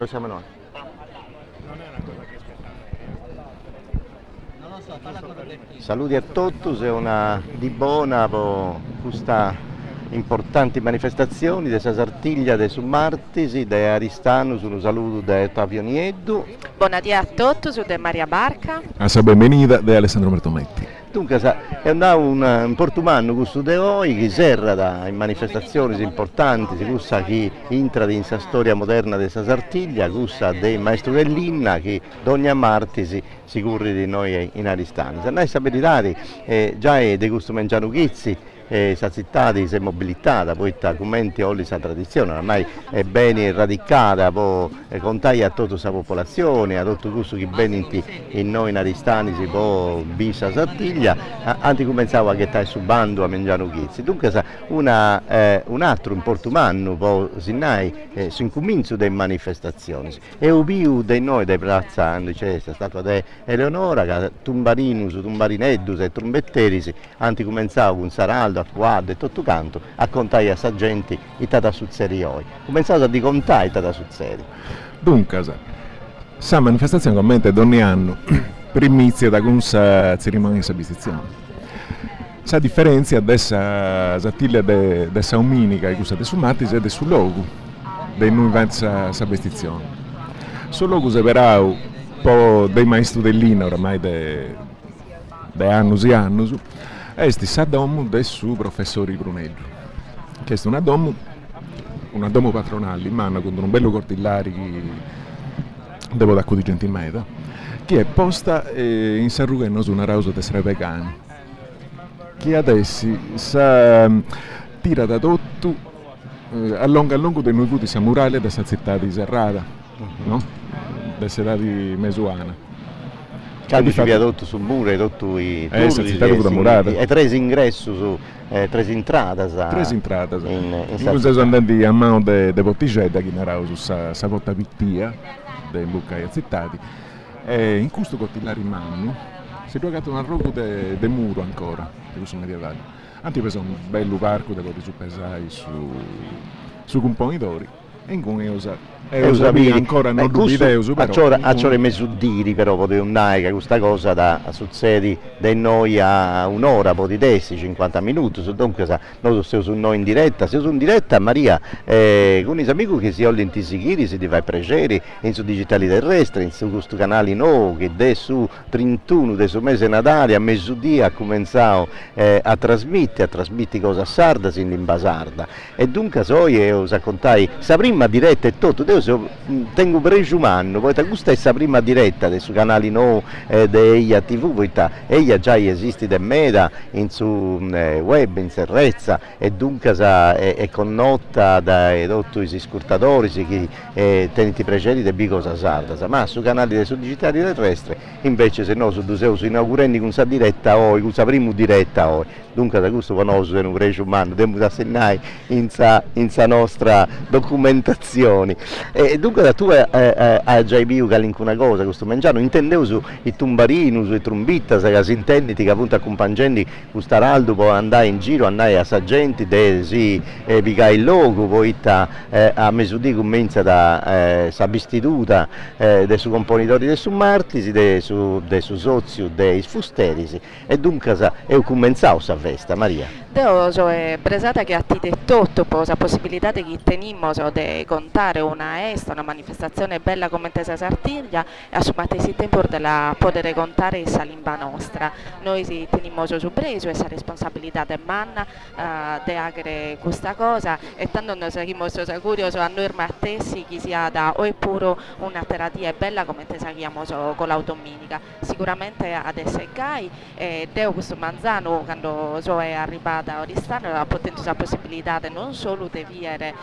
Lo siamo noi. Saluti a tutti, è una di buona per questa importanti manifestazioni di Sasartiglia, de Summartisi, de Aristano, un saluto de Tavionieddu. Buonasera a tutti, sono Maria Barca. Asa benvenida de Alessandro Bertometti. Dunque, è un portumanno questo de oggi che serra da manifestazioni importanti, questa che entra in questa storia moderna di Sasartiglia, questa del maestro dell'Inna che ogni martesi si curri di noi in Aristano. Se noi sapete, già è di questo mangiano chizzi, questa città si è mobilitata, poi commenti oggi questa tradizione, ormai è ben radicata, poi contai a tutta questa popolazione, a tutto questo che ben in noi in Aristani si può bisa Sartiglia, anzi cominciava a gettare su bando a mangiare chizzi. Dunque un altro in Portumanno, poi sinai, si incomincia delle manifestazioni. E un più di noi, dei piazza, c'è la statua di Eleonora, che Tumbarinus, Tumbarinedus e Trombetterisi, anzi cominciava con Saraldo, a quadro e tutto canto, a contare a sa gente i tata suzzeri oggi. Cominciato a di contare i tata suzzeri. Dunque, questa manifestazione commenta ogni anno, primizia da questa cerimonia di sabistizione. Sa differenza dessa sattiglia dessa uminica e questa de Summatis è del suo logo, dei noi vanza sabistizione. Sul logo si verrà un po' dei maestri dell'Ina, oramai de anni e anni, è sa domo del suo professore Brunello, che è una domo patronale in mano con un bello cortillari che devo da di gentilmeta, che è posta in Sarrughenno su una rausa di Srevecani, che adesso tira da tutto a lungo dei nuovi samurali della città di Serrata, no? Della città di Mesuana. C'è viadotto sul muro, tutto i turri, e tre ingressi su tre entrate. Tre entrate. In questo sono andati a mano de Bottigetta che narrava su sa volta pittia dei bucai zittati e in questo cortillare in mano si è giocato un rogo de muro ancora di questo medievale. Anche per un bello parco dove si pesai su componitori e in cui ancora non dubiteuso però a ciò mesudiri però potevo andare che questa cosa da succedi da noi a un'ora poi di dessi 50 minuti dunque noi siamo su noi in diretta siamo in diretta Maria con i amici che si vogliono seguire si ti fai piacere in su digitali terrestri in su questo canale nuovo che è su 31 del suo mese Natale a mezzodì ha cominciato a trasmettere cosa sarda in lingua sarda e dunque io raccontai sa prima diretta e tutto tengo preso un anno, poi questa è la prima diretta del suo canale no della TV, poi ella già esiste da meda in su web in serrezza e dunque è connota dai tutti i scurtatori che teniti precedi di cosa sarda, ma su canali del Sud Digitali Terrestre invece se no su Duseu si inaugurando con sa diretta oggi, con sa prima diretta oggi, dunque da questo conosco se non preso un anno, devo assegnare in sa nostra documentazione. E dunque da tu hai già visto che una cosa, questo mangiano, intendevo su i tumbarini, sui trombittas, che si intende che appunto accompagnando questo araldo può andare in giro, andare a saggenti, si picare il logo, poi a mezzodì comincia da sabistituta dei suoi componitori del Summartisi, dei suoi sozi dei Fusterisi e dunque è cominciato questa festa, Maria. Io sono presata che a ti detto la possibilità di tenimmo di contare una manifestazione bella come Tesa Sartiglia e assumate il tempo di poter contare questa lingua nostra. Noi si tenimmo su preso questa responsabilità di manna di agere questa cosa e tanto noi saremo sicuri a noi martessi che sia da oppure un'alternativa bella come Tesa chiamo con l'autominica. Sicuramente adesso è gai e Deo questo manzano quando è arrivato da Oristano ha potendo la possibilità non solo di vivere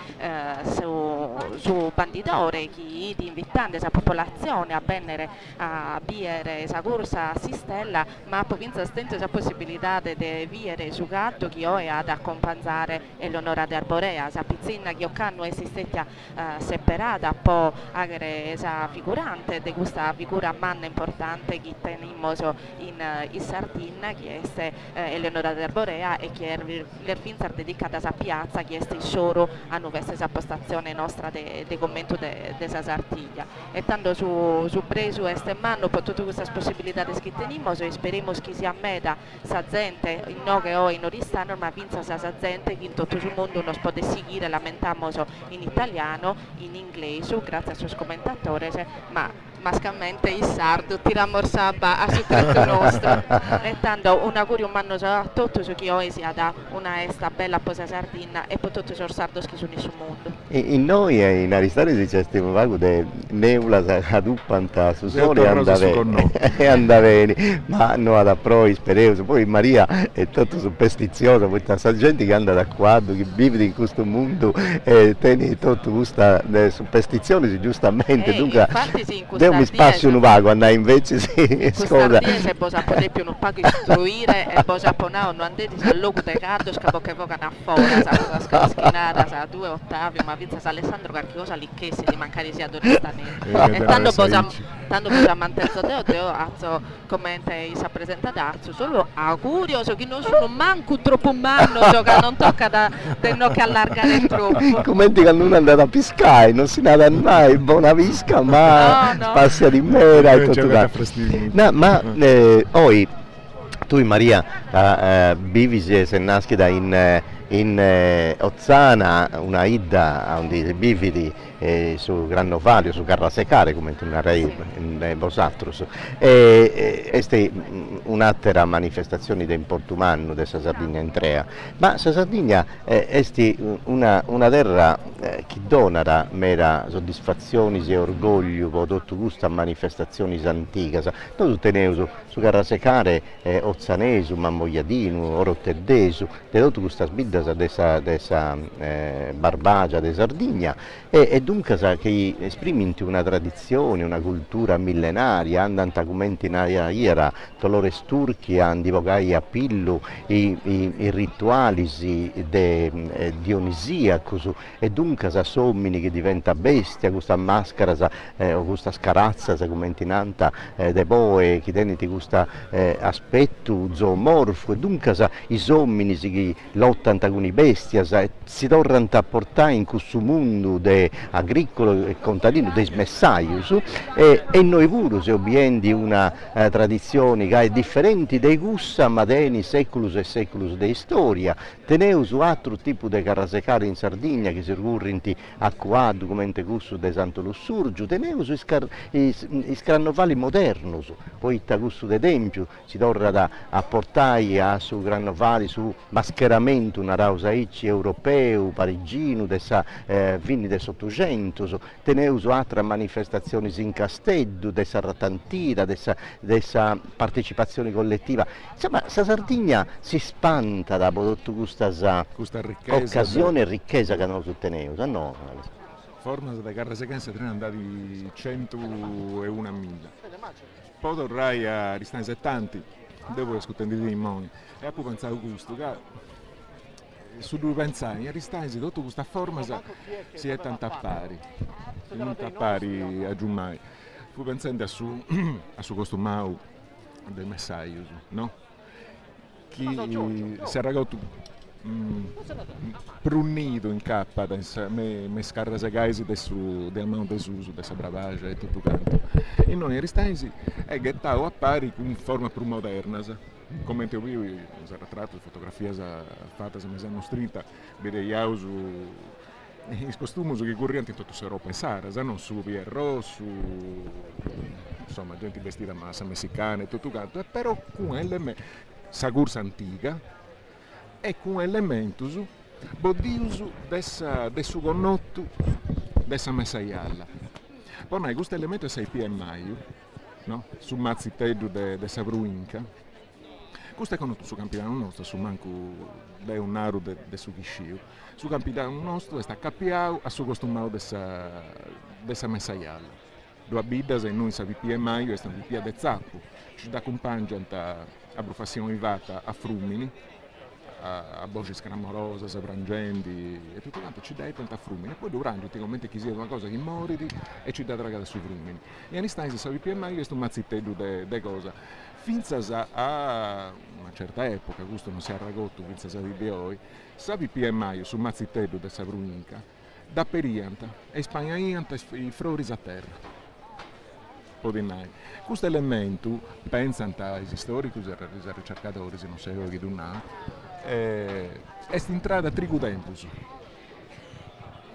su banditori che di invitando la popolazione a venire a vivere la corsa a Sistella ma poi stento la possibilità di vivere su gatto che ho ad accompagnare Eleonora d'Arborea la pizzina che ho esistetta separata poi avere la figurante di questa figura manna importante che teniamo in Sardegna che è Eleonora d'Arborea e che l'Erfinzar dedicata a piazza che è il scioro a questa postazione nostra di commento della Sartiglia. E tanto su preso este manno per tutte queste possibilità che teniamo, e speriamo che sia meta sa gente, non che ho in oristano, ma vinza sa gente che in tutto il mondo non può seguire, lamentamos in italiano, in inglese, grazie ai suoi commentatori, ma mascalmente il sardo tiramo sabba a su tutto nostro. E tanto un augurio manno a tutti su chi oggi sia da una esta bella posa sardina e per tutti i sardos che sono sul mondo. In noi in Aristotele c'è stiamo vago de neula aduppanta su sole e andaveni, ma no ad approi spereus, poi Maria è tutto superstiziosa, poi tanta gente che anda da qua, che vive in questo mondo e tiene tutto questa superstizione giustamente, dunque infatti sì, mi spazio un vago, andare invece sì, scusa. Se posa poter più non pago istruire e posa ponao non andate al logo del gatto scappo che vocano a fora, sa scaschinata, sa 2 Ottavio, ma vinza sa Alessandro qualche cosa lì che di mancare sia dorista e tanto posa mantenzo teo azzo commenta e sa presenta d'arzo, solo augurioso che non sono manco troppo manno, che non tocca da non che allargare troppo. Commenti che non è andata a piscare, non si nada mai, buona visca, ma no. Spazia di mera e tutto no, ma poi tu Maria vivi se nascita in Ozzana, una idda di bividi su Grannovalio, su Carrasecare, come tu narrai in vosaltros. Questa un'altra manifestazione di Portumano, della Sardegna in Trea. Ma la Sardegna è una terra che dona mera soddisfazione e orgoglio per tutte queste manifestazioni antiche. Noi teniamo su Carrasecare Ozzanesu, Mammogliadino, Orottedesu, di tutte queste sbidde dessa barbagia de Sardegna e dunque che esprime una tradizione, una cultura millenaria, andano documenti in aria, dolore sturchi, andivogai a pillu, i rituali dionisiacus e dunque sommini che diventa bestia, questa maschera o questa scarazza, come in nanta de boe, che tenete questo aspetto zoomorfo e dunque i sommini che lottano con i bestia si tornano a portare in questo mondo agricolo e contadino dei smessaius e noi pure se obbiendi una tradizione che è differente dai gussa ma dei secoli e secoli di storia teneus altro tipo di carrasecare in Sardegna che si ricorrenti a quadro come gusto di Santo Lussurgiu teneus i carnevali modernus poi da gusto di tempio si torna a portare a su carnevali su mascheramento una rausa europeo, parigino, dessa fini del Ottocento, teneus altre manifestazioni in Castello, dessa ratantira, dessa partecipazione collettiva. Insomma, la Sardegna si spanta da tutta questa occasione e ricchezza che noi teneus, no? Formas da Carrasecanza sono andati 101.000. Poi tornai a ristare 70, devo ascoltare di moni. E poi pensavo questo, che su due pensai, a ristare tutto questa forma si è tanto appari, non appari a Giummai. Poi pensando a su costumau del messaggio, no? Che si è ragazzo prunito in cappa, me scarrasagaisi del mount desuso, dessa bravaggio e tutto quanto. E noi a ristare è gettavo appari con forma più moderna. Come ti vi ritratto, fotografie fatte a mezza mostrita, vedeiamo i costumi che correnti in tutta Europa e Sara, non su Pierro, su insomma gente vestita massa messicana e tutto quanto, però con elemento sa corsa antica e con elementos bodius dessa gonnotto dessa messaialla. Poi questo elemento è 6 PMI, no? Su mazzitello dessa bruinca. Questo è conosciuto sul campionato nostro, su manco è un naro de su Chisciu. Sul campionato nostro sta capiao a su costumato dessa messaialla. Due bidas e noi sappiamo e mai, sta vipia de zappo. Ci da accompagna a professione vivata a Frumini, a Borgi Scramorosa, a Brangenti e tutto quanto ci dai tanta Frumini. E poi durante ultimamente chi sia una cosa che moridi e ci dà dragata su Frumini. E all'instanza sappiamo e mai, questo mazzitello de cosa. Finza a una certa epoca, questo non si è ragotto, finza a di oggi, sapi PMI su mazzitello della Bruinca, da perianta e spagnaianta i floris a terra. Podinai. Questo elemento, pensano ai storici e ai ricercatori, non so che dunna, è entrata trigu tempus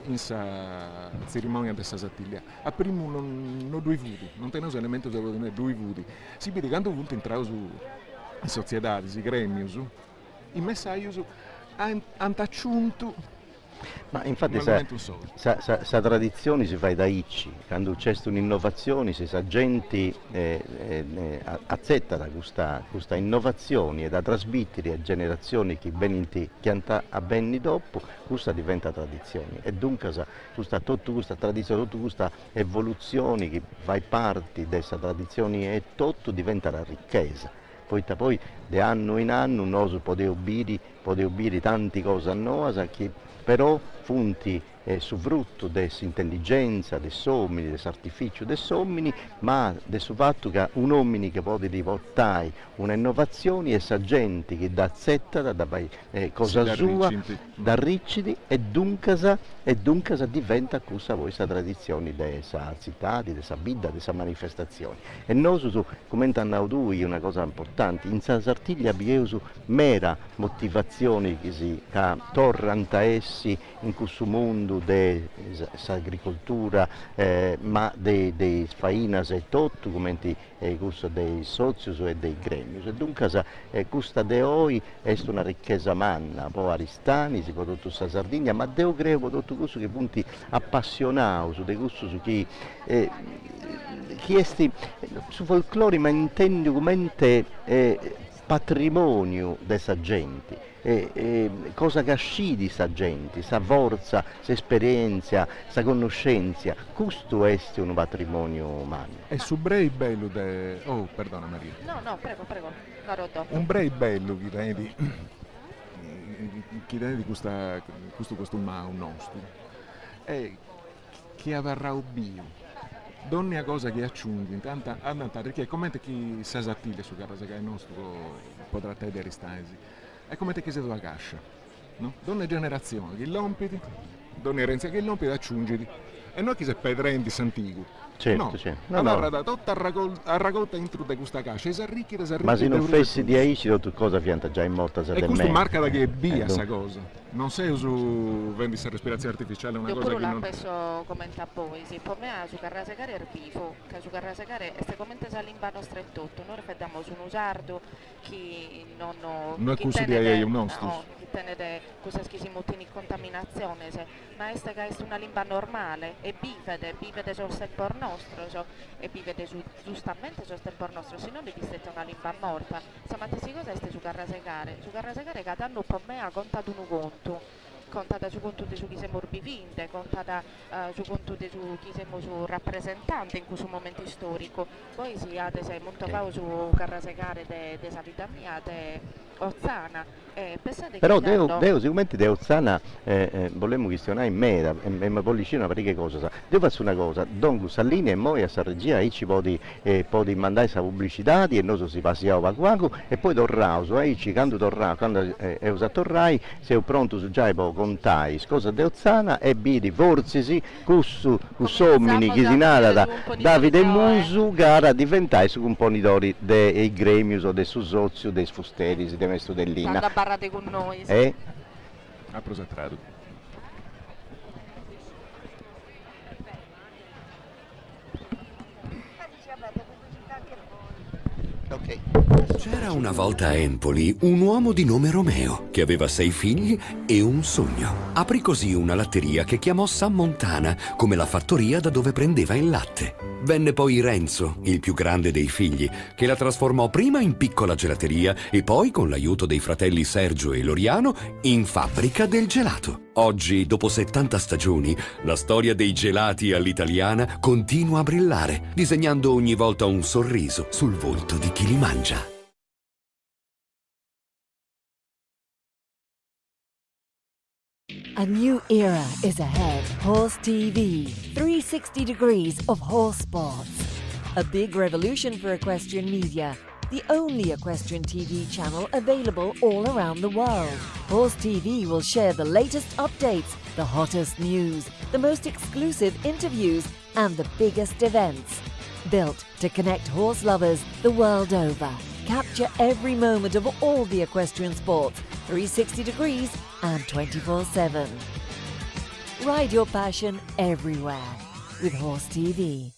in sa cerimonia della sattiglia. A primo non due vudi, non teniamo elemento di due vudi. Si vede quando volete entrare su società, i gremi, i messaggi hanno aggiunto. Ma infatti sa tradizione si fa da Icci, quando c'è un'innovazione, se sa gente accetta questa innovazione e da trasmettere a generazioni che a benni dopo, questa diventa tradizione e dunque questa tradizione, tutta questa evoluzione che fa parte dessa tradizione e tutto diventa la ricchezza. Poi di anno in anno noi possiamo dire tante cose a noi che però funti su frutto dell'intelligenza, dei somini, dell'artificio dei somini, ma del fatto che un uomo che può riportare un'innovazione e sa gente che da zetta, da cosa sua, da ricci e dunque diventa questa tradizione della città, della vita, della manifestazione. E noi, come hanno detto, una cosa importante, in Sartiglia abbiamo mera motivazione che tornano essi in questo mondo dell'agricoltura, ma dei fainas e tutto, come questo dei soci e dei gremi. E dunque questa di oggi è una ricchezza manna, poi Aristani, si può tutto la Sardegna, ma devo creare tutto questo che punti appassionato, su questo su chi su folklore, ma intendo come patrimonio della gente. Cosa che scidi sa gente, sa forza, sa esperienza, sa conoscenza, questo è un patrimonio umano. E su brei bello oh, perdona Maria. No, prego, Narodo. Un brei bello che vedi di questo mao nostro è che avrà bio. Donne cosa che aggiungi, intanto perché come chi sa esattile su cosa che è nostro potrà vedere stasi. È come te che sei sulla cascia, no? Donne generazioni, che lompiti, donne erenze che lompiti aggiungi. E noi chi se pedrendi santigo. Certo, no. certo. Allora, tutta a raccolta dentro di questa cascia, e si arricchita. Ma se non fessi di Aici, tutto cosa pianta già in morta e questo marca da che è via questa cosa. Non sei su vendi la respirazione artificiale, una cosa che non... Io pure penso commenta a voi, sì, per me su carrasegare è vivo, che su carrasegare è come se limba nostra e tutto, noi riflettiamo su un usardo che non è questo di AI un nostro. No, che tenere cosa schisiamo in contaminazione, ma è una limba normale e bivede sul tempo nostro, e bivede giustamente sul tempo nostro, se non esiste una limba morta. Insomma, ti cosa è su carrasegare che danno per me ha contato un conta su conto di su chi siamo orbivinte, conta su conto di su chi siamo su rappresentante in questo momento storico. Poi si ha molto okay. Su carrasegare della vita mia, de Ozzana. Però Deo sicuramente di Ozzana volevo questionare in me, ma pollicino perché cosa? Devo fare una cosa, Don Sallini e noi a sta regia ci puoi mandare questa pubblicità e noi si passiamo qua e poi torrauso, quando è usato torrai, sei pronto su già può contare cosa di Ozzana e bidi forzi cussu somini che si nada da Davide Musu gara diventare su componitori dei gremius o dei susozio dei fusteri di Mesto dell'Ina. Parlate con noi. A prosatrado. Okay. C'era una volta a Empoli un uomo di nome Romeo che aveva 6 figli e un sogno. Aprì così una latteria che chiamò San Montana, come la fattoria da dove prendeva il latte. Venne poi Renzo, il più grande dei figli, che la trasformò prima in piccola gelateria e poi, con l'aiuto dei fratelli Sergio e Loriano, in fabbrica del gelato. Oggi, dopo 70 stagioni, la storia dei gelati all'italiana continua a brillare, disegnando ogni volta un sorriso sul volto di chi li mangia. A new era is ahead. Horse TV, 360 degrees of horse sports. A big revolution for equestrian media. the only equestrian TV channel available all around the world. Horse TV will share the latest updates, the hottest news, the most exclusive interviews, and the biggest events. Built to connect horse lovers the world over. Capture every moment of all the equestrian sports, 360 degrees and 24/7. Ride your passion everywhere with Horse TV.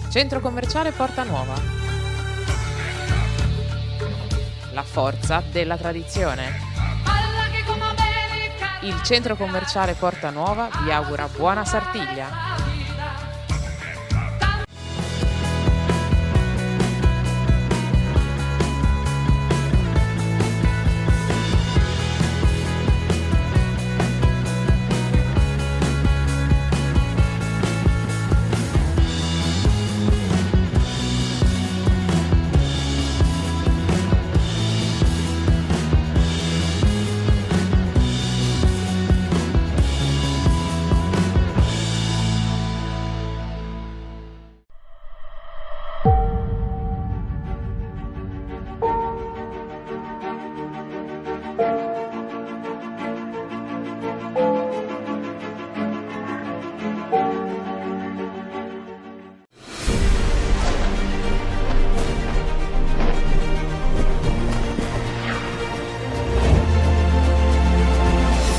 Centro commerciale Porta Nuova. La forza della tradizione. Il centro commerciale Porta Nuova vi augura buona Sartiglia.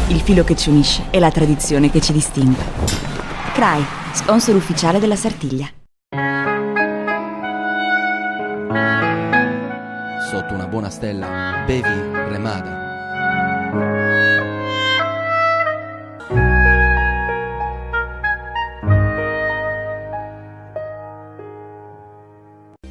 Il filo che ci unisce è la tradizione che ci distingue. CRAI, sponsor ufficiale della Sartiglia. Sotto una buona stella, bevi Remada.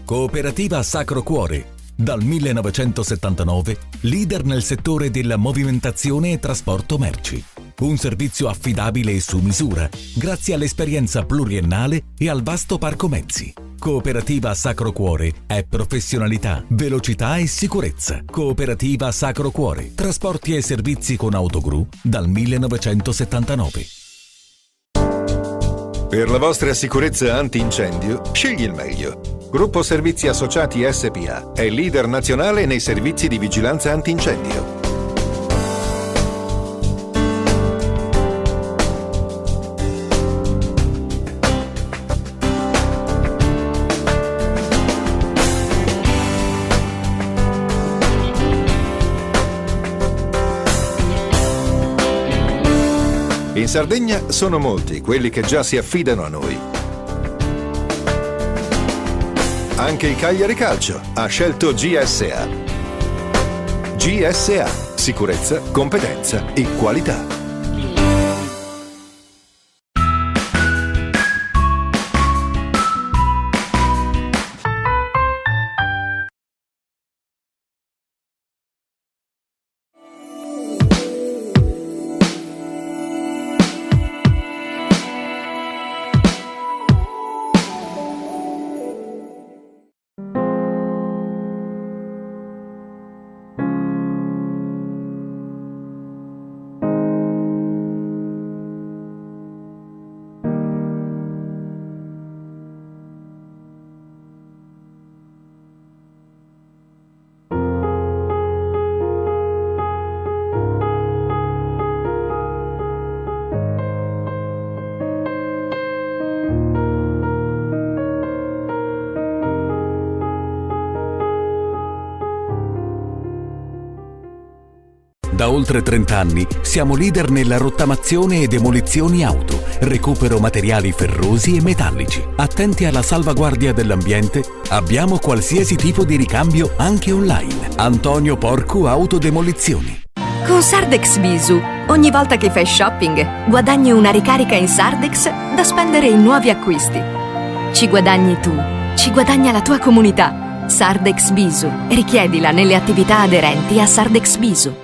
Cooperativa Sacro Cuore. Dal 1979, leader nel settore della movimentazione e trasporto merci. Un servizio affidabile e su misura, grazie all'esperienza pluriennale e al vasto parco mezzi. Cooperativa Sacro Cuore è professionalità, velocità e sicurezza. Cooperativa Sacro Cuore. Trasporti e servizi con autogru dal 1979. Per la vostra sicurezza antincendio, scegli il meglio. Gruppo Servizi Associati SPA è leader nazionale nei servizi di vigilanza antincendio. In Sardegna sono molti quelli che già si affidano a noi. Anche il Cagliari Calcio ha scelto GSA. GSA, sicurezza, competenza e qualità. Da oltre 30 anni siamo leader nella rottamazione e demolizioni auto, recupero materiali ferrosi e metallici. Attenti alla salvaguardia dell'ambiente, abbiamo qualsiasi tipo di ricambio anche online. Antonio Porcu Autodemolizioni. Con Sardex Visu, ogni volta che fai shopping, guadagni una ricarica in Sardex da spendere in nuovi acquisti. Ci guadagni tu, ci guadagna la tua comunità. Sardex Visu. Richiedila nelle attività aderenti a Sardex Visu.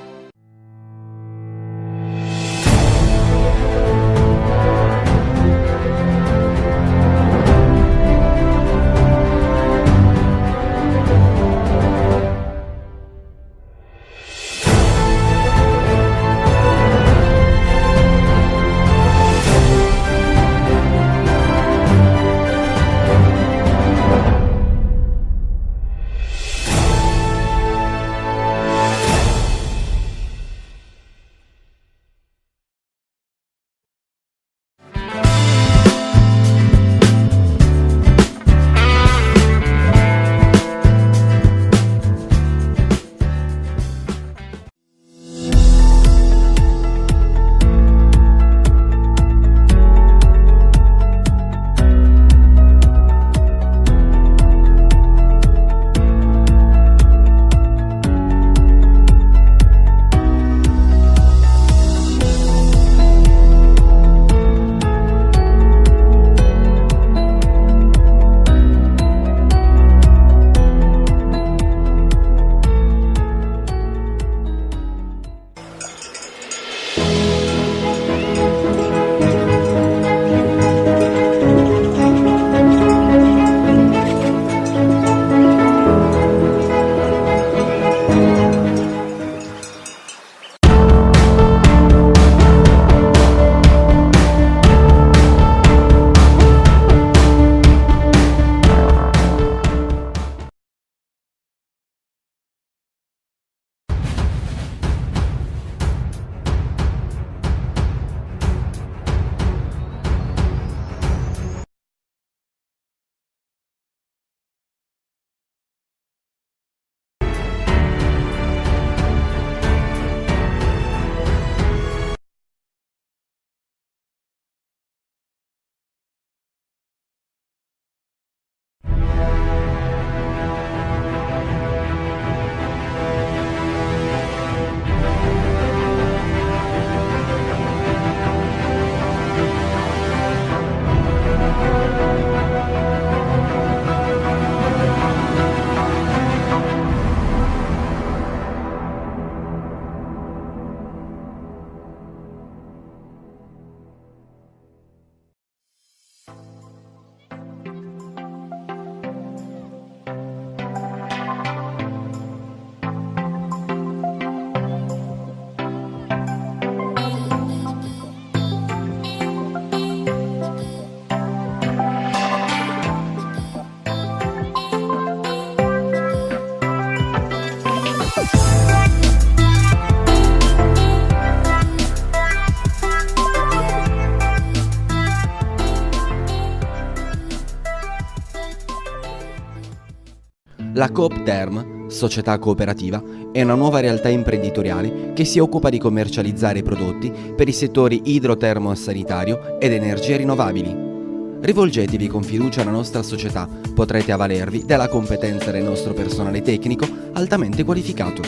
La Coop Term, società cooperativa, è una nuova realtà imprenditoriale che si occupa di commercializzare prodotti per i settori idrotermo-sanitario ed energie rinnovabili. Rivolgetevi con fiducia alla nostra società, potrete avvalervi della competenza del nostro personale tecnico altamente qualificato.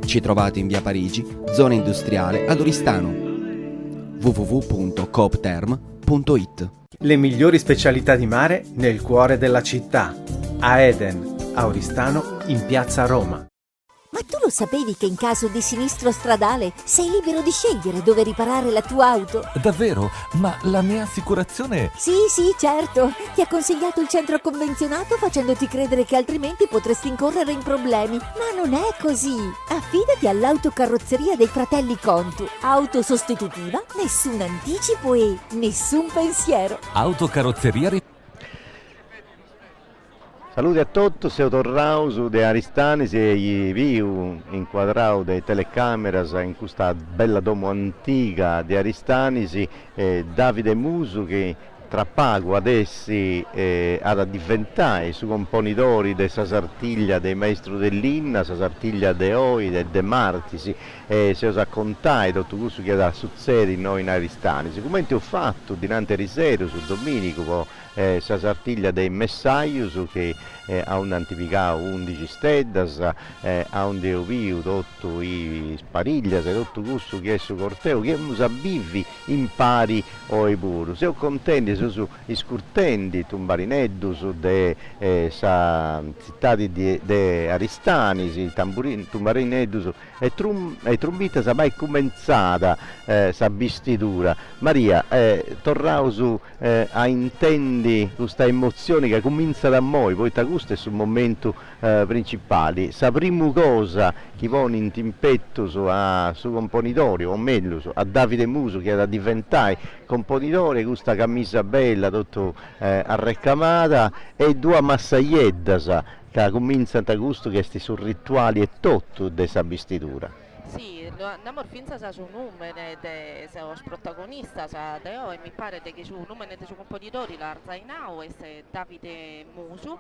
Ci trovate in via Parigi, zona industriale ad Oristano. www.coopterm.it. Le migliori specialità di mare nel cuore della città, a Eden, a Oristano, in piazza Roma. Ma tu lo sapevi che in caso di sinistro stradale sei libero di scegliere dove riparare la tua auto? Davvero? Ma la mia assicurazione... Sì, certo. Ti ha consigliato il centro convenzionato facendoti credere che altrimenti potresti incorrere in problemi. Ma non è così. Affidati all'autocarrozzeria dei fratelli Contu. Auto sostitutiva, nessun anticipo e nessun pensiero. Autocarrozzeria... Saluti a tutti, siamo tornati su de Aristani, se viu inquadrato de telecameras in questa bella domo antica di Aristani, Davide Musu che tra pago adesso ad diventare su componitori di questa sartiglia dei maestri dell'Inna, questa sartiglia de Oi, de Martisi, se os raccontai tutto questo che da succede noi in Aristani, sicuramente ho fatto dinanzi riserio su Domenico questa sartiglia dei Messaius che ha un antipicato 11 steddas, ha un deoviu tutto i spariglias e tutto questo che è su corteo che musabivi impari o i puru. Se ho contenti su iscurtendi tumbarineddu su de sa cittadi de Aristani, si tumbarineddu su e trombita sa mai cominciata sa vestitura. Maria, torrao su a intendi questa emozione che comincia da noi, poi ta questo è sul momento principale. Sa prima cosa che pone in timpetto su componitorio, o meglio a Davide Muso che è da diventare componitore, questa camisa bella tutto arrecamata e due massaglieddas che cominciano da questo che sti su rituali e tutto di sa vestitura. Sì, andiamo finza su numero de os protagonistas deo e mi pare che su numero de su compositori la Arzainao e Davide Musu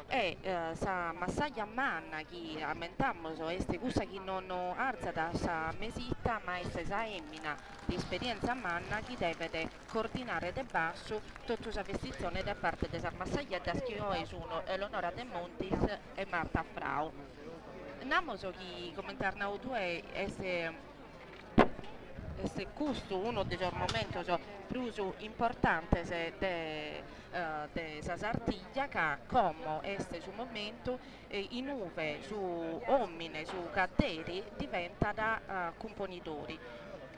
e sa massaglia manna che ammentammo este gusta che non arza da sa mesita ma este sa emmina di esperienza manna che deve coordinare de basso tutta sa vestizione da parte de sa massaglia da schio e sono Eleonora De Montis e Marta Frau. Namoso che commentarnau due este questo uno dei momenti più importanti de sa sartiglia che come este su momento in uve su omine su catteri diventa da componitori.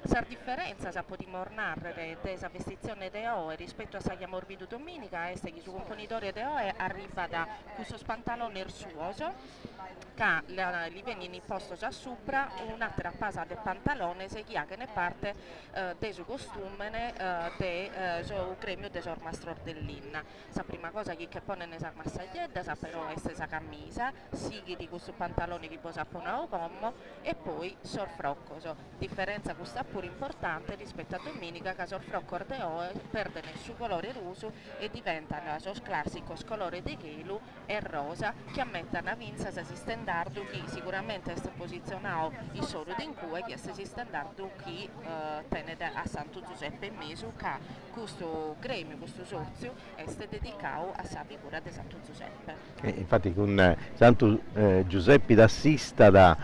La differenza se possiamo narrare della vestizione di Oe rispetto a Saglia Morbido Domenica è che il componitore di Oe arriva da questo pantalone ersuoso che gli viene imposto già sopra un'altra pasa del pantalone se chi ha che ne parte del suo costume del suo gremio del suo mastro dell'Inna. La prima cosa che pone nella massaglietta sa però è la camisa, sighi di questo pantalone che può sapere o gommo e poi sorfroccoso. Differenza questa pure importante rispetto a Domenica che sorfrocco de Oe perde il suo colore rosso e diventa il suo classico colore di gelo e rosa che ammettono a vinza se si standardo che sicuramente è posizionato il solo in cui che si standardo che tiene a Santo Giuseppe Mesu che questo gremio, questo sozio è dedicato a sa figura di Santo Giuseppe. Infatti con Santo Giuseppe d'Assista da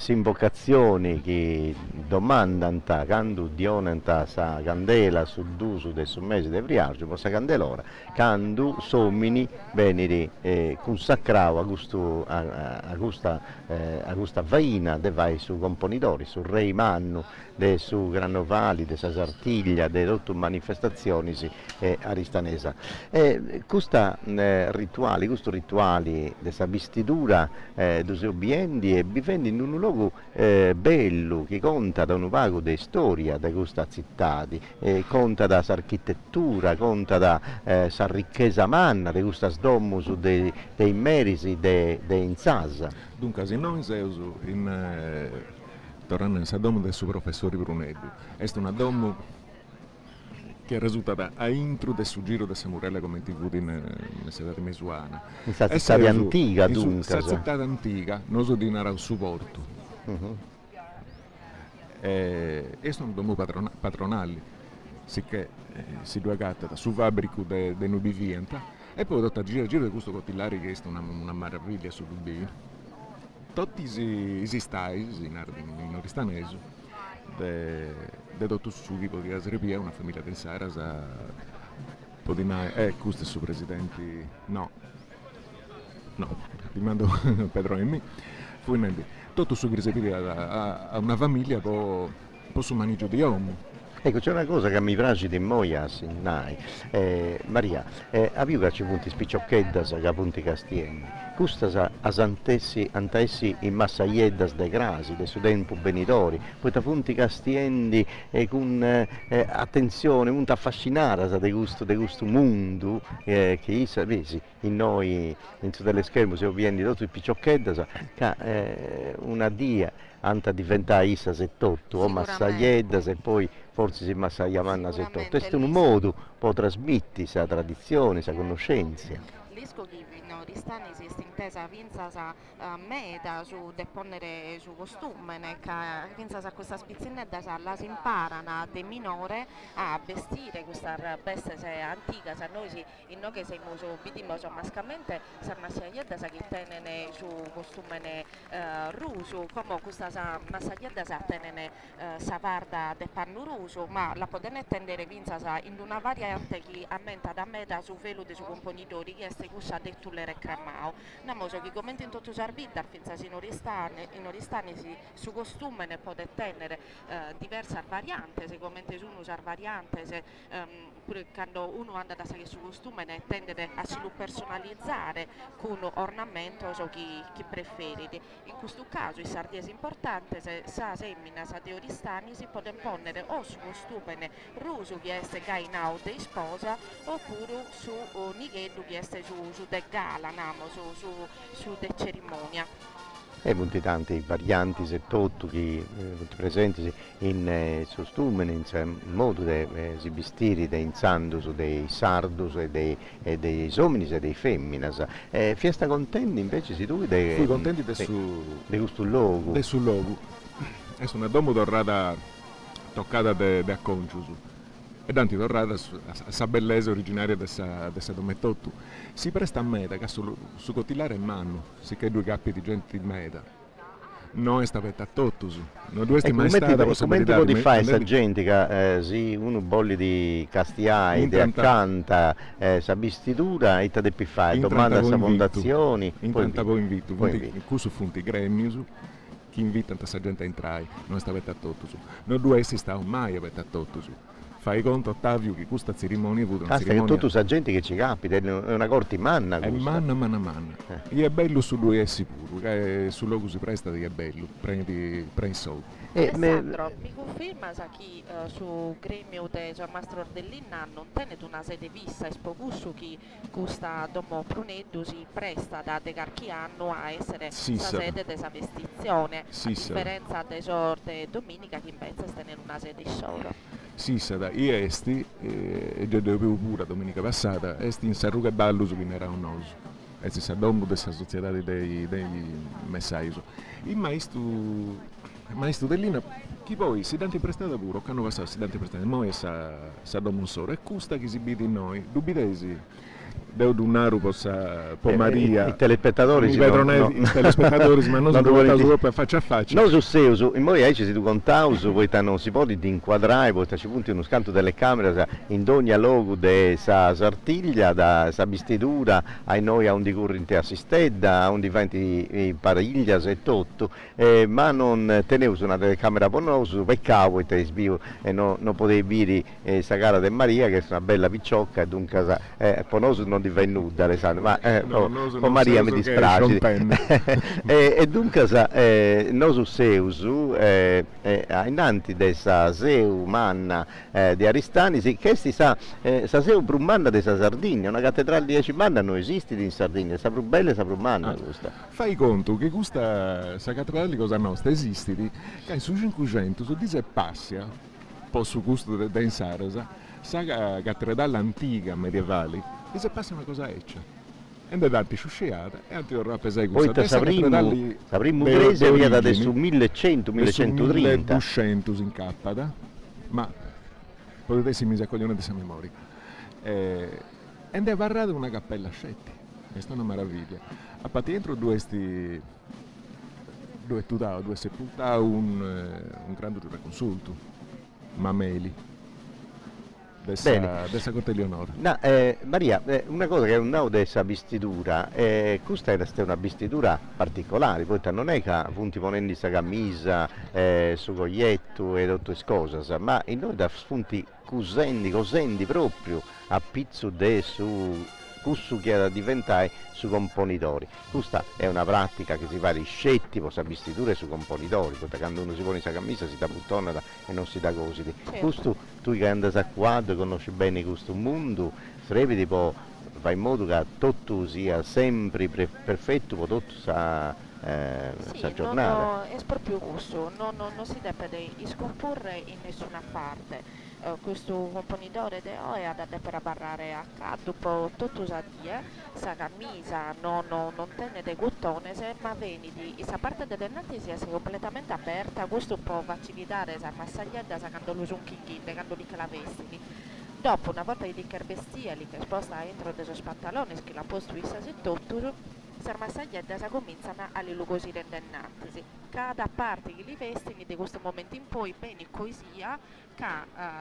invocazioni che domandano quando dionenta sa candela su duso del mese di Vriargio, ma sa candelora, quando somini venire consacrava a questa vaina de vai su componitori, su Re Mannu, su Granovali, de sa Sartiglia, de tutte manifestazioni aristanesa. Questo rituali dessa vestitura dei suoi biendi e vivendi in un luogo bello che conta da un vago di storia di questa città, conta da sa architettura, conta da sa ricchezza manna di questa domus dei merisi de Insasa. Dunque, se noi siamo tornando in domo del suo professore Brunelli, è una domo che è risultata a intro del suo giro di Samurella come TV nella città di Mesuana. In città antica, dunque. In città antica, non so di narrare il supporto. È un domo patronale, sicché si due gatta da su fabbrico de nubi vienta e poi dopo giro di questo cotillare che è una meraviglia su Dubi. Tutti si stai in oristanese de tutto su tipo di Asrepia, una famiglia del Saras Podinai questo è il suo presidente no ti mando Pedro e me fu in tutto su a una famiglia po su manigio di uomo. Ecco, c'è una cosa che mi piace di Moia, Maria, avevo che ci punti spiccioccheddas che punti castieni. questa antessi in massaieddas de crasi, de su tempo benitori, poi ta funti castiendi con attenzione, molto affascinata de questo mondo che issa, vedi, in noi, in tutte le schermo, se vieni tutto il picciocchetta, che una dia anta diventare issa settotto, o massaieddas e poi forse si massaglia manna settotto. Questo è un modo per trasmettere questa tradizione, questa conoscenza. L'isco che in Oristani si è intesa vinza sa meta su deponere su costume, vinza sa questa spizzinetta sa la si imparano de minore a vestire questa veste antica, sa noi in noi che siamo su vidimo mascamente sa massaietta sa che tenene su costume rusu, come questa sa massaietta sa tenene sa varda de panno rusu, ma la potene tendere vinza sa in una variante che ammenta da meta su velo de su componitori che è cussa detto le reclamao. Namoso che commenti in tutto Sarvidda, finza in Oristani su costume ne potete tenere diverse varianti, se commenti su uno variante, se pure quando uno anda da che su costume ne tendere a si lo personalizzare con ornamento so chi preferiti. In questo caso il sardiese importante se sa semmina sa di Oristani si può ponere o su costume ruso che è gainau de sposa oppure su nighello che è su de gala, su de cerimonia. E molti tanti varianti, settotto che presenti in costume, in modo di vestire dei sandus, dei sardus e dei somminis e dei femminas. Fiesta contenti invece si tu fui contenti di questo luogo. De sul luogo. È una domo dorrata toccata de acconciusu. E tanti torrata sa bellezza originaria dessa domettottu. Si presta a meta che su cotillare in mano, sicché due cappi di gente in meta. Noi stavete a tottus, noi due stiamo mai stata la possibilità di fare questa gente che sì, uno bolli di castiai, di accanta, sa vestitura e te fare, domanda sa fondazioni. Intanto poi invito, questo funti gremius, chi invita questa gente a entrare, noi stavete a tottus. Noi due si stavamo mai a tottus. Fai conto, Ottavio, che questa cerimonia è avuta una cerimonia... Che tutta gente che ci capita, è una corte manna. È manna. E è bello su lui è sicuro, che sul luogo si presta che è bello, prendi soldi. Alessandro, mi conferma chi su gremio de Gianmastro Ordellina non tenete una sede fissa e spocussu chi custa domo Pruneddu si presta da de carchi anno a essere la sede della vestizione, a differenza de sorte domenica che invece sta in una sede solo. Sì, io esti, e già dovevo pure domenica passata, esti in Sarruga Dallus che era un oso. E si sa domo della società dei messaggi. Il maestro dell'Ina, che poi si dante prestata pure, che hanno passato si dante prestata, noi sa domo un solo, e custa che si vede in noi, dubitesi. Deo Dunnaru possa Maria i telespettatori i telespettatori ma non sono per faccia a faccia no su seuso in moi ci si tu contauso poi non si può di inquadrare poi ci punti uno scanto delle camere in ogni luogo de sa sartiglia da sa vestidura ai noi a un di corrente assistedda a un di 20 pariglia e tutto ma non tenevo una telecamera ponoso peccavo e te sbio e non potevi dire sa cara de Maria che è una bella picciocca e dunque ponoso non diventa nuda Alessandro, ma con Maria mi dispiace e dunque noi su Seusu innanti dessa seu manna di Aristani che si sa seu brumanna dessa Sardegna una cattedrale di 10 manna non esiste in Sardegna sa più bella e sa più manna fai conto che questa cattedrale cosa nostra esiste che su 500 su dice passia po' su gusto del Sarasa sa cattedrale antica medievale e se passa una cosa eccia e da tanti sciusciata e anche ora a pesare questa poi sapremo inglese via da adesso 1100 1130 1200 in cappata ma potete mi accoglione di sa memoria e è varrata una cappella scetti questa è una meraviglia a parte dentro due sepultati un grande consulto Mameli dessa Corte Leonora. No, Maria, una cosa che è un nao dessa vestitura, questa è una vestitura particolare, poi non è che punti ponendo questa camisa, su coglietto e tutte queste cose, ma in noi da spunti cosendi proprio a pizzo de su questo che da diventare su componitori. Questa è una pratica che si fa riscetti, può sostituire su componitori, perché quando uno si pone in camisa si dà buttona e non si dà così. Certo. Questo tu che andai a quadro, conosci bene questo mondo, sarebbe fai in modo che tutto sia sempre perfetto, per tutto sa giornata. È proprio questo, non si deve scomporre in nessuna parte. Questo componitore di oggi ha dato per barrare a dopo tutto sa dia, sa camisa non tiene dei guttone, ma veni di questa parte delle nati sia completamente aperta, questo può facilitare sa massaglietta sa quando lo un chicchinde, quando li che la vestini. Dopo, una volta che bestia li che sposta entro dei pantaloni che la posto vista se tutto, se massaglietta si cominciano a lugosire indennanti. Cada parte che li vestini di questo momento in poi bene poesia che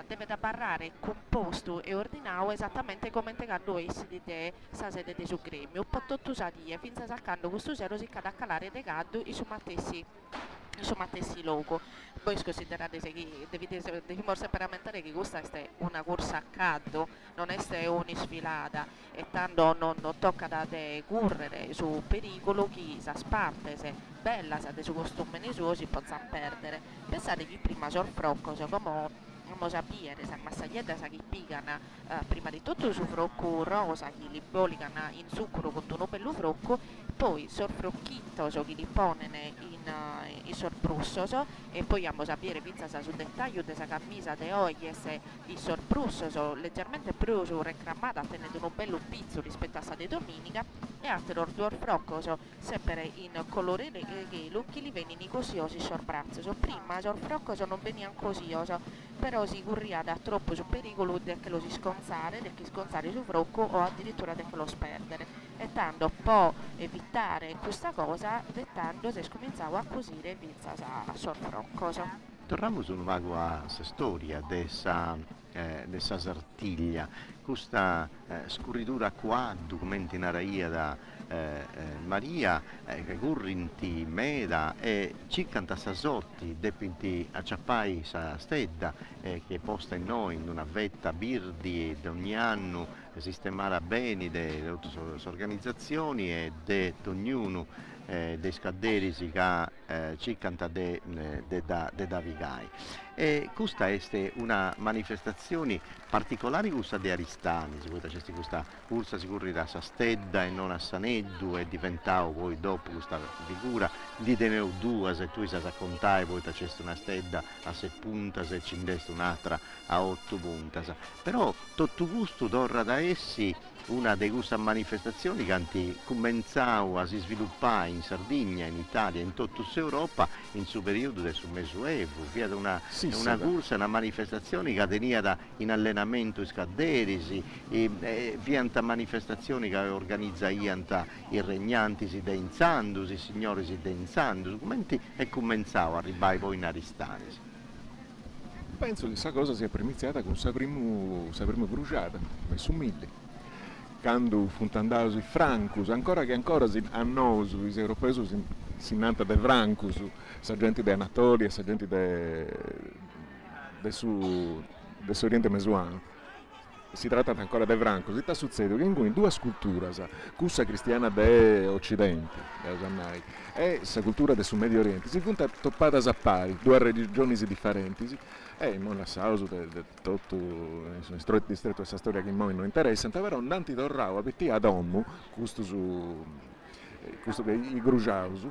deve da barrare composto e ordinato esattamente come quando essi di te sa sede di su gremio, poi tutto usadia, finché saccando questo zero si cade a calare dei gaddo i suoi matessi logo. Poi considerate che devi sempre rammentare che questa è una corsa a caldo, non è una sfilata e tanto non tocca da correre su pericolo chi sa sparte se bella sa su costume suo si può perdere. Pensate che prima sorfrocco come non sapere se massaglietta sa che pigana prima di tutto su frocco rosa che li bolicano in zucchero con un bello frocco, poi sorfrocchito so che li pongono in sorprusso e poi a sapere pizza sul dettaglio della camisa de oggi se il sorprusso leggermente più reclamata tenendo un bello pizzo rispetto a sa di domenica e altro frocco sempre in colore gelo che li vengono cosiosi sorprazzo prima sorfrocco non venivano cosioso però si corria da troppo su pericolo che lo si sconzare su frocco o addirittura che lo sperdere e tanto può evitare questa cosa dettando se scominciava a cosire pizza a sorfrocco. Torniamo un vago a storia dessa sartiglia, questa scurridura qua, documenti in araia da Maria, che currinti meda e circa sorti depinti a ciappai sa stedda che è posta in noi in una vetta birdi di ogni anno sistemare bene delle organizzazioni e di ognuno dei scadderisi che circa da Vigai. E questa è una manifestazione particolare questa di Aristani, c'è questa corsa si correrà a Stedda e non a Saneddu e diventavo poi dopo questa figura di tenere due se tu sai raccontare poi c'è una Stedda a 6 punte se ci indesta un'altra a 8 punte però tutto questo torna da essi una di queste manifestazioni che cominciava a si sviluppare in Sardegna, in Italia, in tutta Europa in suo periodo del Medioevo, via una corsa, una manifestazione che tenia in allenamento i scadderisi, via una manifestazione che organizza i regnanti si deinzandus, i signori si deinzandus, e cominciava a arrivare poi in Aristani. Penso che questa cosa sia iniziata con la prima bruciata, su 1000. Quando fu andato i Francus, ancora a noi, gli europei, si nata dei Francus, la gente di Anatolia, la gente dell'Oriente Mesuano. Si tratta ancora dei Francus, e succede che in due culture, quella cristiana dell'Occidente, e la cultura del Medio Oriente, si sono toppate a pari, due religioni differenti. E in la sausa di tutto il distretto questa storia che noi non interessa, però nanti torrava perché ad Ommu, questo che i Grugiausu,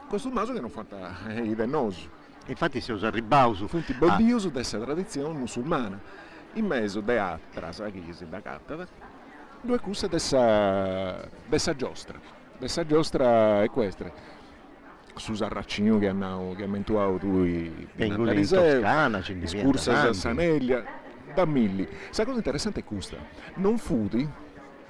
questo maso che non fa i denoso. Infatti si usa ribauso. Funti bodioso dessa tradizione musulmana. In mezzo de altra, sa chisi da cattata, due cusse dessa giostra. Dessa giostra equestre. Su Sarraccino che hanno mentuato tu in Toscana, Scursa a Saneglia, da Milli. La cosa interessante è questa,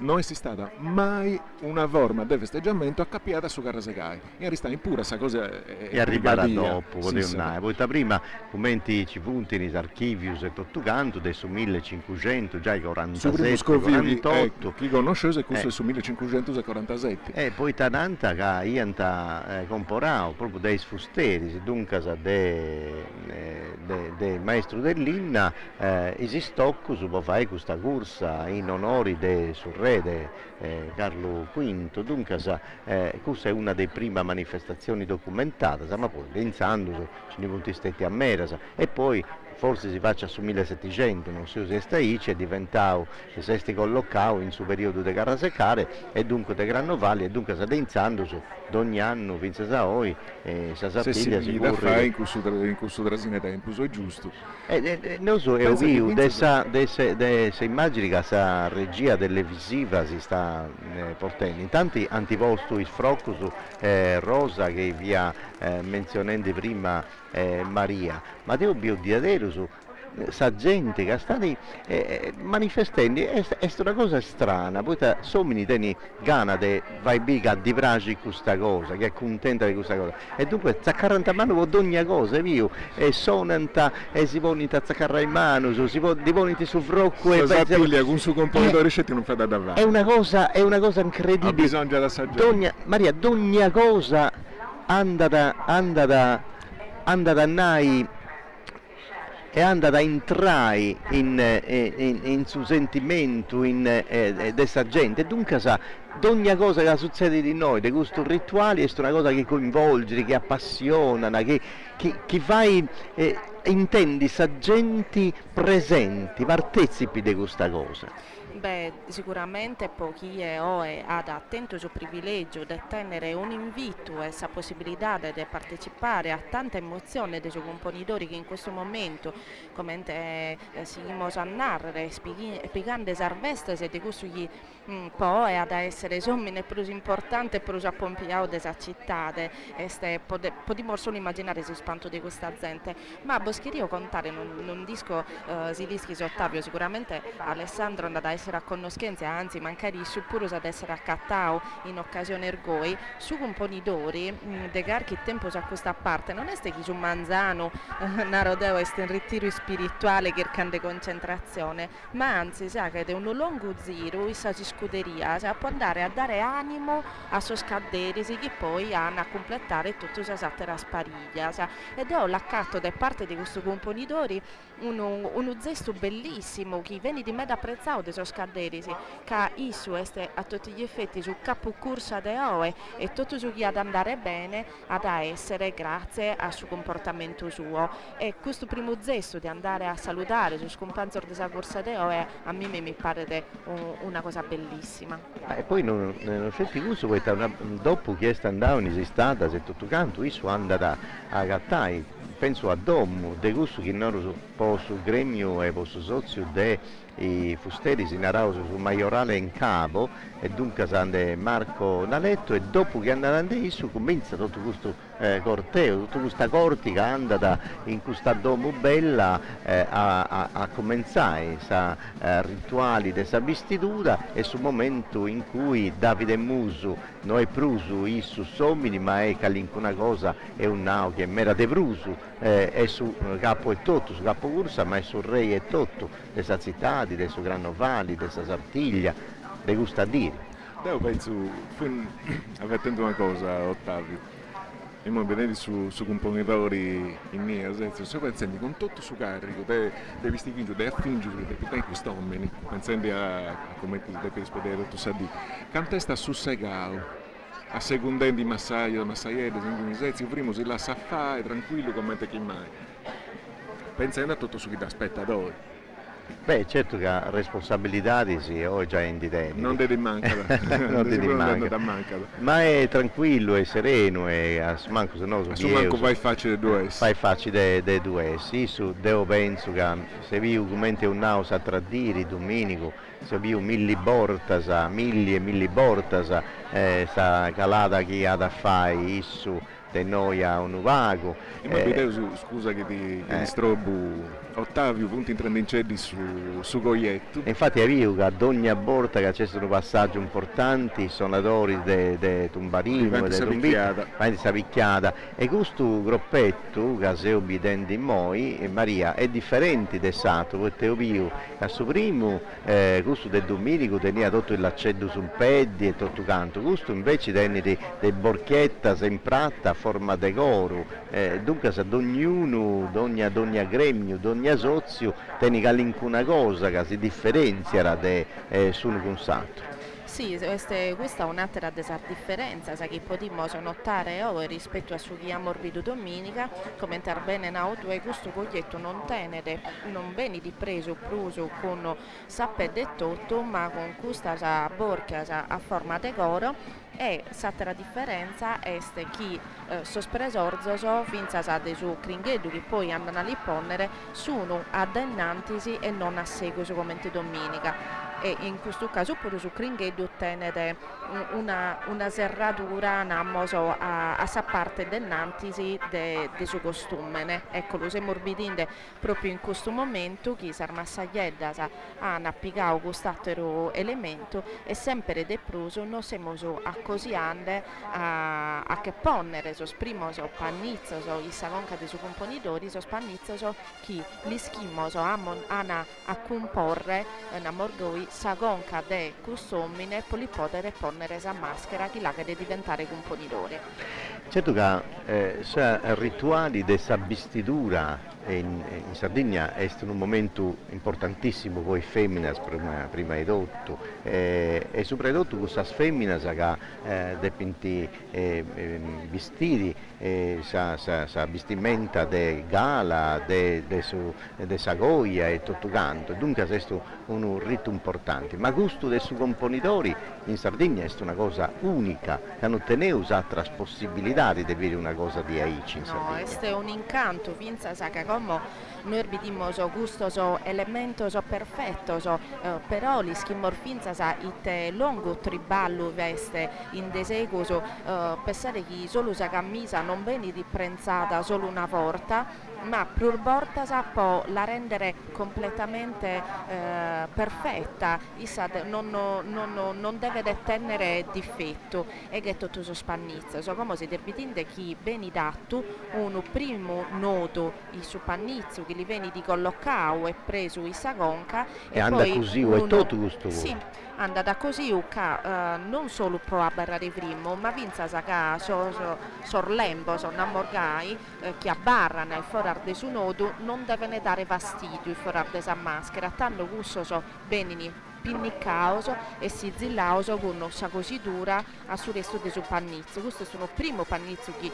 non è stata mai una forma di festeggiamento accappiata su Carrasecai. In Aristani pure questa cosa è arrivata dopo, poi da prima commenti ci punti nei archivi e tutto canto, adesso 1500, già i 47, 48. Chi conosce questo è su 1547. E poi tananta che comporao proprio dei sfusteri, dunque del maestro dell'Inna esistocco si può fare questa corsa in onore del suo re Carlo V. Dunque questa è una delle prime manifestazioni documentate, ma poi pensando ci ne punti stetti a Merasa e poi forse si faccia su 1700, non so se è diventato, se sesti collocato in su periodo di Carra Seccare e dunque di Grannovali e dunque sta pensando su ogni anno, pensa a noi, sa Sartiglia si da fare in questo trasine tempo, è giusto. Non so, io vi se immagini che questa regia televisiva si sta portando, intanto antiposto il frocco su Rosa che vi ha menzionando prima Maria, ma devo dire su sa gente che sta manifestando è una cosa strana, poi sommi teni gana de vai biga di pragi questa cosa, che è contenta di questa cosa e dunque zaccaranta mano con ogni cosa vio e sonanta e si ponita zaccarra in mano si poniti su frocco e Piglia con suo componitore ricette non fa da davanti è una cosa incredibile, ha bisogno di assaggiare Maria ogni cosa andata annai e andata a entrare in suo sentimento di questa gente, dunque sa ogni cosa che succede di noi, di questi rituali è una cosa che coinvolge, che appassiona, che fai intendi sa gente presenti, partecipi di questa cosa. Beh, sicuramente pochi ad attento sul privilegio di tenere un invito e questa possibilità di partecipare a tanta emozione dei suoi componitori che in questo momento, come seguimos a narrare, spiegando le arveste di questo che poi ad essere sommine più importante e più appompiato della città, potremmo solo immaginare il spanto di questa gente, ma Boscherio contare non disco Zilischi Ottavio, sicuramente Alessandro è andato a essere a conoscenza, anzi magari suppurosa ad essere accattao in occasione ergoi su componitori de garchi tempo a questa parte non è che su Manzano Narodeo è in ritiro spirituale che cercando concentrazione, ma anzi sa che è un lungo giro questa scuderia può andare a dare animo a so scaderisi che poi hanno a completare tutto la spariglia ed ho l'accatto da parte di questo componitori uno gesto bellissimo che viene di me da apprezzato di so scaderisi che isso è a tutti gli effetti su capo corsa de oe e tutto su chi ad andare bene ad essere grazie al suo comportamento suo e questo primo gesto di andare a salutare su scompanzor della corsa de oe a me mi pare una cosa bellissima e poi non c'è più questo dopo che è andato in esistata se tutto canto isso andata a gattai penso a Dommu de gusto che non posso gremio e posso sozio de i fusteri si narrano sul maiorale in capo e dunque sande Marco Naletto e dopo che andano su comincia tutto questo corteo, tutta questa corte che è andata in questa domo bella a cominciare rituali di questa vestitura e sul momento in cui Davide Musu non è prusu issu somini ma è una cosa è un nao che è mera de prusu è su capo e tutto, su capo corsa ma è sul re e tutto dessa città di su Grannovali, di Sartiglia, di Gustadiri. Io penso, avvertendo una cosa Ottavio, e mo vedete su componitori in mia, se pensando con tutto su carico, devi stigare, devi affingere, devi fare questi uomini, pensando a come devi rispondere tutto sa di, quanto sta sussegato, a secondando i massaieri, i primo si lascia fare, tranquillo come te chi mai, pensando a tutto su chi ti aspetta da ora. Beh, certo che la responsabilità sì, è già in di te. Non ti manca, ma è tranquillo, è sereno, e manco se no manco vai facile due S. Fai facile dei due S. Io devo penso che se vi come un naus a tradire Domenico, se vi milli bortas, sa calata che ha da fare isso de noi a un vago. Ma scusa che ti disturbo, Ottavio punti in cedi su Goietto. Infatti è vero che ad ogni volta che c'è un passaggio importante i suonatori de Tumbarino e de Tumbita vanno picchiata e questo gruppetto che se obbedendo in moi Maria è differente da Sato perché è vero che su primo gusto del domenico tenia tutto l'accendo sul peddi e tutto canto, gusto invece tenne dei borchietta sempratta a forma di coro, dunque se ognuno, d'ogni gremio, d'ogni sozio tenne una cosa che si differenzia suno con l'altro. Sì, questa è un'altra differenza che potremmo notare oggi rispetto a su chi ha morbido domenica, come interbene nauto e questo coglietto non tenere, non viene di preso pruso con sappe e tutto, ma con questa borchia a forma di coro. E l'altra differenza è che sospresorzo finza de su cringhedu che poi andano a lipponnere sono addennantisi e non a seguito come domenica. E in questo caso pure su cringhedu ottenere una serratura a sa parte dennantisi de suo costume. Ecco, lo si morbidinde proprio in questo momento che sarmassagliedda hanno applicato questo elemento e sempre de pruso non siamo a così ande a che ponnere primo pannizzo i savonca dei suoi componitori pannizzo chi li schimmo hanno a comporre una morgoi sagonca de customine poi poter ponnere sa maschera chi là che deve diventare componitore. Certo che rituali di vestidura in Sardegna è un momento importantissimo poi femmine prima di tutto e soprattutto queste femmine che dipinti vestiti sa vestimenta di gala di sagoia e tutto canto, dunque è un rito importante, ma gusto dei suoi componitori in Sardegna è una cosa unica che non tenevo altre possibilità di avere una cosa di aici in Sardegna. No, questo è un incanto, finza che come noi vediamo gusto elemento perfetto, però li schimmorfinza il lungo triballo veste in deseguo pensare che solo sa camisa non viene riprensata solo una volta, ma più volta può la rendere completamente perfetta, non deve tenere difetto e che tutto so spannizzo, come si deve chi viene dato un primo nodo su pannizzo che li viene di collocare e preso in sagonca e anda così o è tutto questo sì, andata così non solo può abbarrare primo ma vinza che sorlembo sono ammorgai che abbarrano e fuori di su nodo non deve dare fastidio fuori di sa maschera tanto gusto benini pinnicaoso e si zillaoso con sa cositura a sul resto del suo pannizzo. Questo è il primo pannizzo che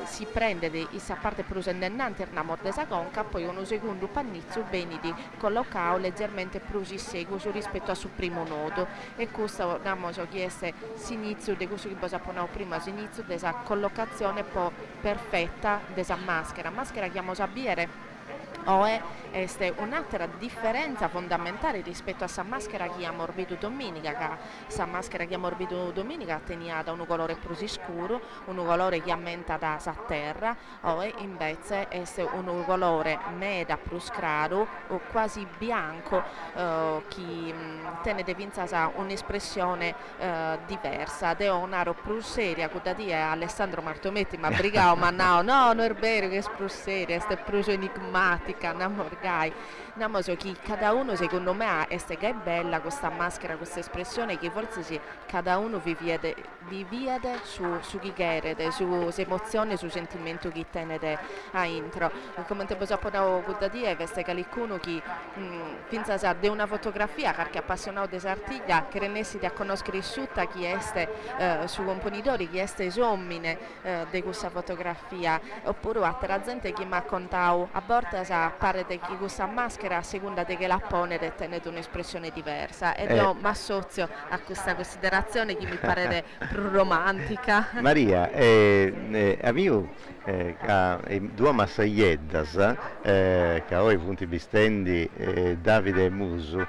si prende di sa parte prosendennante per la morte sa conca, poi uno secondo pannizzo bene di collocao leggermente prosisseguo rispetto al suo primo nodo e questo abbiamo chiesto l'inizio di questo che abbiamo prima, l'inizio della collocazione poi perfetta della maschera che abbiamo sapere è un'altra differenza fondamentale rispetto a sa maschera che ha morbido domenica, che sa maschera che ha morbido domenica tenia da un colore più scuro, un colore che aumenta da sa terra, o invece è un colore meda più scraro o quasi bianco che tiene di vinza un'espressione diversa, de onaro più seria, che da dire Alessandro Martometti ma brigao ma no, non è vero che è più seria, è più enigmatica, che cada uno secondo me è bella questa maschera, questa espressione che forse cada uno vi vede su chi chiede, su emozione, su sentimento che tenete a intro. Come te possiamo dire, questa qualcuno che pensa di una fotografia perché è appassionato di Sartiglia, che renessi a conoscere tutta chi è su componitori, chi è esommine di questa fotografia, oppure altra gente che mi ha contato a volte pare che questa maschera a seconda di che la pone tenete un'espressione diversa ed io mi associo a questa considerazione che mi pare più romantica. Maria, avevo due massagliettas che ho i punti bistendi Davide e Musu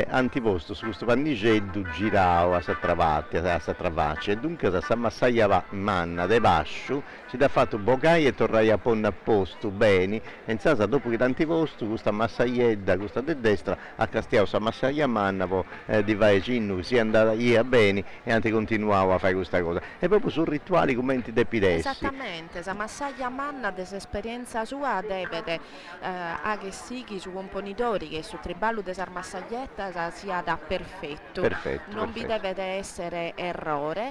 antiposto su questo pannicello girao a Satravaccia e dunque questa massaglia manna de bascio si da fatto bocai e torrai a ponne a posto bene e in sasa dopo che tanti posti, questa massaglietta, questa de destra, a Castiao sa massaglia manna, poi di vai cinnu, si è andata via bene e anche continuavo a fare questa cosa. E proprio su rituali commenti dei pidessi. Esattamente, sa massaglia manna dell'esperienza sua deve a che sighi su componitori che su triballo de sar massaglietta sia da perfetto. Non vi deve essere errore,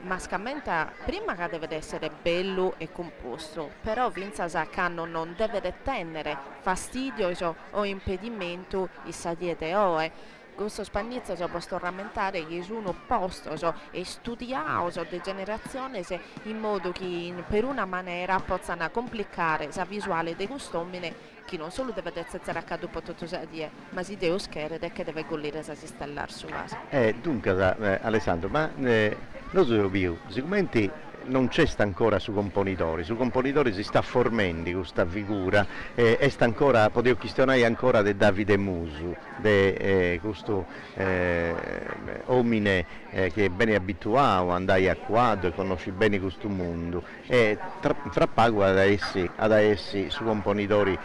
ma scammenta prima che deve essere bello e composto, però vinza sa che non deve tenere fastidio o impedimento i sadiete oe. Questo spagnizzo si può rammentare che sono opposto e studiato di generazione in modo che per una maniera possano complicare la visuale dei costumi che non solo deve essere accaduto tutto sadie, ma si deve scherare che deve gollire sa si stellar su casa. Dunque Alessandro, ma lo so più, sicuramente non c'è sta ancora su componitori si sta formando questa figura e sta ancora, potevo questionare ancora di Davide Musu, di questo uomine che è ben abituato ad andare a quadro e conosce bene questo mondo e fra pago ad essi su componitori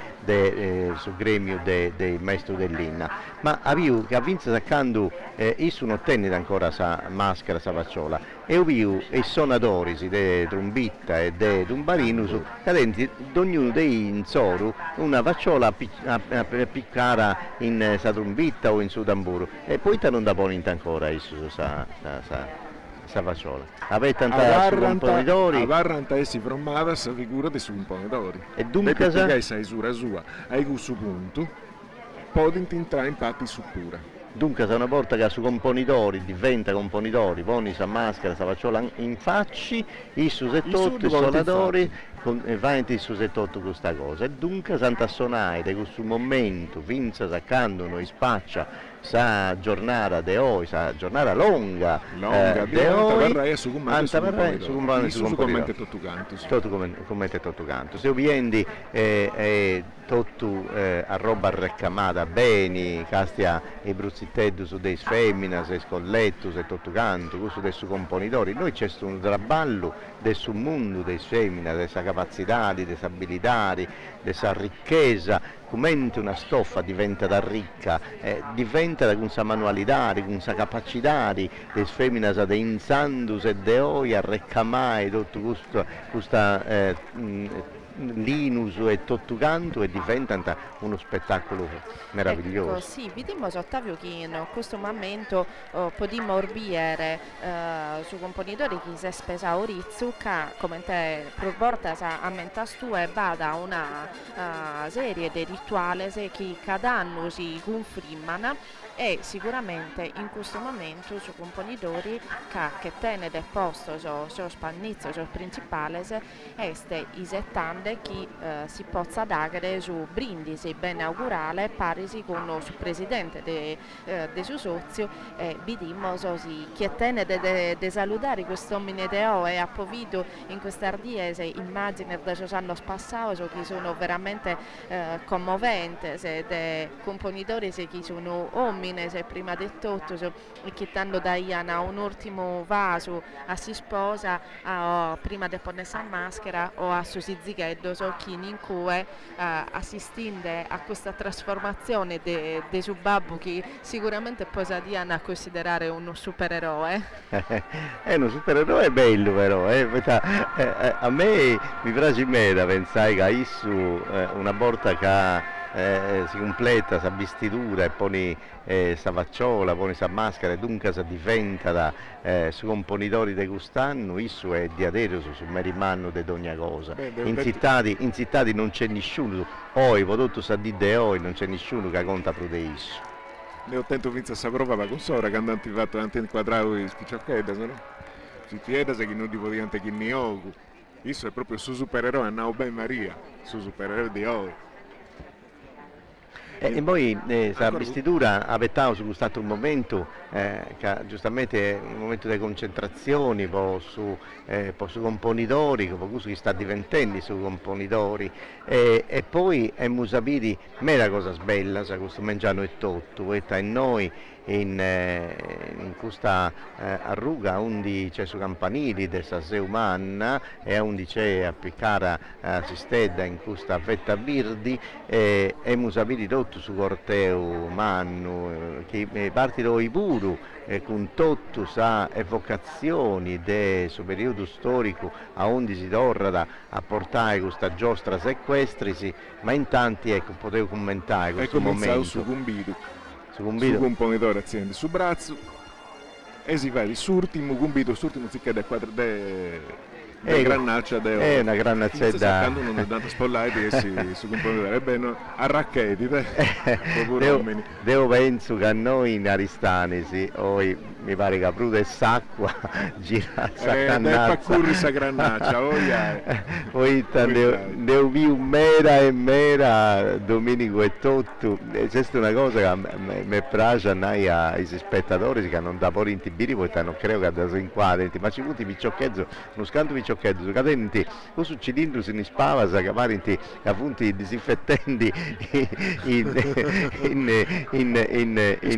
sul gremio dei maestri dell'Inna, ma avevo che a Vince Saccando issu non tenne ancora sa maschera, sa facciola e avevo i suonatori de trombetta e de tumbarinus cadenti d'ognuno dei insoru una facciola piccara in sa trombetta o in su tamburo e poi non da ponente ancora issu sa facciola. Avete tanta componitori. A Varranta essi formava sa figura dei componitori. E dunque sa isura sua, ai questo punto, poden entrare infatti su pura. Dunque se una volta che su componitori diventa componitori, poni sa maschera, sa facciola in facci, i su settotto, i suonatori, vanti su settotto questa cosa. E dunque Santa Sonai, di questo momento, finza saccando noi spaccia, sa giornata de oggi, sa giornata longa de oggi, su commenti tutto canto. Se oviendi tutto a roba recamata bene, castia i bruzzittetti su dei femmina, se scolletto, se tutto canto, questo dei componitori. Noi c'è un traballo del suo mondo dei femmina, delle sue capacità, delle sue abilità, della sua ricchezza, come una stoffa diventa da ricca, diventa da questa manualità, con questa capacità di femmina da insandus e de oi a recamare tutto questa Linus e tutto canto e diventa uno spettacolo meraviglioso. Ecco, sì, vediamo Ottavio che in questo momento possiamo orbire su componitori che si è spesa Orizzu che come te proporta a mentastu e vada una serie di rituali che cada anno si confirmano e sicuramente in questo momento su componitori che tiene del posto su spannizzo, su principale este i settande che si possa dare su brindisi ben augurale parisi con il presidente del suo sozio e vediamo che tiene di salutare questo uomini deo e ha povuto in quest'ardiese immagini da anni passati che sono veramente commoventi dei componitori che sono uomini se prima di tutto che danno da Iana un ultimo vaso a si sposa prima di ponersi a maschera o a suo zighetto chi in cui assistinde a questa trasformazione di suo babbo che sicuramente poi sa Diana a considerare uno supereroe. È uno supereroe bello però, a me mi piace da pensare che issu una volta che si completa sa vestitura e poni sa facciola, poni sa maschera e dunque si diventa da su componitori di quest'anno, issu è diadero su merimanno di ogni cosa. In città non c'è nessuno, poi prodotto sa di oi non c'è nessuno che conta più di issu. Ne ho tentato vinto questa prova ma con sora che hanno attivato anche inquadrato i spicciocchetta, se no? Si chiede se non ti puoi anche chi ne ocu. Isso è proprio su supereroe, Annao Ben Maria, su supereroe di oggi. E poi la vestitura aveva su questo momento che giustamente è un momento di concentrazione su componitori, che sta diventando su componitori e poi è musabiti mera cosa bella, questo mangiano e tutto, e noi in questa arruga undi c'è su campanili di questa umana e undi c'è appiccare si stedda in questa fetta virdi e musavidi tutto su corteo mannu che parti i puru con tutto sa evocazioni del suo periodo storico a onde si torna a portare questa giostra sequestrisi, ma in tanti ecco potevo commentare questo momento. Su Gumbido, su componitore aziende su braccio e si va di surtimo Gumbido, surtimo si cade a quadro granaccia è una granazzetta quando non è dato spollare e si su componitore ebbene a racchetti devo penso che a noi in Aristanesi mi pare che prude s'acqua gira sa granaccia poi devo vi un mera Domenico e tutto c'è una cosa che mi piace ai spettatori che non da poi in tibiri poi non credo che da inquadri ma ci vuoti picciocchezzo uno scanto picciocchezzo su cadenti o su cilindro si spava sa che parenti appunto disinfettenti in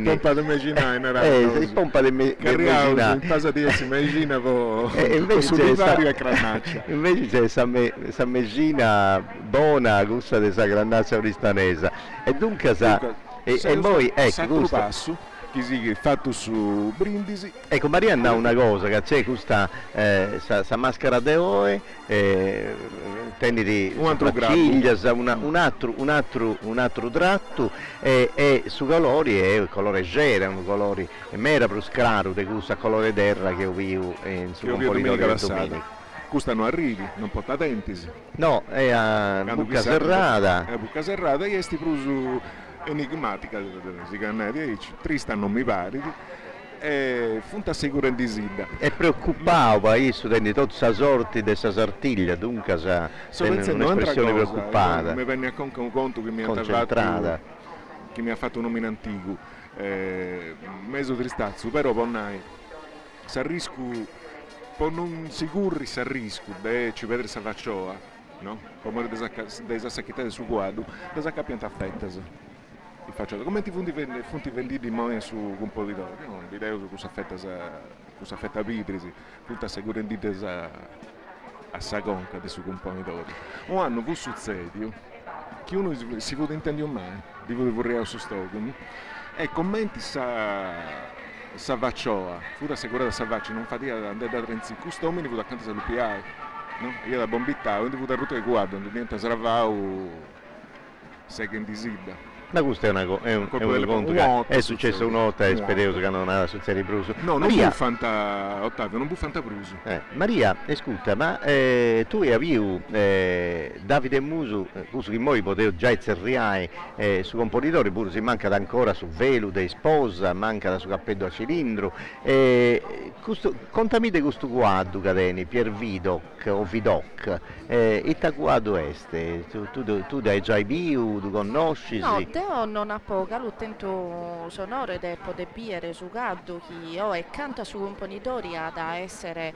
pompa di medicina pompa di medicina in casa di essi medicina invece c'è sa medicina buona gusta di sa grandazza oristanesa e dunque e poi ecco passo che si fatto su Brindisi. Ecco Marianna ha una cosa che c'è questa sa maschera de oe tendi un altro ciglia un altro tratto e su colori è il colore gera un colore mera più scaro di questo colore terra che ho visto su componitore del domenica. Questa non arrivi, non porta dentisi. No, è a Bucca Serrata. È a Bucca Serrata e sti prusu enigmatica si cannetti trista non mi pare e funta sicura in disida è preoccupato poi studenti tutta sa sorti di questa sartiglia dunque sa un'espressione preoccupata mi venne a un conto che mi ha fatto un nome antico mezzo tristazzo però ponnai s'arrisco poi non sicuri s'arrisco ci vedere sa faccioa no? Come desa sacchitare su quadro desa capienta fettese come ti funti venditi in su un po' di dollari non l'idea su questa fetta vidrisi tutta segurendite a sagonca di su componitore un anno fu succedio che uno si vuole intendere mai di vorrei su stogo e commenti sa vaccioa fu assicurata sa vacci non fatica andare da Trenzi customini fu da accanto a Lupiai no? Io da bombittavo quindi fu da ruta che guardo niente sravau second disida. Ma questo è un conto che è successo un'altra esperienza che non ha successo Bruso. No, Maria, non buffanta Ottavio, non buffanta Bruso. Maria, ascolta, ma tu avevi Davide Musu, che poi potevo già zerriare su componitore, pure si manca ancora su velo dei sposa, manca su cappello a cilindro. Contami di questo quadro, Cadeni, Pier Vidoc o Vidoc, e ta quadro este? Tu dai già viu, tu conosci? No, io non ho poca l'utento sonoro ed è poter biere su gaddo che e canta su componitori ad essere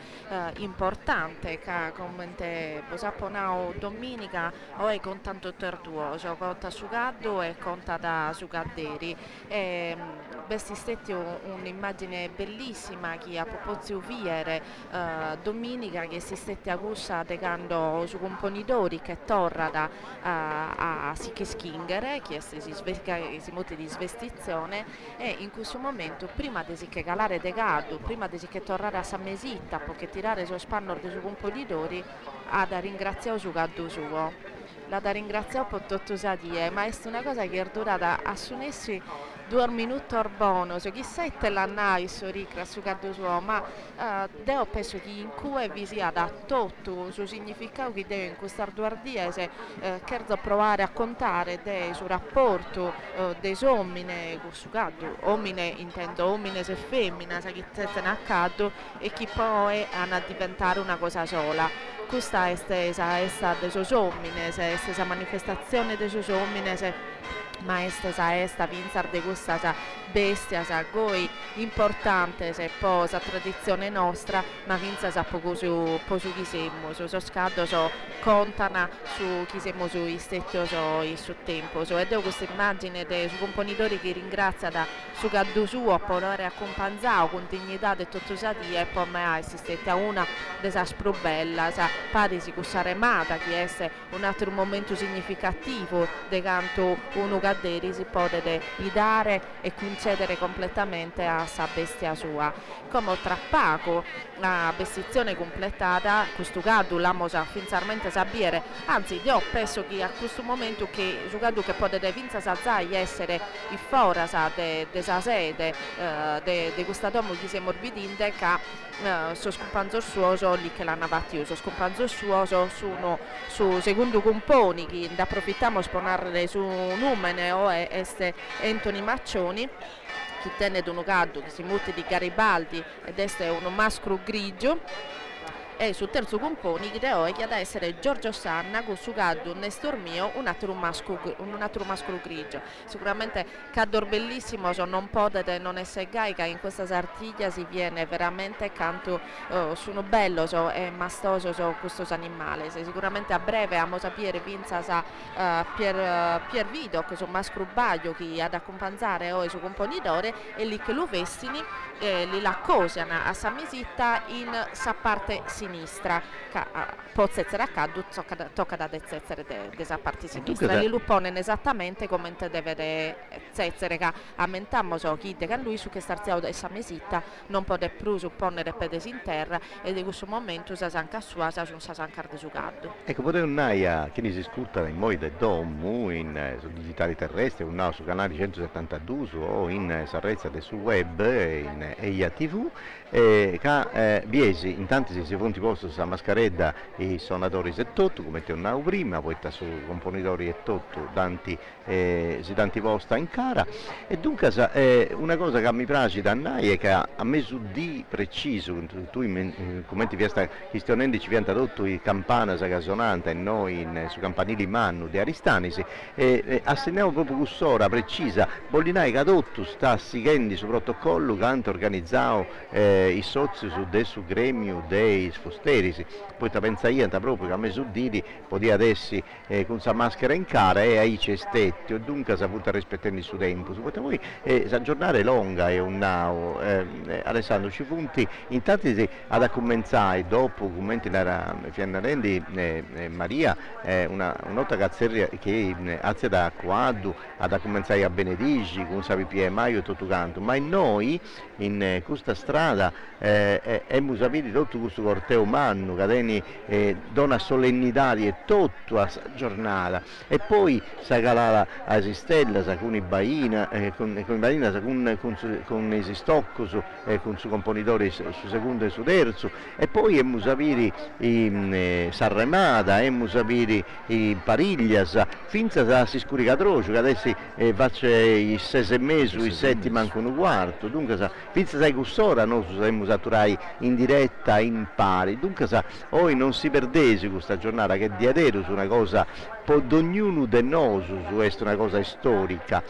importante che come posapponao domenica o è con tanto tertuoso conta su gaddo e conta da su gadderi questi stetti un'immagine bellissima che a proposito viere domenica che si stetti a gussa decando su componitori che torna da a Sicheschingere che si muove di svestizione e in questo momento prima di che calare de gaddo prima di che tornare a San Mesitta perché tirare su spanno dei suoi componitori ha da ringraziare su gaddo suo la da ringraziare per tutto sadie ma è una cosa che è durata a sunessi 2 minuti orbono, so chissà te l'annai su ricra su gaddo suo, ma devo penso che in cui vi sia da tutto su significato che deve in questa arduardiese cherzo provare a contare sul rapporto dei uomini su gaddo, uomini intendo uomini e femmina, sa che te ne accaddo e chi poi hanno a diventare una cosa sola. Questa è stata dei suoi uomini, è stata manifestazione dei suoi uomini, ma esta vinzar de questa bestia, sa goi importante se poi sa tradizione nostra, ma vinza sa poco su chi siamo, so scado so contana su chi siamo su istetto so il suo tempo, so ed ho questa immagine dei suoi componitori che ringrazia da su caddo suo per aver accompagnato con dignità di tutto sadia e poi me assistette a una desaspro bella, sa pare si remata che è un altro momento significativo di canto uno cadere si può dare e concedere completamente a sa bestia sua. Come tra poco la bestizione completata, questo caddo l'amo sa finalmente sapere, anzi io penso che a questo momento che su caddo che potete finza sazzai essere il fora sa de sa sede di questa domo che si è morbidinde che so scompanzo suo so lì che l'hanno fatto io, so scompanzo suo so su secondo componi che ne approfittiamo per parlare su numene o este Anthony Maccioni che tenne un caddo che si mutte di Garibaldi ed è uno maschero grigio e sul terzo componi che ho che da essere Giorgio Sanna con su caddo Nestor Mio un altro maschero grigio. Sicuramente caddo bellissimo, so non potete non essere gaica in questa sartiglia si viene veramente canto sono bello so e mastoso so questo animale. Sicuramente a breve amo sapere vinza sa Pier Vido che sono maschero baio che ad accompagnare o suo componitore e lì che lo vestini li la cosiano a sa misitta in sa parte sinistra può essere accaddu tocca da essere desa parte sinistra li lo pone esattamente come te deve essere che ammentammo so chi de lui su che starziao da essa mesitta non può più supponere pedesi in terra e di questo momento sa sanca sua sa un sancar de su caddu. Ecco, potete un'aia che si ascolta in moi del domu su digitali terrestri, un su canale 172 o in Sarrezza del su web in EIA TV che biesi in tanti si fonti posto sa mascaredda i suonatori e tutto come te un prima poi su componitori e tutto tanti posta in cara e dunque una cosa che mi piace da noi è che a me su di preciso tu come ti sta questionando ci viene tradotto i campana sa casonante e noi su campanili mannu di Aristanisi assegniamo proprio quest'ora precisa Bollinai che tutto sta seguendo su protocollo che hanno organizzato i soci su gremio dei sfosterisi poi ta pensa io proprio che a me su diri podia adesso con sa maschera in cara e ai cestetti o dunque sa punta rispettando il suo tempo voi sa giornata è lunga e un nao Alessandro ci punti intanto ad accominciare dopo commenti la Fiannarendi Maria un'altra cazzeria che azia da quadro ad accominciare a benedici con sa pipie maio e tutto canto ma noi in questa strada abbiamo sapito tutto questo corteo umano che dona solennità e tutto a giornata e poi sa calata a Sistella sa con i baina con i stocco con i componitori su secondo e su terzo e poi abbiamo sapito i Sarremata abbiamo sapito i Pariglias finza si scurica trocio che adesso faccia i 6 mesi i 7 mancano un quarto dunque finza sai quest'ora noi saremmo saturai in diretta in pari dunque oggi non si perdesi questa giornata che di adero su una cosa pod ognuno de noi su questa una cosa storica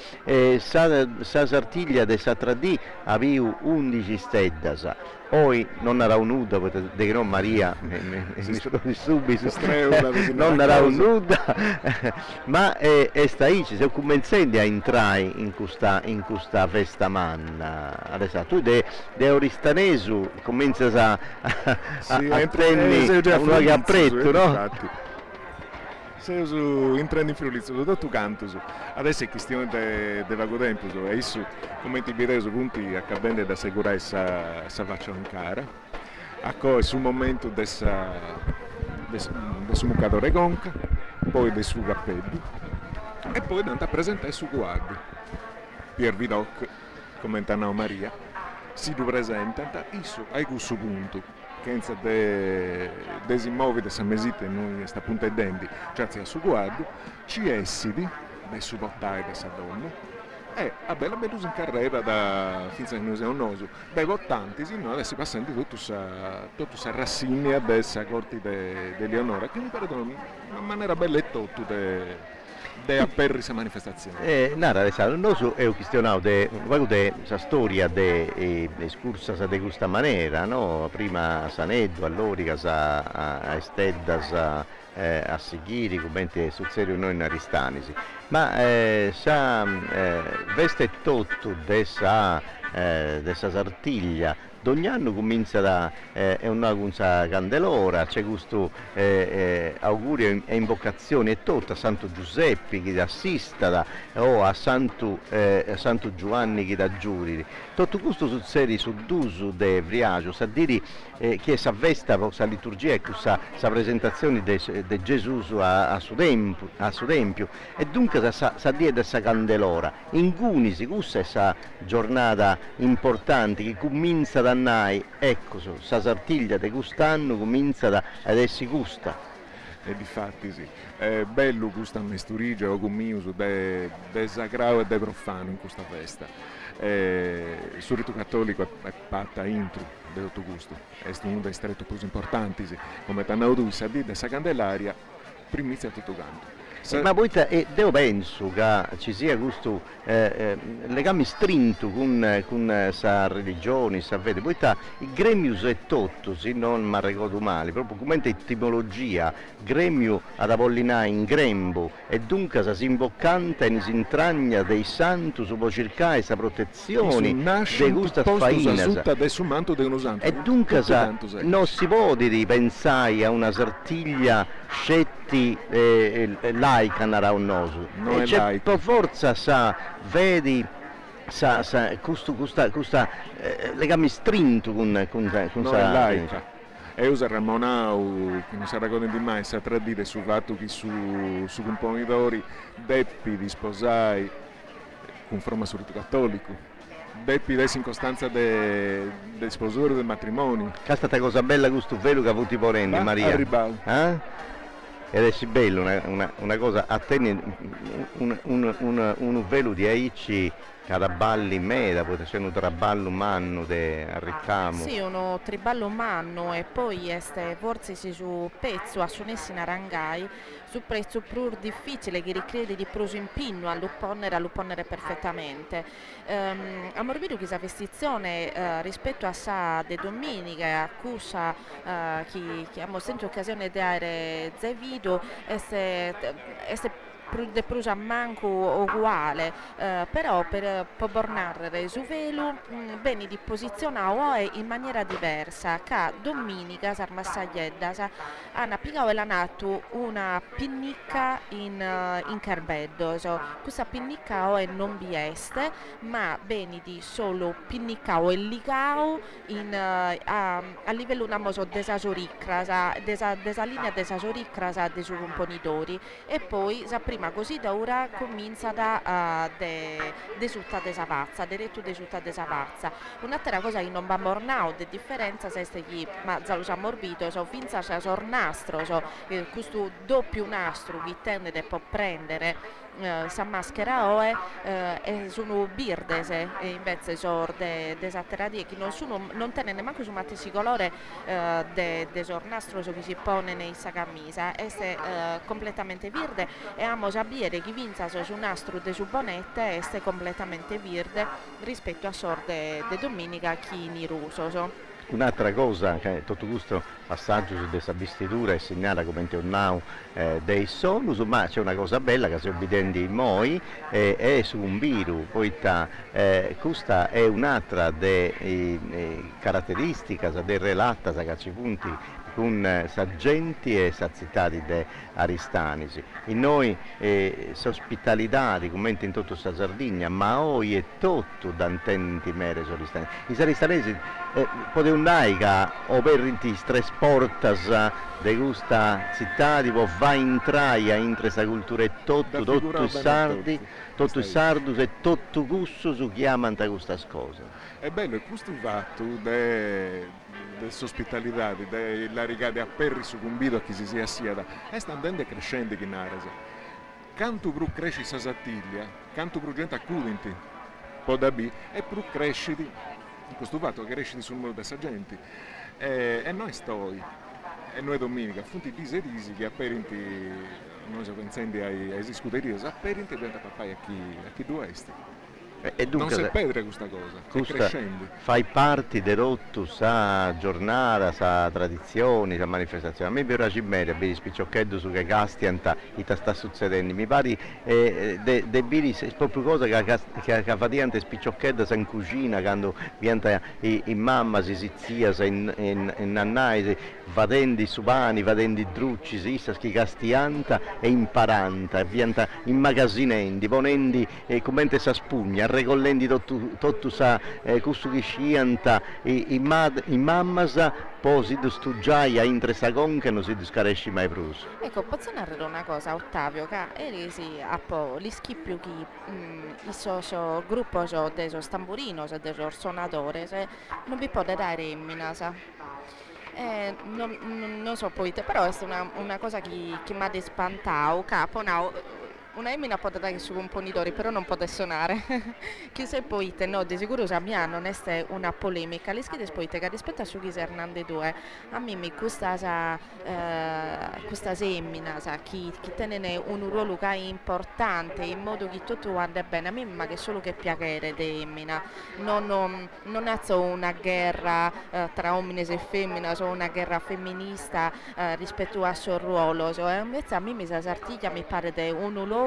sa sartiglia de sa 3D avevo 11 steddas poi non era nuda perché non Maria mi subito non era nuda ma sta lì ci siamo cominciando a entrare in questa festa manna adesso tu de Oristanesu cominci a prendere uno che appretto no? Se uso entrando in Friuli, tutto canto, adesso è questione di vago tempo, e isso come ti direi su punti accadendo da assicurare sa faccia in cara, a cosa sul momento del suo mucatore gonca, poi del suo cappello e poi da presentare il suo guardo. Pier Vidoc, commentano Maria, si presenta, isso a questo punto. Desi immobili sa mesite noi sta punta e denti grazie al suo guardo ci essidi dai suoi portai da sa donna e vabbè la veduta in carriera da finza che noi siamo noso dai vottanti noi adesso passando tutto sa rassegna dessa corte di Leonora che mi pare una maniera bella e tutto de apperrisa manifestazione. Nara, Alessandro, noi è questionato di questa storia di escursa di questa maniera, no? Prima a Saneddo, a Lorica, a Esteddas, a Sighiri, come succede noi in Aristanisi. Ma veste tutto dessa Sartiglia. Ogni anno comincia da una candelora, c'è questo augurio e invocazioni e tutto a Santo Giuseppe che assista o a Santo Giovanni che da giuri. Tutto questo succede su d'uso de Vriaggio, sa dire che sa vesta questa liturgia e questa presentazione di Gesù a suo tempio e dunque sa dire questa candelora. In Gunisi, questa è questa giornata importante che comincia da noi, ecco, sa Sartiglia di quest'anno comincia ad essere gusta. E difatti sì, è bello questa mesturigia o commiuso de sacrao e de profano in questa festa. Il rito cattolico è fatta intro di tutto questo, è uno dei stretti più importanti, sì. Come tanto sa di questa candelaria, primizia tutto canto. Ma poi io penso che ci sia questo legame stretto con questa religione, sapete, poi il gremio è tutto, se non mi ricordo male, proprio come etimologia, gremio ad Apollinare in grembo, e dunque si imboccanta e si intragna dei santi, si può cercare questa protezione di questa faina. E dunque non si può pensare a una Sartiglia scetti laica narà un noso, e per forza vedi questo legame strinto con questa laica. E usa Ramonau, che non si racconta di mai, sa tradire sul fatto che su componitori deppi di sposai con forma sul rito cattolico, deppi desse in costanza del sposore del matrimonio. Che è stata cosa bella questo velo che ha avuto i porendi, Maria. Ed è sì bello, una cosa, a te un velo di aici caraballi in meda, poi c'è un traballo umano a ricamo. Sì, uno triballo umano e poi forse su pezzo a suonessi narangai, su prezzo più difficile che ricrede di proso impinno a lupponnere perfettamente. A Morbido questa vestizione rispetto a sa de domenica, a cusa che abbiamo sempre occasione di dare zevido, de prusa manco uguale, però per bornare su velo bene di posizionare in maniera diversa, che domenica sarmassagliedda hanno applicato e l'hanno una pinnicca in carbeddo, questa pinnicca è non bieste, ma bene di solo pinnicca e ligao a livello namoso desasoricrasa, desa linea desasoricrasa dei suoi componitori, e poi prima così da ora comincia da desutta desavazza, diretto desutta desavazza. Un'altra cosa che non va mornao di differenza è che ma già lo sa morbito, finza c'è sornastro, questo doppio nastro che tende a può prendere sa maschera e sono birdese e invece sono desatteradie che non tenne nemmeno su matessi colore de sornastro che si pone nei sa camisa, e completamente virde, e amo sapere che vinza su nastro de su bonette e completamente virde rispetto a sorte de domenica chi ni ruso. Un'altra cosa, che tutto questo passaggio su questa vestitura è segnata come un dei sonus, ma c'è una cosa bella che si obbedienti in moi, è su un biru, poi questa è un'altra caratteristica del relatta che ci punti con saggenti e sazietati de Aristanisi. In noi s'ospitalità, come in tutta questa Sardegna, ma oggi è tutto d'antenti mere Aristanesi. I aristanesi potevano andare o per i tre portas di questa città, va in traia, in questa cultura e tutto i sardi, tutto i sardus e tutto gusto su chiamano questa cosa. È bello, è questo fatto dell'ospitalità, della rigade a perri succumbido a chi si sia sieda, e sta andando crescendo in Naresa. Canto più cresci sa Sartiglia, canto più gente accudenti, può da B, e più cresciti, questo fatto che cresciti sul mondo della gente. E noi stoi, e noi domenica, appunto i disi che apparinti noi siamo pensando ai scuderie sapere che diventa papà a chi due esti. E dunque, non si perde questa cosa, è crescendo. Fai parte di rotto sa giornata, sa tradizioni, sa manifestazioni. A me piace bene, vedi spiccioccheddo su che castianta, che sta succedendo. Mi pare de biri proprio cosa che fatiante spiccioccheddo in cucina, quando viene in mamma, si zia, in nannai, vadendo su pani, vadendo i drucci, si che castianta e imparanta, e viene immagazzinando, ponendo come sa spugna, regollendo tutto sa questo che scianta i mamma poi si studiaia in tre sagon che non si scaresci mai più. Ecco, posso narrare una cosa, Ottavio, che eri a po' gli schippi che il gruppo del stamburino, del suonatore, non vi può dare imminasa. Non so poi, però è una cosa che mi ha spantato, capo, no. Una emmina può dare su componitori, però non può suonare. Chi se poi no, di sicuro a mia non è una polemica. Le schede poi che rispetto a su chi Hernande 2, a me mi questa emmina, chi tiene un ruolo che è importante in modo che tutto vada bene. A me ma che solo che piacere di emmina. Non è una guerra tra uomini e femmine, o una guerra femminista rispetto al suo ruolo. Invece a me mi sa sartiglia mi pare di un luogo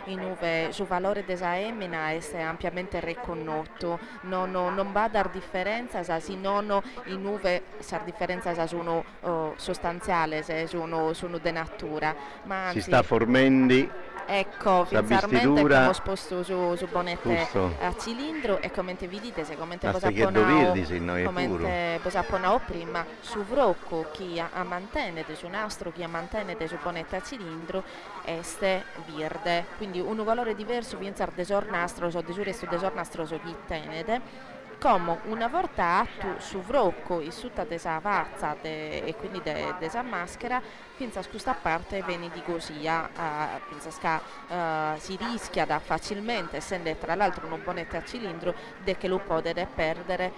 in cui il valore della emmina è ampiamente riconosciuto, non va a dar differenza se non in cui la differenza sono sostanziali, sono di natura. Ma anzi, si sta formando. Ecco, finalmente abbiamo sposto su bonette a cilindro e come vi dite, se come posapponao prima, su vrocco chi a mantenere su nastro, chi a mantenere su bonette a cilindro este verde, quindi un valore diverso vincer desornastro, so desuresto desornastro so chi tenete. Come una volta atto su vrocco e sutta desa vazza e quindi desa maschera, finza a questa parte viene di così, si rischia da facilmente, essendo tra l'altro un bonete a cilindro, che lo potete perdere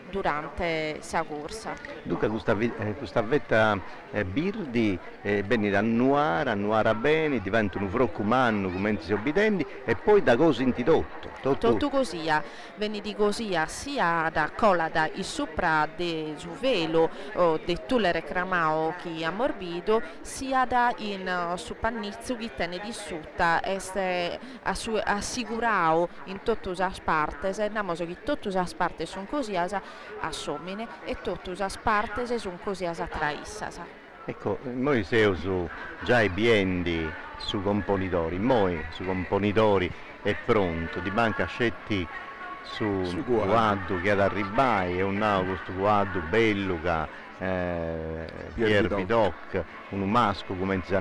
durante la corsa. Dunque questa vetta birdi viene annuara bene, diventa un vrocco umano come si obbidenti e poi da cosa introdotto. Tutto così, viene di così sia da colla da il sopra del velo di tulle reclamao che ha morbido, sia da in su pannizzo che tiene di sutta este assicurao in tutte le parti, andiamo che tutte le parti sono così assomine e tutte le parti sono così traissas. Ecco, noi siamo già i biendi su componitori, noi su componitori è pronto, di manca scetti su guardo che ad arrivare, è un nuovo questo guardo bello che Pier Vidoc, un masco come si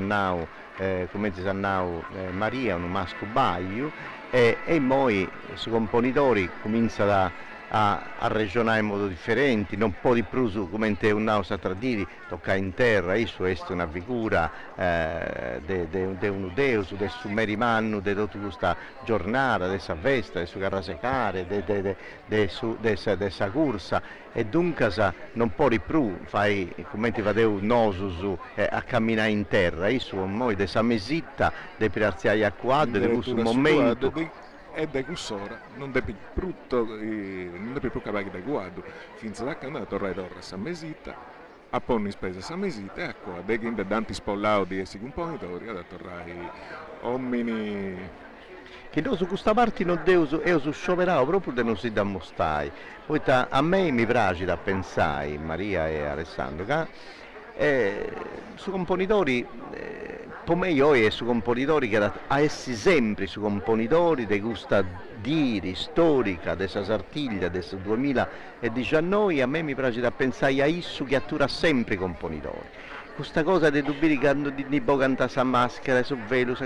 Maria, un masco baio e noi su componitori comincia a ragionare in modo differente, non può di più su come un naus tradiri, tocca in terra, isso è una figura di un deus, del suo merimanno, di tutta questa giornata, di questa festa, di suo carrasecare, di questa corsa e dunque non può di più fare come ti fate un nosus a camminare in terra, isso è di questa mesita, di pirarziare a quadro, di questo momento. E da quest'ora non è più brutto, non è più capace da guardo, finché da che andare a tornare a questa mesita, a porre in spesa questa mesita e a qua, da che da tanti spollati di essi componitori, ad tornare uomini. Che noi su questa parte non devo scioperato proprio di non si da mostrare, poi a me mi piace da pensare, Maria e Alessandro, che su componitori per me io è su componitori che a essi sempre su componitori di questa diri storica della Sartiglia del 2019, a me mi piace da pensare a isso che attura sempre componitori. Questa cosa di dubbi che hanno di cantare la maschera, sul velo,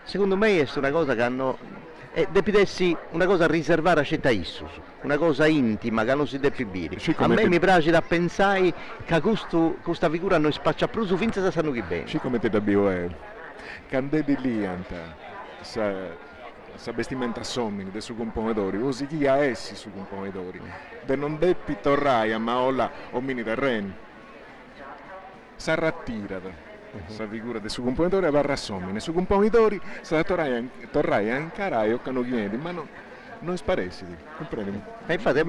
secondo me è una cosa che hanno deve essere una cosa riservata a città Issus, una cosa intima che non si deve bere. A me mi piace da pensare che questa figura non spaccia più su finché si sanno chi bene. Sì, come ti dobbiamo candedi lì sa vestimenta somini dei suoi componitori, così chi ha essi sui componitori, de non deppi torrai a maola o mini terreni. S'arrattirata. Sa figura del suo componitore va a rassomine, su componitore sa torrai a incarare o canoghieri, ma non sparesi, comprendimi. Infatti,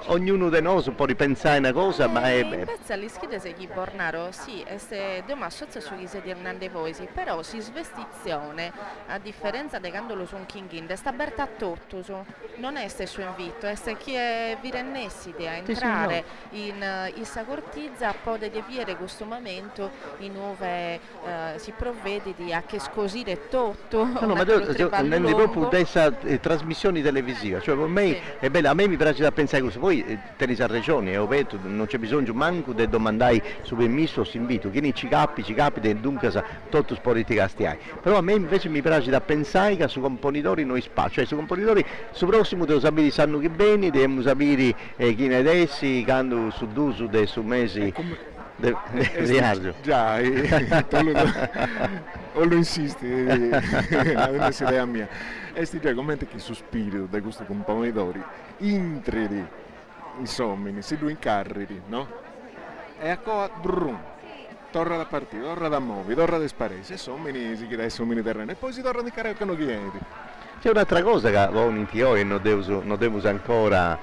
ognuno di noi può ripensare una cosa, ma è... Pensa alle schede se chi bornaro, sì, e dobbiamo associare su chi si dirnande voi, però si svestizione, a differenza di quando lo sono king sta aperta a tutto, non è stesso invito, è se chi è virennessi a entrare in issa cortizza, può deviare questo momento in dove si provvede a che scosire tutto. No, ma non è proprio questa trasmissioni televisive, cioè per me è bella, a me mi piace da pensare così, poi tenete ragione, non c'è bisogno manco di domandare su permesso o si invito, chi ci capi e dunque tutto sporiti castiai, però a me invece mi piace da pensare che su componitori noi spazio, cioè su componitori su prossimo devo sapere sanno che bene, dobbiamo sapere chi ne dessi, quando su due su mesi di argio. Già, o lo insisti, è un'idea mia. E sti già commenti che su spirito di questo componitore intridi insomma, si lui incarridi, no? E a qua torna da partire, torna da muovi, torna da sparesi, e sommini si chiede sommini terreno e poi si torna di carare con chiedi. C'è un'altra cosa che in teoria non devo ancora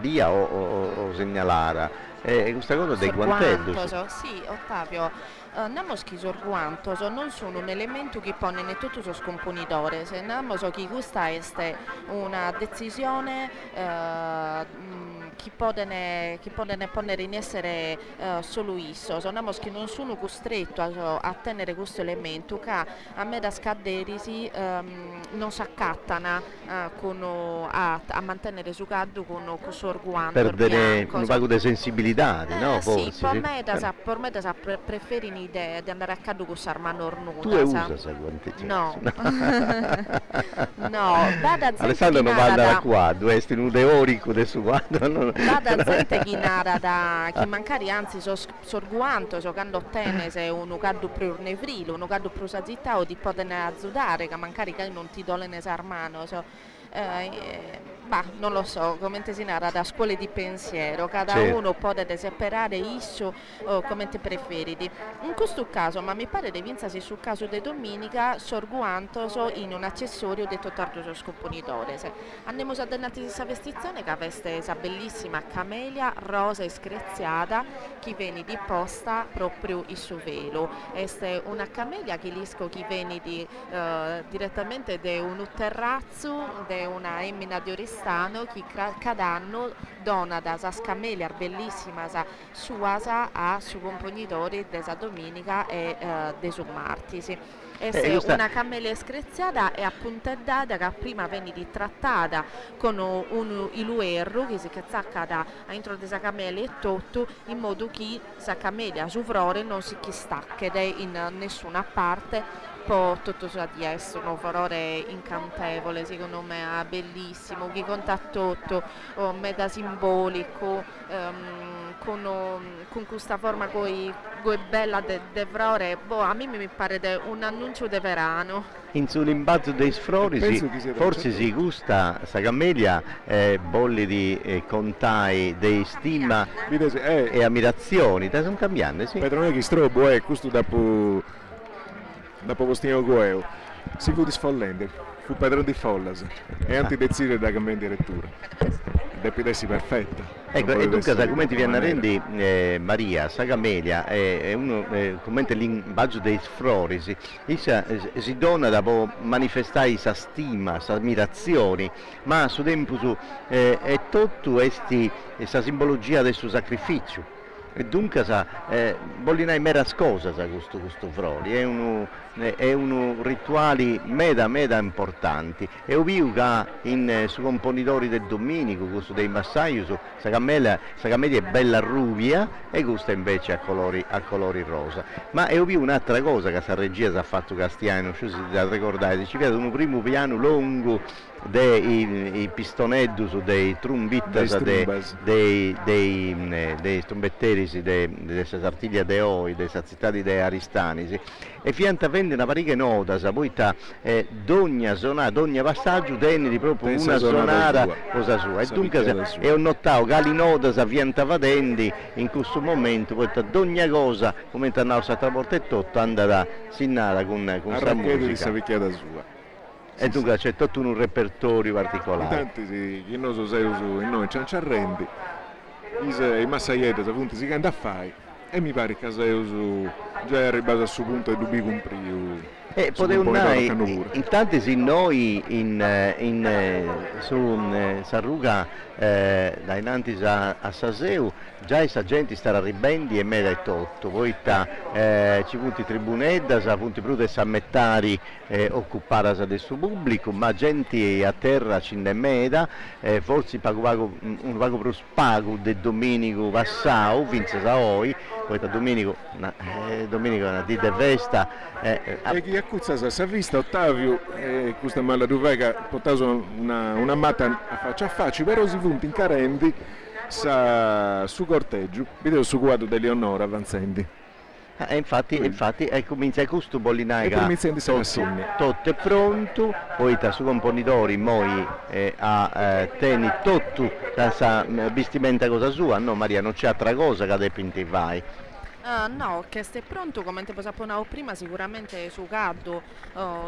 via o segnalare, questa cosa dei guantelli. Sì, Ottavio. Namo che sorguantos non sono un elemento che pone in tutto lo scomponitore, se namo che questa è una decisione che possono ponere in essere solo isso, namo che non sono costretto a tenere questo elemento che a me da scaderisi non si accattano a mantenere su caldo con questo orguanto. Perdere un paio di sensibilità, no? Sì, per me da preferire l'idea di andare a caldo con sarmano ornuta. Tu usa se guanteggi? No. No, vada Alessandro non va da qua, due nude orico adesso quando vada gente chi nara da chi mancari anzi sorguanto quando ottene se un caldo più urnevrilo, un caldo più sazitta o di poter azzudare che mancari che non ti dolene sarmano non lo so, come si narra da scuole di pensiero, cada uno può separare isso come te preferiti. In questo caso, ma mi pare di vinzasi sul caso di domenica, sorguanto in un accessorio detto tardo scomponitore. Andiamo a dare questa vestizione che veste questa bellissima camelia rosa e screziata che viene di posta proprio il suo velo. È una camelia che lisco che viene direttamente da un terrazzo, da una emmina di Oristano che cada anno dona da camelia bellissima suasa a su componitori desa domenica e de su martisi. È una camelia screziata e appuntellata che prima viene trattata con un iluerro che si cazzacca da intro desa camelia e tutto in modo che sa camelia su frore non si stacca in nessuna parte. Poi tutto su di esso, un furore incantevole, secondo me è bellissimo, che conta tutto, meta simbolico, con questa forma bella de frore, a me mi pare un annuncio di verano. In sull'imbato dei sfrori forse si gusta questa camelia bolli di contai dei stima e ammirazioni, sono cambiando, sì. Pedro che strobo è questo dopo Postino Gueo si fu disfollente, fu padrone di Follas e antidecire da cambiare di lettura depidessi perfetta. Ecco, e dunque come ti viene a rendi Maria, sa camelia è uno come l'imbaggio dei sfrori si dona dopo manifestare sa stima, sa ammirazioni, ma su tempo è tutto questa simbologia del suo sacrificio. E dunque bollinai mera cosa questo froli, è un rituale meda importante. E ho visto che su componitori del domenico, questo dei massai, questa camelia è bella ruvia e questa invece a colori rosa. Ma ho visto un'altra cosa che questa regia si ha fatto Castiano, non so se ti ricordate, ci vede un primo piano lungo dei pistoneddu dei trumbittas dei trombetteri diocesi di Sartiglia de Oi, della città di Aristani, e fianta vende una pariga nota, poi d'ogni sonata, d'ogni passaggio tiene proprio una sonata cosa sua, e dunque è un nottavo che l'inota si fianta vadenti in questo momento, poi d'ogni cosa, come andava a traportare e tutto, andava sinnata con questa musica. E dunque c'è tutto un repertorio particolare. Intanto che noi noi cianciarrendi, i massaieti appunto si canta a fai, e mi pare che già è arrivato a questo punto e dubbi compriu. Potevo andare, intanto se noi su Sarruga dai Nantis a Saseu già i sagenti stanno arribendi e meda e tutto, poi ci punti tribunedda, punti prute sammettari occupata del suo pubblico, ma gente a terra cinne meda, forse un pago più spago del Domenico Vassau, vince sa oi, poi da Domenico una dita vesta. E chi accuzza si è vista Ottavio e questa mala duvega portato una matta a faccia, però si punti incarenti su corteggio, vedo su quadro di Leonora avanzando. Infatti comincia questo bollinare tutto è pronto, poi su componitori moi a teni tutto la vestimenta cosa sua, no Maria, non c'è altra cosa che dipinti vai. No, che stai pronto, come te posapponavo prima, sicuramente su caddo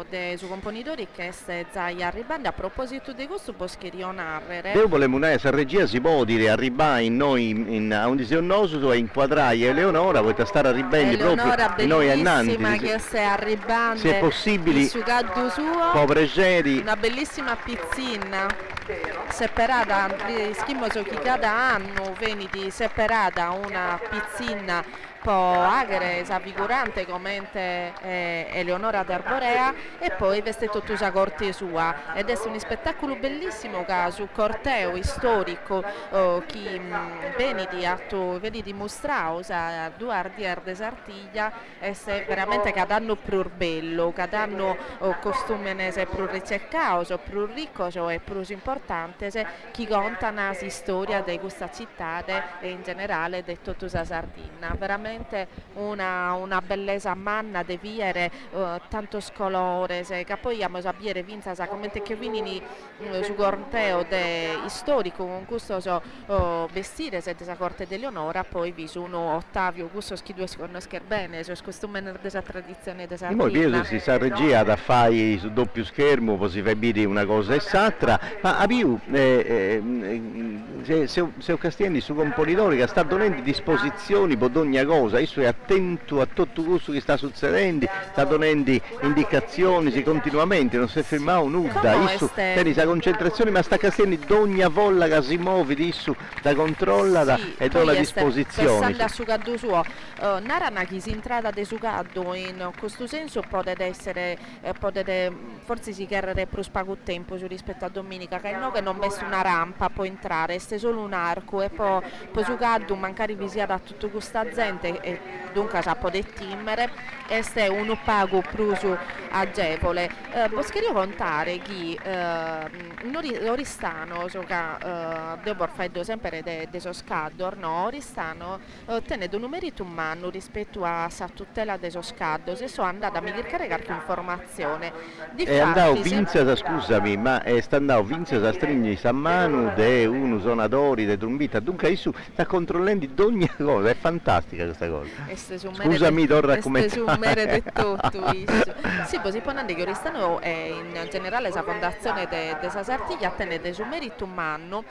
dei su componitori che stai zai arrivando. A proposito di questo poscherio narrere. Io volevo una regia si può dire arrivare noi a un disionoso e inquadrai Eleonora, vuoi stare arrivando proprio noi annanti. Che stai arrivando. Se è possibile. Su caddo suo. Povregeri. Una bellissima pizzina. Separata, schimoso chi cada anno, veniti separata una pizzina agre, figurante come Eleonora d'Arborea, e poi veste tutta la corte sua, ed è un spettacolo bellissimo che su corteo storico che veni dimostrato a due ardier de Sartiglia, e se veramente che danno più bello, che danno costume più ricercato, più ricco e più importante, chi contano la storia di questa città e in generale di tutta la Sardegna. Veramente una bellezza manna di viere, tanto scolore, che poi abbiamo sapere vinza come che vini su corteo storico con questo vestire se della corte di Leonora, poi vi sono Ottavio, questo che due si conoscono bene, su costume della tradizione di Sardegna. Si sa regia da fai su doppio schermo, poi si fa dire una cosa e s'altra, ma a più se Castiani su componitori che sta donando disposizioni per ogni cosa, è attento a tutto questo che sta succedendo, sta donando indicazioni continuamente, non si è fermato nulla, tieni la concentrazione, ma sta Castiani d'ogni volla che si muove, da controlla e dà la disposizione. Pensando a sucaddo suo, narana chi si entrata di sucaddo in questo senso potete essere, forse si chiarere più spago tempo rispetto a domenica, che no che non veste una rampa può entrare, è solo un arco e poi sucaddo mancare visiata a tutta questa gente e dunque sa poter timmere e se uno pago più agevole. Posso contare che Oristano, devo fare sempre di Soscador, no? Oristano tiene un numerito umano rispetto a sa tutela di Soscador, se so andata a mi cercare qualche informazione. È andato Vinza, scusami, ma sta andando Vinza a stringere a mano di uno suonatori, di trombita, dunque su sta controllando ogni cosa, è fantastica questa cosa. Scusami, torna come sì, poi si può dire che Oristano è in generale la fondazione di Sartiglia tiene su merito umano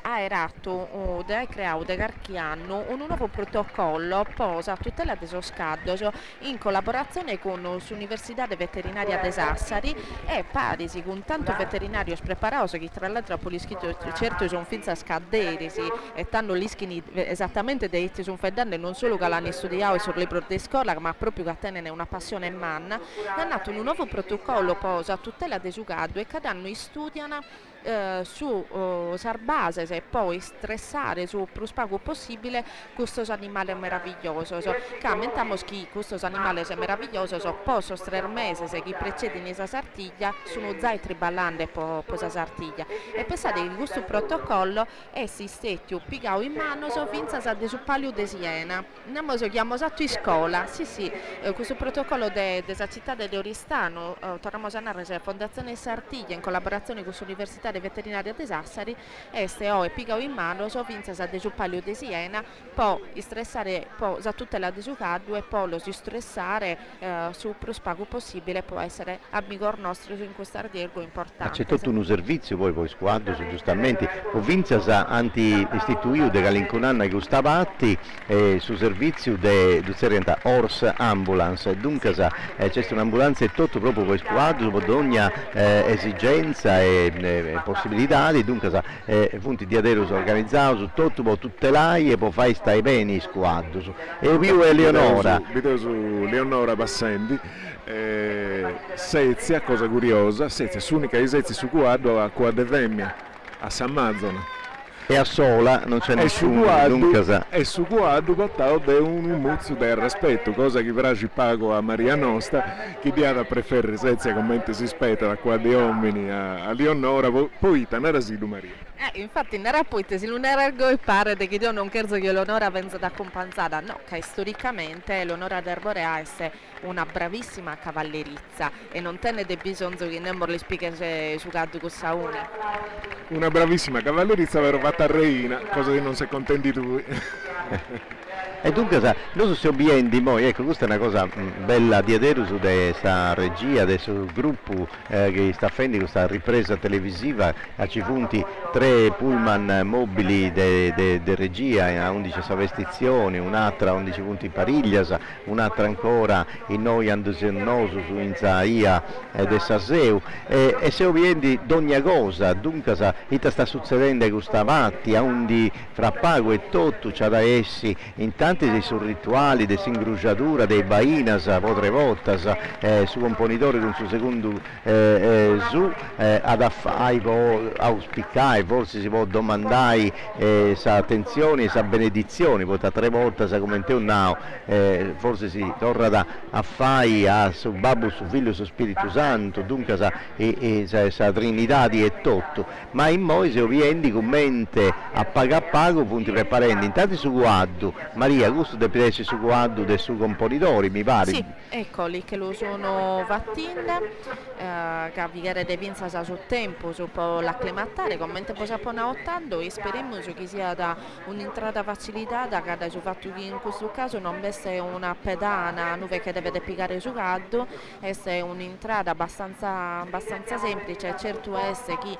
ha erato ha creato da qualche anno un nuovo protocollo posa a tutela di Soscaddo in collaborazione con l'Università Veterinaria di Sassari e parisi con tanto veterinario preparato che tra l'altro poi iscritto certo sono finza scadere e tanno l'ischini esattamente detti sono fedende non solo che l'hanno studiato sul libro di scuola ma proprio che tenere una passione manna è nato un nuovo protocollo posa a tutela di Soscaddo e che danno studiano su sarbase se poi stressare su più spago possibile questo animale meraviglioso, che aumentiamo che questo animale è meraviglioso, posso tre mesi se chi precede in esa sartiglia sono zaitri ballande po sa sartiglia, e pensate che questo protocollo è sistetto pigao in mano finza sa de su palio de Siena, andiamo so chiamo satto in scuola, sì, questo protocollo della città di Oristano, torniamo a narrare se Fondazione Sartiglia in collaborazione con l'Università Veterinaria di Sassari, e pigao in mano finza sa de su palio de Siena, poi stressare poi sa tutte la desucado e poi lo si stressare su più spago possibile può essere amico nostro in questo ardiego importante. C'è tutto un servizio poi squadro giustamente o vinza anti istituito de Galinconanna che stavatti su servizio de Ors Ambulance, dunque c'è un'ambulanza e tutto proprio poi squadro per ogni esigenza e possibilità, dunque punti di aderos organizzato su tutto può tutelare e può fare stai bene squadro e più Eleonora video su Leonora Bassenti. Sezia, cosa curiosa, Sezia s'unica esezia su guardo a qua de Vemmia a San Mazzona e a sola non c'è nessuno e su guardo portato da un muzzo del rispetto, cosa che piace pago a Maria Nostra che diada preferire Sezia come si spetta da qua di uomini a Leonora poi tanara si du Maria. Infatti non era poi se non era e pare che io non credo che Leonora venga da compensata, no, che storicamente Leonora d'Erborea è una bravissima cavallerizza e non tenne de bisogno che non le spieghe su gaddu con Sauni. Una bravissima cavallerizza vero fatta reina, cosa che non si contenti tu. E dunque noi siamo obbiendi, ecco questa è una cosa bella di Aderu su questa regia, del gruppo che sta facendo questa ripresa televisiva, ci funti 3 pullman mobili di regia, a 11 savestizioni, un'altra a 11 punti Pariglias, un'altra ancora in noi Andosennoso su Inzaia de Saseu e siamo obbiendi d'ogni cosa, dunque sta succedendo questa vatti, a undi fra pago e tutto, c'ha da essi intanto dei sul rituali, dei singrugiatura, dei bainas, potre voltas, su componitori con suo secondo su ad affai può auspicare, forse si può domandare sa attenzione, sa benedizione, poi 3 volte sa come un now, forse si torna da affai a su Babbo, su Figlio, su Spirito Santo, dunque sa Trinità di e tutto, ma in Moise ovviendi commente a pago punti preparando, intanto su guardo Maria gusto del piace su guardo del suo componitori mi pare. Sì, eccoli che lo sono Vattin, che vigare de vinza sa su tempo su l'acclimatare, commente poi sapona ottando e speriamo che sia da un'entrata facilitata che su fatto che in questo caso non veste una pedana nuove che deve piegare su caldo, è un'entrata abbastanza semplice, certo è chi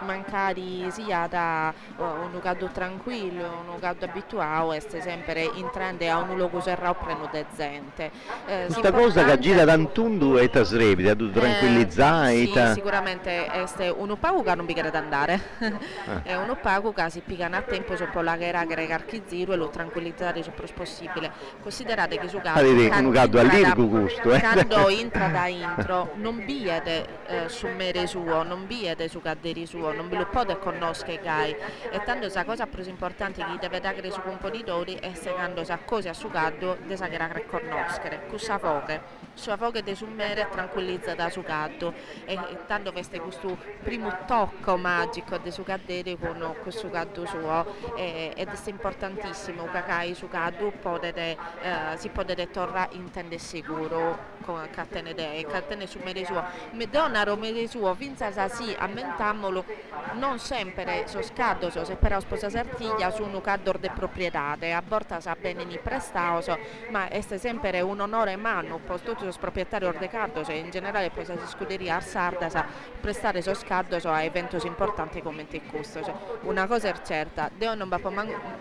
mancari sia da un caldo tranquillo, un caldo abituato, è sempre entrando a un luogo serrato preno decente. Questa cosa che gira tantundu e tasrebide, a tranquillizzare. Sì, sicuramente è uno pago che non vi da andare, è uno pago che si piegano a tempo sopra la guerra che archiziro e lo tranquillizzare il più possibile. Considerate che su caldo all'irgo gusto, quando entra da intro non viede su mere suo, non viede su cadderi suo, non vi lo può conoscere gai, e tanto la cosa più importante che deve dare su componitori è se quando sa cose a su caddo de sa che conoscere, con sa foche de su mere tranquillizza da su caddo e tanto veste questo primo tocco magico de su cadderi con questo caddo suo ed è importantissimo che su caddo si può tornare intende sicuro con catene su mere suo medonaro mere suo finza sa sì ammentamolo non sempre so scaddo se però sposa sartiglia su un caddo de proprietate a borta sa bene ni prestao ma è sempre un onore mano per tutti i proprietari de caddo in generale poi si scuderia a Sarda sa prestare so scaddo a eventi importanti come te questo una cosa è certa Deo non va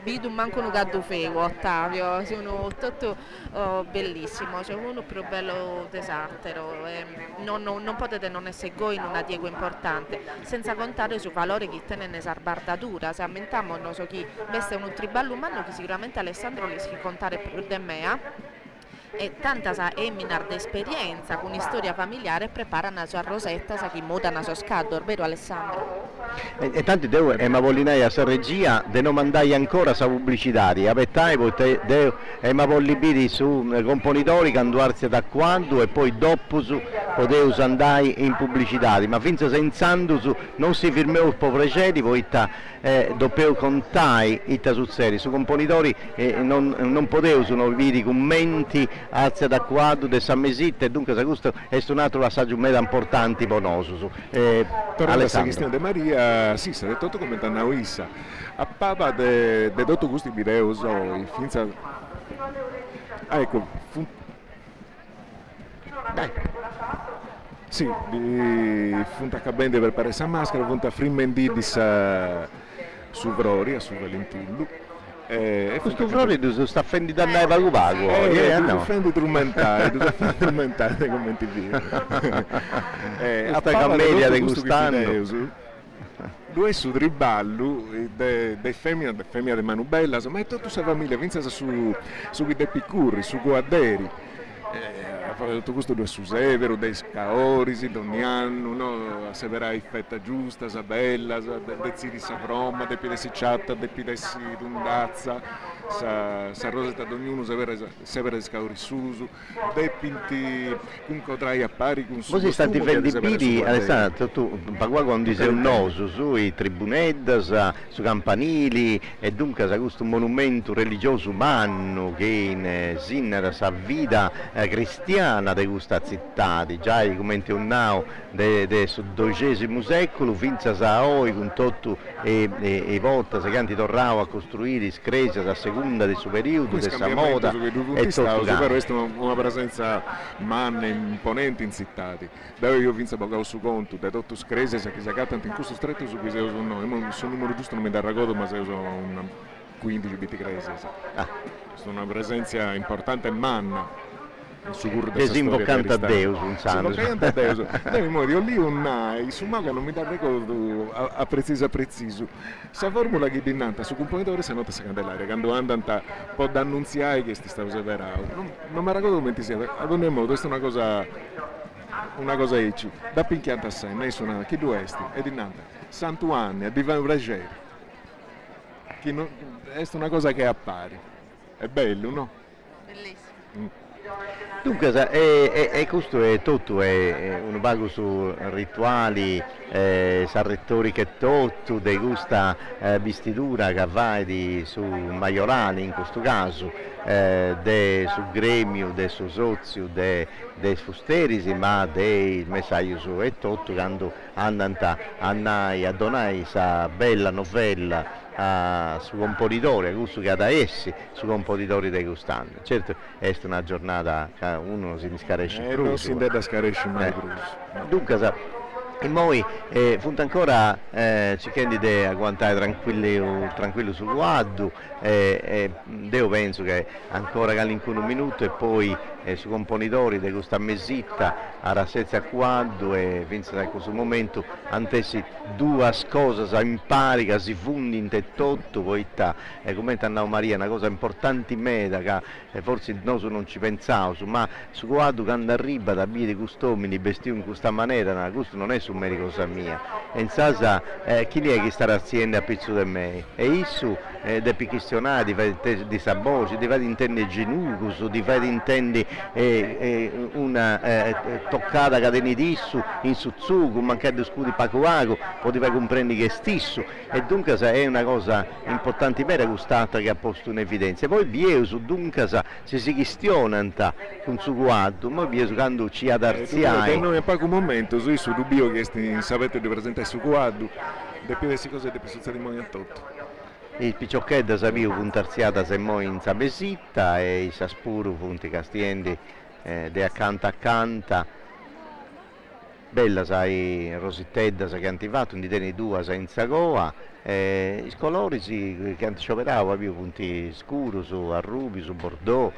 vedo manco un caddo feo Ottavio sono tutto bellissimo uno più bello desartero non potete non essere voi in una diego importante senza contare su valore che tenne sarbardatura se ammentiamo non so chi veste un triballo umano che sicuramente Alessandro li si contare più di me e tanta sa eminar d'esperienza con storia familiare prepara una sua rosetta sa chi moda una sua scaddo, vero Alessandro? E tanti deu e ma volinai a sa regia de non mandai ancora sa pubblicitaria, aspettai poi deu e ma volli biri su componitori canduarsi da quando e poi dopo su poteus andai in pubblicità, ma finza senzando su non si firmò un po' precedi, poi doppio contai itta sul serie, su componitori non poteus non vidi commenti alza da quando de San Mesita e dunque sa questo è un altro assaggio meda importante bonoso. Tornando a Cristina De Maria, sì, si è detto come da Nauissa, a Papa de tutto questi video, finza... ecco, sì, funta cabende per pare sa maschera, funta frimmendidis su Vroria, su Valentullu. Questo Vroria sta fendi da andare vago vago. No. Fendi strumentale, commenti via. Questa commedia degustando. Lui su Triballu, dei femmina di Manubella, ma è tutta sua famiglia, vince su dei piccurri, su Guadderi. Tutto questo due su Severo, dei Scaorisi, ogni anno, no? Severai fetta giusta, Sabella, dei ziri Savroma, dei piedi Sicciatta, dei piedi Dundazza, sa Rosetta d'ognuno, Severa di Scaori Susu, dei pinti con cotrai a pari con su. Così stanti vendibili, Alessandro, tu qua quando sei un noso sui tribuneddas, su campanili e dunque sa questo monumento religioso umano che in Sinnera sa vita cristiana di questa città, già come un nao del XII secolo, finza sa oggi con tutto e volta se canti torrao a costruire scresi a seconda del suo periodo, della moda e tutto però questa è una presenza manna imponente in città. Dove io vinza pagavo su conto, da tutto scresi se si accattano in questo stretto su cui se uso noi, sul numero giusto non mi dà racconto ma se uso un 15 biti cresi. È una presenza importante e manna. Desinvocante a Deus, un santo. Desinvocante a Deus. Io lì un su maga non mi dà ricordo a preciso. Sa formula che dinanta su componitore se nota sa candelaria, quando andanta può annunziare che sti sta vera. Non mi ricordo come ti sia. Ad ogni modo, questa è una cosa ecci. Da pinchianta assai, ne suona chi due esti e dinanta. Santuanni, a Divano Brageri. È una cosa che appare. È bello, no? Bellissimo. Dunque, e questo è tutto, è un vago su rituali, sa retorica e tutto, di questa vestitura che vai su maiorali in questo caso, sul gremio, del suo sozio, dei fusterisi, ma dei messaggi su e tutto, quando andano a donare questa bella novella su compositori, questo che da essi, su compositori dei gustanti. Certo, è una giornata che uno si scaresce più. Non si deve scaresce mai più. Dunque, e poi funta ancora cercando di aguantare tranquillo sul guardo io penso che ancora un minuto e poi su componitori di questa mesita a rassezza a quadro e penso che in questo momento antesi due cose si impari che si fondi in te tutto poi come Anna Maria una cosa importante in meta che forse noi non ci pensavo ma su quadro quando arriva da via di customini vestiti in questa maniera questo non è su me cosa mia e in sasa chi è che sta azienda a pizzo di me e isso dei picchionati di saboci di fare intende genucus di fare intendi una toccata catena di isso in suzzuco mancando scudi pacoago poteva comprendere che stesso e dunque è una cosa importante vera gustata che ha posto in evidenza e poi Biesu dunque se si questiona con suo guardo ma Biesu quando ci adarziai noi a poco momento su dubio che sapete di presentare su guardo di più queste cose di più cerimonia a tutto. Il picciocchedda sapeva puntarziata se mo in Sabesitta e i Saspuru punti castiendi de accanto bella sai Rosittedda sa che antifatto di teni due sa in Sagoa i colori che anticioperava più punti scuro su arrubi su bordeaux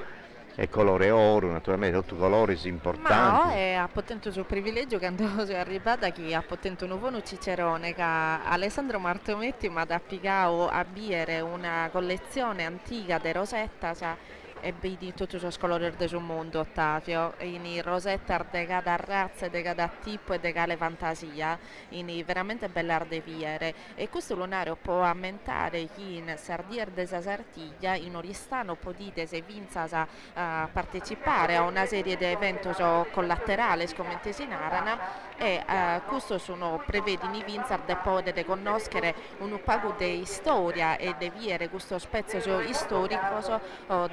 e colore oro, naturalmente, tutti colori importanti. Ma è a potente suo privilegio che andò arrivata che ha potente un nuovo Cicerone che Alessandro Martometti mi ha appiccato a biere una collezione antica di Rosetta e vedi tutto il colore del mondo, Ottavio, in rosetta de cada razza, de cada tipo e de cada fantasia, in veramente bella ardeviere, e questo lunario può aumentare in Sardier de Sartiglia, in Oristano potete se vinza a partecipare a una serie di eventi collaterali come Tesinarana, e questo sono prevede in vinza di poter conoscere un paio di storia e di viere questo spezzo storico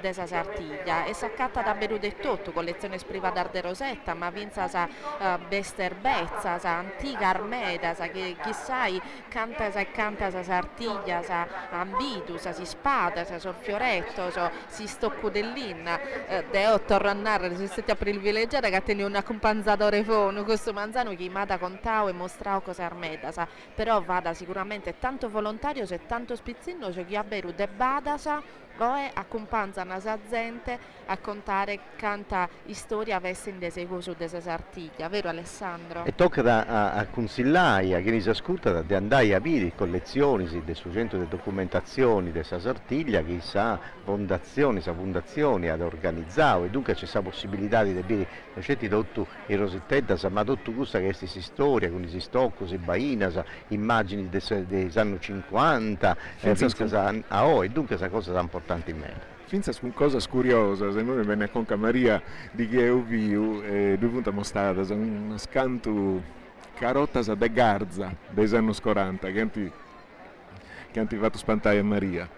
de Sartiglia, e s'accatta davvero di tutto, collezione privata de Rosetta, ma vinza besterbezza, antica armeda, che chissà canta sa Sartiglia, sa ambidu, si spada, sa fioretto, si stocco dell'inna, de tornare, se siete a privilegiare che teni un accompagnatore fono, questo manzano che mi ha contato e mostrato cosa armeda, però vada sicuramente tanto volontario e tanto spizzino, che ha beru de badasa, poi accompagnano la gente a contare canta storia avesse in desego su desa Sartiglia, vero Alessandro? E tocca a consigliare che si ascolta di andare a vedere collezioni del suo centro di documentazioni della Sartiglia, che sa fondazioni ad organizzare, e dunque c'è la possibilità di vedere certi tutto i Rositetta, ma tutto questo che è storia, con i stocco, si baina, immagini degli anni 50, e dunque questa cosa è importante in me. Finza con cosa curiosa, se noi venne con Maria di Gheoviu, due punti mostrate, un scanto carottas de Garza dei anni 40, che hanno fatto spantare a Maria.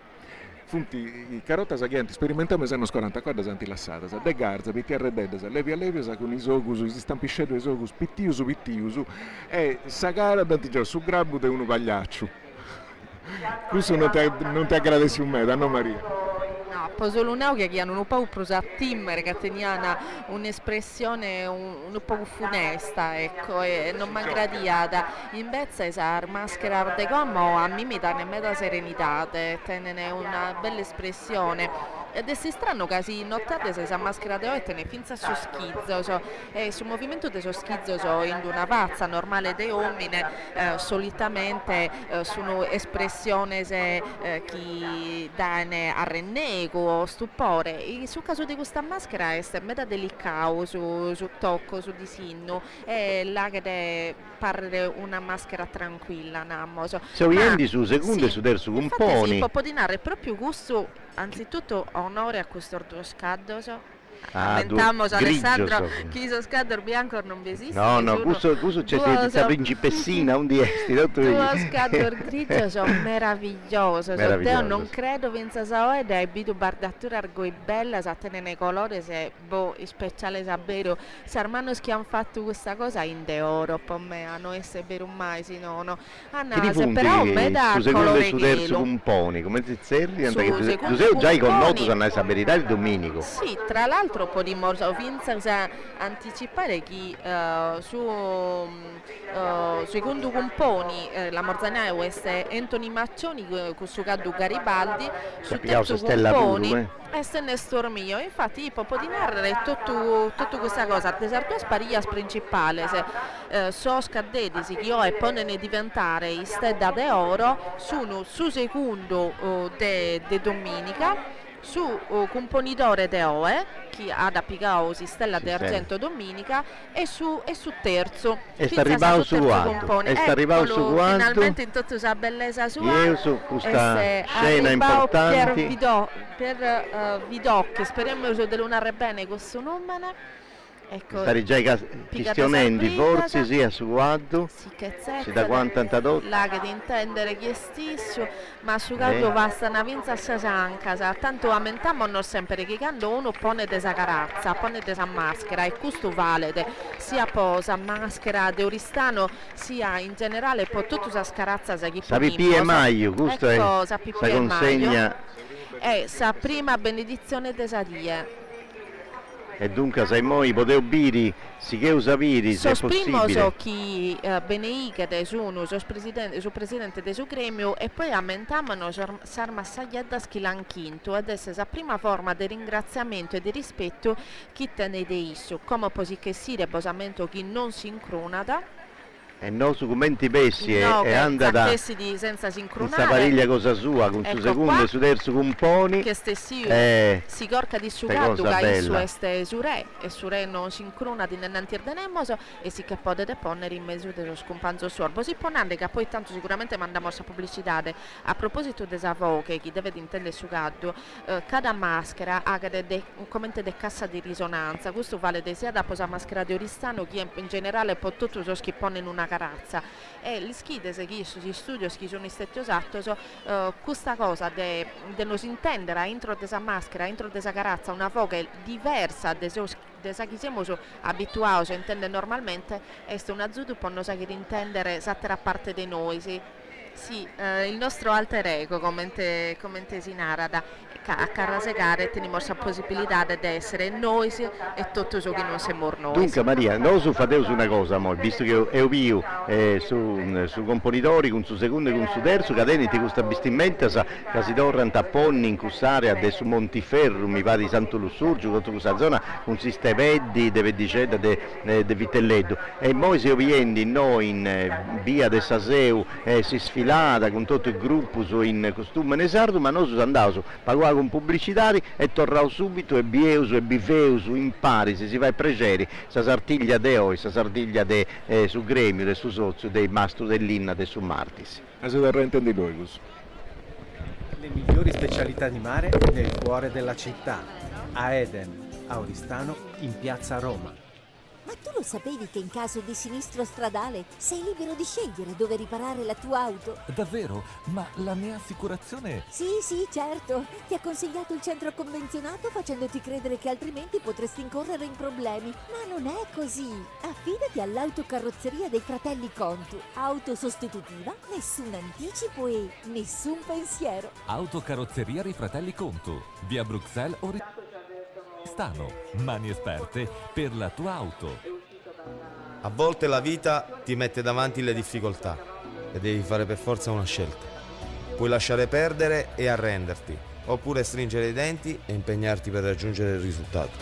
Funti, i carottas che hanno sperimentato negli anni 40, qua hanno lassate, de Garza, BTR, levi con i sogus, i stampiscelli, i sogus, pittiusu, e sagara d'antigià su grabbo di uno pagliaccio. Questo non ti agradeci un me, no Maria? No, Posolunau che hanno un po' prosa timmer, che tenevano un'espressione un po' funesta, ecco, e non mi aggradiata. Invece la maschera de gomma a me mi dà nemmeno serenità, tiene una bella espressione. Ed è strano che si notate se la maschera de oggi ne finza su schizzo, e sul movimento de so schizzo in una pazza normale de uomini, solitamente sono espressioni che danno a rennego o stupore. In sul caso di questa maschera è meta delicato su tocco, su disegno, e là che pare una maschera tranquilla, nammoso. Se vendi su secondo e su terzo componi. Si può dinare proprio gusto, anzitutto onore a questo orto scaddo. Aumentamos Alessandro, chi so scaddo bianco non esiste. No, questo c'è questa principessina, un diesti. Tuo scaddo grigio sono meraviglioso. Io non credo pensa sa ed è bidu bardatura argoi bella, sa tenere colore se speciale sabero. Se armano che hanno fatto questa cosa in de oro, per me a noi essere vero mai si no. Se però me da colore su terzo componi, come Zizzerri, tu sei già con noto sanno la verità il Domenico. Sì, tra l'altro podimo anticipare che sui conto componi la Morzanea è Anthony Maccioni con suo caddo Garibaldi, su terzo componi è Nestor Mio. Infatti può dinare tutta questa cosa le due spariglias principali so scadedisi che io e ponene diventare i stella de oro sono su secondo de domenica, su componitore de Oe, che ha da pigao si stella de argento domenica, e su terzo. E sta arrivando su quanto? E sta arrivando su quanto? Finalmente in tutta la bellezza sua. Io su questa scena importante. Per Vidocchi, speriamo di lunare bene questo nome. Ecco, stare già questionando forse sì a su quanto si da quanto antadotto là che di intendere chi è stesso, ma su caldo basta una vinza a sasanca, tanto aumentiamo non sempre che quando uno pone desa carazza, pone desa maschera, e questo vale sia posa maschera de Oristano sia in generale per tutta la scarazza sa chi sapi e maglio, questo ecco, è sa consegna è sa prima benedizione desadie. E dunque se noi potevo biri, si che usabiri se è possibile. So chi beneiche sono su presidente del suo gremio, e poi aumentavano sarma saglietta schilanchinto, ed essere la prima forma di ringraziamento e di rispetto chi te ne deisso, come così che si reposamento chi non si incronata. E non su commenti pessi no, e anda da di senza sincronare. Questa pariglia cosa sua, con su secondo, su terzo componi. Che stessi si corca di sugardu che su este sure e sure non sincrona di nenantir denemoso e si che potete ponere in mezzo dello scompanzo sorbo. Si ponande che poi tanto sicuramente mandiamo a pubblicità. A proposito desa voce, chi deve intendere sugardu, cada maschera ha commente de cassa di risonanza. Questo vale sia da posa maschera di Oristano, chi in generale può tutto so schippone in una carazza e gli schide se chi sugli studi che sono stati usati questa cosa de non si intendere entro desa maschera, entro desa carazza una voce diversa de chi siamo abituati a intendere normalmente è una zudu può non sapere intendere esattera parte di noi sì, il nostro alter ego come si narra a carrasegare teniamo la possibilità di essere noi e tutto ciò che non siamo noi. Dunque Maria, noi fate una cosa, visto che io vivo su componitori con su secondo e con su terzo, che tenete questa vestimenta che si tornano tapponi in quest'area adesso Montiferro, mi pare di Santo Lussurgio, contro questa zona con si steveddi, de Vedicetta, de Vitelletto e poi si viene noi in via de Saseu si sfilata con tutto il gruppo in costume ne sardo, ma noi andiamo pagare con pubblicitari e tornavo subito e bieuso e bifeuso in pari se si va a pregeri sa sartiglia de oi, sa sartiglia de su gremio, de su sozio, dei mastro dell'inna, de su martis. A se darrente di noi le migliori specialità di mare nel cuore della città, a Eden, a Oristano, in piazza Roma. Ma tu lo sapevi che in caso di sinistro stradale sei libero di scegliere dove riparare la tua auto? Davvero? Ma la mia assicurazione... Sì, certo. Ti ha consigliato il centro convenzionato facendoti credere che altrimenti potresti incorrere in problemi. Ma non è così. Affidati all'autocarrozzeria dei fratelli Contu. Auto sostitutiva, nessun anticipo e nessun pensiero. Autocarrozzeria dei fratelli Contu, via Bruxelles Oristano, mani esperte per la tua auto. A volte la vita ti mette davanti le difficoltà e devi fare per forza una scelta. Puoi lasciare perdere e arrenderti, oppure stringere i denti e impegnarti per raggiungere il risultato.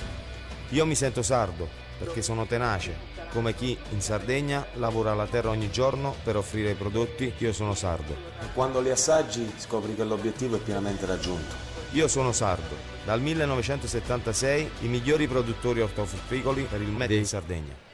Io mi sento sardo perché sono tenace, come chi in Sardegna lavora la terra ogni giorno per offrire i prodotti. Io sono sardo. E quando li assaggi scopri che l'obiettivo è pienamente raggiunto. Io sono sardo. Dal 1976 i migliori produttori ortofrutticoli per il Made in Sardegna.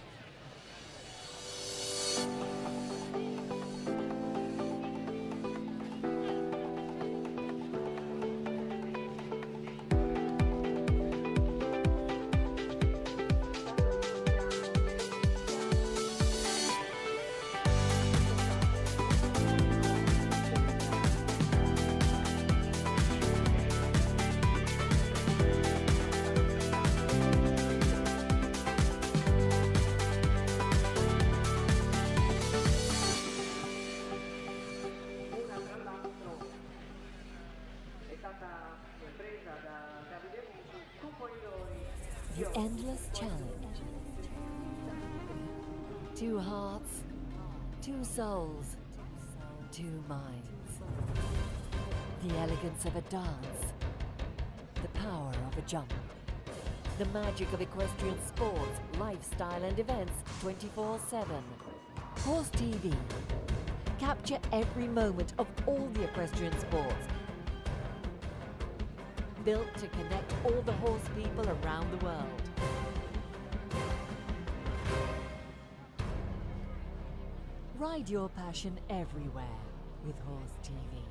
The endless challenge. 2 hearts, 2 souls, 2 minds. The elegance of a dance. The power of a jump. The magic of equestrian sports, lifestyle and events 24/7. Horse TV. Capture every moment of all the equestrian sports. Built to connect all the horse people around the world. Ride your passion everywhere with Horse TV.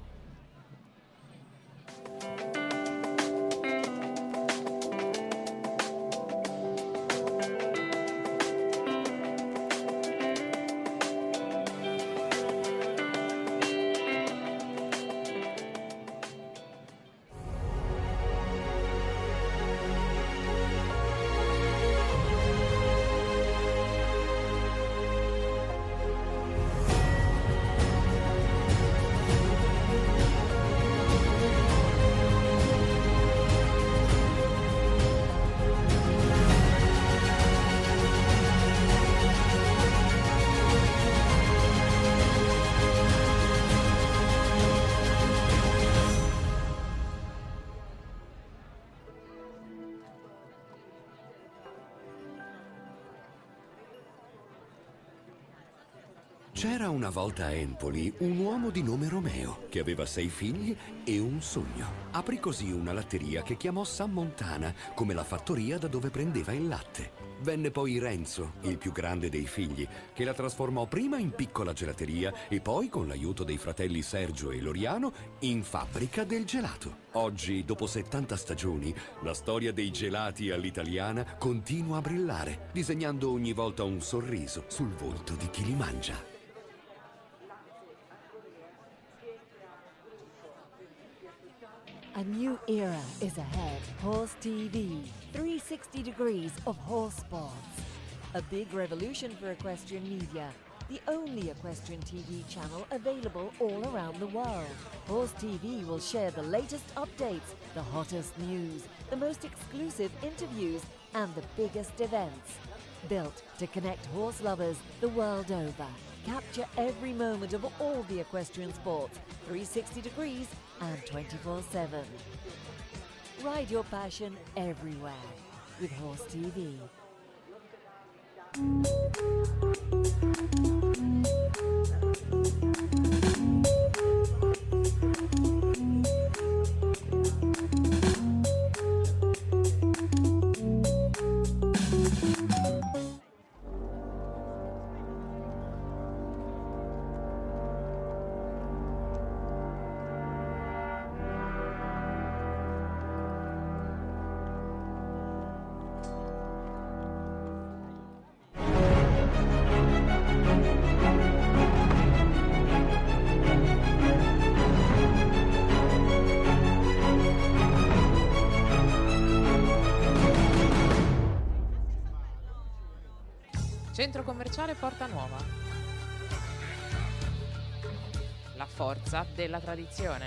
C'era una volta a Empoli un uomo di nome Romeo che aveva 6 figli e un sogno. Aprì così una latteria che chiamò San Montana, come la fattoria da dove prendeva il latte. Venne poi Renzo, il più grande dei figli, che la trasformò prima in piccola gelateria e poi, con l'aiuto dei fratelli Sergio e Loriano, in fabbrica del gelato. Oggi, dopo 70 stagioni, la storia dei gelati all'italiana continua a brillare, disegnando ogni volta un sorriso sul volto di chi li mangia. A new era is ahead. Horse TV, 360 degrees of horse sports. A big revolution for equestrian media. The only equestrian TV channel available all around the world. Horse TV will share the latest updates, the hottest news, the most exclusive interviews, and the biggest events. Built to connect horse lovers the world over. Capture every moment of all the equestrian sports, 360 degrees and 24/7. Ride your passion everywhere with Horse TV. Centro commerciale Porta Nuova. La forza della tradizione.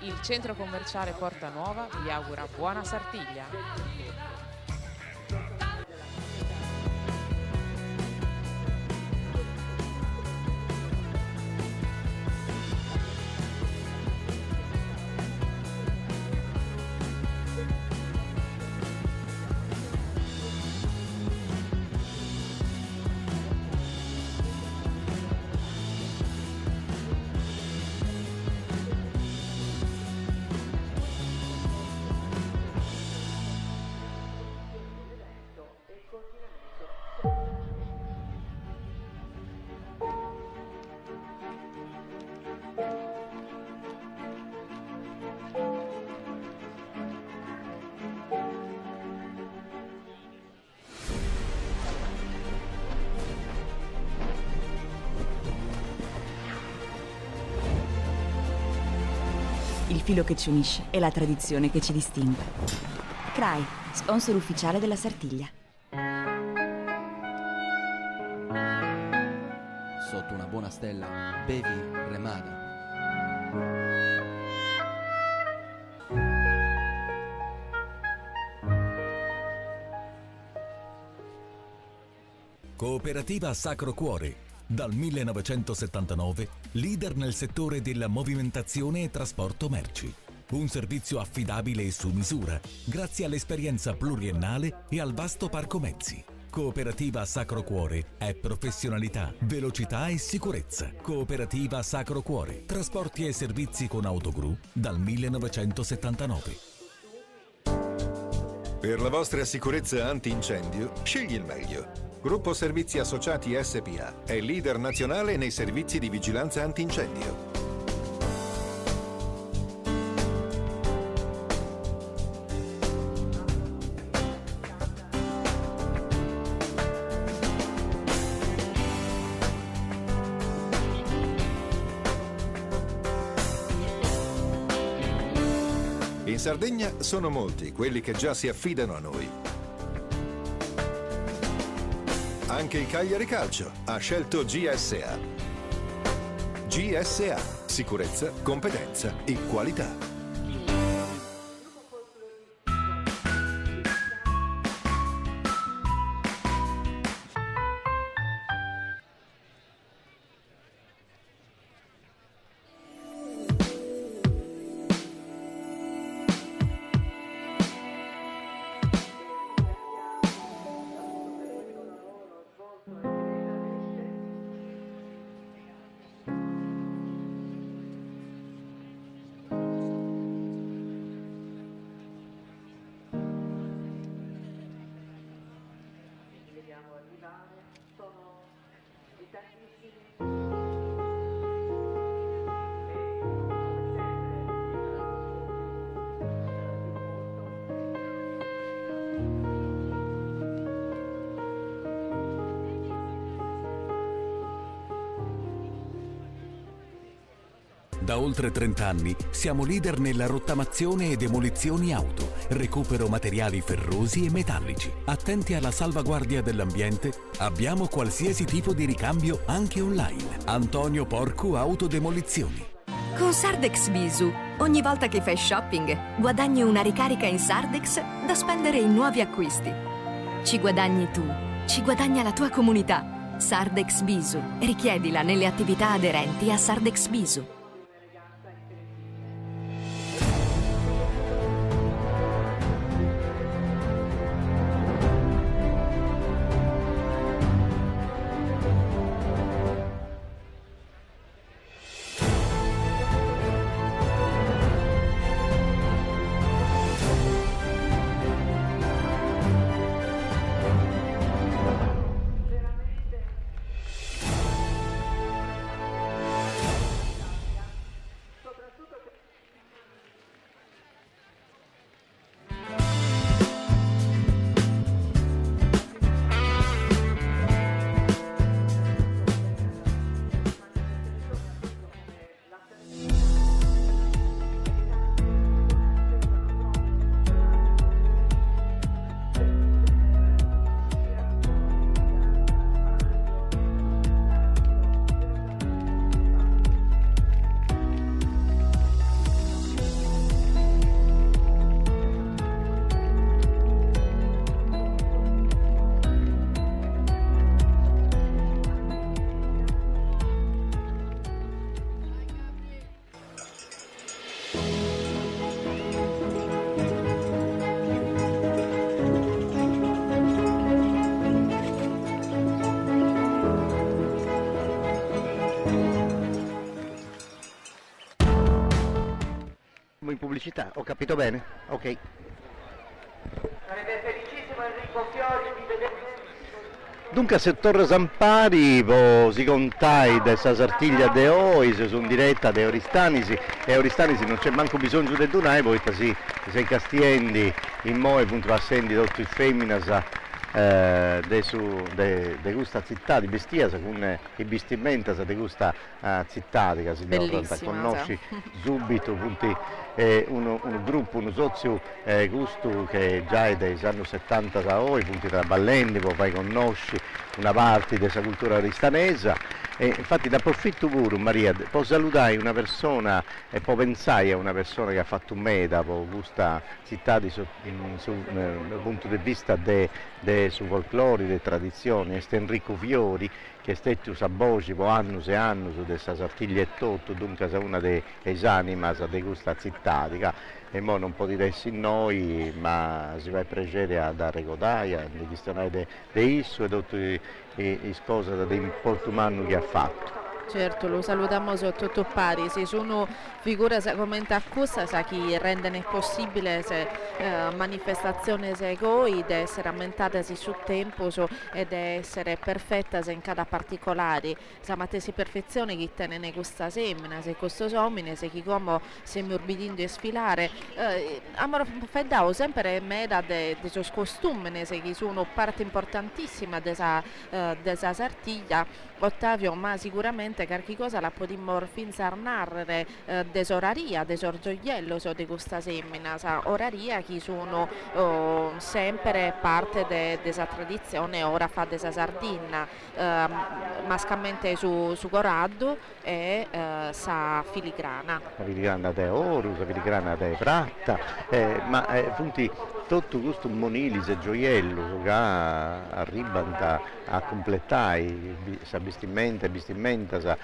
Il centro commerciale Porta Nuova vi augura buona Sartiglia. Il filo che ci unisce è la tradizione che ci distingue. CRAI, sponsor ufficiale della Sartiglia. Sotto una buona stella, bevi Remada. Cooperativa Sacro Cuore. Dal 1979, leader nel settore della movimentazione e trasporto merci. Un servizio affidabile e su misura, grazie all'esperienza pluriennale e al vasto parco mezzi. Cooperativa Sacro Cuore è professionalità, velocità e sicurezza. Cooperativa Sacro Cuore. Trasporti e servizi con autogru dal 1979. Per la vostra sicurezza antincendio, scegli il meglio. Gruppo Servizi Associati SPA è leader nazionale nei servizi di vigilanza antincendio. In Sardegna sono molti quelli che già si affidano a noi. Anche il Cagliari Calcio ha scelto GSA. GSA, sicurezza, competenza e qualità. Da oltre 30 anni siamo leader nella rottamazione e demolizioni auto, recupero materiali ferrosi e metallici. Attenti alla salvaguardia dell'ambiente, abbiamo qualsiasi tipo di ricambio anche online. Antonio Porcu Autodemolizioni. Con Sardex Visu, ogni volta che fai shopping, guadagni una ricarica in Sardex da spendere in nuovi acquisti. Ci guadagni tu, ci guadagna la tua comunità. Sardex Visu. Richiedila nelle attività aderenti a Sardex Visu. In pubblicità, ho capito bene? Ok. Sarebbe felicissimo Enrico Fiori di vedere. Dunque, se Torre Sampari si contai dessa sartiglia de oi, se sono diretta de Oristanisi, e Oristanisi non c'è manco bisogno del Dunai, poi se castiendi in moe punto assendi tutto il femminas de questa città di Bestiasa con i bistimenta de questa città che si conosci subito punti un gruppo, un sozio gusto che già è degli anni 70 da oggi, punti tra Ballendi, poi conosci una parte della cultura oristanesa e infatti da approfitto pure Maria, può salutare una persona e può pensare a una persona che ha fatto un meta per questa città dal punto di vista su folclore, delle tradizioni, è Enrico Fiori che è stato a voce per anni e anni su questa sartiglia e tutto, dunque è una delle animas di questa città e ora non può dire sì noi, ma si va a piacere a dare codaia, di questionare di isso e tutte le cose di importo umano che ha fatto. Certo, lo salutiamo sotto pari, se sono figure come accusa sa chi rende possibile se manifestazione se goi di essere aumentate su tempo ed essere perfetta in cada particolare, sa si perfezione chi tiene questa semina, se questo somine, se chi come si morbidendo e sfilare, amore feddao sempre meda de suoi costumi, se chi sono parte importantissima della sartiglia, Ottavio, ma sicuramente qualche cosa la potremmo narrare desoraria, desorgioiello di questa semina, oraria che sono sempre parte della tradizione, ora fa della Sardegna, mascalmente su Corrado e sa filigrana. La filigrana di oro, la filigrana di pratta, ma appunto tutto questo monilise gioiello che arriva a completare la vestimenta festa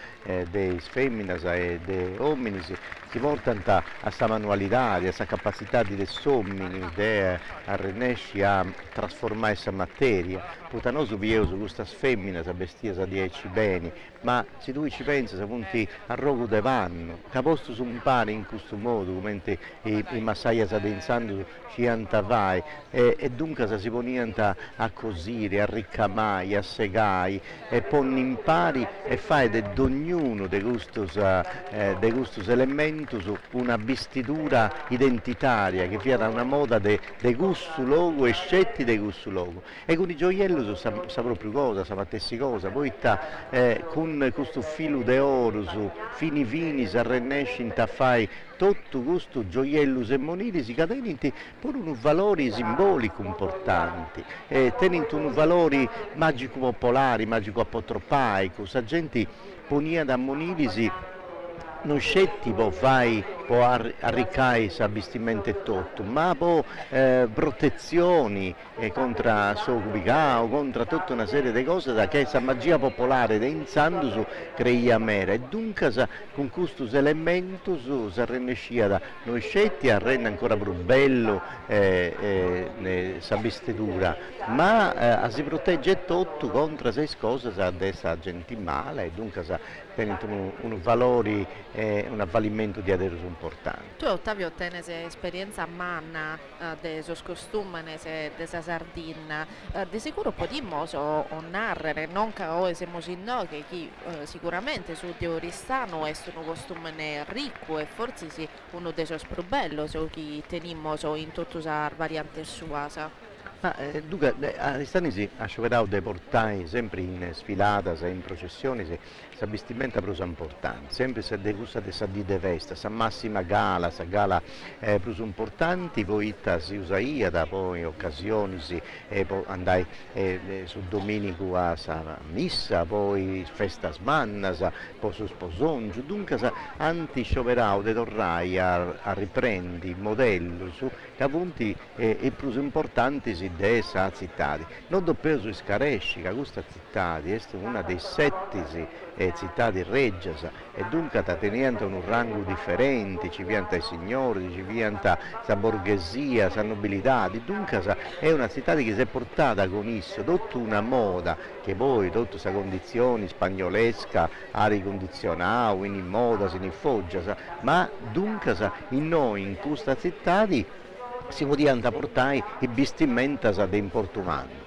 dei femminas e dei uomini si portano a sta manualità, a questa capacità di uomini a rinesci a trasformare questa materia. Poi noi su questa femmina, a bestia di eci beni, ma se tu ci pensi, se punti a rogo de vanno, che posto su un pane in questo modo, come i massaia sta pensando ci antavai, e dunque si ponivano a cosire, a ricamare, a segare, e poi impari e fai di ognuno di questi elementi una vestitura identitaria che sia una moda di questo luogo e scetti di questo luogo. E con i gioielli sa proprio cosa, sa stessa cosa, poi con questo filo d'oro su fini si arrennesci a fare tutto questo gioiello e monili che tengono pure un valore simbolico importante, tengono un valore magico popolare, magico apotropaico, la gente ponia da monili non scetti può arriccare il vestimento e tutto, ma può protezioni contro il contro tutta una serie di cose da che questa magia popolare di Insandu crea mera, e dunque con questi elementi si riesce da noi scetti a rendere ancora più bello questa vestitura, ma si protegge tutto contro queste cose della gente male, e dunque tengono un valore un avvalimento di adesso importante. Tu, Ottavio, tienes esperienza manna de sos costumes de sa Sardina, di sicuro podimos o narrare, non che o siamo in noi, che chi sicuramente su di Oristano è un costume ricco e forse sì uno dei sos più belli che tenimos in tutte le varianti sue. Dunque, a Oristano si ha scioperato dei portai sempre in sfilata, in processioni, questa vestimenta più importante, sempre se degusta di sadide vesta, sa massima gala, sa gala più importanti, poi si usa da poi occasioni, poi andai su domenico a sa missa, poi festa smanna, poi su sposonggio, dunque anti scioperato de torrai a riprendere il modello su che appunti i più importanti dessa città. Non doppio su Scaresci, che questa città è una dei 7 città di Regia, e dunque tenendo un rango differente, ci pianta i signori, ci pianta la borghesia, la nobilità, dunque è una città che si è portata con esso tutta una moda che poi tutta questa condizione spagnolesca ha ricondizionato, in moda, in foggia, ma dunque in noi in questa città si potevano portare i vestimenta di importo umano.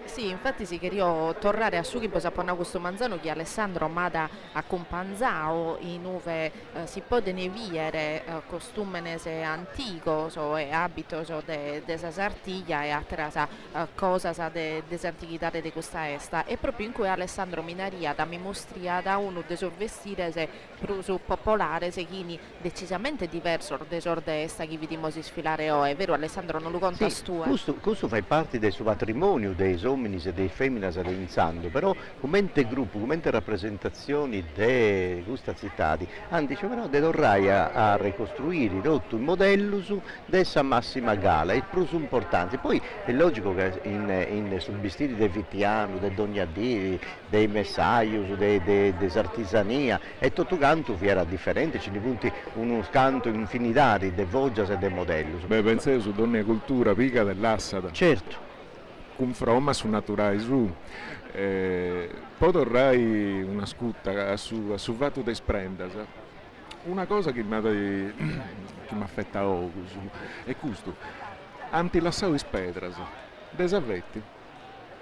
Sì, infatti si queria tornare a su che posapona questo manzano che Alessandro Mada a Companzao in dove si può vedere costumes antico e abitos de sa Sartiglia e altre cose de antichità di questa esta, e proprio in cui Alessandro Minaria da mi mostria da uno dei suoi vestiti più popolare che decisamente diverso dai suoi esta che vediamo sfilare oggi, è vero Alessandro, non lo conta sì, tu? Questo fa parte del suo patrimonio, dei uomini e dei femmine sta pensando, però come gruppo, come rappresentazioni di questa città, anzi però dovrai a ricostruire tutto il modello su questa massima gala, è più importante. Poi è logico che su vestiti dei Vittiano, dei Dognadì, dei Messaius, dei artigiania, e tutto canto era differente, ci punti uno canto infinità di voggias e dei modelli. Beh, pensate su donne cultura pica dell'Assada. Certo. Con fromma su naturale su poi torrai una scutta su vato de sprendas. Una cosa che mi affetta è questo, antilassao is pedras desavvetti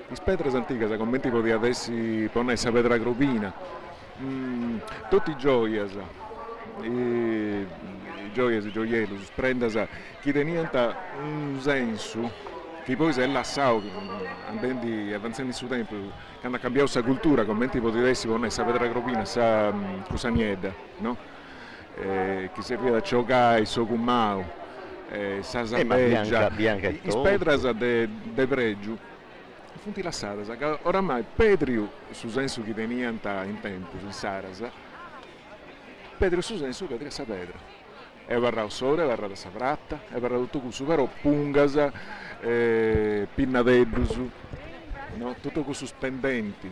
is pedras antiche come tipo di avessi ponessa pedra gropina, tutti i gioias i gioielli sprendas che teniano un senso che poi si è lasciato, avanzando in suo tempo, che hanno cambiato la cultura, come tipo di adesso con questa pedra gropina, questa nieda, no? Che serve da giocare, so cumao, sa sabeggia, le pedras de pregio, funti lassate, che oramai Pedrio, su senso che tenivano in tempo, in Saras, Pedrio su senso che era questa pedra. E varrà il sole, varrà la savratta, e varrà tutto questo, però pungas, pinnadeddus, no? Tutto questo spendenti,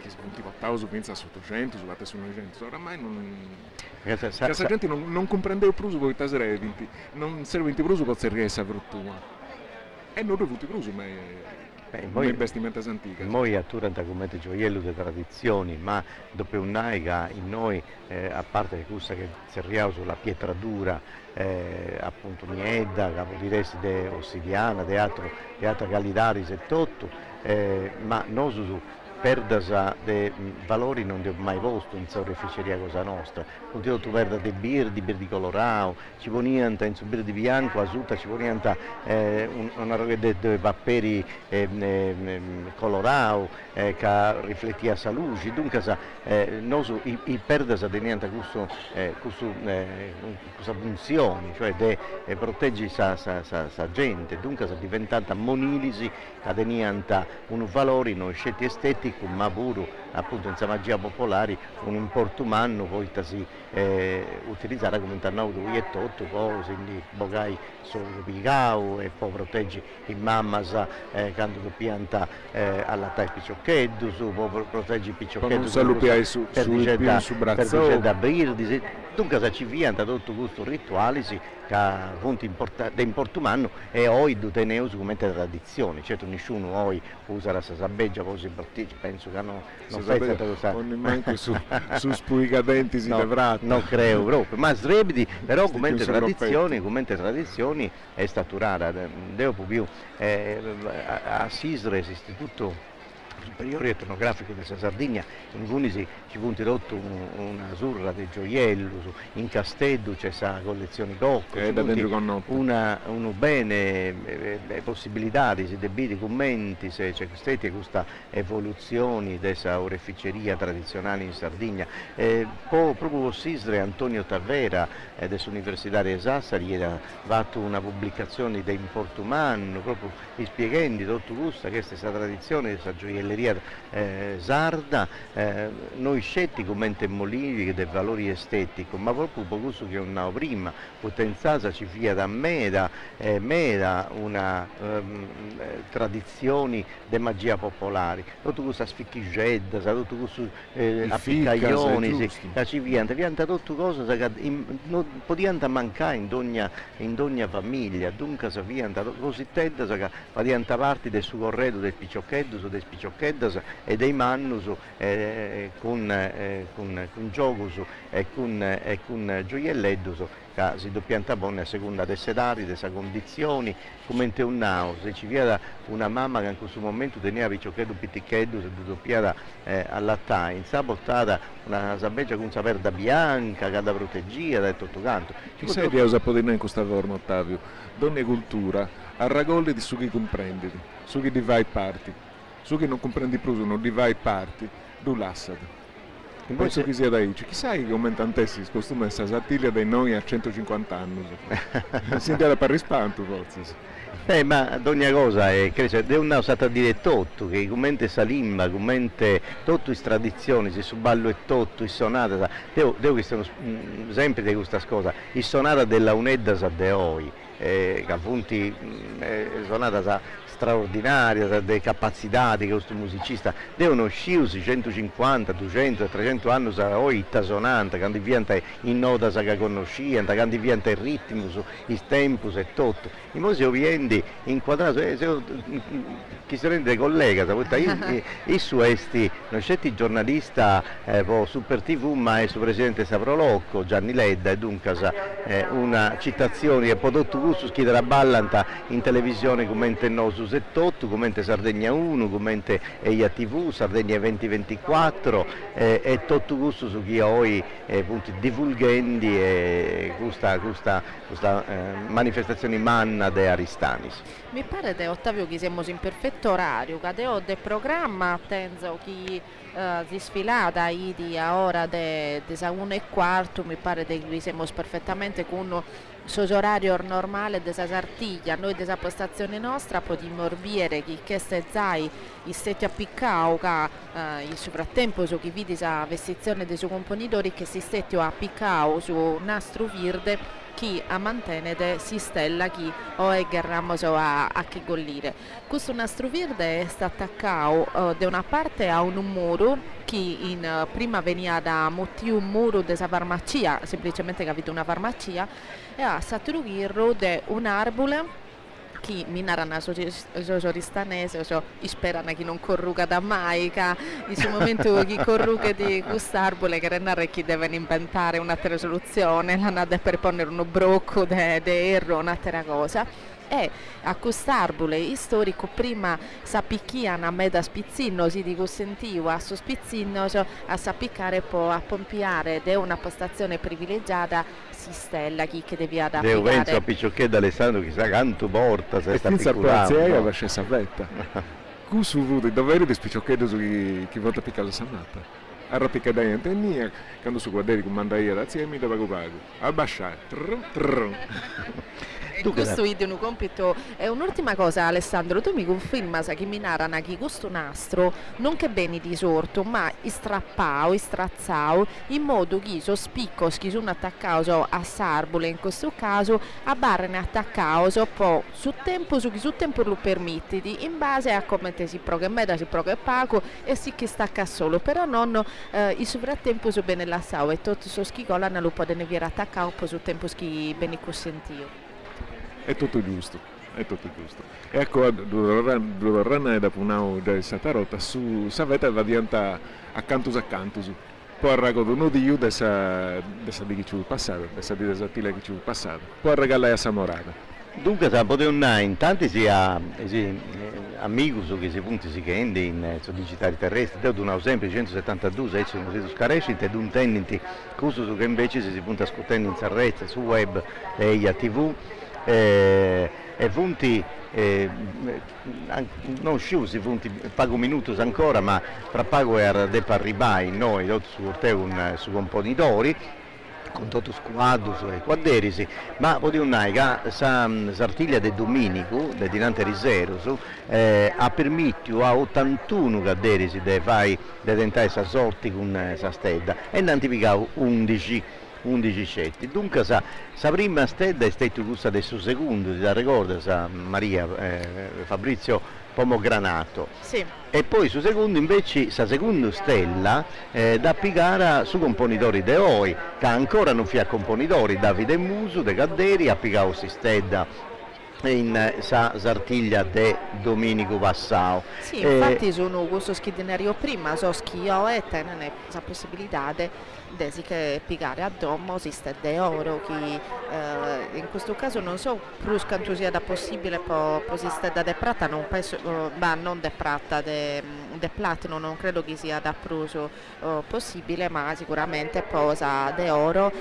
che tipo 800 pensa su 800, su 900, oramai non... Sa gente non comprendeva più come tasere 20, non serve 20 più per riesce a fortuna. E non rivuti più, ma un investimento antico. Noi a Turanta come gioiello delle tradizioni, ma dopo un'aiga in noi, a parte questa che serriamo sulla pietra dura, appunto Niedda, Capodiresi de Ossidiana, teatro Galidaris e tutto, ma noi su perdasa dei valori non ti ho mai posto in oreficeria cosa nostra, continuo tu perda dei birdi colorao, ci ponianta in su birdi bianco, asuta ci ponianta una roba dei papperi colorao che riflettia sa luce, dunque i perdasa tenianta questa funzione, cioè de proteggi sa gente, dunque è diventata monilisi che tenianta un valore non scelti estetici ma pure appunto in magia popolare un importo umano poi si utilizzare come un tanauto e tutto, poi quindi bogai solo picao e poi proteggi il mamma quando tu pianta alla tai piccioccheddu, poi proteggi il piccioccheddu per da birdi, dunque ci viene tutto questo rituale che ha punti di importo umano e oggi tu teneus come tradizione, certo nessuno oggi usa la sabbeggia, poi si penso che non fai stata cosa. Non manco su spuicadenti si dovrà. Non credo proprio, ma srebidi, però come tradizioni è stato rara. Devo più a Sisre, l'istituto superiore etnografico di Sardegna, in cui ci fu introdotto una surra di gioiello, in Casteddu c'è questa collezione cocco, una bene possibilità di debiti commenti se c'è questa evoluzione della oreficeria tradizionale in Sardegna. Proprio Sisre Antonio Tavera dell'Università di Sassari ha fatto una pubblicazione di Importo Umano, proprio spiegando tutto questo, questa è la tradizione della gioielleria sarda, noi scetti come molini dei valori estetici, ma proprio per questo che non prima, potenziata ci via da meda una tradizione di magia popolare, tutto questo sficchigedda, tutto questo appicaglioni, ci vianta tutto cosa che non poteva mancare in ogni famiglia, dunque si vianta così tedda che fa parte del suo corredo del piccioccheddu, del spiccioccheddu e dei mannus con giogus e con gioielleddus che si doppianta bonne a seconda delle sedari, delle condizioni, come un nao, se ci viene una mamma che in questo momento teneva piccioccheddu pitticheddu, si doppiata allattare, in sa portata una sabbeggia con una perda bianca che da proteggia da tutto canto. Chi sai di cosa poter in questa forma, Ottavio? Donne cultura, a ragolli di su chi comprendi, su chi divide parti. Su che non comprendi più, non divide parti, tu lasciati. Penso che sia da dice, chissà che aumentantessi il costume questa sattiglia dai noi a 150 anni. Si intende per rispanto forse. Ma ad ogni cosa è una stata a dire tutto, che commente salimba, commente tutto in tradizioni, si suballo e tutto, in sonata, devo che sono sempre di questa cosa, in sonata della unedda sa de oi, che appunto sonata straordinaria, delle capacità di questo musicista, devono sciusi 150, 200, 300 anni oggi tasonante, quando diventa in nota che conosciamo, quando diventa il ritmo, il tempo e tutto. I musei vieni inquadrato, chi si rende collega, il suo esti, non c'è il giornalista Super TV, ma è il suo presidente Saprolocco, Gianni Ledda, e dunque una citazione, e poi tutto questo chi della ballanta in televisione come nosu e tutto, come Sardegna 1, come EIA TV, Sardegna 2024 e tutto questo su chi oggi divulghendi questa manifestazione manna de Aristanis. Mi pare che Ottavio che siamo in perfetto orario, che ho del programma tenzo chi si sfilata di a ora de 1:15, mi pare che siamo perfettamente con orario normale della Sartiglia, noi della postazione nostra potremmo dire che queste zai i stetti appiccao che in frattempo su chi vede la vestizione dei suoi componitori che si stetti appiccao su nastro verde chi a mantenere si stella chi o è gerramoso a che gollire. Questo nastro verde è stato attaccato da una parte a un muro che prima veniva da motivo un muro della farmacia, semplicemente che avete una farmacia, e a Saturghirro da un arbole che minarana soristanese, sperano che non corruga da mai, che in questo momento chi corruga di quest'arbole che renare chi deve inventare un'altra soluzione, l'hanno per ponere uno brocco di erro, un'altra cosa. E a quest'arbole storico prima sapicchiano a me da spizzino, si dico sentivo a spizzino a sapiccare poi a pompiare ed è una postazione privilegiata si stella chi che devia da io penso a Picciocchè d'Alessandro chissà quanto porta se sta piccolando la scesa vetta qui su i doveri di Picciocchè su chi volta piccare la sanata arrapica dai antenni quando su guardare comanda io da mi deve pago abbasciare questo è un compito. E un'ultima cosa Alessandro, tu mi conferma che mi narrano che questo nastro non che bene di sorto ma strazzao in modo che so spicco che sono attaccato a sarbole in questo caso a barrene attaccato poi su tempo lo permette in base a come te si programma si programma pago e si che stacca solo però non in frattempo so bene la sao e tutto so schicola non lo può venire attaccato poi su tempo che bene consentito. È tutto giusto, è tutto giusto. Ecco, dovrà dopo un'ora del Satarota su Savetta va diventa accanto. Poi racconto uno di più dessa di che ci vuole passare, dessa di desattile che ci vuole passare. Poi regalare a Samorata. Dunque, se potete in tanti si ha amici che si punti si chende in digitali terrestri, io do sempre 172 se sono su Scarescit ed un tenente curso che invece si punta ascoltando in Sarrezza, su web e a TV. E punti non sciusi punti pago minutos ancora ma fra pago era de parribai noi su su componitori con tutto squadro e quadderisi ma poi un naiga sartiglia del Dominico del dinante Risero ha permesso a 81 cadderisi de fai de tentare sa sorti con sa stedda e ne antipicavo 11 scetti. Dunque sa prima stella è stata questa del suo secondo, ti ricorda sa Maria Fabrizio Pomogranato. Sì. E poi su secondo invece sa seconda stella da piccare su componitori de Oi, che ancora non fi a componitori, Davide Musu, de Cadderi, ha piccato si stella in sa sartiglia de Domenico Passao. Sì, infatti sono questo schienario prima, so schio e tenere la possibilità di che piegare a domo si sta de oro che in questo caso non so più quanto sia da possibile poi si sta da de prata non penso ma non de prata de platino non credo che sia da pruso possibile ma sicuramente posa de oro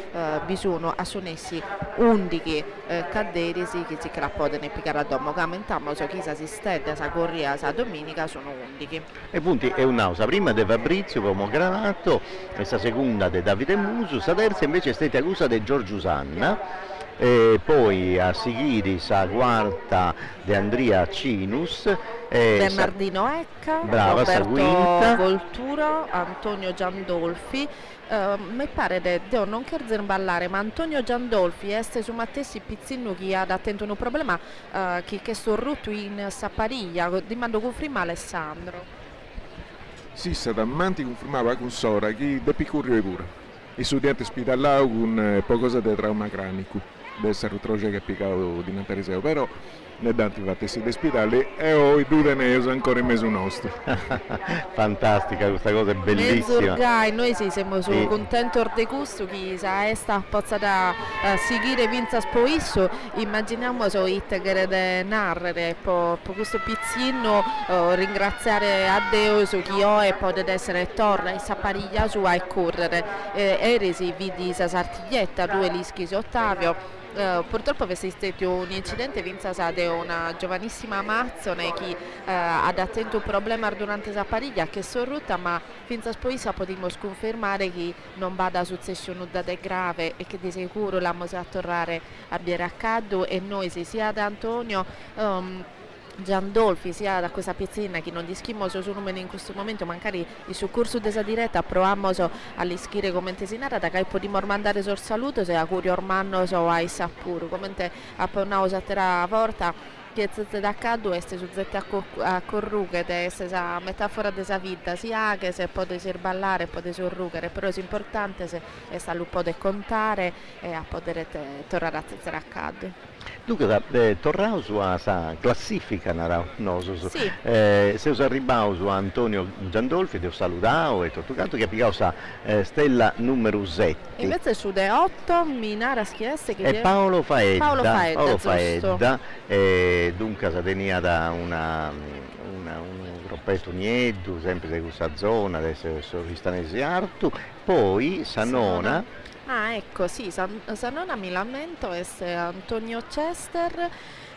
bisogna assunessi 11 cadderisi che si la possono piegare a domo camentamo so chi si stette sa corria sa domenica sono 11 e punti è un'ausa prima di Fabrizio Pomogranato e sa seconda di Davide Musu, sa terza invece è stata accusa di Giorgio Sanna, poi a Sighiri sa quarta di Andrea Cinus, Bernardino Ecca, brava, Roberto Volturo, Antonio Giandolfi. Mi pare che non cherzer ballare ma Antonio Giandolfi è su Mattessi Pizzino che ha attento un problema che sto rotto in Sapariglia dimando conferma Alessandro. Sì, Sadamanti confermava con Sora che da piccolo e cura. I studenti ospitali con qualcosa di trauma cranico, del sarrotroge che ha piccato di Nantariseo, però ne danti fattesi di ospitali e ho i due neus ancora in mezzo nostro. Fantastica, questa cosa è bellissima. Noi siamo contenti di questo che sta possa seguire Vinza Spoisso, immaginiamo so che narrare per questo pizzino ringraziare a Dio su chi ho e potete essere torna in Sapariglia sua e correre eresi vidi sa sartiglietta due lischi Ottavio. Purtroppo avesse stato un incidente Vinza di una giovanissima amazzone che ha attento un problema durante la pariglia che è sorruta ma Vinza poi potremo confermare che non va da successione grave e che di sicuro la a tornare a Bieracaddo e noi sia ad Antonio Giandolfi, sia da questa piazzina che non dischimmo su numero in questo momento, magari il suo corso desa diretta proviamo all'ischire come tesinara da che potremmo mandare sul saluto se a cui ormano ai sappuru come a una terra porta che da accaddu este su zette a corrughe essa sa metafora desa vita sia che se potesse ballare potesse urrughere però è importante se sta lo può contare e a poter tornare a zette accaddu. Dunque, tornando sulla classifica, sì. Se us arrivamo su Antonio Giandolfi, devo salutare e tutto quanto che ha piccato stella numero 7. Invece su de 8 Minara Schiesse che e Paolo Faedda. Paolo Faedda dunque si tenia da un gruppetto nieddu, sempre di questa zona, adesso sono Ristanesi Artu, poi Sanona. Ah, ecco, sì, Sanona mi lamento è Antonio Chester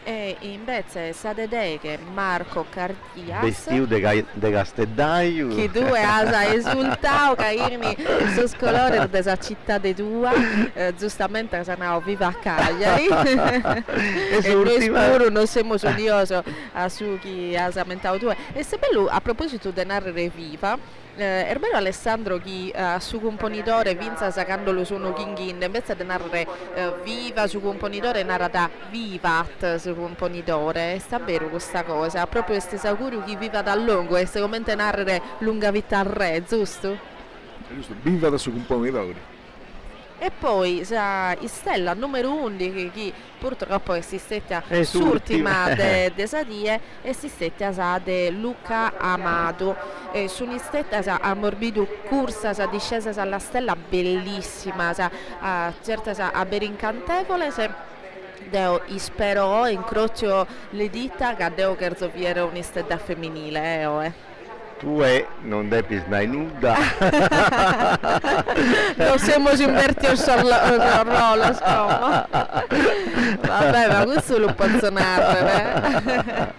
e invece Sadedeghe Marco Cardias Vestiu de Casteddaio che due asa esultao cairmi su scolore della città de Dua giustamente sanao viva a Cagliari e noi spuro non siamo studioso a su chi asa mentao due e se bello a proposito di narrare viva Erbero Alessandro chi su componitore vinza sacandolo su uno Kingin invece di narrare viva su componitore narra da vivat su componitore sta vero questa cosa proprio questo augurio chi viva da lungo e secondo narrare lunga vita al re giusto? Giusto, viva da su componitore. E poi Stella numero 11 che purtroppo esistette l'ultima de Sadie esistette de Luca Amado e su un'istetta a morbido corsa sa discesa alla stella bellissima certa a berincantevole se Deo spero incrocio le dita che Deo Kerzoviere un'istetta femminile Tu non devi mai nuda. Non siamo invertiti al ruolo, vabbè, ma questo lo posso narrare.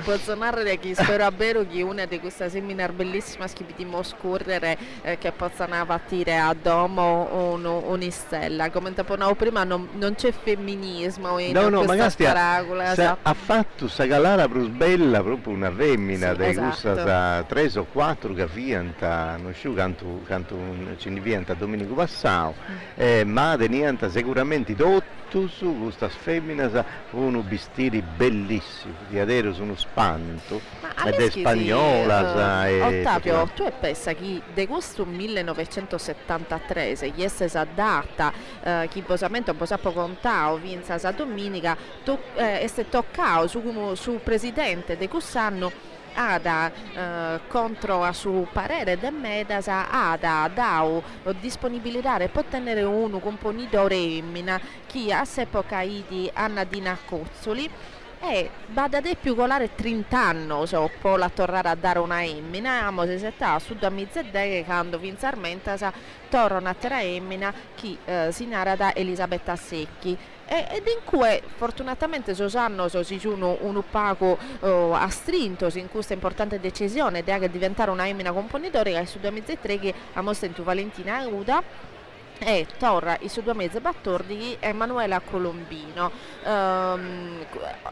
Posso narrare che spero a vero che una di queste seminar bellissime che potremmo scorrere che possano partire a domo un'istella. Come te prima non c'è femminismo in questa paragola. Ha fatto Sagalara Brusbella proprio una femmina di questa 3 o 4 che vianta, non so quanto ci vianta Domenico Passao, ma tenianta sicuramente tutto su questa femmina uno vestiti bellissimo, di adero sono spanto, ed è spagnola. Ottavio, tu pensa che di questo 1973, se gli è data, che posamento posapo contao, vinza sa domenica, è toccato su presidente di quest'anno contro a suo parere de Medasa dau disponibilità per ottenere uno componitore emmina che a s'epoca di Anna Dina Cozzoli e vada de più colare 30 anni poi la tornare a dare una emmina amo se setta su da mizzedeghe quando vinzarmente torna a terra emmina che si narra da Elisabetta Secchi ed in cui fortunatamente Sosanno si sono un pago astrinto in questa importante decisione di diventare una emmina componitore e su 2003 che ha mostrato Valentina Auda e torna i suoi 2 mezzi battordi Emanuela Colombino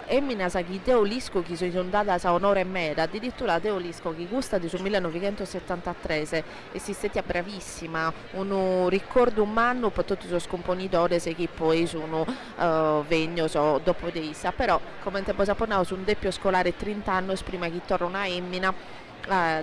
emmina sa che Deolisco che si sono data a onore e meda addirittura Deolisco che gusta di su 1973 e si stata bravissima un ricordo umano per tutti i scomponitori che poi sono vegno dopo di essa però come te posa ponao su un deppio scolare 30 anni prima che torna una emmina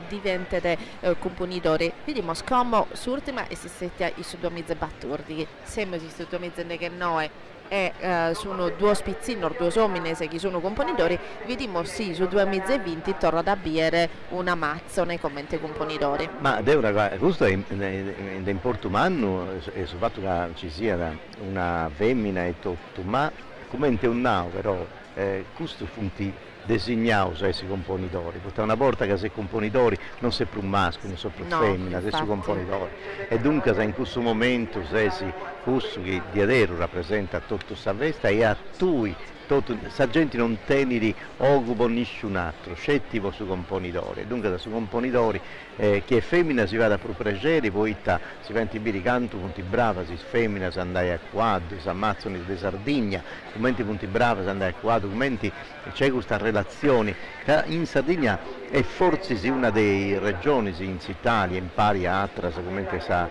diventate componitore vediamo scomo s'ultima e si sette i suoi 2 mezzi battordi sembra si sono 2 mezzi che noi e sono 2 spizzini 2 uomini che sono componitori vediamo sì su 2 mezzi e 20 torna da bere una mazzone come componitori ma questo è in Porto Manno e sul fatto che ci sia una femmina e tutto ma come un nao però questo funti designato se si componitori, perché una volta che si componitori non si più maschio, non si più femmina, se si componitori e dunque se in questo momento se si questo che di adero rappresenta tutto questa festa e a tutti sa gente non tenere occupo nessun altro, scettico su componidori, dunque su componidori che è femmina si va da piacere, poi si va in biri canto, punti brava, si femmina, si andai a quadro, si ammazzano di Sardegna, commenti punti brava, si andai a quadro, commenti c'è questa relazione, in Sardegna è forse una delle regioni, in Italia, in pari a altre, commenti sa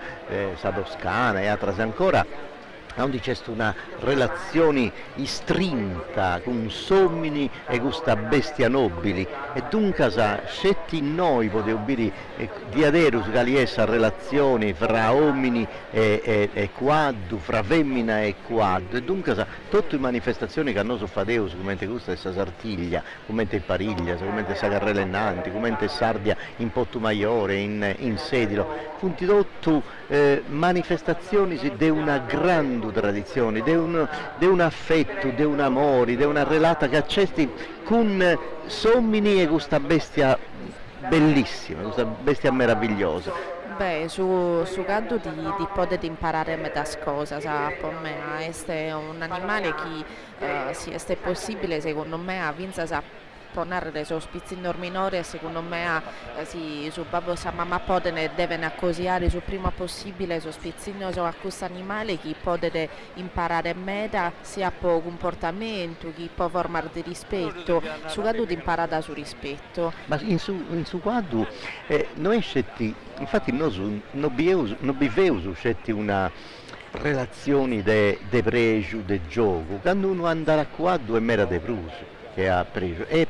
Toscana e altre ancora, donde c'è una relazione strinta con somini e questa bestia nobili e dunque scetti noi possiamo dire di avere questa relazione fra uomini e quadro, fra femmina e quadro e dunque tutte le manifestazioni che noi facciamo come questa Sartiglia, come Pariglia, come Sagarrella Innanti, come Sardia in Pottumaiore, in Sedilo, punti tutto manifestazioni di una grande tradizione, di un affetto, di un amore, di una relata che accesti con somini e questa bestia bellissima, questa bestia meravigliosa. Beh, su Gaddu di poter imparare metà cosa, per me, è un animale che se è possibile, secondo me, a Vinza ponere su spizzino minore, secondo me su babbo sa mamma potene devono accosiare su prima possibile su spizzino su a questo animale che potete imparare meta sia per comportamento, che può formare di rispetto, su Gaddu di imparare su rispetto. Ma in su Gaddu noi scetti, infatti noi non viviamo scetti una relazione di pregio, di gioco, quando uno andava a Gaddu è mera de pruso che ha preso e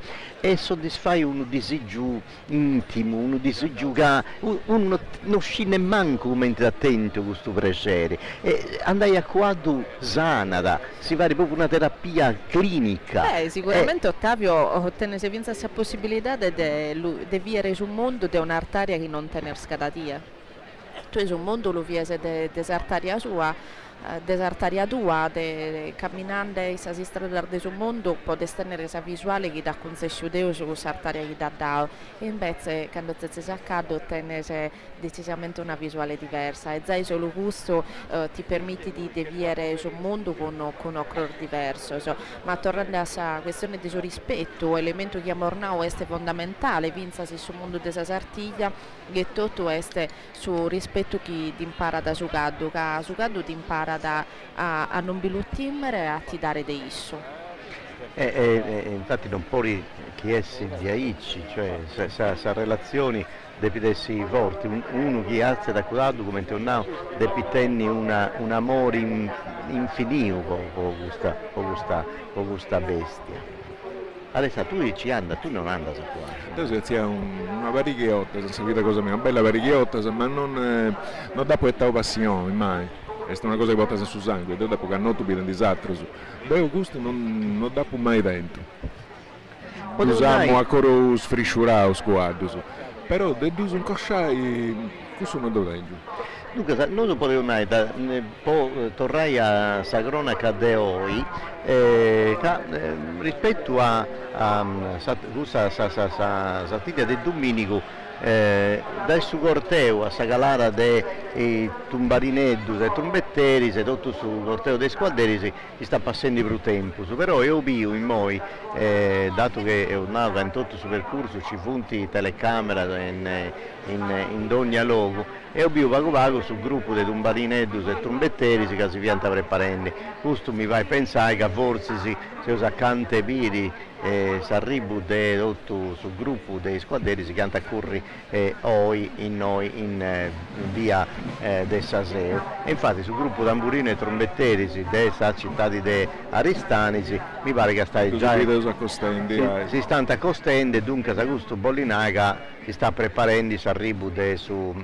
soddisfai un disagio intimo, un disagio che uno non scende manco come attento a questo piacere e andai a quadro sanata, si fa proprio una terapia clinica. Sicuramente Ottavio ottenne se vinse la possibilità di vivere sul mondo di un'artaria che non tenere scadatia. Tu sul mondo lo viese desartaria sua, desartaria tua, camminando in questa strada del mondo, potete tenere questa visuale che dà concesso Dio su questa artaria che dà dato. E invece, quando si accade, ottenere decisamente una visuale diversa. E già solo questo ti permette di vivere sul mondo con un occhio diverso. Ma tornando a questa questione di rispetto, elemento che a Mornau è fondamentale, vinzasi sul mondo della Sartiglia, che tutto è sul rispetto che ti impara da su Gaddu, che su Gaddu ti impara a non biluttimere e a ti dare dei isso. Infatti non può chiedersi di aici, cioè sa relazioni deve essere forti, uno che alza da Gaddu come tornao deve tenere un amore infinito con questa bestia. Adesso tu ci anda, tu non anda qua. Adesso c'è una varighiotta, se sapete cosa mia, una bella varighiotta, ma non da poeta passione mai. È una cosa che porta sul sangue, dopo che non tu viene un disastro. Beh, questo non dà più mai dentro. Usiamo ancora sfrisciurato squadro, però del un cosciai, questo non dovrebbe. Dunque, noi potremmo tornare a Sagrona Caddeoi rispetto a questa Sartiglia del Domenico dal suo corteo a Sagalara dei Tumbarineddu e Trombetteri, se tutto sul corteo dei squaderi si sta passando più tempo, però io bio in moi, dato che è un'altra in tutto il percorso ci funti telecamera in ogni luogo e ho bio vago sul gruppo dei Tumbarineddu e Trombetteri che si pianta preparando, questo mi va a pensare che forse si usa cante piri s'arribu sul gruppo dei squaderi si canta curri oi in via de Saseo e infatti sul gruppo tamburino e trombetteri della città di Aristani mi pare che stai già si stanno accostando e dunque da questo Bollinaga si sta preparando s'arribu su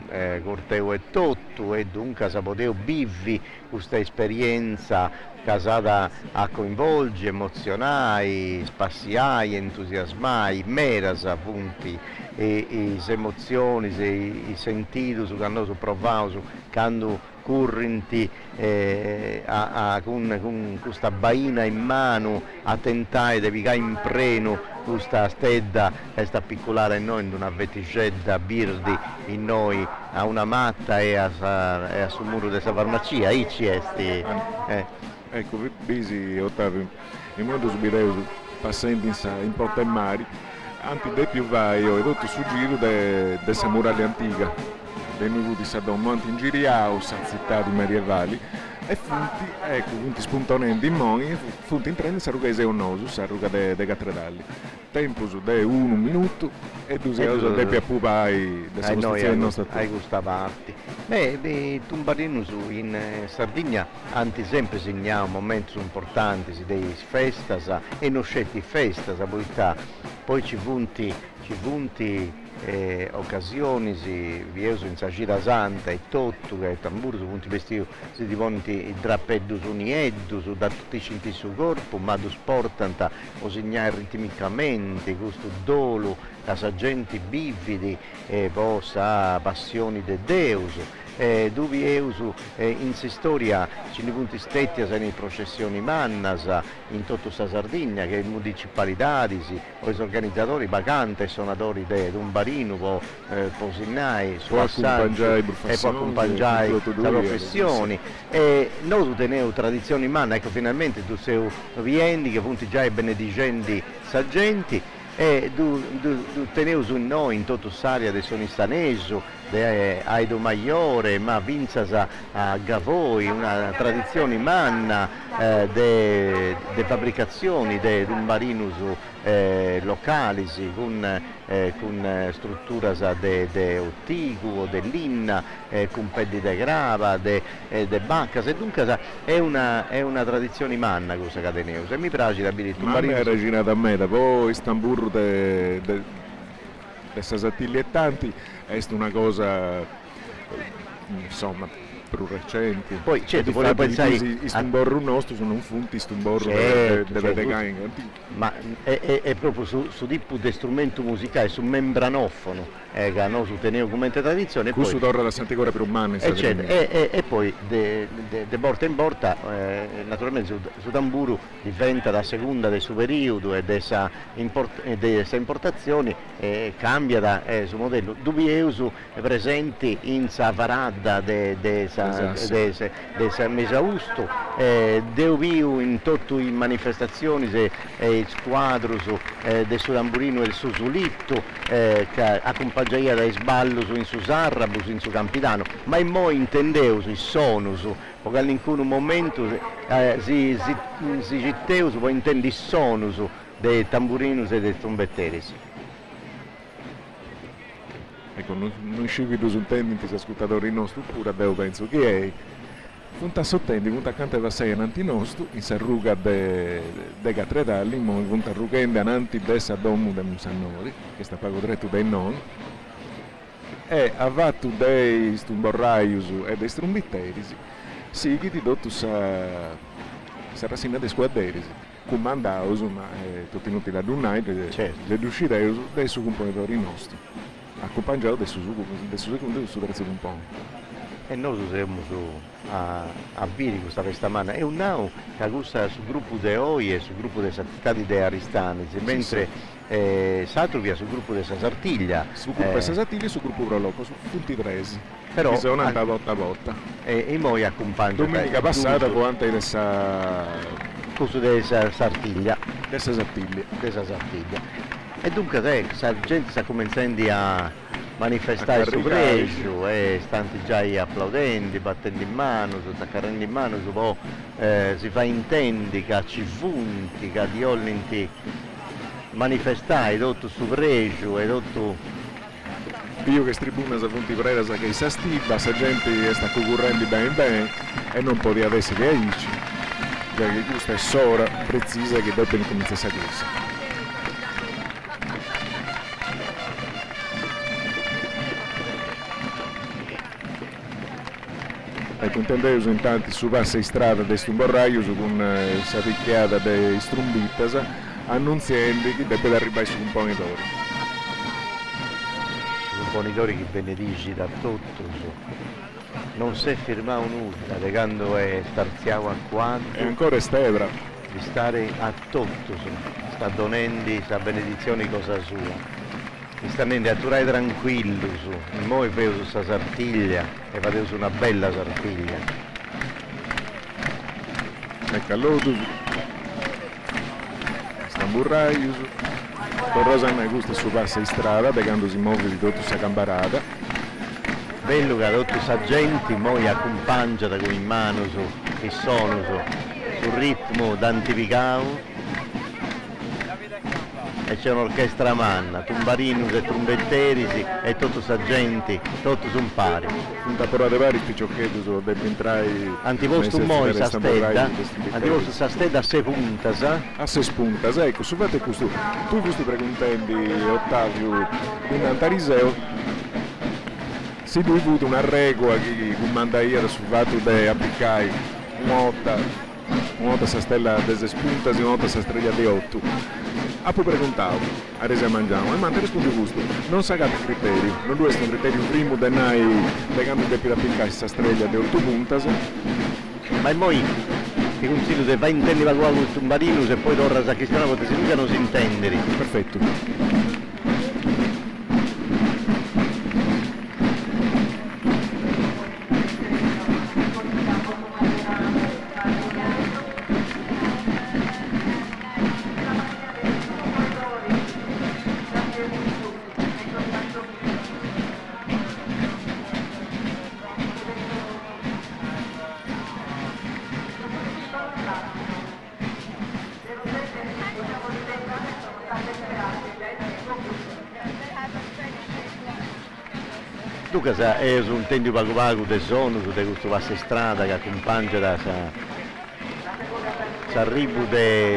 corteo e tutto e dunque sa poteo vivi questa esperienza casata a coinvolgere, emozionare, spaziare, entusiasmare, meras appunti e emozioni, i sentiti che hanno provato, che hanno correnti con questa baina in mano a tentare di picare in preno questa stedda che sta piccolare in noi in una veticedda birdi in noi a una matta e sul muro della farmacia, ci esti. ecco, bisi Ottavio, in modo subito passando in Porta e Mari, anche dei più vai, ho edotto su giro della muraglia antica, dei nuovi di Sadomo, anche in giriao, città medievali, e funti spuntonenti in moni, funti in treno, sarruga eseonoso, sarruga de cattedrali. Tempo su de 1 minuto e 2 ore de più pupai de sostituzione nostra. Hai questa parte. Beh, Tumbarino in Sardegna hanno sempre segnato momenti importanti dei festas e non scetti festas, poi ci punti occasioni vi uso in Sagira Santa e tutto che tamburo su punti vestiti si divonti i drappeddu su nieddu su da tutti i cinti sul corpo ma du sportanta o segnare ritmicamente questo dolo la sagenti bividi e posa passioni de Deus duvi eusu in storia ci ne punti stetti nei processioni mannas in tutta sa Sardegna che municipalitadi o gli organizzatori vacanti e suonatori di Tumbarino può signare su assaggio e può accompagnare la professione e noi teniamo tradizioni manna ecco finalmente tu sei viendi che punti già e benedicenti saggenti e tenevo su noi in tutta l'area del Sonistaneso, Aido Maiore, ma vinzas a Gavoi, una tradizione manna de fabbricazioni de Tumbarinus locali con strutture de ottigu o dell'inna, con peddi de grava, de baccas e dunque è una tradizione manna cosa cateneus e mi piace da dire Tumbarinus. Ma è reginata a me, poi Istanbul de Sasattilli e tanti è una cosa insomma più recente. Poi certo, volevo pensare i stumborru nostri sono un funti stumborru delle degaine ma è proprio su tipo di strumento musicale, su membranofono che no, su teneo come tradizione questo torna da Sant'Igora per umani e poi de volta in volta naturalmente su tamburo diventa la seconda del suo periodo e dessa importazioni cambia da su modello dubioso presenti in Savaradda de Mesausto deu in tutte le manifestazioni il squadro del suo tamburino e il suo sulitto che accompagna dai sballo in su Sarrabus, in su Campidano, ma in mo intendeu il sonus, perché in un momento si gitteus, poi intendi il sonus dei tamburinus e dei trombetteris. Ecco, non scivido sul tempo gli ascoltatori nostri, pure io penso che è punta sottendi, punta accanto a sei ananti nostri, in sarruga de cattedrali, in punta rugende ananti dessa domu de Musannori, che sta pago dretto dei non, e avvatto dei stumborraius e dei strumbitteris, sì che ti dotto sa rassina dei squadderis, comandaus, ma tutti inutili ad un'ai, le riuscireus dei suoi componitori nostri, accompagnato del suo secondo e del suo terzo compagno. E noi siamo a Viri questa festamana e un nao che gusta sul gruppo de Oi e sul gruppo delle Santitadi de Aristani, mentre Satruvia sul gruppo de Sasartiglia. Sul gruppo de Sasartiglia e sul gruppo Proloco, su punti presi. Però sono andata volta a volta. E noi accompagniamo. Domenica passata con ante dessa corso de Sasartiglia. De Sasartiglia. E dunque la gente sta cominciando a manifestare il suo pregio e stanti già applaudendo, battendo in mano, attaccando in mano, si fa intendi che ci funti, che di ollinti manifestare tutto il suo pregio e tutto. Io che tribuna sa funti presa che sa stiva, sa gente sta concorrendo bene e non poteva essere aici, perché questa è sora precisa che dopo incomincia a cosa. Ecco, intendeus intanto su passa in strada del stumborraius con sa picchiata dei strumbittas annunziando che deve arrivare su componitori. Su componitori che benedici da tutto, non si è firmato nulla, legando e starziavo a quanto. E ancora stebra. Di stare a tutto, sta donando sa benedizione cosa sua. Mi sta andando a turare tranquillo su, e poi vedo su questa Sartiglia e facevo su una bella Sartiglia. Callotus, Stamburraius, con Rosanna Gusta su passa in strada, pegandosi immobili di tutta cambarata. Bello che tutti i sagenti poi accompagnano con in mano che sono sul ritmo d'Antivicao. E c'è un'orchestra manna, tumbarinus e trumbetterisi e tutti i sagenti, tutti sono pari. Un tapporate vari spicciocchetti su Deppintrai. Antiposto moi sa stedda, antiposto sa stedda a 6 puntas. A 6 puntas, ecco, su fate questo, tu questo precontendi Ottavio in Antariseo, se tu hai avuto una regola che comanda ieri sul fatto di applicare un'otta sa stella a 6 puntas e un'otta sa streglia di 8. A poi preguntavo, a resa mangiamo, ma ti rispondo giusto, non sa che criterio, non deve essere un criterio primo da noi, legando che per applicare questa streglia di 8 puntas. Ma poi ti consiglio se vai a intendere con questo barino e poi torna a Cristiano perché si non si intendere. Perfetto. Luca è un tempo pago del sono, su questo passa strada che accompagna da arrivo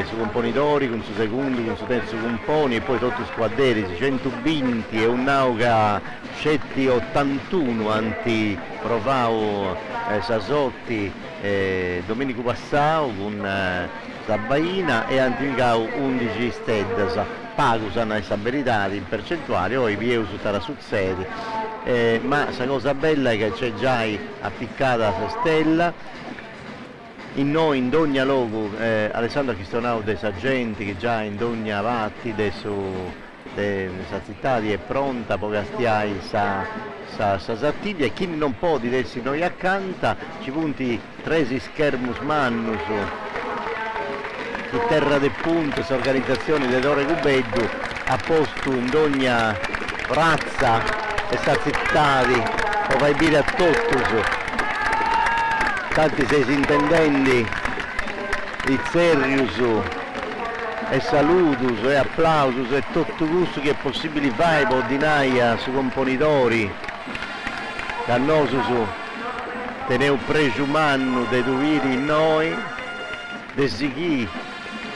su componitori, con su secondo, con su terzo componi e poi tutti i squadri, 120 e un nauga scetti 81 anti Provao Sasotti Domenico Passau con Sabbaina e Antivicao 11 steddas. Pago sanno questa verità in percentuale, poi vi su tara sul sedi. Ma la cosa bella è che c'è già appiccata la stella in noi in ogni luogo. Alessandro Chistonau dei Sagenti che già in ogni vatti adesso questa città è pronta poi stiai sa sattiglia e chi non può dirsi noi accanto ci punti 3 schermus mannus di terra del punto questa organizzazione di Dore Cubeddu a posto in ogni razza e sta zittati o vai dire a totus tanti sei intendenti i Zerrius e salutus e applausus e tutto gusto che è possibile fare per ordinaia su componitori cannosus teneu pregio umano dei doveri in noi desighi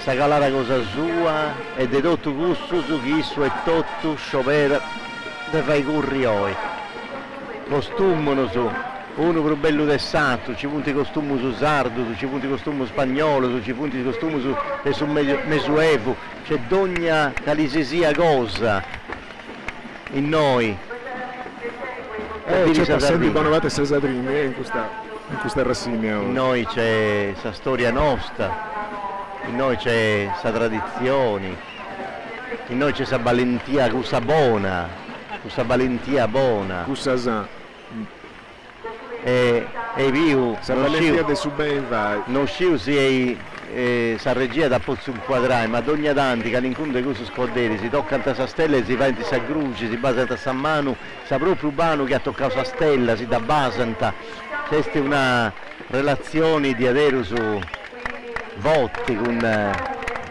sa calare cosa sua e di tutto gusto su chi su e tutto sciopera de fai curri oi costumono su uno più bello del santo, ci punti costumo su sardo, ci punti costumo spagnolo, ci punti costumo su mesuevo, c'è d'ogna calisesia cosa in noi. C'è passato di Bonovate Cesadrini in questa rassegna. In noi c'è questa storia nostra, in noi c'è questa tradizione, in noi c'è questa valentia questa buona, questa valentia buona. Questa e viu non sciu si sa regia da pozzo un quadrato ma d'ogni tanti che l'incontro di questo scordere si tocca a sa stella e si va in sa gruci si basa a San Manu sa proprio Banu che ha toccato sa stella si da basanta questa è una relazione di adero su votti con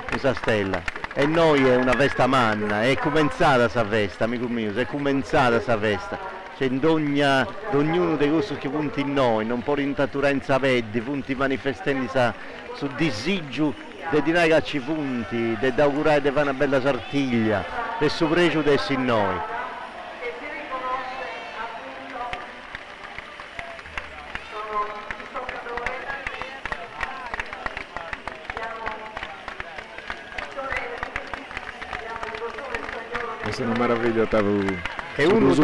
questa stella e noi è una festa manna è cominciata sa festa amico mio è cominciata sa festa c'è in ognuno dei gusti che punti in noi, non può rintaturare in sapedi, punti manifestando su disagio di noi che ci punti, di augurare di fare una bella sartiglia, del suo pregio adesso in noi. Questa è una meraviglia, Tavu. E uno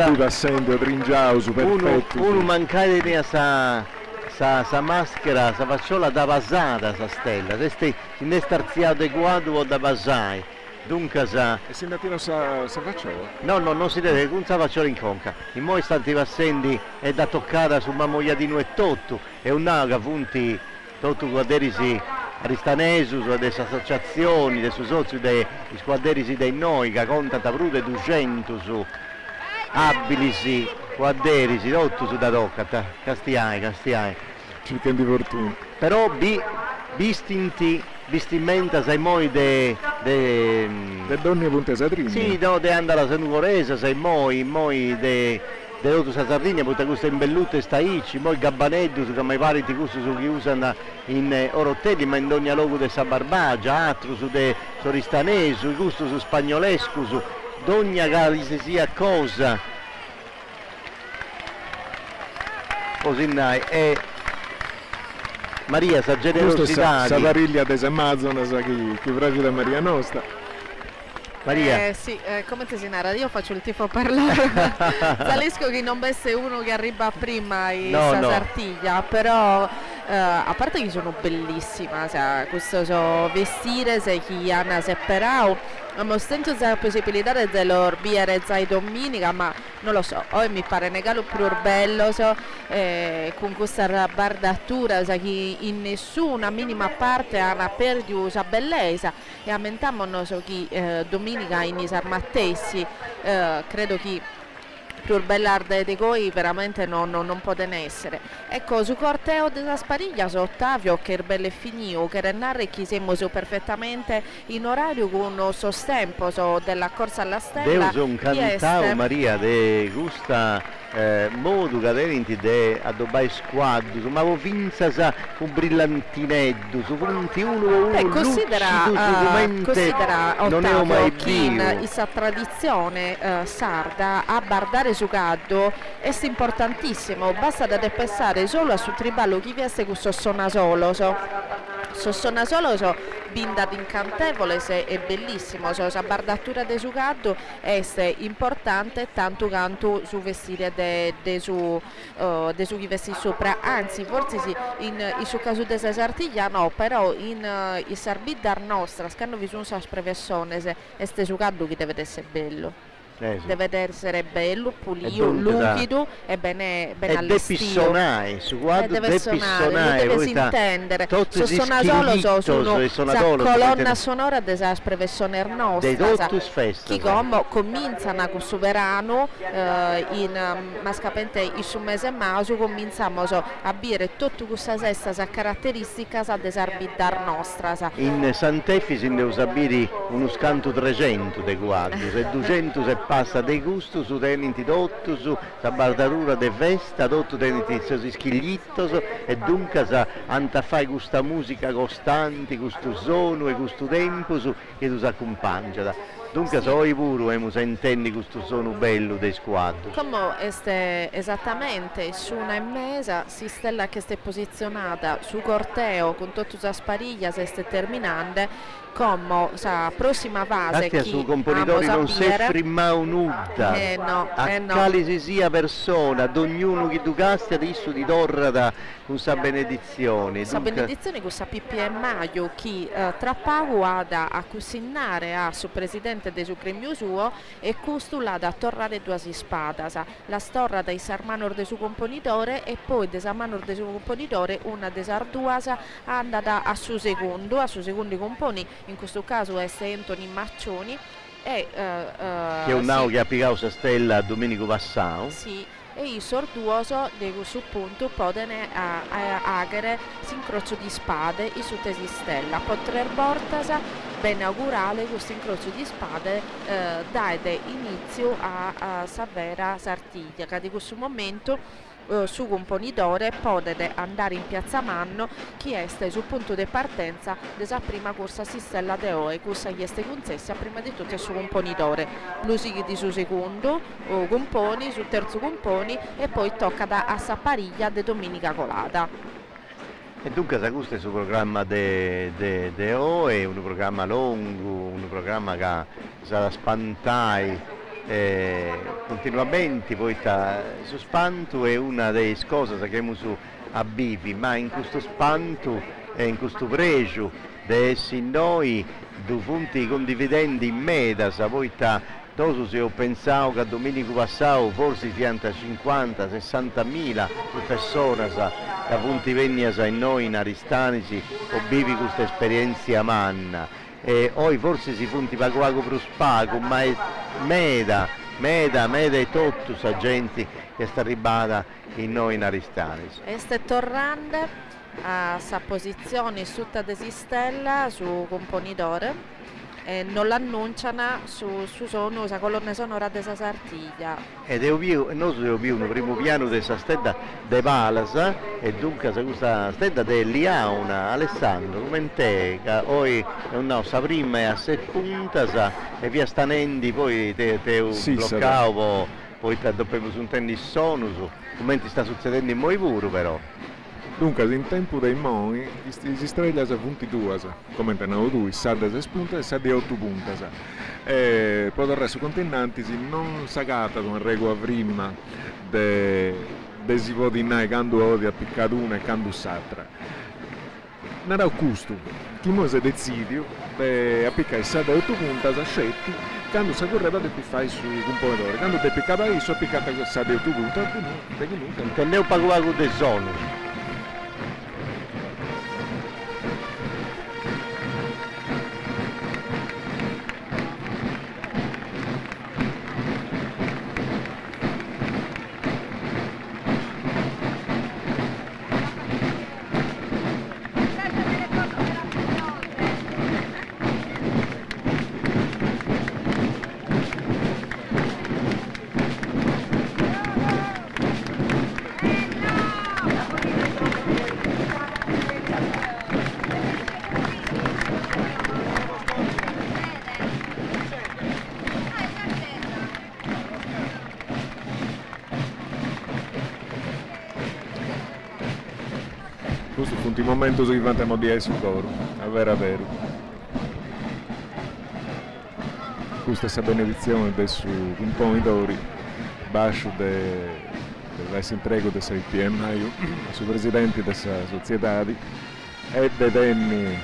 mancare di sa maschera, sa facciola da basata, sa stella, se ne starziato adeguato o da basai, dunque sa... E se ne sa facciola? No, non si deve, con sa facciola in conca, in moi stanti passendi è da toccata su mamogliatino e tutto, e un naga punti, tutto guarderisi aristanesu, delle associazioni, dei soci dei squadrisi dei noi, che contano più di 200 abilisi, squadrisi, tutto su da toccata, castiai. Cercando di fortuna. Però vestimenta sei moi de donne puntesatrici. Sì, no, de andare alla Sanuvorese, sei moi de dell'Otto Sardegna, perché questo imbellute sta ici, moi gabbaneddu, come i vari di questo su che usano in orottelli, ma in ogni luogo de sa barbagia, altro su de soristanesu, gusto su spagnolescu, su d'ogni che sia cosa. Così e Maria, sa generosità. Sa pariglia di Amazon, sa chi fragile Maria Nostra. Maria. Sì, come ti si narra? Io faccio il tifo per loro. Salisco che non besse uno che arriva prima in Sartiglia, però a parte che sono bellissima, cioè, questo vestire se chi hanno sepperato, abbiamo sentito la possibilità di loro biere zai domenica, ma non lo so, oggi mi pare un regalo più bello, con questa bardatura, che in nessuna minima parte hanno perduto la bellezza, e aumentavano che domenica in Isarmattessi, credo che più bella di voi veramente non possono essere. Ecco, su corteo della Spariglia su Ottavio che è bello e finito, che renare che siamo perfettamente in orario con uno sostempo della corsa alla stella. Deus un cantao Maria de gusta modo cadenti de addobai squadro, ma vo vinza sa un brillantineddu su 21 considera non è mai che in questa tradizione sarda a bardare su gaddo è importantissimo, basta da pensare solo su triballo chi viene questo sonasolo binda d'incantevole è bellissimo, la bardatura de su gaddo è importante tanto canto su vestire de su chi vesti sopra, anzi forse sì, in su caso de Sartiglia no, però in sarbidar nostra scanno vi sono espressione se este su gaddo che deve essere bello. Sì. Deve essere bello, pulito, lucido e bene allestito. Deve si intendere. Sono solo colonna sonora della espressione nostra. Chi cominciano con questo verano ma scapente in su mese maggio cominciamo a bere tutte queste stesse caratteristiche della vita nostra. In Sant'Effi si deve usare uno scanto 300 di quadri, se 200 se passa dei gusti su tenenti dotto, su la bardatura de vesta, dotto tenenti su schiglitto, e dunque anta fai questa musica costante, questo suono e questo tempo che tu si accompagna. Dunque soi pure intendi questo suono bello dei squadri. Come esattamente su una mesa si stella che sta posizionata su corteo con tutte le spariglie se sta terminando, come la prossima fase che su componitori non si frima un'udda quale si sia persona ad ognuno che tu casti adesso di torra da questa benedizione questa PPM Maio che tra poco ha a cucinare a suo presidente del suo premio suo e questo l'ha da torrare due spada la storia dei sarmanor del suo componitore e poi dei sarmanor del suo componitore una dei sarduasa andata a suo secondo componi, in questo caso è Anthony Maccioni che è un nao che ha piegato sa stella Domenico Vassao. Sì, e il sorduoso di questo punto possono agere s'incrocio di spade e su tesi stella potrei portare ben augurale questo incrocio di spade dà inizio a Savera Sartiglia che di questo momento su componitore potete andare in piazza Manno chi è sul punto di partenza della prima corsa si stella de oe corsa gli è concessa prima di tutto su componitore Lusighi di su secondo componi su terzo componi e poi tocca a Sappariglia de Domenica Colata. E dunque questo è il programma de oe, un programma lungo, un programma che sarà spantai continuamente, poi su spanto è una delle cose che abbiamo su a Bivi, ma in questo spanto e in questo pregio di essere noi due punti condividenti in meta, poi Dopo se ho pensato che a domenica passato forse siano 50-60.000 persone che punti vengono in noi in Aristanisi o vivi questa esperienza a manna. E oggi forse si punti poco più spago, ma è meda e tutto sa gente che sta arrivata in noi in Aristanisi. E ste tornando a sa posizione sotto desistella su componitore e non l'annunciano su sono la colonna sonora della Sartiglia. Ed noi abbiamo un primo piano di questa stella de Palasa e dunque questa stella di Liauna, Alessandro, come te, che oggi è una nostra prima e a seconda e via stanenti poi te sì, bloccavo, poi dobbiamo su un tennis sonus, come ti sta succedendo in Moivuru però. Dunque, in tempo dei moi, si streglia a 22, come abbiamo detto, sa di 6 punti e sa di 8 punti. E poi il resto continenti non sagata come regola prima di si vodinare quando odia piccato una e quando s'altra. Non era questo, chi mo si decide a piccare sa di 8 punti, a scetti, quando si correva di piccare sui componitore, quando ti piccava io, so piccata sa di 8 punti, e comunque. Intendevo pagare del sonus. Questo è l'ultimo momento che vantiamo di essere coro, a vero. Questa è la benedizione dei suoi componitore, bacio dell'essere intrego del 6 PM, sui presidenti della società e dei temi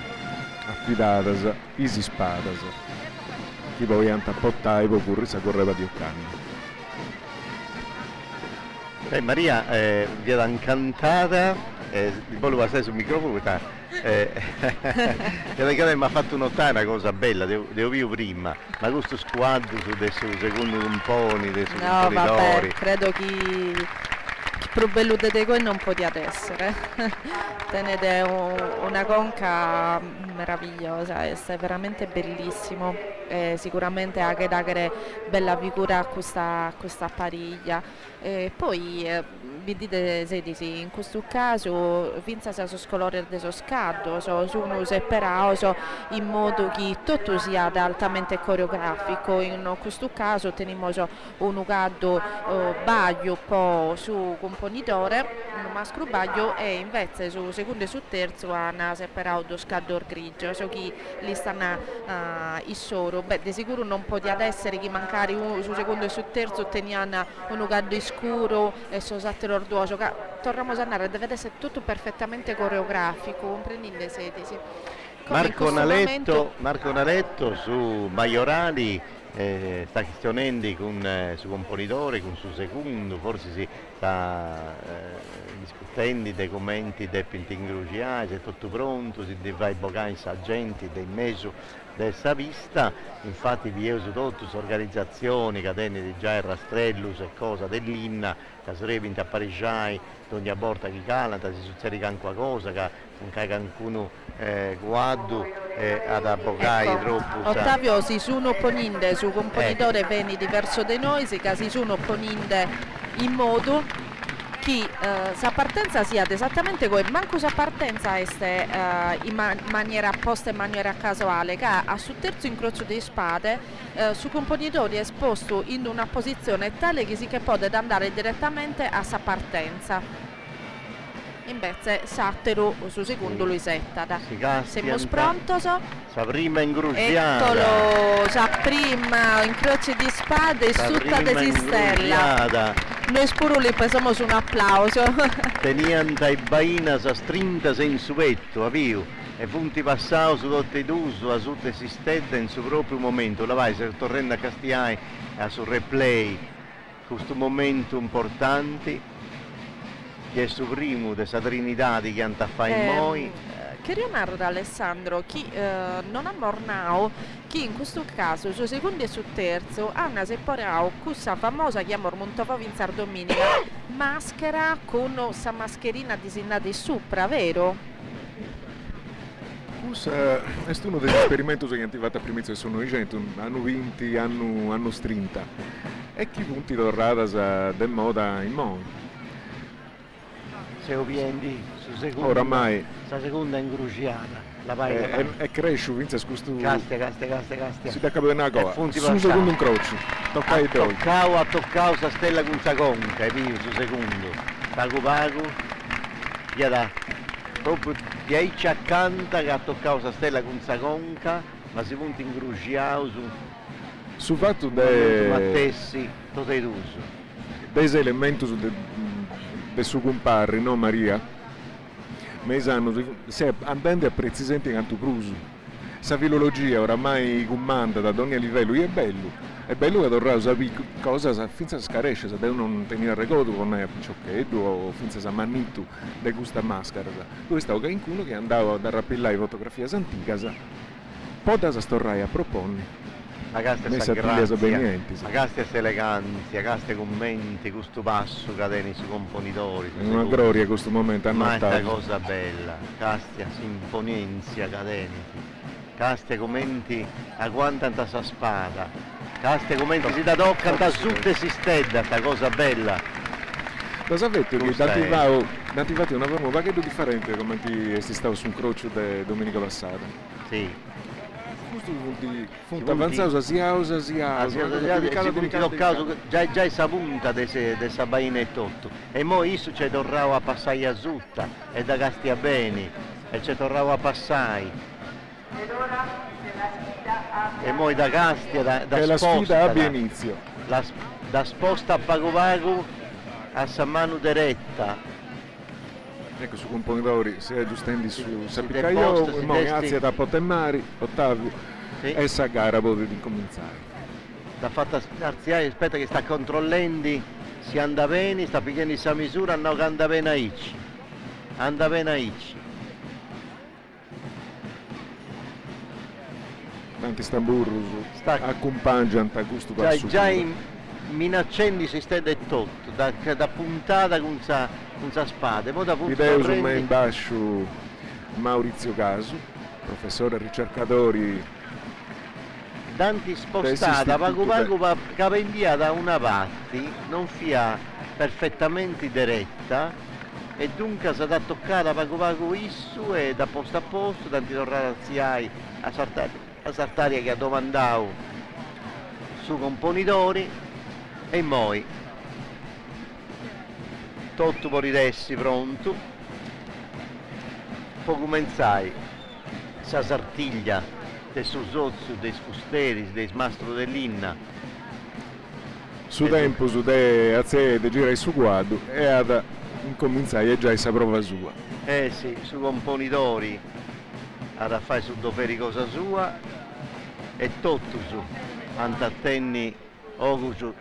affidati, isi spadas, che poi hanno apportato e poi si correva di Occanno. Maria, vi era incantata. Volevo passare sul microfono perché mi ha fatto notare una cosa bella, devo io prima, ma questo squadro su secondo componi, dei no vabbè, credo che più bello di te non potete essere. Tenete una conca meravigliosa, è veramente bellissimo, sicuramente anche da bella figura a questa pariglia. Poi vi dite sì, in questo caso vinza se so scolore del scaddo, su uno sepperato in modo che tutto sia altamente coreografico. In questo caso teniamo un ugaddo baglio po' su componitore, un maschio baglio e invece su secondo e su terzo hanno separato scaddo grigio, so che lì stanno il soro. Beh, di sicuro non poteva essere che mancare su secondo e su terzo teniano un ugaddo scuro e so sattero orduoso, che torniamo a andare, deve essere tutto perfettamente coreografico, comprendete sedisi. Marco Naletto su Maiorali sta questionando su componitore, con su secondo, forse si sta discutendo dei commenti dei Pintingrugiai, è tutto pronto, si deve invocare i agenti del meso della vista, infatti vi è su tutte le organizzazioni, catene di già rastrellus e cosa dell'Inna, che sarebbe in Apparigiai, ogni volta che calata, si succede qualcosa, che non c'è qualcuno guardo ad avvocare troppo. Ottavio, si sono opponinde su componitore veni diverso da noi, si sono opponinde in modo che sa partenza sia esattamente come manco sa partenza este in maniera apposta, in maniera casuale, che a su terzo incrocio di spade su componitore è esposto in una posizione tale che si che può andare direttamente a sa partenza. Invece Sattero su secondo lui setta. Siamo pronti? Sa prima ingrugiata. Eccolo, sa prima incroci di spade e sutta desistella. Noi spuruli pensiamo su un applauso. Teniamo dai baina sa strinta in suvetto, avvio. e punti passati su tutti i d'uso, a tutte si stette in suo proprio momento, la vai, se tornando a Castiai, sul replay, questo momento importante, che è il primo della Trinità che hanno fatto in noi. Queria narrare Alessandro che non ha mornao che in questo caso su secondo e su terzo hanno sepparato questa famosa che ha montava in Domenica maschera con questa mascherina disegnata sopra, vero? Questo è uno degli esperimenti che hanno attivato all'inizio del 1900, hanno 20, hanno 30 e chi punti dorrata de moda in mondo. Se ovviendi su seconda, oramai la seconda è ingruciata, la vai e cresce, vince questo. Castia. Si da capire una cosa, su un secondo incrocio, tocca i due. Ha toccato sta stella con sa conca, su secondo, pago, via da, proprio di ahí ci accanta che ha toccato sta stella con sa conca, ma si punta ingruciato su fatto dei mattessi, tutto è d'uso. Dei elementi del suo comparri, no Maria? Ma sanno, se andando a precisamente canto pruso. Sa filologia oramai comanda da ogni livello, è bello che dovrà sapere cosa finché scaresce, se devono tenere ricordo con un picciochetto o finché si mannito di questa maschera. Questo è qualcuno che andava a rappellare fotografie antiche, poi da storrai a proporre. Ma questa è eleganza, questa commenti, questo passo che tieni sui componitori. È una gloria questo momento, ma è una cosa bella, questa imponenza che tieni, questi commenti a quanta sa spada, questi commenti si da toccano da tutte si stedda, questa cosa bella. Lo sapete che attivati una forma un pacchetto differente come si stava su un crocio di domenica passata? Sì. Punta avanzato si ausa già essa punta dessa baina e tutto e mo isso c'è tornato a passare a Zutta e da Castia bene e c'è tornato a passare e mo da Castia da la sfida abbia inizio da sposta a Pago a Sammano diretta. Ecco, su componitori si è giustendi su Sappicaio, grazie da Potemmari, Ottavio, sì. E essa gara potete incominciare. Da fatta arziare, aspetta che sta controllando, si anda bene, sta pigliando questa misura, no che anda bene aici. Anda bene aici. Tanti stamburros, accompagnano a gusto da su. Già minaccendi si stede tutto, da puntata con sa spada. Ideo su me in basso Maurizio Casu, professore e ricercatori. Tanti spostata, pago che invia da una parte, non fia perfettamente diretta e dunque si da toccare pago isso e da posto a posto, tanti tornare a Sartaria che ha domandato su componitori e moi tutto moriresti pronto può cominciare sa sartiglia del susozzo, dei spusteri, dei smastro dell'inna su tempo, su de azze de gira su guardo e ad incominciare già essa prova sua sì, su componitori ad fare su doferi cosa sua e tutto su antattenni ogusu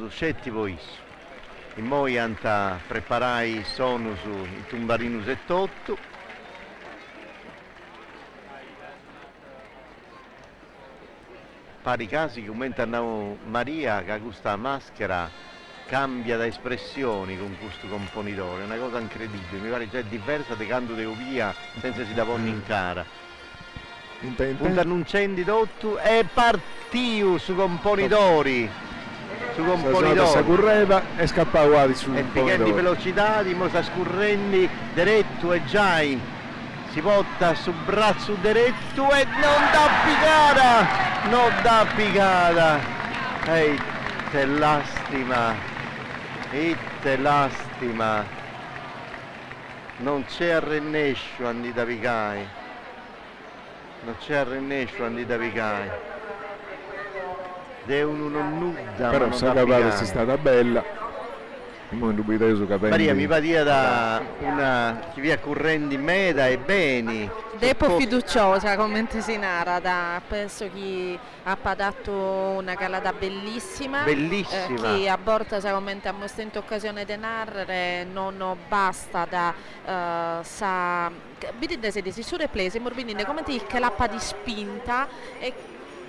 scettivo isso e poi anta preparai il sono su il tumbarino settotto pari casi commenta Maria che questa maschera cambia da espressioni con questo componitore, è una cosa incredibile, mi pare già diversa di canto de via senza si da ponne in cara. Punta annunciando tutto e partiu su componitori. Su componitori. Correva e scappava di su. E picchetti di velocità, di mo sta scurrendi diretto e già si porta sul braccio diretto e non dà picata. Ehi, te lastima. Non c'è arrennescio andita picai. Non c'è arrennescio andita picai. Devono non nuda. Però sa capare se è stata bella. non dubitare su capelli. Maria mi va dire da una chi via correndo in meda e beni. Depo fiduciosa come si narra, penso che ha pagato una calata bellissima. Bellissima. Che a borta sicuramente a questa occasione di narrare non basta da vedete se si surreplese morbidine come ti che l'appa di spinta e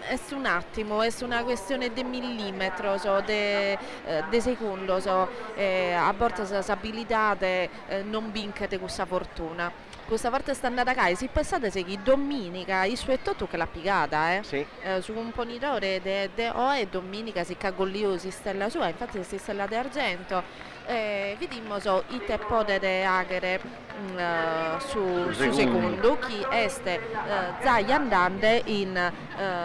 è un attimo, è una questione di millimetro, di secondo, a volte questa abilità non vincete questa fortuna. Questa volta sta andata a si pensate se che domenica il suo tutto che l'ha piegata, sì. Su un ponitore e domenica si cagollio si stella sua, infatti si stella d'argento. Vediamo i te potete agere su secondo chi este zai andante in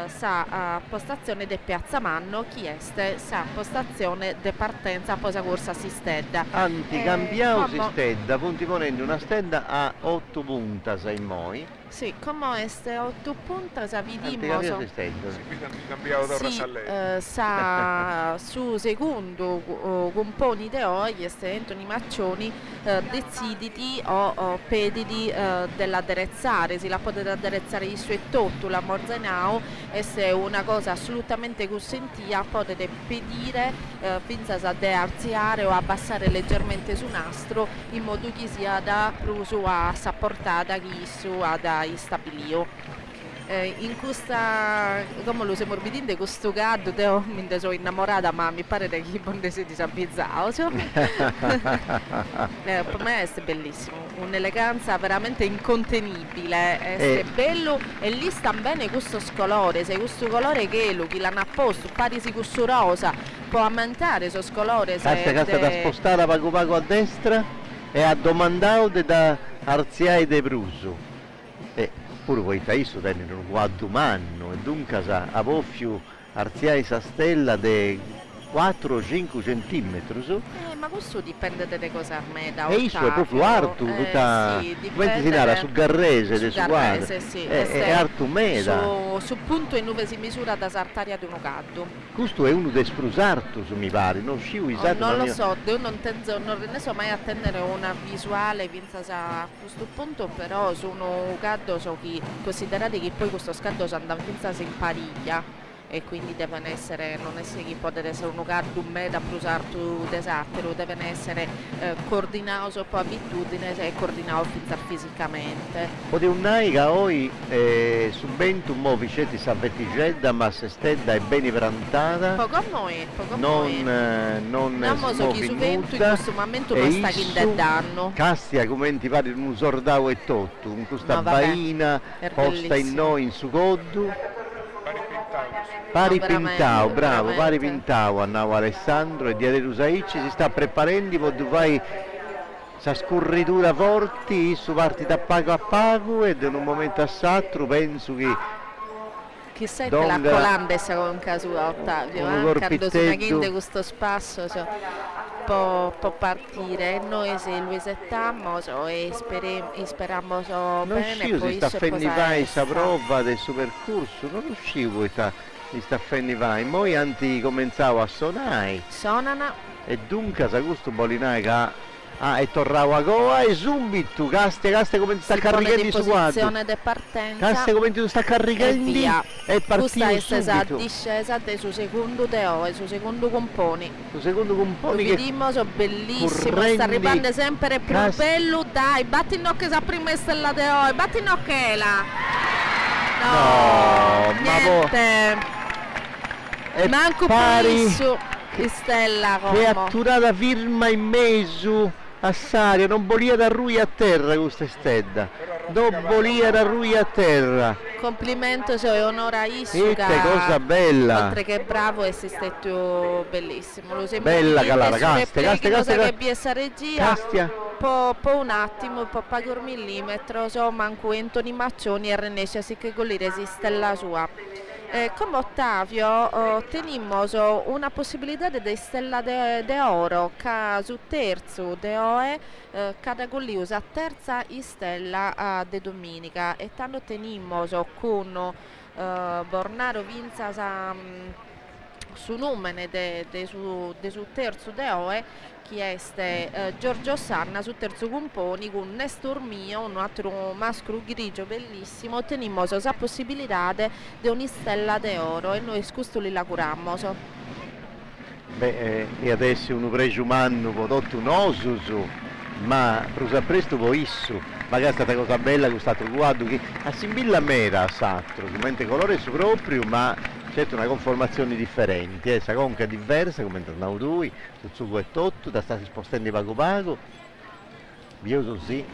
sa postazione de Piazza Manno chi este sa postazione de partenza posa corsa si stedda anticambiao si stedda punti ponendo una stedda a 8 punta sai moi. Sì, come este 8 punta sa vidimo sa su secondo componi de oggi este Anthony Maccioni deciditi o pediti dell'addrezzare, si la potete addrezzare i suoi totto, la morzenao e se una cosa assolutamente consentia potete pedire finza a dearziare o abbassare leggermente su nastro in modo che sia da pruso a sapportata che su ad stabilio. In questa come lo sei morbidino di questo caldo mi sono innamorata ma mi pare che i bonde si disabbizzano per me è bellissimo, un'eleganza veramente incontenibile, è bello e lì sta bene questo colore, se questo colore che lo chi l'hanno apposto pari si questo rosa può aumentare questo colore cassa da spostare pago a destra e ha domandato da arziai de Bruso pure voi taisto tenere un quadro manno e dunque a voffio arziai sa stella de 4-5 centimetri su. Ma questo dipende dalle cose armeda e isso è proprio artu tutta come si narra su Garrese de su guarda sì, è artu meda su punto e nube si misura da sartaria di uno caddo questo è uno de sprusartu su mi pare non sciu non lo so io non ne so mai attendere una visuale a questo punto però su uno caddo so che considerate che poi questo scaddo si anda si impariglia e quindi devono essere, non essere che può essere un caldo da usare tu desatero, devono essere coordinato per abitudine e coordinato fisicamente. Poi un naiga oggi su Bentu mo Vicetti sa vettigedda ma se stedda è ben prantata. Poco a noi. Non so che su Bentu in questo momento non sta che danno. Castia come ti pare un sordao e tutto, con questa baina posta in noi in su coddu. Pari Pintao, bravo, Pari Pintao, annavo Alessandro e Diaderu Saici si sta preparando, poi fai questa scurritura forti, su parti da pago a pago ed in un momento assatro penso che chissà che la colanda sia con caso Ottavio, quando si maginde questo spasso può partire, noi se lo esettiamo e speriamo bene. Non si sta facendo questa prova del suo percorso, non riuscivo si sta facendo poi anti cominciavo a suonare e dunque sa questo bolinai che e tornavo a goa e subito castia come ti sta caricando su quadro castia come ti sta caricando e partivo subito discesa su secondo teo e su secondo componi vediamo bellissimo sta arrivando sempre più bello dai batti in nocche sa prima stella teo e batti in nocchela no niente manco pari che stella che atturata firma in mezzo a Saria, non volia da rui a terra questa stedda, non volia da rui a terra. Complimento e onora a Issuga. Cosa bella. Oltre che bravo e sei stato bellissimo. Lo bella calata, castia. Che biessa regia. Po un attimo, po pago millimetro, manco Anthony Maccioni e Renescia si che con lì resiste la sua. Come Ottavio tenimmo una possibilità di stella de oro che su terzo de oe cada golliusa terza stella de domenica e tanto tenimmo con Bornaro Vinza su numene de su terzo de oe chi este Giorgio Sanna su terzo componi con Nestor Mio, un altro maschero grigio bellissimo. Tenimos la possibilità di una stella d'oro e noi scustoli la curammo. Beh, e adesso un pregio umano prodotto un osusu, ma prusa presto poi issu, magari è stata cosa bella questo altro guardo che assimilla mera a Sattro, mente colore su proprio, ma certo una conformazione differente, sa conca diversa come tornavo lui, il suo è tutto, da stati spostando pago pago, io sì.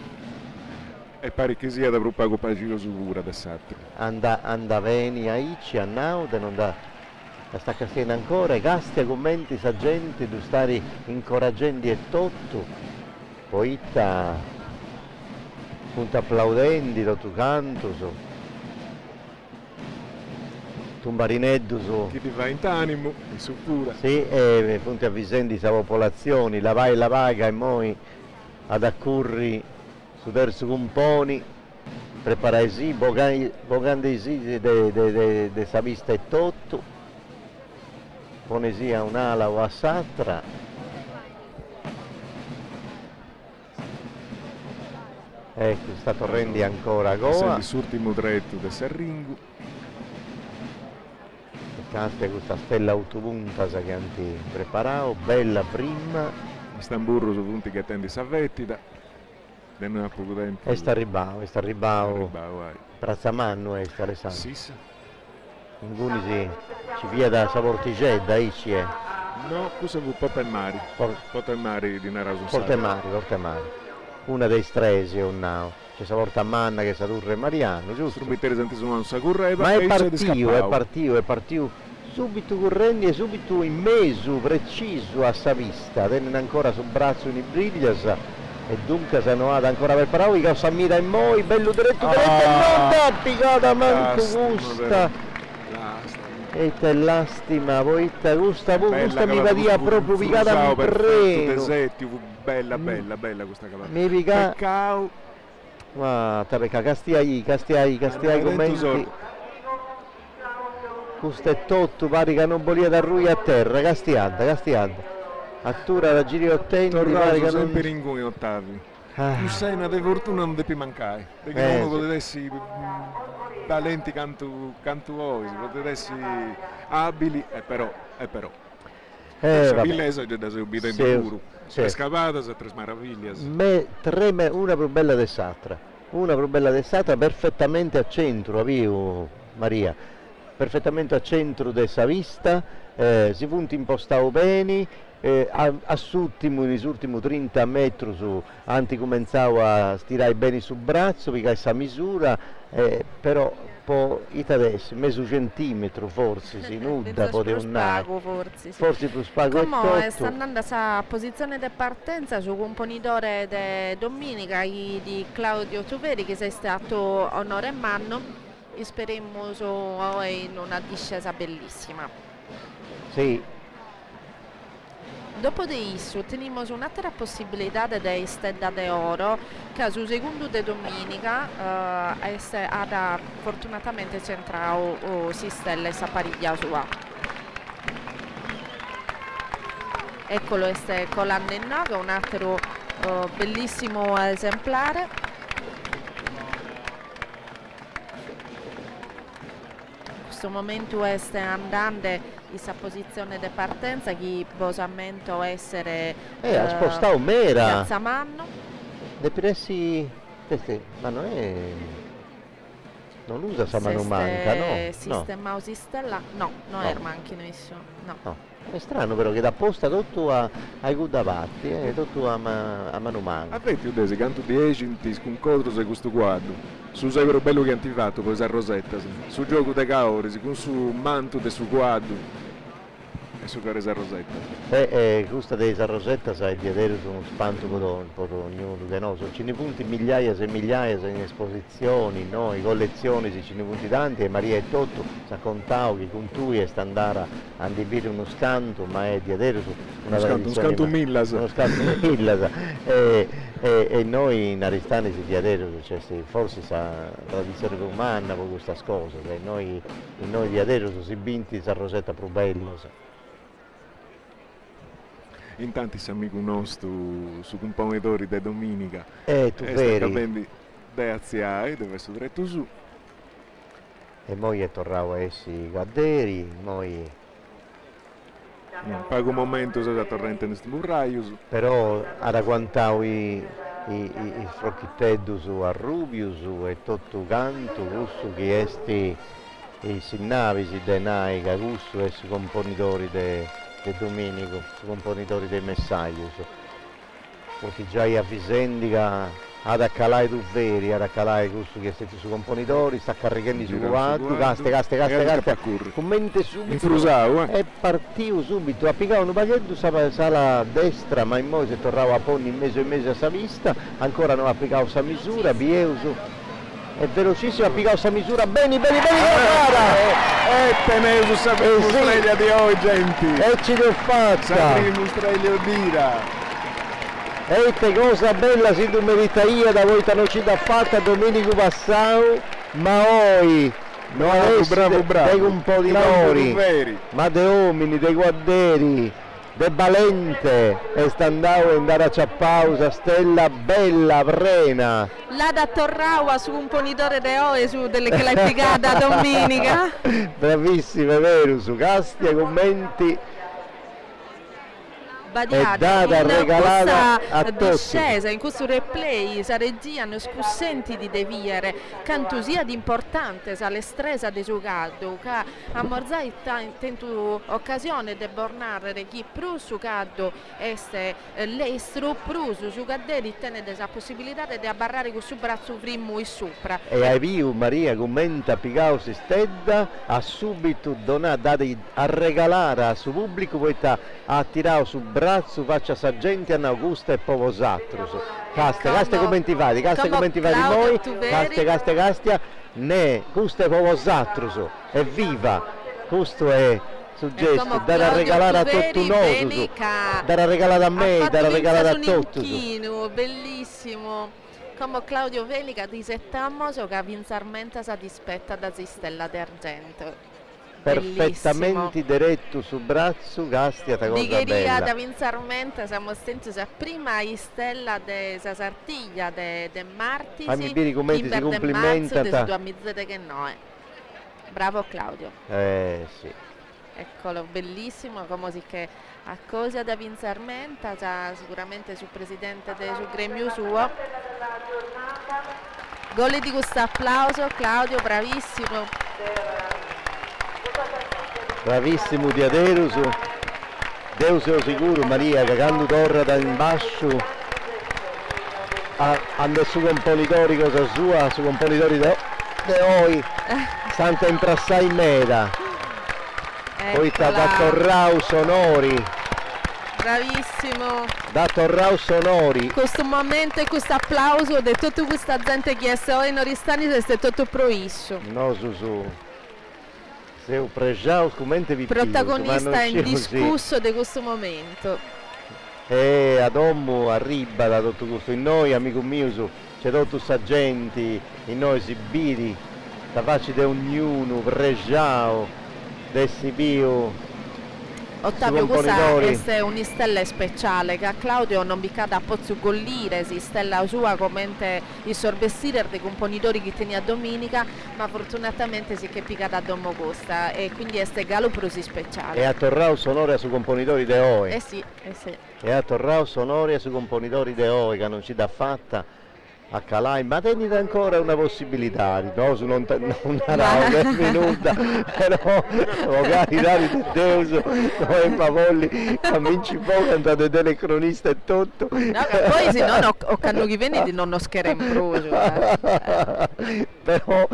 E pare che sia da pago pagino su cura da Sattro. Anda veni a Icci, a Nauda, non da sta castiando ancora, castia commenti sa gente, tu stare incoraggiando e tutto, poi sta punto applaudendo, lo tu canto, so. Tu un barineddo so. Chi ti va in t'animo, in su pura. Sì, e punti avvisando sa popolazioni, la vai e la vaga e moi ad accurri su terzo componi, preparai sì, bogandi sì de sa vista e tutto. Pone sia un'ala o a Satra, ecco, sta torrendo ancora Goa. Il l'ultimo dretto del Serringu. Canta questa stella autopunta che anti preparavo, bella prima. Stamburro su punti che attendi Savettida. Non ha poco tempo. E sta ribao. Prazzamanno è sta Alessandro. Sì, sì. In ci via da Savorticedda, ci è. No, questo è Portemari. Portemari di Naraso. Portemari. Una dei stresi è un nao. C'è Savorta Manna che Sadurre Mariano, giusto? Ma è partito subito correndo e subito in mezzo, preciso a sa vista, tenne ancora sul braccio un ibridias e dunque se non ha ancora per parole che Samira e moi, bello diretto, non da piccata manco gusta. E te lastima, poi te gusta mi vadia proprio picata in preno. Bella questa cavallo. Mi pica. Guarda, perché castia commenti. Questo è tutto, pare che non volia da rui a terra, castianda. Attura la giri ottenti, pare che non... sempre in ottavi. Tu sei una di fortuna non devi mancare, perché uno potete essere talenti canto voi, potete essere abili, e però. Bellezza già da subito in duro. Tre scavate, tre meraviglie. Una più bella del Satra, perfettamente a centro, avio Maria, perfettamente a centro della vista, si punti impostato bene. Assuttimo negli ultimi 30 metri anti cominciavo a stirare bene sul braccio perché questa misura però poi adesso mezzo centimetro forse si nuda poteva andare forse più spago come sta andando a posizione di partenza su componitore di domenica di Claudio Tuveri che sei stato onore e manno e speriamo in una discesa bellissima. Sì. Dopo di isso teniamo un'altra possibilità di stella d'oro che sul secondo di domenica ha fortunatamente centrato si stella e pariglia sua. Eccolo este Colandenna che è un altro bellissimo esemplare. In questo momento sta andando questa posizione di partenza che posamento essere ha spostato mera Piazza Manno de pressi ma non usa sa mano manca no? Sistema o stella no è manchi nessuno no. È strano però che da posta tutto ai guardavatti tutto a mano manca avete udesi canto 10 con contro se questo quadro su seguro bello che antifatto poi sa Rosetta su gioco dei caori con su manto de su quadro e su Caresa Rosetta questa della Rosetta sai di avere uno spanto per ognuno di noi ce ne punti migliaia e migliaia in esposizioni noi collezioni se ce ne punti tanti e Maria e Totto sa contavo che con tu è sta andare a adibire uno scanto ma è di avere uno scanto millas e noi in Aristani si diadero cioè, forse sa tradizione romana con questa cosa noi di Adero si binti sa Rosetta più bella in tanti amici nostri su componentori di domenica. Tu veri. Quindi grazie dove sono diretto su. E poi è tornato a essere gadderi, poi... In poco momento sono torrente in questo burraio. Però ha quantao i frocchittetti a Rubius e tutto canto, questo che esti i sinnavisi de Naica, questo è su componitori de Domenico, su componitori dei messaggi. Perché già a Visendica ad accalare tu veri, ad accalare questo che siete su componitori, sta caricando su quadro, caste, commenti subito, è partito subito, ha piccato un pacchetto, sala a destra, ma in modo si tornava a ponni in mese a sa vista, ancora non ha applicato sa misura, Bieuso, è velocissimo, ha applicato sa misura, bene, e tenevo sa strega di oggi, gente, e ci devo fatta, sa primo strega dira. E che cosa bella si tu merita io da voi non ci da fatta Domenico Passau, ma oi non bravo, dei un po' di nori, ma dei uomini, dei guarderi, dei valente, e standavo andare a Ciappausa, stella bella, prena. La da Torraua su un ponitore de oe su delle che l'hai piegata domenica. Bravissima, è vero, su Castia, commenti. Badiate, in questa a discesa, in questo replay sareggiano scussenti di deviere, canto sia di importante sa l'estresa di giocado, che a Morzai tento occasione di bornare chi più giocado este l'estro, più su giocaderi tenete la possibilità di abbarrare questo braccio primo e sopra. E ai viu Maria commenta Picao si stedda, ha subito donato a regalare a suo pubblico, poi ha tirato su braccio faccia sa gente a Augusta e Povosattrus. Caste commenti vari noi, castia, ne, questo è Povosattrus, evviva, questo è suggesto, da regalare a tutti noi, da regalare a me, da regalare a tutti. Bellissimo. Come Claudio Venica disettamo che vinsarmente si dispetta da Zistella d'Argento. Perfettamente diretto su braccio, Castia, ta cosa Digheria bella. Da vinsarmente siamo stenti prima a Stella de Sasartiglia de Martisi. Fammi dire i commenti, si complimenta. Che no, bravo Claudio. Sì. Eccolo, bellissimo, come si che a cosa da vinsarmenta, già sicuramente sul presidente del gremio suo. Gol di questo applauso, Claudio, bravissimo. Bravissimo di Aderus, Deus è sicuro Maria che quando torna da in basso hanno su componitori cosa sua, su componitori de noi, Santa Intrassai in meta, poi sta da Torrau Sonori. Bravissimo. Da Torrau Sonori. Questo momento e questo applauso di tutta questa gente che è in Oristani è tutto proisso. No, su. Seu pregiao commente vi protagonista indiscusso di questo momento. E ad Ommu arriba da tutto questo in noi, amico mio, c'è tutto sa gente, in noi esibiti, da faccia di ognuno, pregiao, dessi pio. Ottavio, questa è un'istella speciale che a Claudio non vi cade a pozzo gollire, si stella sua come il sorbestire dei componitori che tenia domenica, ma fortunatamente si che pica da Domo Costa e quindi è galo prosi speciale. E a Torrao Sonoria su componitori de Oe. Sì. E a Torrao Sonoria su componitori de Oe che non ci dà fatta. A Calai, ma tenete ancora una possibilità, no, su non una minuta, però magari dare di Deus, noi Pavolli, camminci poco, andate telecronista e tutto. No, poi se no ho cannucchi veniti non scherem proso. Però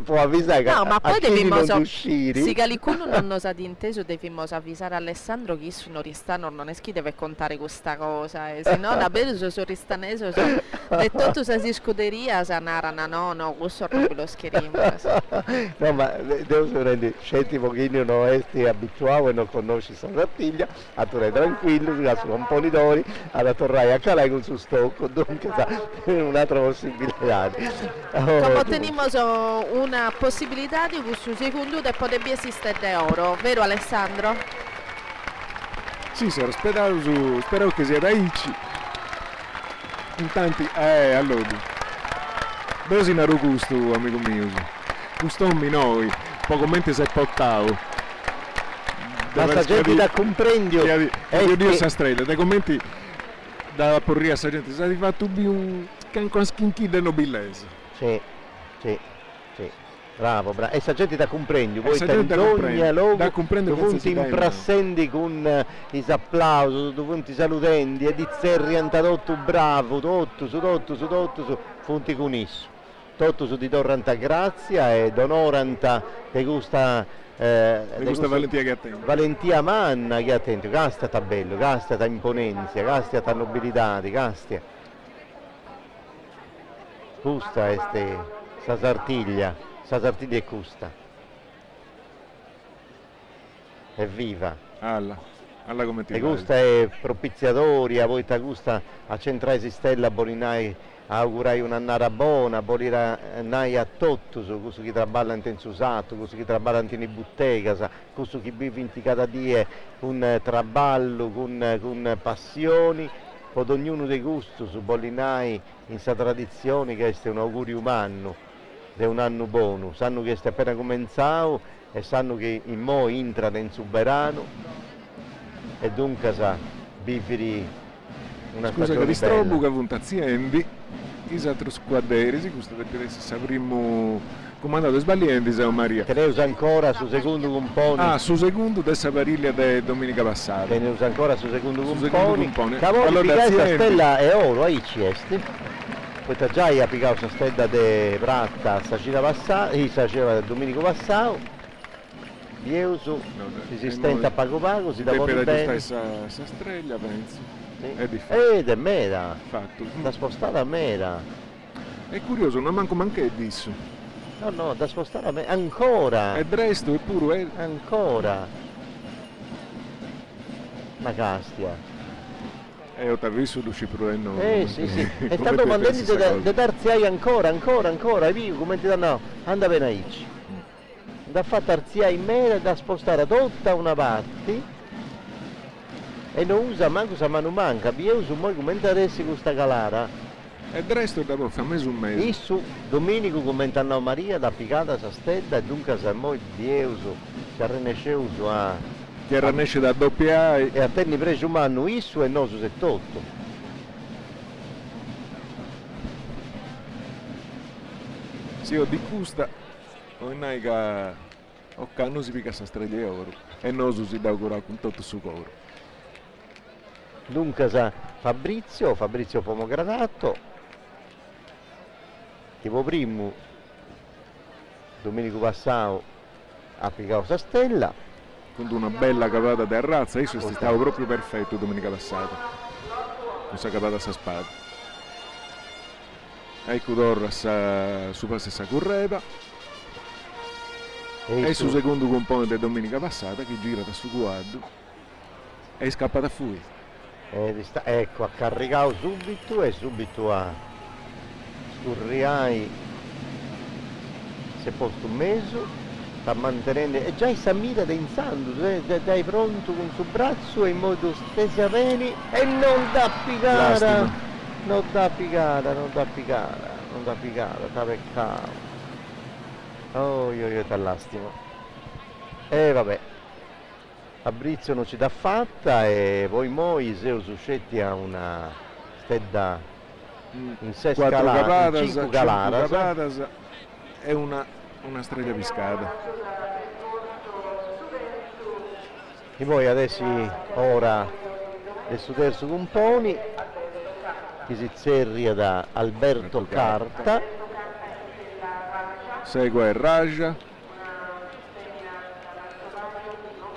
può avvisare che no, ma poi dobbiamo uscire. Se qualcuno non nos ha inteso, dobbiamo avvisare Alessandro che su Noristano non è chi deve contare questa cosa, se no da bello su Ristaneso detto di scuderia sanarana no questo proprio lo scherimo. No, ma devo rendere scetti pochino non essere abituato e non conosci Sant'Attiglia a tornare tranquillo su componitori ad tornare a Calai con suo stocco, dunque un'altra possibilità. Come teniamo una possibilità di questo secondo e potrebbe esistere oro, vero Alessandro? Sì, si era sperato su, spero che sia da Icci. In tanti, allora, dove si naru gusto, amico mio? Gustommi noi, poco mente si è portato. Ma sta gente da comprendio. Io sa strella, dai commenti da porria sta gente, si è fatto un can schincchi del nobilese. Sì. Bravo. E sta gente da comprendio, poi da logo, comprendere dovunti imprassendi con i applausi, dovunti salutenti, e di zerri antadotto bravo, su, funti con isso. Tutto su di torranta grazia e d'onoranta te gusta Valentia che attento. Valentia Manna che attento, castia ta bello, castia ta imponenza, castia ta nobilità, castia. Custa sta sartiglia è custa. È viva. Alla come ti e gusta è propiziatoria, poi ta gusta a centrare si stella bolinai augurai un'annara buona, bolinai a tutto su questo chi traballa in tensusato, questo chi traballa in bottega, questo chi vive in cada die con traballo, con passioni, pod ognuno dei gusti su bolinai in sa tradizione che è un augurio umano, è un anno buono, sanno che è appena cominciato e sanno che in mo entrano in soberano e dunque sa vivere una scusa stagione che disturbo bella. che vuntaziendi i altri squadri si gusta perché sapremo comandato sbaglienti Sao Maria teneus ancora su secondo compone su secondo dessa pariglia di domenica passata teneus ancora su secondo compone allora questa stella è oro aici questa già ha piccato questa stella di pratta sacina passata domenico passato Dieuso si stenta pago si lavora bene questa strella penso sì. È difficile ed è mera fatto da spostare a mera è curioso non manco manche disso no da spostare a mera ancora è resto è puro ancora ma castia ho visto l'usci pure noi sì e stanno mandando da darziai ancora e vivo come ti danno anda bene aici da fare tarziai in mera da spostare tutta una parte e non usa manco sa mano manca, io uso mai commentaresti questa calara. E il resto dopo fa mese un mese. Isso, Domenico commentano Maria, da picata sa stella e dunque sa moi Dieuso, si arrenesceuso a... Ti arrenesce da doppia e a tenni preso un anno isso e no su 78. Sì, ho di custa, ho naica, ho canno si pica sa streglia di oro e non si da augurare con tutto su coro. Dunque sa Fabrizio Pomogranato, tipo primo Domenico passato ha piccato sa stella con una bella cavata di razza, io stavo proprio perfetto domenica passata con sa cavata sa spada ecco d'ora su passa sa correva e su secondo componente domenica passata che gira da su guardo è scappata fuori. Ecco, ha caricato subito e subito a Sturriai si è posto un mese, sta mantenendo e già sta mira pensando, dai pronto con il suo braccio in modo stesa bene e non da piccare, non da piccare, sta peccato. Io t'allastimo. E vabbè. Fabrizio non ci dà fatta e poi moi Seo suscetti a una stedda in 6 scalate, in 5 calaras e una strega piscata. E poi adesso ora del suo terzo componi che si zerria da Alberto Carta, segue il Raja.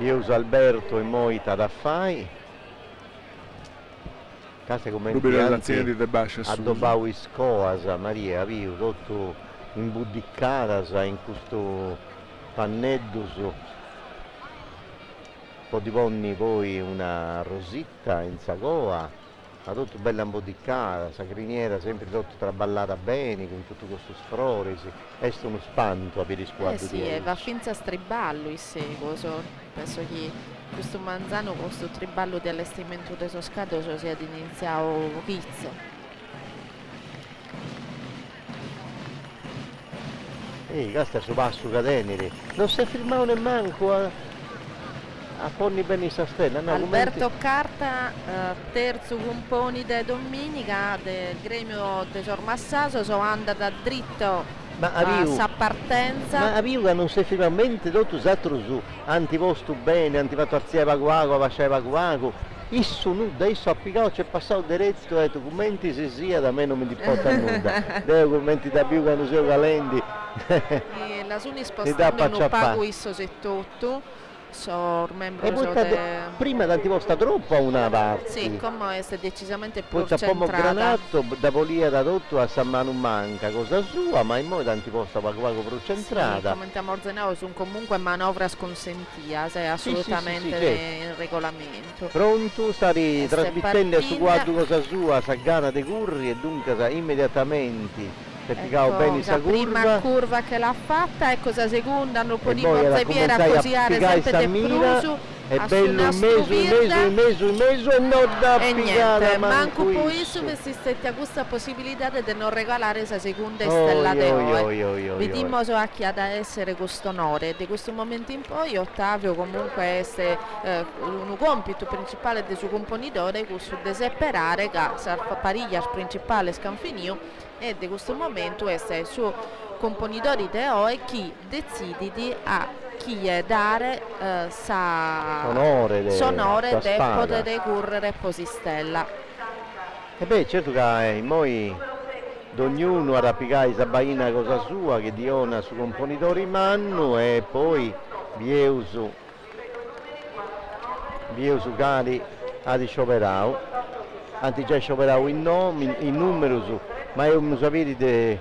Io uso Alberto e Moita da fai. Case come addobau iscoasa, Maria, viu, tutto imbudicata in questo pannedduso. Poi di ponni poi una rosita in sagoa ma tutto bella imbodiccata, la criniera sempre tutto traballata bene, con tutto questo sfrore, è uno spanto a per il squadro. Sì, e va finza striballo il seguo, penso che questo manzano, questo triballo di allestimento del Toscado sia di iniziato pizzo. Questo è su passo catenere, non si è firmato nemmeno a Ponni bene stella. No, Alberto Carta, terzo componi di domenica del gremio di Sormassaso, sono andata dritto a sa partenza. Ma a Viuga non si firma mente tutto satro su, antiposto bene, antifatto arzieva guago, faceva guago. Isso nuda, isso applicato, c'è passato diretto ai documenti se sia, da me non mi importa nulla. Dei documenti da Viuga non sono calenti. E la Suni spostando non pago isso 78. E poi prima d'antiposta troppo a una parte. Sì, come è decisamente più poi centrata. Poi granato da polia da tutto a San Manu manca cosa sua, ma in modo d'antiposta poco più centrata. Sì, commentiamo Orzenao su comunque manovra sconsentita, sei assolutamente in regolamento. Pronto, stare trasmettendo su quadro cosa sua, sa gana dei curri e dunque immediatamente. Ecco, bene la prima curva che l'ha fatta, ecco la seconda, hanno un po' di Pozzaviera a cosiare sempre del Prusu, è bello un mese e non da e niente, manco poi su questi stetti a questa possibilità di non regalare la seconda stella di oggi. Vediamo a chi ha da essere questo onore. Di questo momento in poi Ottavio comunque è un compito principale del suo componitore, questo di separare che sarà pariglia principale scanfinio, e di questo momento è il suo componitore di oggi chi decide a chi è dare sonore di poter correre posistella. E beh, certo che noi ognuno ha rappicato la baina cosa sua che diona su componitore in mano e poi Bieusu cari ha di scioperao, anzi già scioperao in numero su, ma è un sapere di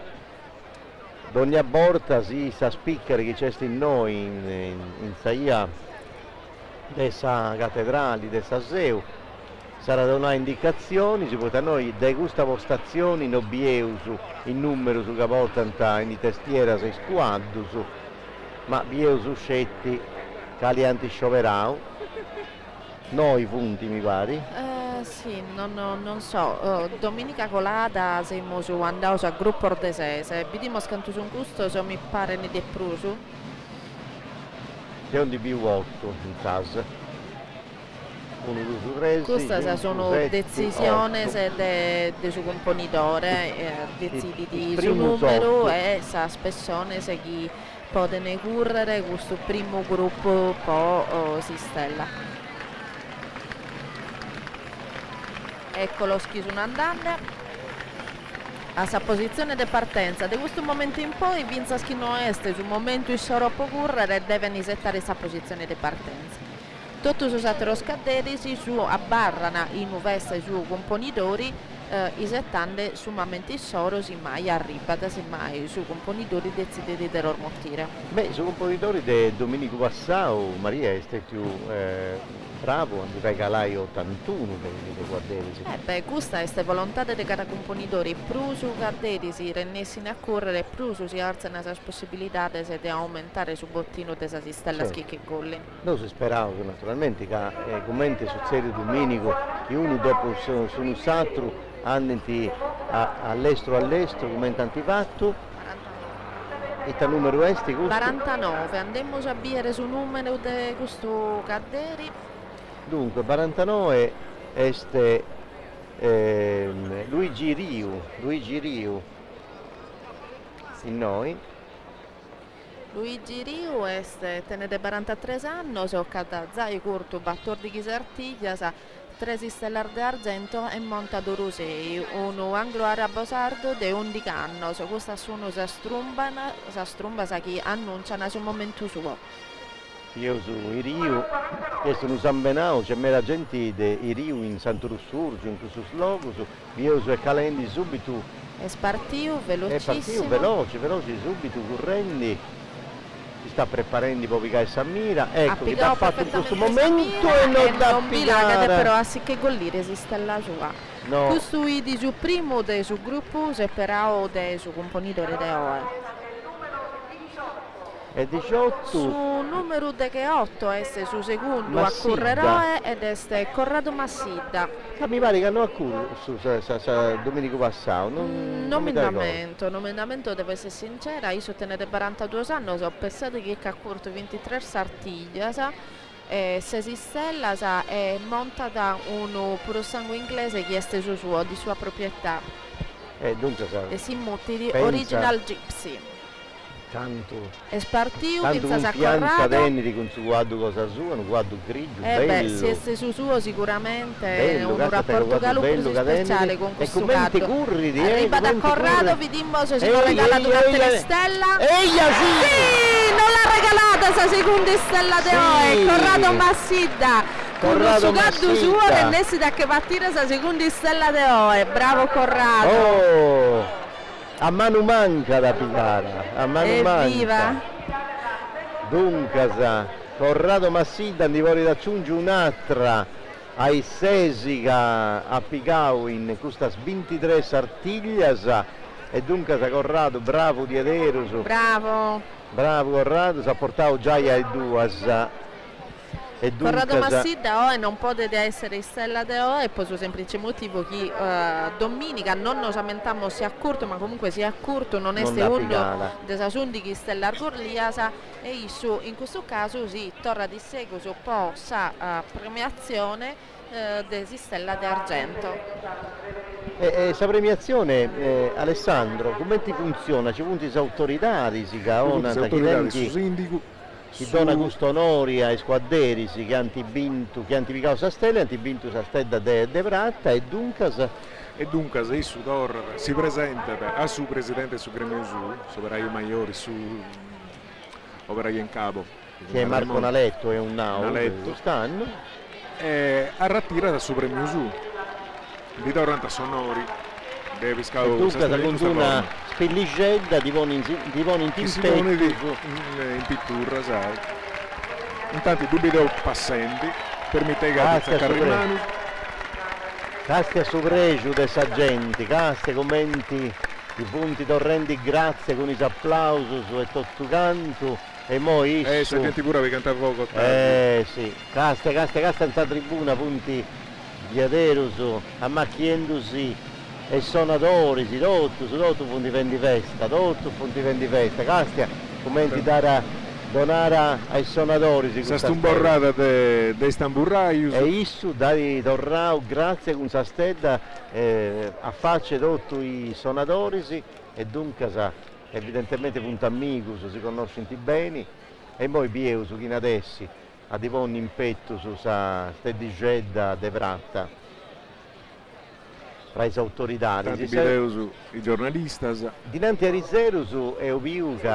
ogni volta si sa spiccare che c'è in noi in saia dessa cattedrali, dessa Seu, sarà donare indicazioni, si può da noi da questa postazione non bieusu in numero su che portano in testiera sei squadro su, ma bieusu scetti cali antiscioperao, noi punti mi pare. Sì, non so, domenica colata siamo su andavo al gruppo ordesese, vediamo scanto su un gusto, se mi pare ne di prusu. C'è un di più 8 in casa. 1, 2 su 3. Queste sono decisioni del suo componitore, decidi su numero e sa spessone se chi può ne correre questo primo gruppo poi si stella. Eccolo schiso un andante a sa posizione di partenza da questo momento in poi vinza schino est sul momento il soropo correre deve settare sa posizione di partenza tutto su satero scaderici su abbarrana in uvesta i suoi componitori i settande summamente soro si mai arriva se mai i suoi componitori decide di mortire. Beh, i suoi componitori di Domenico Passao Maria è più bravo, direi che l'hai 81 per guarderisi. Beh, questa è volontà dei cara componitori, più guarderisi rennessino a correre, più si alzano la possibilità di aumentare su bottino di sistella schicche golli. Noi si sperava che naturalmente che commenti sul serio Domenico che uno dopo sono satro andati all'estero come tanti fatto e il numero è 49, andiamo a bere sul numero di questo Cadderi. Dunque 49 è Luigi Riu in noi. Luigi Riu è tenere 43 anni, so che zai corto 14 artiglia, 3 stellar d'argento e montadoro 6, uno anglo-arabo sardo de 11 anni, so questa sono sa strumba sa chi annunciano sul momento suo. Io su Iriu, che sono San Benao, c'è mera gente di Iriu in Santo Russurgio, in questo slogo, io su e Calendi subito. È spartito velocissimo. È partito veloce, subito, correndi. Si sta preparando per piccare Samira, ecco che ha fatto in questo momento e non da piccare. Però anziché gollire esiste la sua. No. Questo di su primo de su gruppo separado de su componitore de OE. E 18 su numero de che 8 este su secondo a Massidda. Correroe ed este Corrado Massidda. Mi pare che hanno a cura su Domenico Passau, non mi dà Nominamento devo essere sincera, io sostenere 42 anni, ho pensato che ha corto 23 sartiglie, se esistella è montata uno puro sangue inglese che è su suo, di sua proprietà. Dunque e si muti di Original Gypsy. Tanto Vinza pianta teneri con su guardo cosa sua, un guardo grigio, bello. Se è su suo sicuramente bello, un rapporto caloroso speciale con questo gatto. Arriva da Corrado, vi dimmo se si può regalare durante le stella. Sì, non l'ha regalata sa seconda stella di oggi, Corrado Massidda. Corrado Massidda. Suo nessi da che partire sa seconda stella di oggi, bravo Corrado. A mano manca da Pigara, a mano manca. Dunque, Corrado Massidda andiamo ad aggiungere un'altra ai Sesica a Picau in questa 23 sartiglias e dunque Corrado bravo di Ederuso. Bravo Corrado, si ha portato già ai due. Corrado Massidda non può essere stella de e per il semplice motivo che domenica non nos lamentiamo sia corto ma comunque sia corto non è uno dei sasundi che stella Gorliasa e isso in questo caso si torna di seguito su po' sa premiazione desi stella d'argento. Questa premiazione Alessandro come ti funziona? Ci punti autorità si caona su sindaco si dona questo onore ai squadderi che hanno vinto sa stella, hanno vinto sa stella de Vratta e dunque su Torra si presenta a su presidente su gremio su operai maggiori su operai in capo che è Marco Naletto e un quest'anno e a rattira da su premio su di Torranta Sonori deve pescare con una spelligedda di buoni in pittura sai intanto dubbi del passenti permette che attaccare in mano caste a sopregio dei sagenti caste commenti i punti torrenti grazie con i applausi e tutto canto e moi sagenti pure vi cantare poco sì caste in sta tribuna punti di Aderuso a macchiendosi e sonatori, si tutto punti vendi festa, Castia, commenti donare ai sonatori. Questa stumborrata dei stamburrai. E isso dai torrao, grazie con sa stella, a faccia tutti i sonatori e dunque evidentemente punto amico, si conoscono bene e poi pieu su chi adessi, a divon in petto su sa stedigedda de Vratta. Tra le autorità, i giornalisti. Dinanzi a Riserusu è ovvio che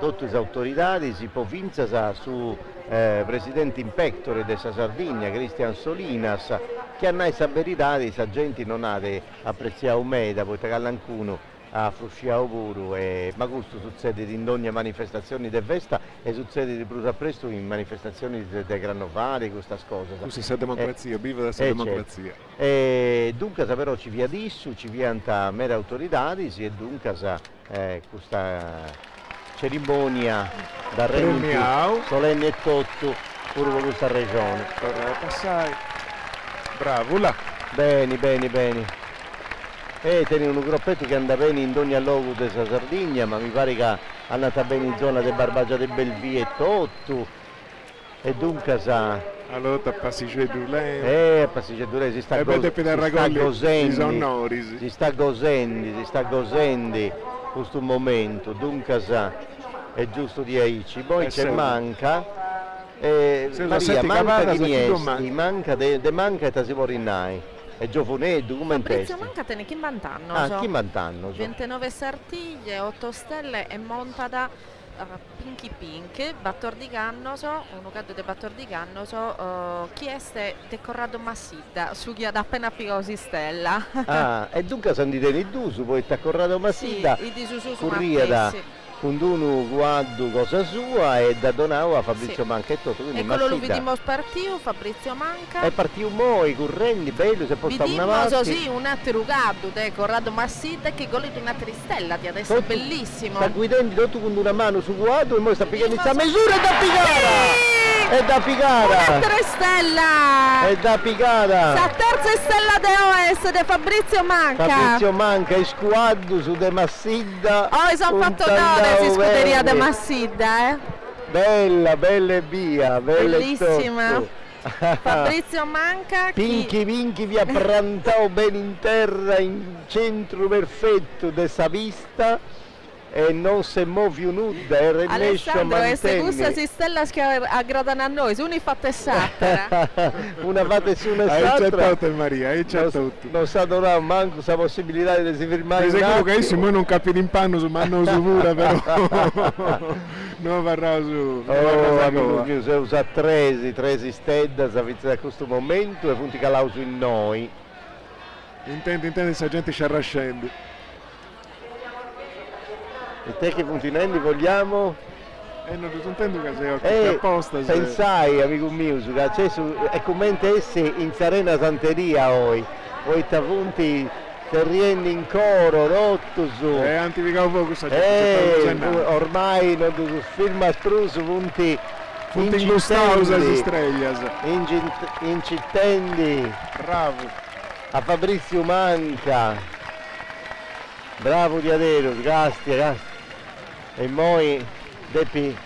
tutte le autorità si può vincere su presidente impectore della Sardegna, Cristian Solinas, che hanno questa verità che la gente non ha apprezzato meda, perché qualcuno ha frusciato pure, ma questo succede in ogni manifestazione di festa e succede di più presto in manifestazioni di carnevale, queste cose. Questa è democrazia, viva la democrazia. Dunque però ci via disso, ci vianta mere autorità e dunque questa cerimonia da regno solenne e tutto pure per questa regione. Passai. Bravo là. Bene. Teni un gruppetto che anda bene in ogni luogo della Sardegna, ma mi pare che è andata bene in zona di Barbagia del Belvie e tutto. E dunque allora Pasticcedo lei. Pasticcedo lei si sta godendo questo momento, dunque è giusto di aici. Poi c'è manca Maria, manca di niente, manca e si può rinnai. E Giofonetto, come Fabrizio manca te ne chi vantanno? Chi vantanno? 29 sartiglie, 8 stelle e monta da Pinky Pink, Battor di Cannoso, un caddo di Battor di Cannoso, chi è de Corrado Massidda, su chi ha appena piccato stella. E dunque sono di Tenidusu, poi sta Corrado Massidda, sì, Curriada Conduno guardo cosa sua e da Donau a Fabrizio Sì. Manca e tutto. Quindi Eccolo, lo Massida. vediamo spartito, Fabrizio Manca. È partito moi, correndi, bello, si è postato una Vediamo avanti. così un altro rugato, Corrado Massida che golito un'altra stella, ti adesso è bellissimo. Sta guidando tutto con una mano su guardo e poi sta pigliando questa misura e da piccara! È da piccara! Un'altra stella! È da piccara! La terza stella de OS di Fabrizio Manca. Fabrizio Manca e squadro su De Massidda. Oh, sono fatto onore si scuderia de Massidda, Bella, bella e via, bella bellissima. e Fabrizio Manca. Pinchi Vinchi vi ha prantato bene in terra, in centro perfetto de sa vista e non si muove nuda e riesce a Alessandro, e se questa mantenere. si stella che aggradano a noi, su una fatta e sattera. Una fate su una Hai satra. accettato Maria, hai accettato. Non sa donare manco questa possibilità di si firmare Mi un sicuro che attimo. adesso noi non capiamo in panno su manno su pura però non varrà su Oh, amico mio, se usa tresi stedda, da questo momento e punti calauso in noi. intendi se la gente ci arrascendo. E te che puntinendi vogliamo? Non intendo che sei apposta. Pensai, amico mio, è come essi in Sarena Santeria oggi. Voi ti punti terriendi in coro, rotto su. Antificavo poco sta gente. Ormai non tu firma struso punti in Gustausa si streglias. Incittendi. Bravo. A Fabrizio Manca. Bravo Diadero, grazie. E poi devi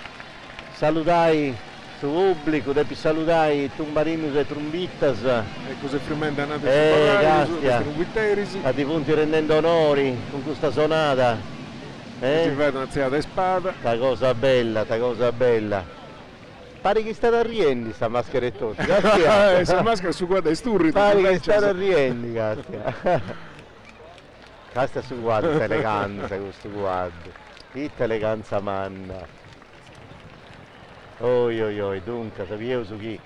salutare su pubblico, devi salutare Tumbarinos e Trumbittas. E così firmando andate grazie. A ti punti rendendo onori con questa sonata. Ti vedo una ziata e spada. Ta cosa bella, ta cosa bella. Pare che state arriendo sta maschera e tutto. Questa maschera su guarda è sturri. Pare che state arriendo, grazie. Questa su guarda, eleganza questo guardo. Che eleganza manna. Oi, dunque, sapevo su chi.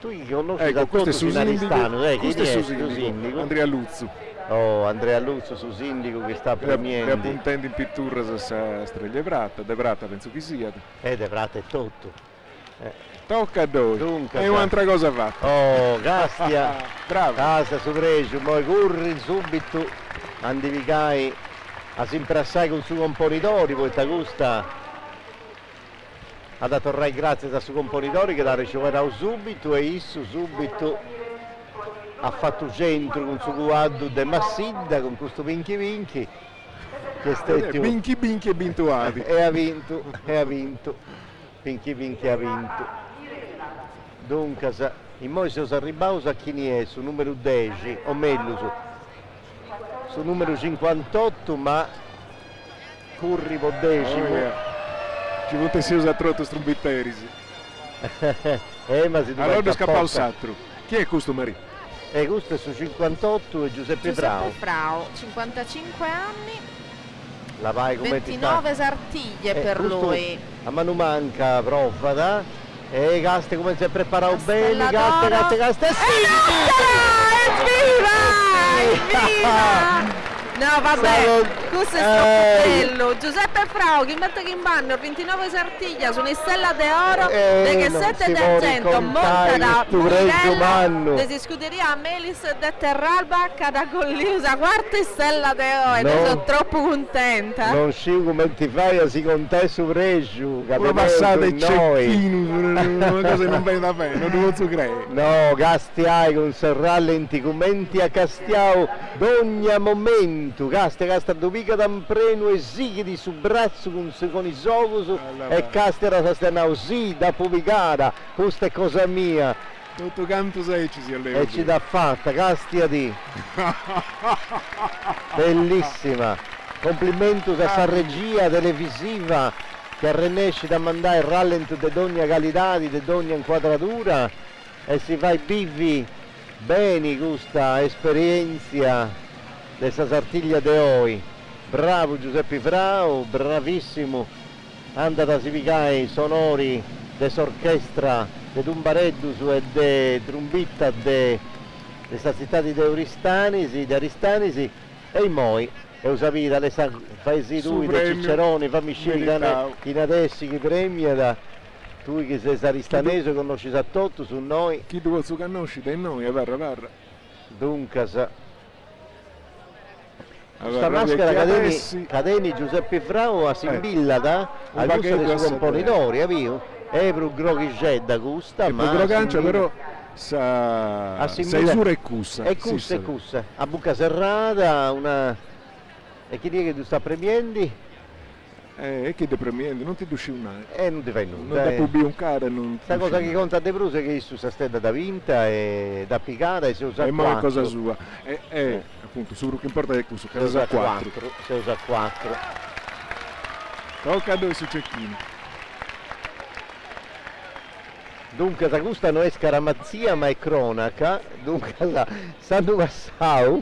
Tu chi conosci da tutto Finalistano, questo è su sindaco, Andrea Luzzu. Oh, Andrea Luzzu su sindaco che sta premiando. Appuntando in pittura sa Streglia Prata, De Prata penso che sia. De Prata è tutto. Tocca a noi. Dunque, e un'altra cosa fatta. Oh, Castia. Bravo. Casa su Pregio, poi corri subito, andivicai a s'imprassare con suo componitore, poi ta gusta ad attorrai grazie al suo componitore che la riceverà subito e isso subito ha fatto centro con suo guardo de Massidda con questo Vinchi Vinchi che Vinchi Vinchi e Bintuati e ha vinto Vinchi Vinchi ha vinto dunque in mo si arribausa a chi ne è su numero 10 o meglio su numero 58 ma curri po' decimo ci vuole si usa trotto strumbitterisi ma si allora scappa al satro chi è questo Maria? Questo è su 58 e Giuseppe Frau 55 anni la vai come 29 sartiglie per lui a mano manca profata e Gaste come si è preparato bene Gaste evviva! No vabbè, questo è troppo bello. Giuseppe Frau che mette in banno 29 sartiglia su una stella d'oro che 7 d'argento monta da Murillo de scuderia Melis de Terralbach da Colliusa quarta stella d'oro e sono troppo contenta. Non scivo come ti fai a si contare su Reggio una passata e cecchino una cosa non viene da bene non devo credere no Gastiai con serrallenti commenti a Castiao d'ogni momento Casta dopica d'ampreno e sigli su braccio con i sovus e Castera sostenau sì da pubblicare questa è cosa mia tutto canto sei ci si alleva e ci dà fatta Castia di bellissima complimento a sta regia televisiva che arrennesce da mandare il rallent di ogni qualità di ogni inquadratura e si fa i bivi bene questa esperienza questa sartiglia de oi. Bravo Giuseppe Frau, bravissimo. Andata a sivicare i sonori dell'orchestra de Tumbareddus e de Trumbitta de questa città di Aristanisi e moi e usavita le fai sì tu, i Cicceroni, fammi scegliere in adesso che premia da tu che sei saristanese, conosci tutto su noi. Chi tu su conosci da noi, verra. Dunque, questa maschera Cadeni Giuseppe Frau a Simbilla da a gusto dei suoi componitori, capito? È più grogigedda gusta, ma grogancia però sa sura e cussa. E cussa, a buca serrata, una... E chi dice che tu sta premiendi? E che ti premiendi? Non ti dusci un anno. Non ti fai nulla. Non ti puoi un cara, non questa cosa che conta a De Bruce è che su sta stella da vinta e da piccata e si usa 4. E ma è cosa sua. Appunto, su che importa è che si usa 4. Si usa 4. Tocca a dove su cecchini. Dunque, questa non è scaramazia ma è cronaca. Dunque, sanno Massau,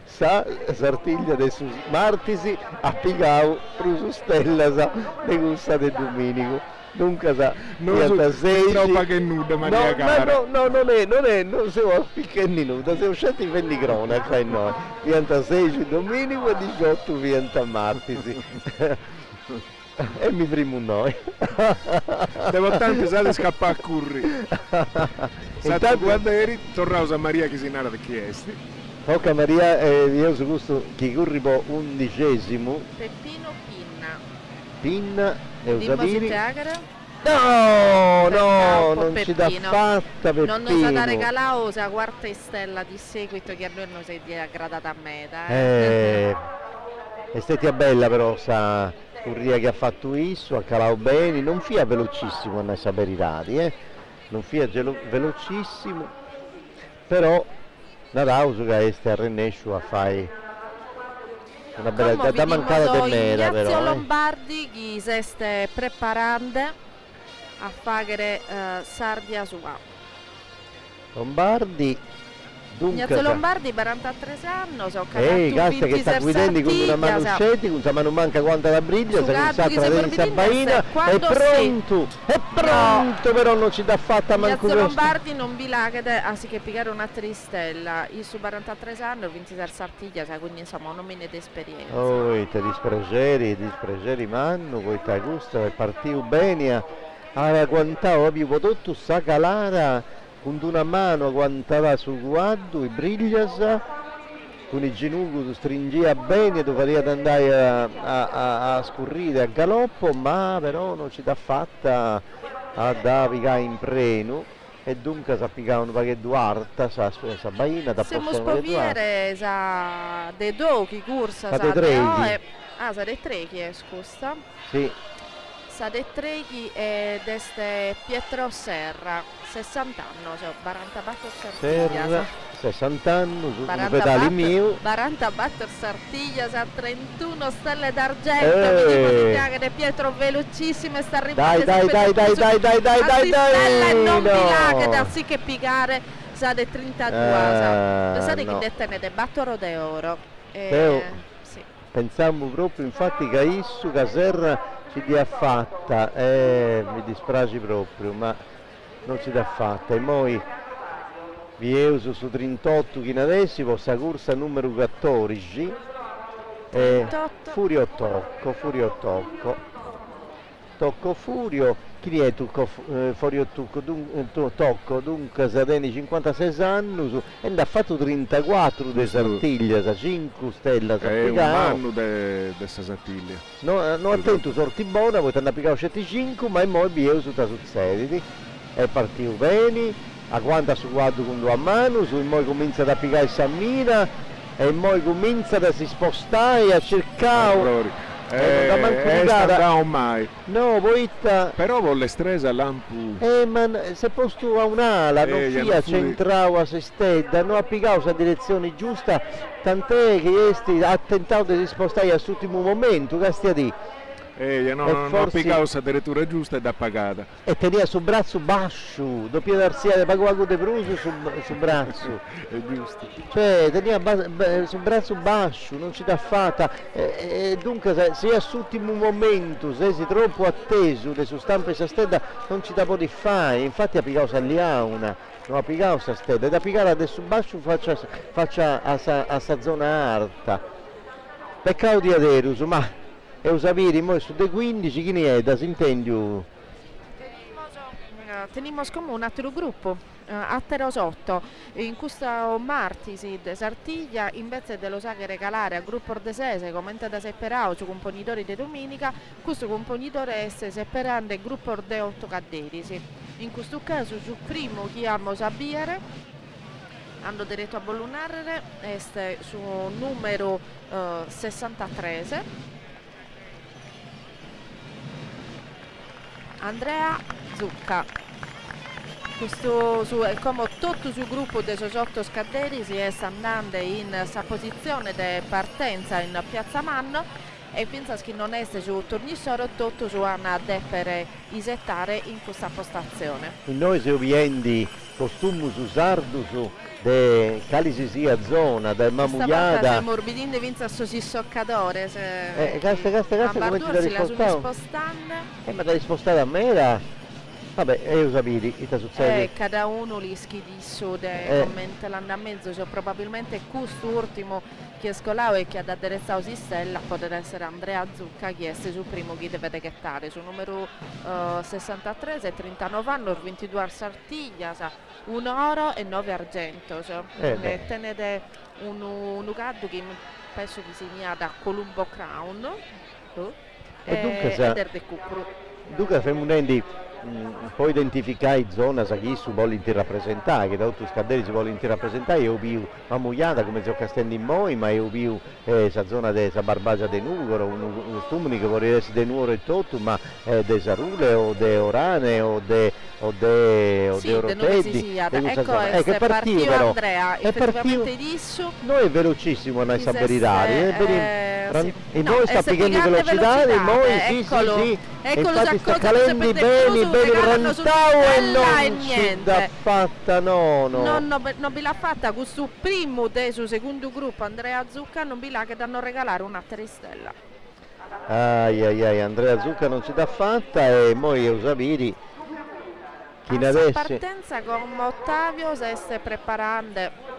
sa Sartiglia de sus Martisi, a Pigau, Prusu Stella, sa de gusta de Domenico. Dunque, sa, non troppa che nuda, Maria cara. No, non siamo picchetti nuda, siamo scelti in venni cronaca e noi. 16 Domenico e 18 Vienta Martisi. E mi primo noi. Devo tanto sale scappare a curri. Intanto quando eri tornavo a Maria che si narra di chiesti. Tocca Maria, io su questo chi curri po 11esimo. Peppino Pinna e Usabiri. No, non ci dà fatta Peppino. Non nos da regalare la quarta stella di seguito che a noi non si è aggradata a meta. È stata bella però sa Curria che ha fatto isso, ha calato bene, non fia velocissimo a sapere i dati, non fia velocissimo, però la Rauso che è a Renescio a fare una bella da mancata tennera però. Ignazio Lombardi che si sta preparando a fare Sardia sua. Lombardi. Ignazio Lombardi, 43 anni, so che che sta guidando con una manuscetti, con una manca quanta la briglia, se non sa tra Sabaina, è pronto, però non ci dà fatta manco Ignazio Lombardi non vi lagade, anziché pigliare una tristella, io su 43 anni ho vinto per Sartiglia, quindi insomma non me ne d'esperienza. Te dispregeri manno, poi ti gusta, è partito bene, ha quantavo proprio tutto, sa calata, con una mano guantava sul guardo i briglias, con i ginocchi stringia bene, doveva andare a scurrire a galoppo, ma però non ci dà fatta a da picare in preno e dunque si appicava un pacchetto alta, sa baina da siamo spoviere sa de dochi corsa sa de trechi. Sa de trechi, scusa. Sì. Sa de trechi ed este Pietro Serra, 60 anni, cioè 44 Sartiglia. 60 anni, su un pedale mio. 44 Sartiglia, sa 31 stelle d'argento, che Pietro velocissimo e sta arrivando. Dai. Stella e non pilaghe, anzi che piegare, sa de 32, sa de che detene de battoro d'oro. Sì. Pensiamo proprio infatti che Issu, che Serra ci dia fatta, mi dispiace proprio, ma non ci dà fatta. E poi vi uso su 38 che adesso, questa corsa numero 14, Furio Tocco Furio, chi è Furio Tocco, dunque Sadeni 56 anni, e ha fatto 34 di Sartiglia, 5 stelle, è un anno di Sartiglia. No, attento, sorti buona, poi ti hanno applicato 75, ma poi vi uso da succediti, è partito bene, a quanta su guardo con due a mano, su poi comincia ad applicare Sammina, e poi comincia a si spostare, a cercare. Mai. No, poi però volle stresa lampu. Ma se posto a un'ala, non fia centrava se stessa, non applicava la direzione giusta, tant'è che ha tentato di spostare all'ultimo momento, che stia di. Non applicava la direttura giusta ed ha pagata. E tenia sul braccio basso, doppia darsiale pagò De Bruso sul braccio. È giusto. Cioè tenia sul braccio basso, non ci dà fatta. E dunque se all'ultimo momento, se sei troppo atteso le sue stampe sa stella, non ci dà po' di fare. Infatti ha piccato Sagliauna, non ha piccato sa stella, da piccare adesso basso faccia a sa zona alta. peccato di aderus, ma e usaviri mo su de 15 chi ne è da si intendiu? Tenimos come un altro gruppo, Atteros 8, in questo martisi de Sartiglia, invece dello sa che regalare al gruppo ordesese, come da separare su componitori di domenica, questo componitore è separando il gruppo orde 8 cadderisi. In questo caso, su primo chi amo sapere, hanno diretto a Bollunarre, este su numero 63. Andrea Zucca. Questo come tutto sul gruppo dei sotto scaderi si è andando in sa posizione di partenza in Piazza Manno e pensa che non è su tornissoro tutto su Anna Deppere isettare in questa postazione. Noi se oviendi costumus usardus de calisi sia zona del Mamugliada. Se morbidinde vinza so si soccadore se Casta come ti da rispostare? Ma da rispostare a me era vabbè, io sapere che succede. Cada uno li schidissu de commenta l'andamento, cioè probabilmente questo ultimo che è scolato e che ha aderezzato si stella potrebbe essere Andrea Zucca che è sul primo che deve dechettare su numero 63 e 39 anni, 22 a Sartiglia, 1 oro e 9 argento, cioè tenete un caddo che penso che si sia da Columbo Crown e dunque Femunendi poi identificare zona sa chi su vuole rappresentare, che da tutti i scaderi si vuole rappresentare, io più Mamugliata come se Castelli in Moi, ma io più sa zona de sa Barbagia de Nugoro, un stumini che vorrei essere de Nuoro e tutto, ma de Sarule o de Orane o de Orotetti. Ecco, è partito però, Andrea, effettivamente disso. Noi è velocissimo noi saperitari, e noi sta pigliando velocità, e noi sì, infatti sta calendo bene rantau e non ci da fatta, non vi l'ha fatta questo primo su secondo gruppo Andrea Zucca, non vi l'ha che danno regalare un'altra stella. Andrea Zucca non ci dà fatta e noi usaviri chi ne adesso partenza con Ottavio si sta preparando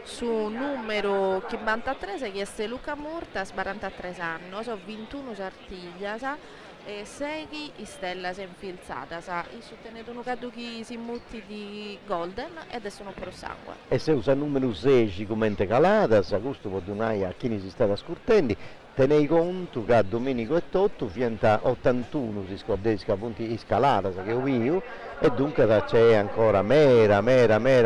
su numero 53 che è Luca Murtas 43 anni, sono 21 Sartiglia e 6 stella si è infilzata, i sostenuti un caduchi si mutti di golden e adesso non per sangue. E se usa numero 16 come calata, questo può donare a chi ne si sta ascoltando, tenei conto che a Domenico e Totto fienta 81 si scordesca punti scalata che ho io e dunque c'è ancora mera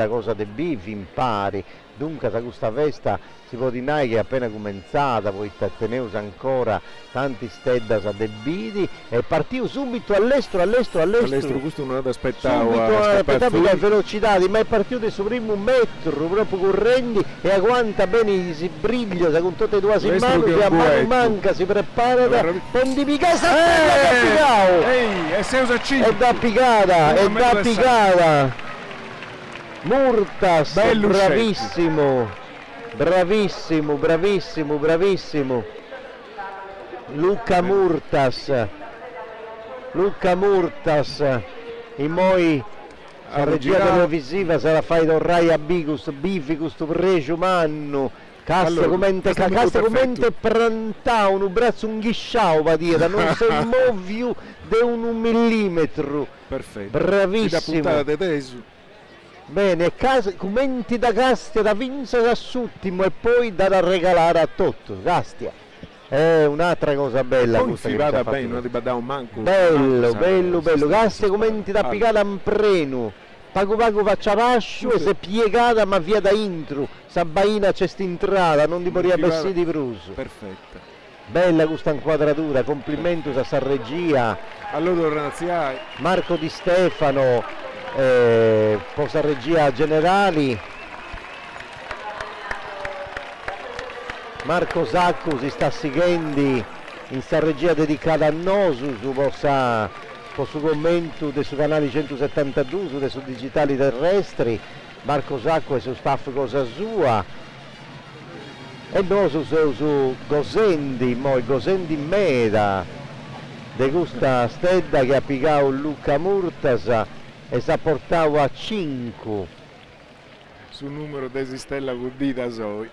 cosa di bifi impari. Dunque da questa festa si può dire che è appena cominciata, poi teneus ancora tanti steddas a debiti e partiu subito all'estero. All'estero questo non aspettavo. Aspettavo che velocità, ma è partito su primo metro, proprio correndo e agguanta bene si briglia con tutte e due in mano, che a mano manca, si prepara da pontificare è da piccata. Murtas, bravissimo. Luca Murtas, e poi la regia televisiva sarà fai da Rai a Bificus, Pregio Mannu, Casta commente prantà un braccio un ghisciao va dire, non si muove di un millimetro. Perfetto. Bravissimo. Bene, commenti da Castia da vincere a Suttimo e poi da regalare a Totto, Castia. È un'altra cosa bella questa che vada bene, non ti badà un manco. Bello. Castia commenti da piccare a Prenu. Pago faccia pascio e si è piegata ma via da intro. Sabaina c'è st'entrata, non ti morire bessi di bruso. Perfetto. Bella questa inquadratura, complimenti a sta regia. Allora Marco Di Stefano. Posa regia generali Marco Sacco si sta seguendo in sta regia dedicata a Nosu su posso commento del suo canale 172 su digitali terrestri. Marco Sacco e su staff cosa sua e Nosu su Gosendi Meda de questa stedda che ha piccato Luca Murtas e si ha portato a 5 sul numero di stella vuol dire da soi.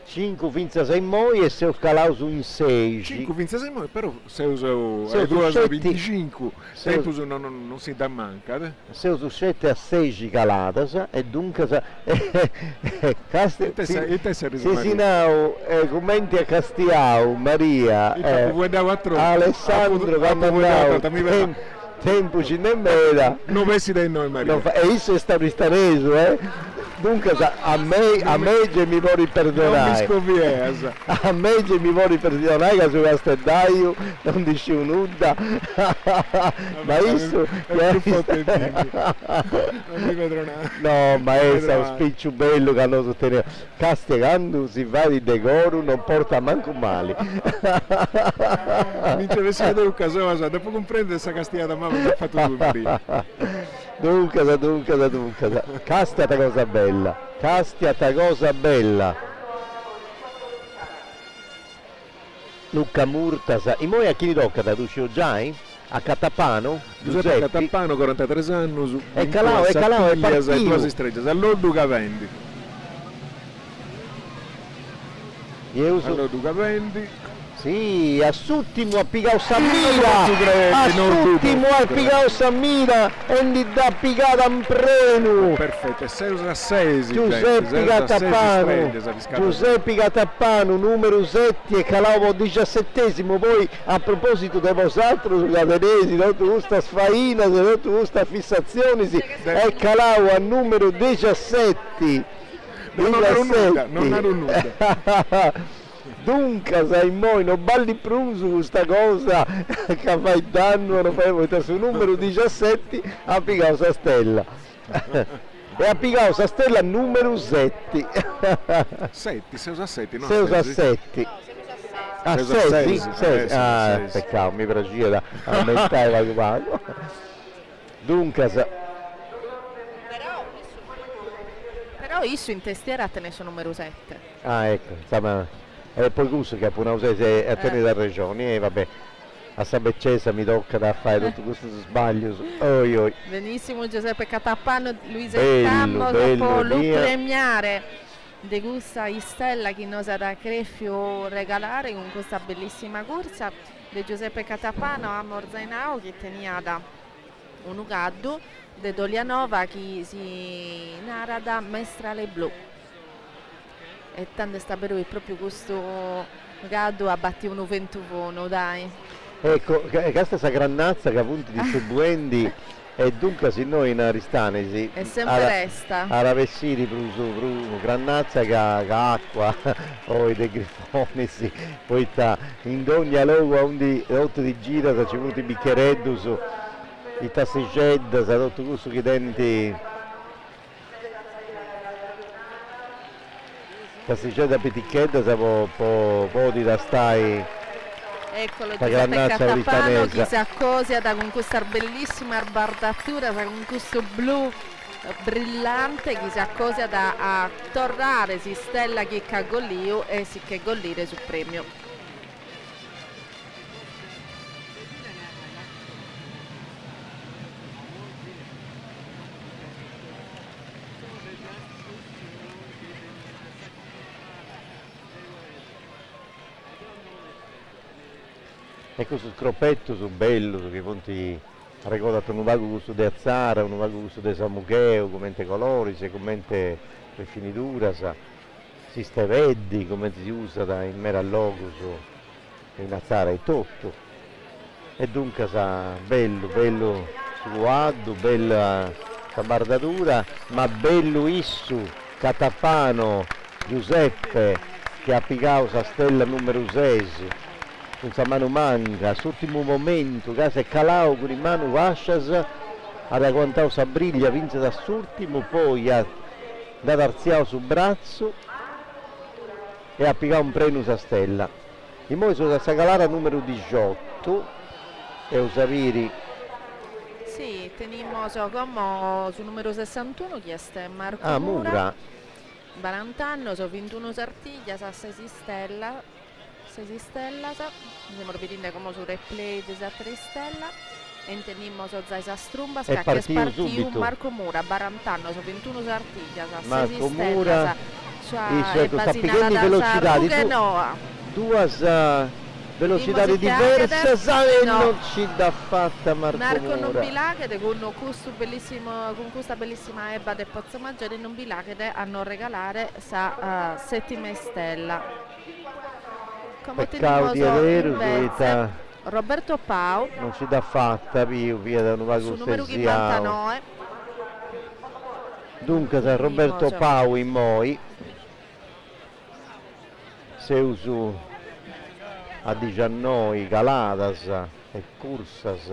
5 finza 6 moi e se ho scalato su un 6. 5 finza 6 moi, però se uso Se le uso 25, tempo non si dà manca. Se uso 7 a 6 calata e dunque e te sei se sinau commenti a Castiau, Maria, Alessandro quando tempo cinemera non messi dai noi Maria e isso è stato istareso dunque a me che mi vuoi perdonare a me che mi vuoi perdonare che su questo daio non dici un'udda ma isso non mi vedrò no ma è un spiccio bello che hanno sostenuto castigando si va di decoro non porta manco male non ci avessi dato un caso dopo comprendere questa castigata ma non ha fatto tu Maria dunque castiata cosa bella Luca Murtasa e poi a chi tocca da Lucio Giai? A Catapano? Giuseppe Catapano 43 anni è calao è partito 2 stregge all'Orduca Vendi all'Orduca Vendi sì, a Suttimo ha piccato Sammira, a Suttimo ha piccato Sammira e gli dà piccata un preno. Perfetto, 6 a 6 Giuseppe Catappano, numero 7 e calavo 17esimo, poi a proposito di vosaltro su Catenesi, non tu questa sfaina, non tu questa fissazione, è calavo a numero 17. Non ero nuda. Dunque, sai moi, non balli più su questa cosa che fai danno, non fai su numero 17 ha piccato sa stella e ha piccato sa stella numero 7 7, se usa 7 no? Se usa 7 a 6 ah, peccato, mi piaceva da aumentare la pago dunque però isso in testiera te ne sono numero 7 ah ecco, insomma e poi questo che pure a tenere da regione e vabbè a Sabeccesa mi tocca da fare tutto questo sbaglio benissimo Giuseppe Catappano Luisa Cammo dopo lo premiare di questa Stella che nos ha da Crefio regalare con questa bellissima corsa di Giuseppe Catappano a Morzainao che tenia da un ugaddo di Dolianova che si narra da Mestrale Blu e tanto sta per lui proprio questo gado a batti uno ventuno dai ecco questa grannazza che appunto distribuendo e dunque se noi in Aristanesi e sempre resta a ravessire più grannazza che acqua o dei grifoni poi sta in ogni luogo onde di gira ci sono i bicchiereddi su i tassicedda tutto questo che denti Casticetta Pitichetta siamo un po' di da stai eccolo Giuseppe Catappano che si accosia con questa bellissima arbardatura con questo blu brillante che si accosia a tornare si stella che cagollio e si che gollire sul premio ecco sul croppetto su bello su che ponti ricordato un vago gusto di Azzara un vago gusto di Samucheo come colori se come le finitura si steveddi come si usa in merallogo in Azzara e tutto e dunque bello su guardo bella bardatura ma bello issu Catappano Giuseppe che ha piccato sa stella numero 6 senza mano manca, sull'ultimo momento, casa è calao con in mano Vascias, ha raccontato sa briglia, vince da sull'ultimo, poi ha dato arziato sul braccio e ha piccato un premio sa stella. In modo sono da Sagalara numero 18 e Usaviri. Sì, tenimmo come sul numero 61 che è Marco Mura. 40 anni, sono 21 sartiglia, sa 6 stella. Stella, stiamo ripetendo come su replay di 3 stella e intendiamo so Zaisa Strumba che è partito Marco Mura, 40 anni, so 21 sartiglia, sa 6 stella, e basinata da Sarughe, no. Due velocità diverse e non ci dà fatta Marco Nobilachede con questa bellissima erba del Pozzo Maggiore Nobilachede hanno regalare sa settima stella. Come peccato di vero, Roberto Pau non ci dà fatta via da una su numero 59. Dunque Roberto Pau in Moi Seusu a 19 Galadas e Cursas.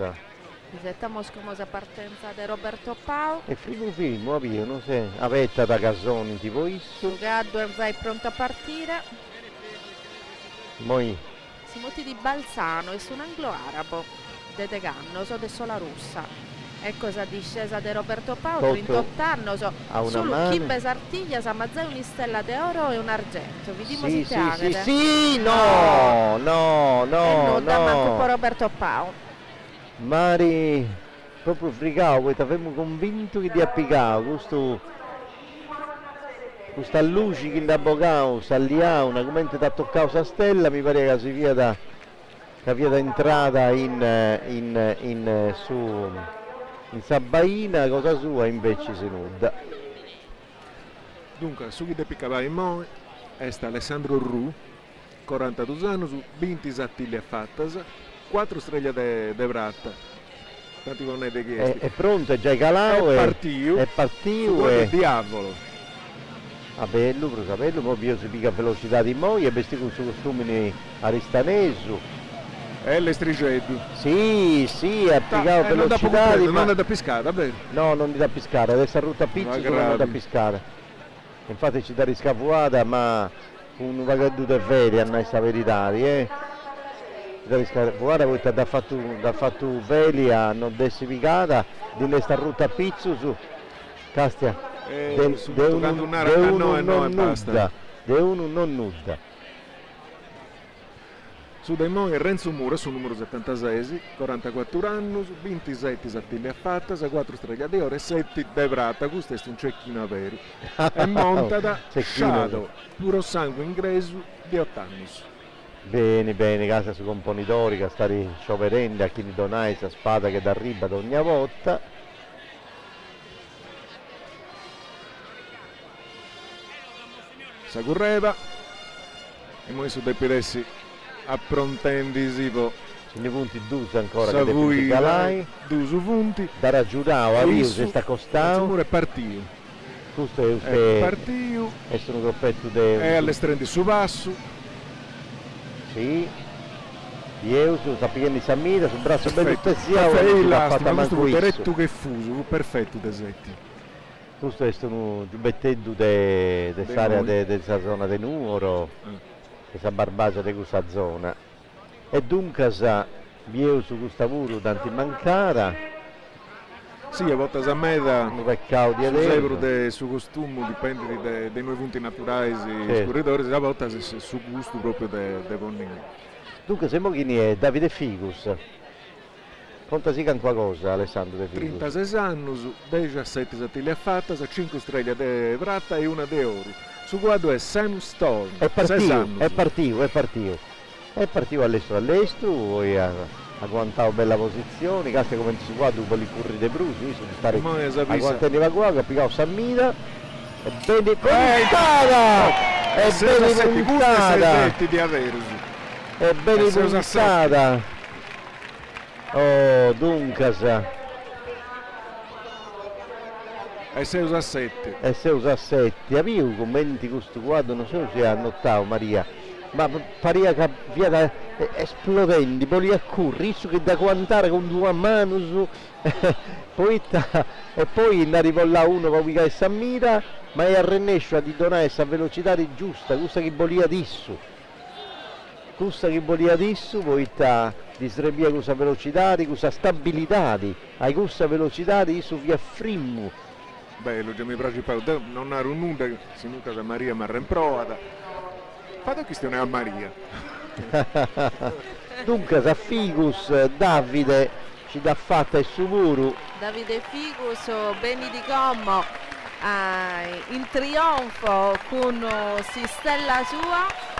Disettamos scomosa partenza di Roberto Pau. E frigo film, non so, avetta da Casoni tipo isso. Gadwer vai pronto a partire. Moi. Simuti di Balzano e su un anglo arabo. De Deganno, so de sola russa. Ecco la discesa di Roberto Pau, 38 anni, solo Chibbe Sartiglia, Samazzè, un'istella d'oro e un argento. Vediamo sì, se sì, no, manco un po' Roberto Pau. Mari, proprio fricavo, poi ti avevamo convinto che ti applicavo, questa luce che da bocao, salliamo, una come ti ha toccato questa stella, mi pare che si via da entrata in Sabbaina, cosa sua invece si nuda. Dunque, su chi te piccava in Moi è Alessandro Ru, 42 anni, su 20 sattiglie fattas, 4 streghe de Vratta. Tanti non è chiesti. È pronto, è già calao è partito e diavolo. Ah, bello, poi io si pica velocità di Moi e vestito con suo costume aristanesu. E le strigeddu. Sì, applicavo velocità di non è da piscare, va bene? No, non è da piscare, adesso a rutta pizza non è da piscare. Infatti ci da riscafuata, ma un vagaduto è vero, a questa verità, da riscafuata poi da fatto veli a non dessificata, di questa rutta pizza su Castia. De uno non nuda. Su dai Moi Renzo Mura su numero 76, 44 anni, 27 sattiglie fatte, 4 streghe di oro e 7 de Vrata, questo è un cecchino vero. E monta da Shadow, puro sangue ingresso di 8 anni. Bene, casa su componitori che sta scioperendo a chi ne donai questa spada che d'arriba ogni volta. Sagurreva, e noi su dei pedessi approntendisi ce ne punti due ancora che punti calai due su punti da raggiungere a Rio se sta costando è partito questo è partito e sono gruppetto è all'estremo su basso sì io sta pigliando i Sammita sul braccio bello speziale questo diretto che fuso perfetto desetti questo è un giubbettello dell'area della zona del Nuoro questa barbagia di questa zona e dunque vieu su questo puro tanti mancara sì a volte a meta un peccato di adesso su costume dipende dai nuovi punti naturali scorridori a volte su gusto proprio dei bonnini dunque siamo chi è Davide Figus contasi can qualcosa Alessandro De Figus 36 anni 17 sattiglie fatte 5 streghe di Vratta e una di oro. Su quadro è Sam Storm. È partito all'estero, poi ha agguantato bella posizione, cazzo come si guarda un po' di curri dei brusi, su stare agguantando qua, che ha piccato Sammita, è bene puntata! È bene puntata! È bene puntata! Oh, dunque e 6 usa 7 avevo commenti questo quadro non so se ha notato Maria ma paria che via esplodendo poi a curri che da quantare con due mani su poi e poi ne arrivò là uno che ubica e Sammita ma è arrennescio a di donare questa velocità giusta questa che volia disso poi di srebia questa velocità questa stabilità hai questa velocità su via Frimmu. Bello, già mi piace parlare, non ero nulla, se non casa Maria mi ha rimprovata. Fate questione a Maria. Dunque, a Figus, Davide ci dà fatta il sicuro. Davide Figus, Beni di Commo, in trionfo con si stella sua.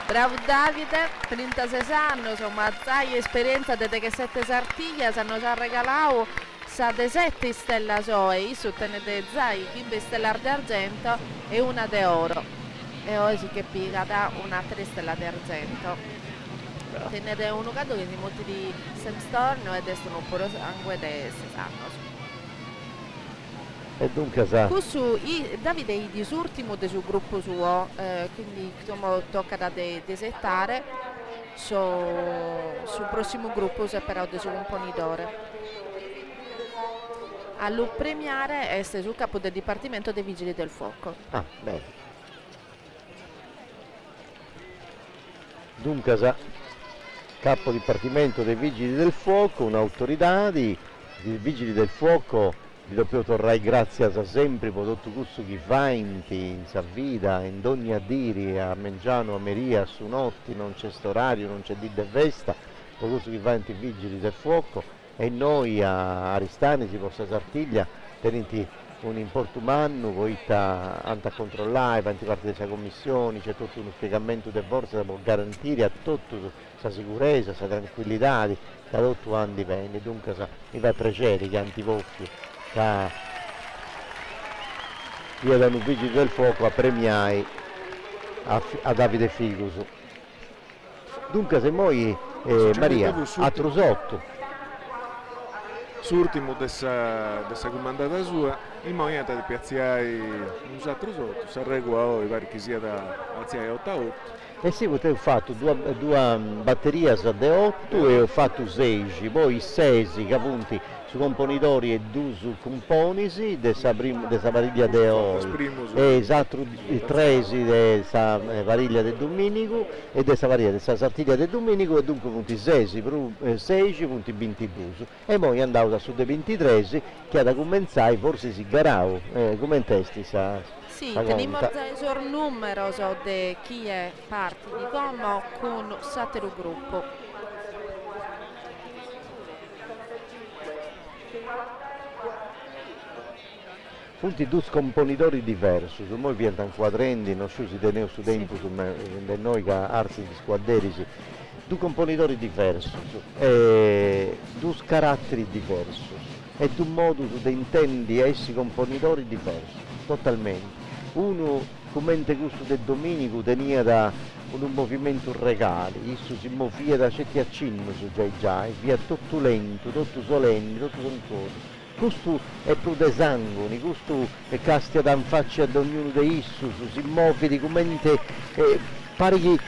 Bravo Davide, 36 anni, insomma, hai esperienza delle che 7 sartiglie, si hanno già regalato sa de 7 stella sua, e su tenete zai 5 stellar d'argento e una de oro. E oggi che pica da una 3 stella d'argento. Tenete uno caso che si molti di Semstorno ed sono pure sangue de Sesano. E dunque sa. Questo Davide è disurtimo del suo gruppo suo, quindi insomma, tocca da desettare sul prossimo gruppo se però del suo componitore. Allo premiare è sul capo del Dipartimento dei Vigili del Fuoco. Ah, bene. Dunque sa, capo Dipartimento dei Vigili del Fuoco, un'autorità di Vigili del Fuoco. Vi dobbiamo tornare grazie a sempre per tutto questo che fai in sa vita, in ogni addiri, a Mengiano, a Meria, su notti, non c'è sto orario, non c'è di de festa, per questo che fai in Vigili del Fuoco, e noi a Aristani, si possa Sartiglia, tenenti un importo umano, poi a controllare, avanti parte della commissione, c'è tutto uno spiegamento delle forze che può garantire a tutto la sicurezza, la tranquillità, da tutto anno dipende, dunque mi fa piacere che antivocchi io da un vigile del fuoco a premiare a Davide Figus. Dunque se noi Maria a Trusotto l'ultimo dessa comandata sua in mogliata di piazzai un altro sotto s'arregua pare che sia da alziare 8-8. Eh sì, ho fatto due batterie da 8 e ho fatto 16, poi 6 che appunti su componitori e 2 su componisi dessa variglia de oi e esatto 3 dessa variglia del Domenico e dessa variglia dessa sartiglia del Domenico e dunque punti 16 punti 22 e poi andavo da su dei 23 che da cominciare forse si garavo come testi sa. Sì, teniamo il numero di chi è parte di Como con satero gruppo. Punti 2 componitori diversi, su noi viene quadrendi, non si teneva su tempo, su noi che arsi di squadderisi, 2 componitori diversi, 2 caratteri diversi e 2 modi di intendi essi componitori diversi, totalmente. Uno come questo del Domenico tenia da un movimento regale, isso si muoveva da certi accenni su già, via tutto lento, tutto solenne, tutto sontuoso. Questo è più dei sanguini, questo è castia da in faccia ad ognuno di essi, si muove di come pare che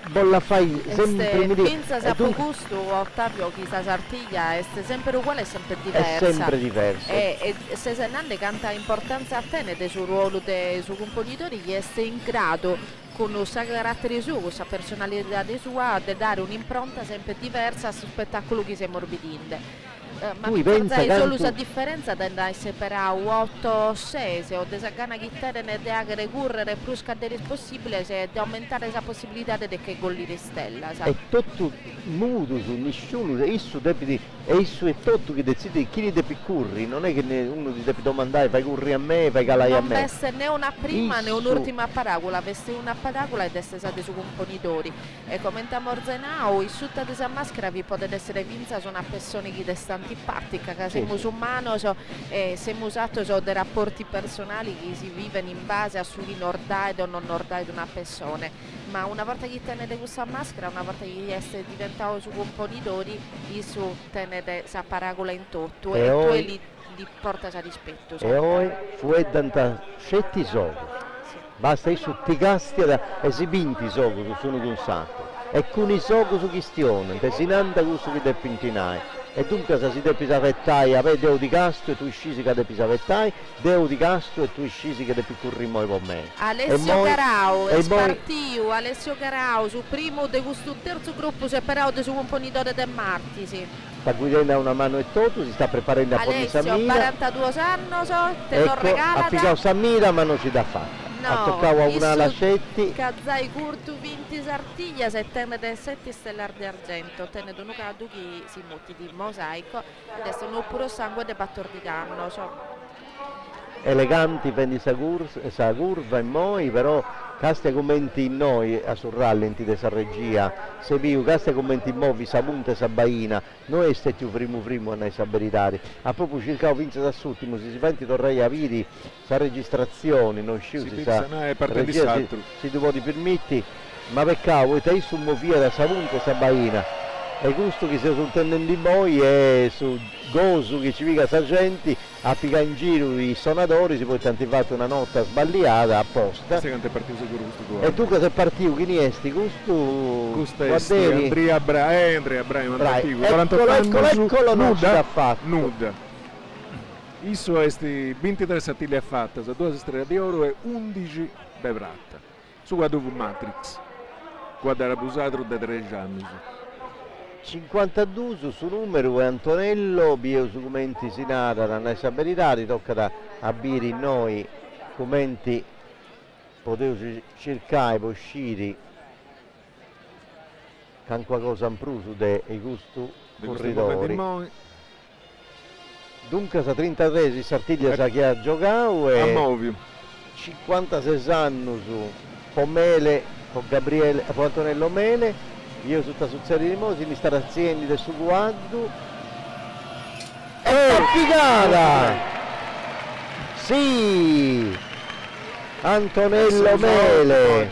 bolla fai sempre mi pensa se a gusto Ottavio chi sta sartiglia è sempre uguale e sempre diversa. È sempre diversa. E se Senande canta importanza a te del suo ruolo dei suoi compositori che è in grado con il suo carattere suo, con la personalità sua, di dare un'impronta sempre diversa allo spettacolo che si morbidinde. Ma pensa solo la differenza da separare 8-6 o desa gana chitarra ne de agere correre più scadere possibile se di aumentare la possibilità di che golli di stella è tutto muto su nessuno esso deve esso è tutto che decide chi deve curri non è che uno ti deve domandare fai curri a me fai calai a me non veste né una prima né un'ultima paragola veste una paragola ed essere stati su componitori e come in Morzenau il sutta di esa maschera vi potete essere vinta su una persona che sta antipatica che siamo musulmano siamo usati dei rapporti personali che si vivono in base a sui nordai o non nordai di una persona ma una volta che tenete questa maschera una volta che siete diventato su componitori su tenete sa paragola in tutto e tu li porta a rispetto e poi fu tanta scetti sono basta su ti casti e si vinti sono che sono un sacco e con i sono su questione desinanda questo che deve pintinare e dunque se si deve pisavettai avete deo di casto e tu scisi che devi pisavettai deo di casto e tu scisi che devi currimo con me Alessio Carau Spartiu Alessio Carau su primo di questo terzo gruppo separato del suo componitore del Martisi sta guidando una mano e tutto si sta preparando a portare Alessio 42 anni te lo regala a figare Samira ma non ci dà fatta no, toccava una Lascetti Cazzai Curtu 20 Sartiglia se tenete 7 stellar di argento tenete uno cadu che si muti di mosaico adesso non puro sangue de battor di canno eleganti prendi sa curva e moi, però Castia commenti in noi a sul rallenti di sa regia, se più Castia commenti in movi sa punta e sa baina, noi ste più primo a sa verità, a proprio circa vince da suttimo, si fa torrei a vidi sa registrazione, non sciu, si sa regia, si tu vuoi permetti, ma peccato, te su movia da sa punta e sa baina, e questo che si sono intendendo in voi è su Gosu che ci viga sa gente a piccare in giro i suonatori, si può attivare una nota sbagliata apposta. E tu che sei partito, chi ne esti? Questo è Andrea Brahim, eccolo non ci ha fatto. Nuda. Isso è 23 satili a fatta, 2 stelle di oro e 11 di prata. Su guardo Matrix, guardare abusato da 3 anni. 52 su numero e Antonello, bio su commenti si nata da Nessa Verità, tocca da abire noi commenti, potevo cercare poi uscire con qualcosa in più su dei gusti corridori. Dunque sa 33 si Sartiglia sa chi ha giocato e 56 anni su Pomele con Gabriele con Antonello Mele. Io su questa serie di mosi mi sta aziende del suo guardo e figata! Sì! Antonello Mele!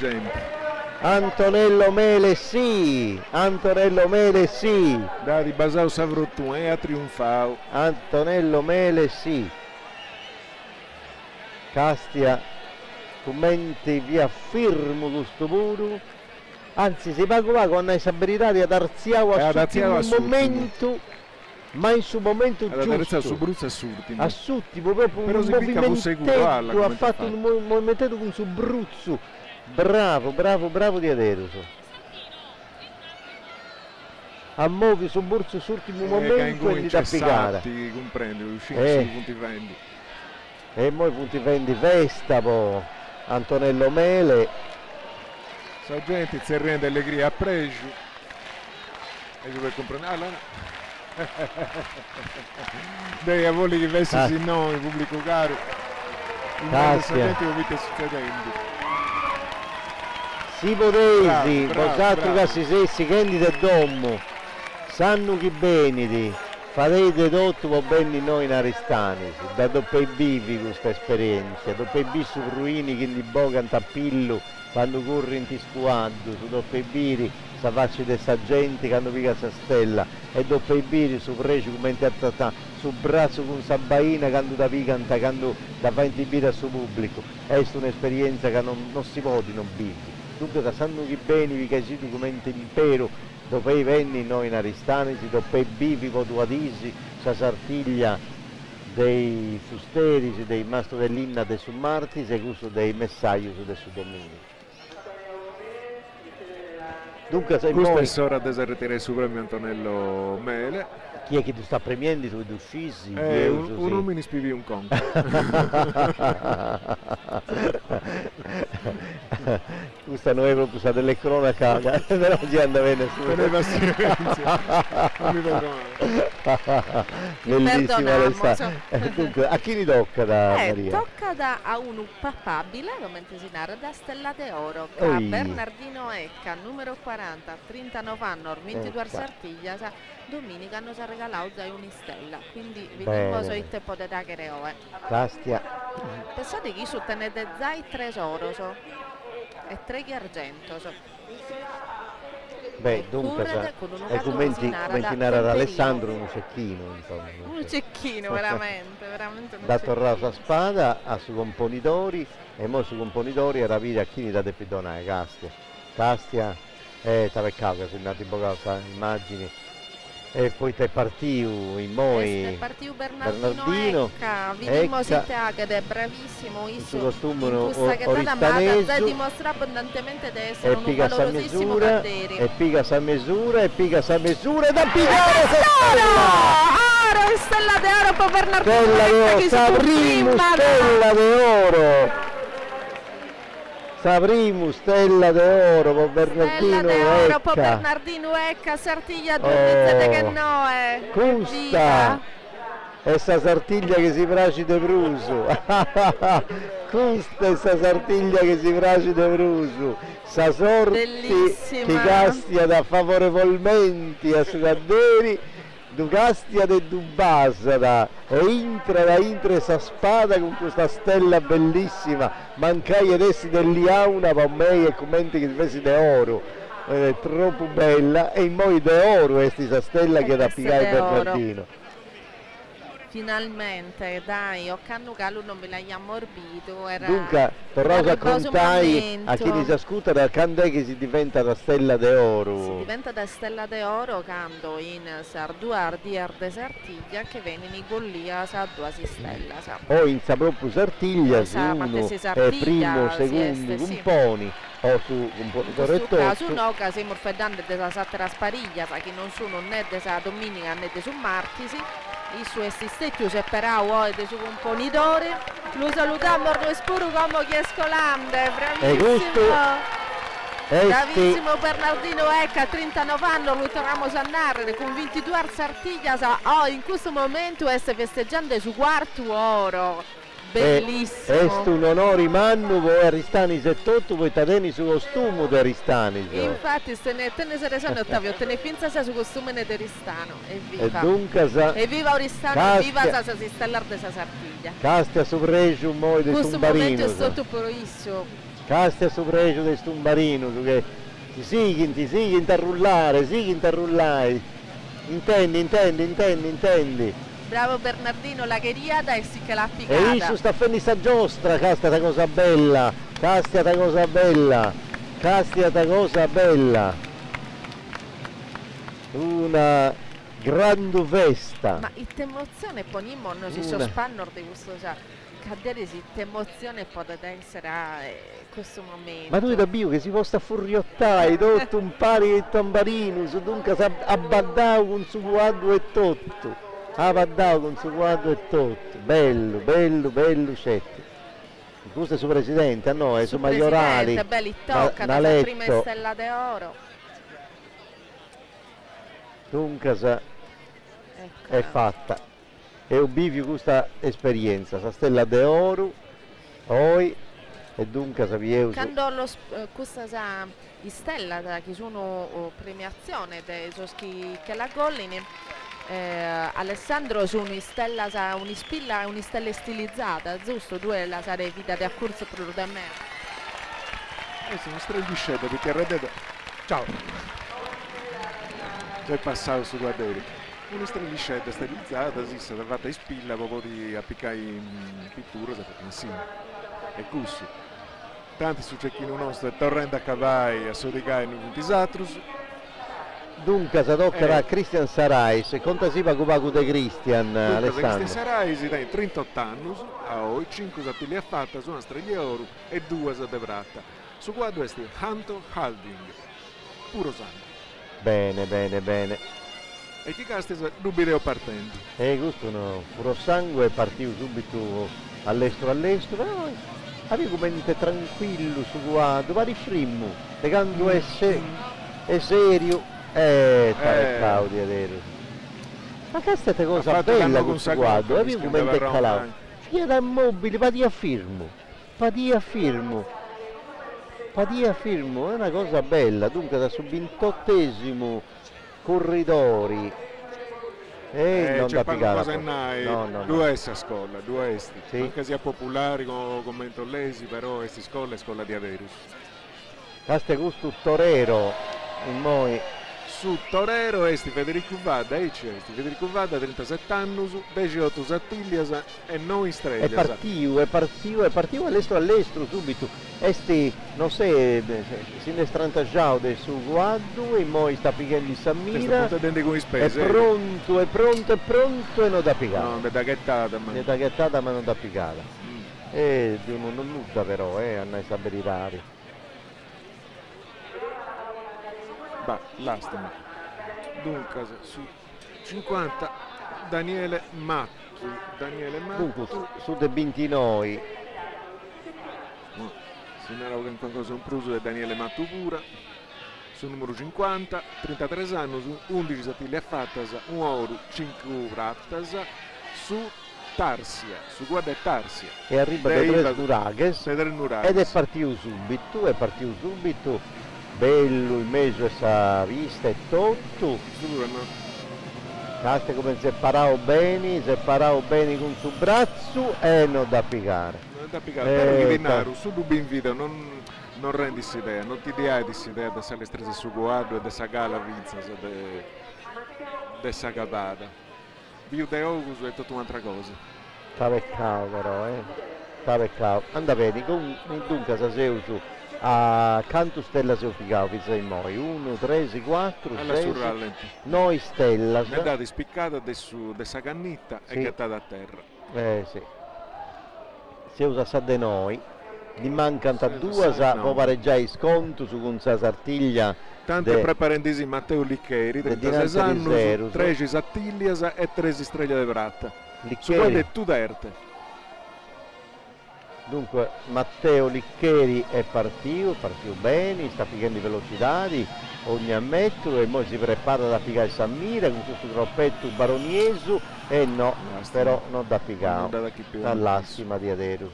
Antonello Mele sì! Antonello Mele sì! Da di Basao Savrottu e ha trionfato. Antonello Mele sì! Castia commenti vi affermo questo puro. Anzi, si va con la verità di Adarziao a un momento, ma in suo momento giusto. A Suttimo, proprio un movimento, ha fatto un movimento con su Bruzzo. Bravo di Aderoso. A muovi su Bruzzo sull'ultimo momento e gli da piccare. Comprendi, uscire sui punti vendi. E poi punti vendi Vesta, Antonello Mele. Sa gente si rende allegria a pregio e per comprare dei avoli che vessi sì noi pubblico caro in gente che vite succedendo si potesi vosotros casi sessi kendi del domo sanno chi beniti farete tutto va bene noi in Aristani da dopo i vivi questa esperienza dopo i bisu ruini che di bogan tappillo quando corri in tiscuando, su dopo i biri, sa faccia di sta gente che hanno pica sa stella, e dopo i biri su preci come su braccio con sa baina che hanno da picanta, che hanno da fare in biri al suo pubblico. È un'esperienza che non si può di non vivi. Dunque da sanno che bene, che si documenta l'impero, dopo i venni noi in Aristanisi, dopo i bivi potuatisi, sa Sartiglia dei Susterisi, dei Mastro dell'Inna dei Summartis e questo dei Messaius del Sudomini. Dunque sei questa è ora di esercitare su premio Antonello Mele. Chi è che ti sta premiando su uscisi? Un uomo in spivi un conto. Questa non è proprio delle cronache, però ci anda bene su. Bellissima questa. Dunque, a chi mi tocca da Maria? Tocca a un papabile, come si narra, da Stella de Oro, a Bernardino Ecca, numero 40, 39 anni, 22 Sartiglia, domenica hanno regalato da un'istella, quindi vediamo se te potete creare. Castia. Pensate che su tenete zai 3 oro e 3 di argento. Beh, dunque, e commenti ad Alessandro un cecchino, insomma. Un cecchino, veramente un da Torrato a Spada a su componitori e mo su componitori era via a chi da Depidona, Castia, peccato che è nato in poca immagini. E poi te partiu in moi Bernardino Ecca, vediamo se te che è bravissimo il suo costume oristanese dimostra abbondantemente di essere un valorosissimo cadere e piga sa misura e da pigliare Stella de Oro per Bernardino Stella de Oro Saprimo Stella de Oro per Bernardino Ecca. Per Bernardino Ecca, Sartiglia 2 che no è. Custa. essa sartiglia che si fracide pruso. Questa è sta sartiglia che si fracide pruso. Sa sorti Bellissima. che castia da favorevolmente a sucaderi, du castia de du basada, e intra sa spada con questa stella bellissima, mancai adesso dell'Iauna per me e commenti che si vesi de oro. È troppo bella, e in moi de oro è questa stella che da pigliare Bernardino. Finalmente, dai, o cannucalo non ve l'hai ammorbito. Era Dunque, però raccontai a chi si ascolta da quando è che si diventa la stella d'oro. Si diventa da stella d'oro quando in Sarduardi de Sartiglia che viene in Gollia sa due si stella. Sa. O in sa proprio Sartiglia, uno è primo, secondo, un poni. O su un po' di corretto. In questo caso no, che siamo fedando della Sattera Spariglia, che non sono né della domenica né su martisi. Il suo esistecchio se però è su un ponitore. Lo salutiamo noi spuro come che scolande, bravissimo. Bravissimo Bernardino Ecca, a 39 anni lo torniamo a narrare con 22 Sartiglia. In questo momento sta festeggiando su quarto oro. Bellissimo. È un onore mannu, voi Aristani 78, voi tadeni su costume di Aristani. Infatti, te ne sei Ottavio, te ne finza su costume di Aristano. Evviva. E dunque evviva Aristano, evviva sa si stellar de sa Sartiglia. Castia su pregio moi di Stumbarino. Questo momento è sotto proissimo. Castia su pregio di Stumbarino, che ti sighi interrullare, intendi. Bravo Bernardino, la cheriada e sì che l'ha E piccata. io sta facendo sta giostra, castia ta cosa bella. Una grande festa. Ma il emozione ponimo non si sospanno di questo cadere si emozione potete essere questo momento. Ma tu da bio che si possa furriottare, tutto un pari di tambarino, su dunque abbaddao con su guardo e tutto. Bello, certo. Questo è suo presidente, no, è suo maiorali. Belli tocca, da prima stella d'oro. Dunque è fatta. E ho bivio questa esperienza, la stella d'oro, poi, e dunque sappiamo. Quando questa stella che sono premiazione dei soschi che la gollini. Alessandro su una stella stilizzata, giusto? Due la sarei vita da corso per da me. Sono streghiscette perché arredete. Ciao. C'è passato su guardare. Una streghiscetta stilizzata, si è fatta in spilla proprio di appiccare in pittura, insieme. E gusto. Tanti su cecchino nostro, torrente a cavalli, a sodicare in un disatrus. Dunque si toccherà a Cristian Sarais, conta si va con de Cristian, Alessandro. Cristian Sarais ha 38 anni, ha 5 satili fatta, sono streglie oro e 2 de prata. Su quadro è Hanto Halding, puro sangue. Bene. E chi casta dubiteo partendo. Questo no, puro sangue, partito subito all'estero, però avevo mente tranquillo su quadro, va di frimmo, e quando è serio. Claudia, vero. Ma questa è cosa bella con questo quadro, avevo mente calato. Figlia da immobili, patia firmo, è una cosa bella. Dunque da su 28esimo corridori non da piegare. No. Due a scuola, sì. Anche sia popolari come Mentollesi, però questa scuola è scuola di Averus. Questo è questo torero in moi. Su Torero esti Federico Vadda, Federico Vadda 37 anni, 18 sattiglias e 9 streghe. È partito all'estero subito. Esti, non so, si ne strantaggiao del suo guardo e poi sta pigliando il Sammira. È pronto e non da piccare. No, è da ghettata, ma non da piccare. E di uno non nuda però, a noi saperirari. L'astma. Dunque su 50 Daniele Mattu. Dunque su de 29 si narra che qualcosa un pruso di Daniele Mattu pura. Su numero 50 33 anni, su 11 satili a fattas, 1 oro 5 rattas. su Tarsia, su guarda Tarsia. E arriva Pedro Nuragues ed è partito subito, bello in mezzo a questa vista e tutto. Caste come si è parato bene con il suo braccio e non da piccare. Non da piccare, però che Naru, su dubbio in vita non rendi idea, non ti dai idea da sale strese su guardo e da sagala vinza de sagabada. Io de August è tutta un'altra cosa. Sta peccato però, sta peccato. Anda bene, dunque se sei su a canto stella si è ficato, pizza in moi, 1, 3, 4, 6, 9 stella. Mi è data spiccata dessa cannitta e gettata a terra. Sì. Si usa sa de noi, ne mancano due, può pareggiare sconto su con sa Sartiglia. Tante preparentesi Matteo Liccheri, 36 anni, 13 Sattiglias e 13 Streglia de Pratta. Liccheri è Tuderte. Dunque Matteo Liccheri è partito bene, sta piccando i velocitari ogni a metro e poi si prepara da piccare San Mira con questo troppetto baroniesu e no, però non da piccare, dall'assima di Aderus.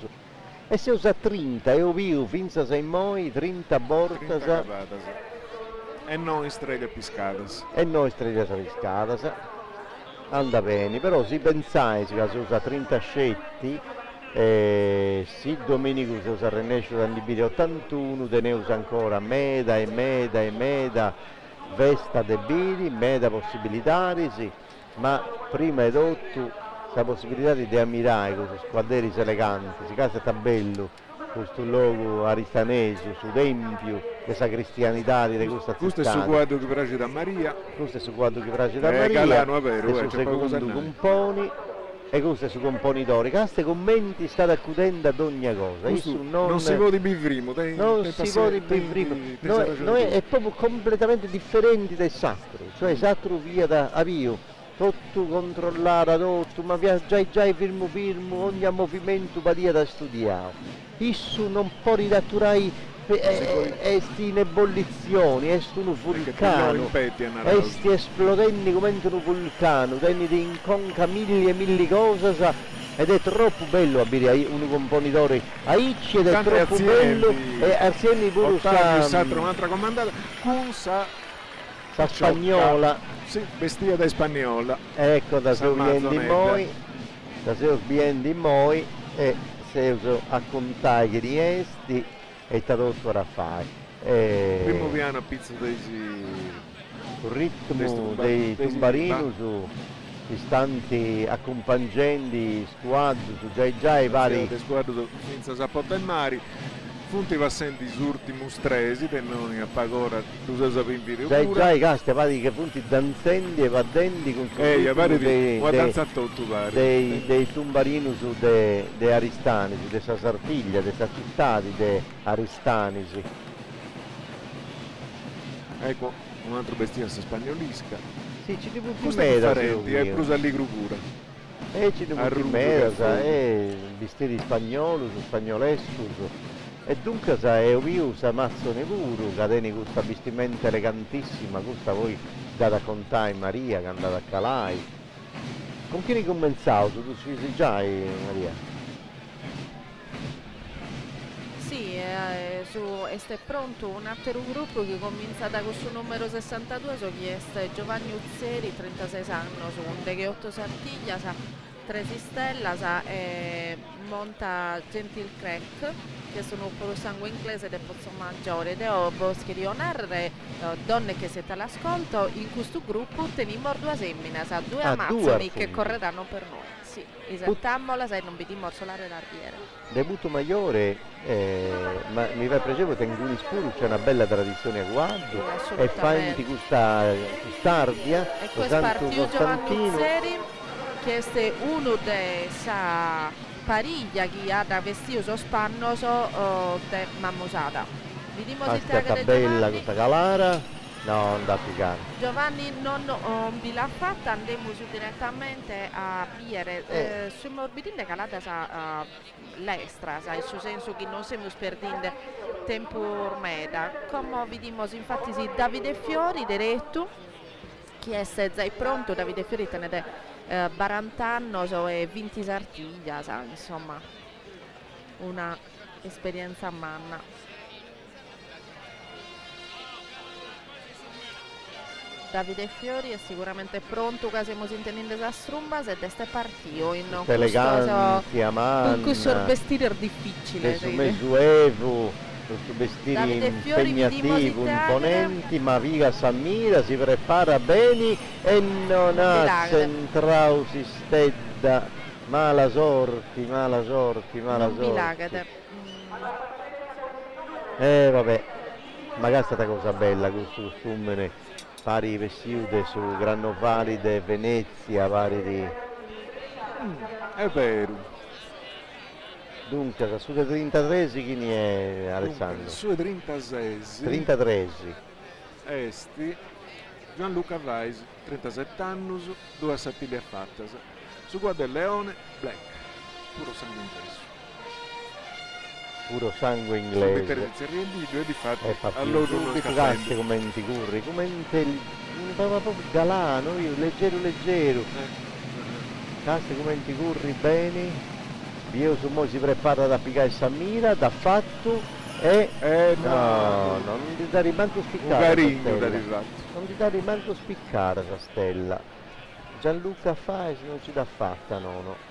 E si usa 30, io vivo finza sei moi, 30 bortas e noi Streglia Piscadas. Anda bene, però si pensai che si usa 30 scetti. Sì, Domenico si usa Renescio da Libide 81, te ne usa ancora meda, vesta de biri, meda possibilitari, sì, ma prima di tutto la possibilità di ammirare questi squadri eleganti, si casa tabello, questo luogo aristanese, su tempio, questa cristianità di questa città. Questo è su quadro che piace da Maria. Questo è su quadro che piace da Maria, Galano, è vero, su secondo componi. E questo è su componitori, questi commenti state accudendo ad ogni cosa. Non si può di bivrimo, noi è proprio completamente differente dai sacro, cioè sacro via da avvio, tutto controllato, tutto, ma già firmo, ogni movimento via da studiare. Isso non può ridatturare esti in ebollizioni, esti un vulcano, esti esplodendo come un vulcano, tieni di inconca mille cose ed è troppo bello avere un componitore a Icci ed è troppo bello e assieme pure un'altra comandata con sa spagnola, sì, vestita da spagnola, ecco da se sbiende moi e se uso a contare che riesti e tradotto Raffaele. Primo piano a pizza dei ritmo dei tumbarini su istanti accompagnenti squadri su già i vari squadri senza Sapotennari punti va senti surtimi stresi che non a pagora tu sai sapere in video già i casti vari che punti danzendi e vadenti con dei tumbarini su dei Aristanisi, della Sartiglia, della città di Aristanisi. Ecco un altro bestiame spagnolisca. Sì, ci devo dire è Brusa Alligru pure. Ci devo dire vestiti spagnolo, su spagnolesco. E dunque è usa mazzone puro, cateni questa vestimenta elegantissima, questa voi data a contare Maria che è andata a Calai. Con chi ne commensavo? Tu ci sei già Maria? Sì, è pronto un altro gruppo che comincia da questo numero 62, che è Giovanni Uzzeri, 36 anni, su un deghe 8 Sartiglia, 3 Stella e monta Gentil Crack, che sono un sangue inglese del Pozzo Maggiore, ed ho Boschi di Onarre, donne che siete all'ascolto. In questo gruppo teniamo due femmine, due amazzoni che correranno per noi. Sì, esaltammola, non vediamo solare l'arriere. Debutto maggiore, ma mi va piacere che in Guniscuru c'è una bella tradizione a guardo e fanti questa Ardia, e questo partito Giovanni Uzzeri, che è uno dei pariglia che ha vestito spannoso de mammosata. Questa bella questa calara, no, non da piccare. Giovanni non vi l'ha fatta, andiamo direttamente a dire sui morbidine calata l'estra, il suo senso che non siamo perdendo tempo ormeda. Come vediamo infatti Davide Fiori diretto, che è pronto, Davide Fiori tenete 40 anni e 20 Sartiglia, sa, insomma, una esperienza manna. Davide Fiori è sicuramente pronto, che siamo intendendo la strumba, se è partito in questo vestire difficile. Su vestiti impegnativi, imponenti, ma Viga Sammira si prepara bene e non ha centrao si stedda, mala sorti. Vabbè, ma è stata cosa bella questo costume, pari vestite su Granno Valide, Venezia, pari di... È vero. Dunque, su 33 chi ne è, Alessandro? Su 36. 33. Esti Gianluca Vais, 37 anni, 2 sattiglie fatte. Su Guadalleone, Black, puro sangue inglese. Puro sangue inglese. E di fatto allora non caste come ti curri, come proprio galano, leggero. Caste come ti curri bene. Io su mo si prepara da piccare Sammira, da fatto e non ti dà rimanco spiccare non ti dà rimanco spiccare la stella. Gianluca Fais non ci dà fatta, no.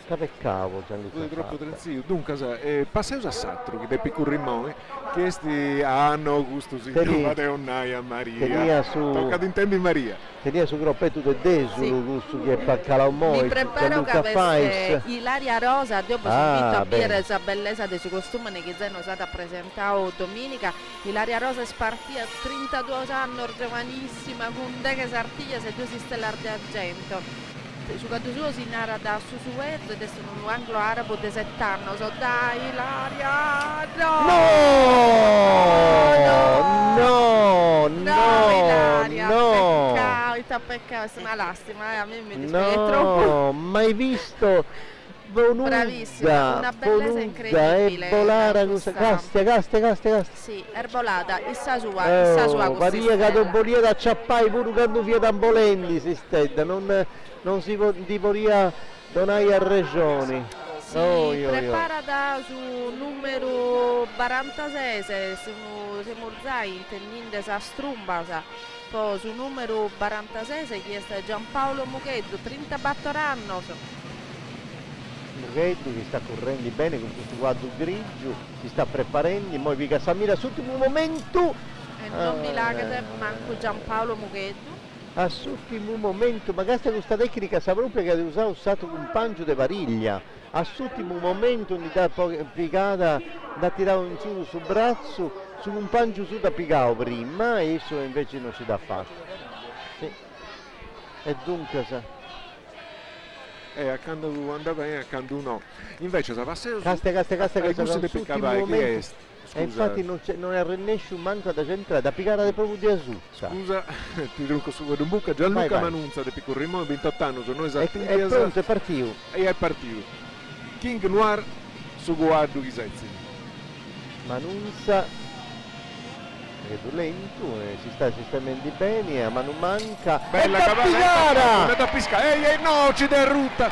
Peccavo Gianluca troppo tranzio. Dunque passeus a Sattro che dei piccurrimoni che questi hanno gusto si trovate onnaia Maria tocca ad intendi Maria tenia su groppetto del desulu gusto che paccala un mo. Mi preparo che avesse Ilaria Rosa dopo subito a dire la bellezza del suo costume che è stata presentata domenica. Ilaria Rosa è spartita a 32 anni, giovanissima, con deghe sartiglie se due si stellar di argento. Su canto suo si narra da Susueto ed è un anglo-arabo di 7 anni. Dai Ilaria, Ilaria, peccato, è una lastima, a me mi dispiace troppo. Mai visto bravissima, una bellezza incredibile. Castia. Sì, erbolata, issa sua Maria Catombolia da Ciappai, pure quando via Tambolendi si stetta, non si divoria donai a regioni. Si prepara su numero 46 se siamo zai intendinde sa strumba poi su numero 46 si è chiesto Giampaolo Muchetto 34 anni. Muchetto che sta correndo bene con questo quadro grigio, si sta preparando, poi Viga Sammira sull'ultimo momento e non mi lagate manco Giampaolo Muchetto. A sull'ultimo momento, ma questa tecnica sa proprio che ha usato un pancio di variglia. A sull'ultimo momento mi dà piccata, da tirare in su sul braccio, su un pancio su da piccare prima e eso invece non si dà fatto. Sì. E dunque sa. Accanto andava e accanto no. Invece sa passare e infatti non arrennesce un manco da centrare, da piccare proprio di Asuzza. Scusa, ti dico su un buca Gianluca Manunza di Picurrimo 28 anni, sono esatti. È pronto, è partito. E è partito. King Noir su Guardo Ghisezzi. Manunza vedo lento, si sta sistemando bene, ma non manca. Bella cavalletta, da piscare. No, ci derrutta.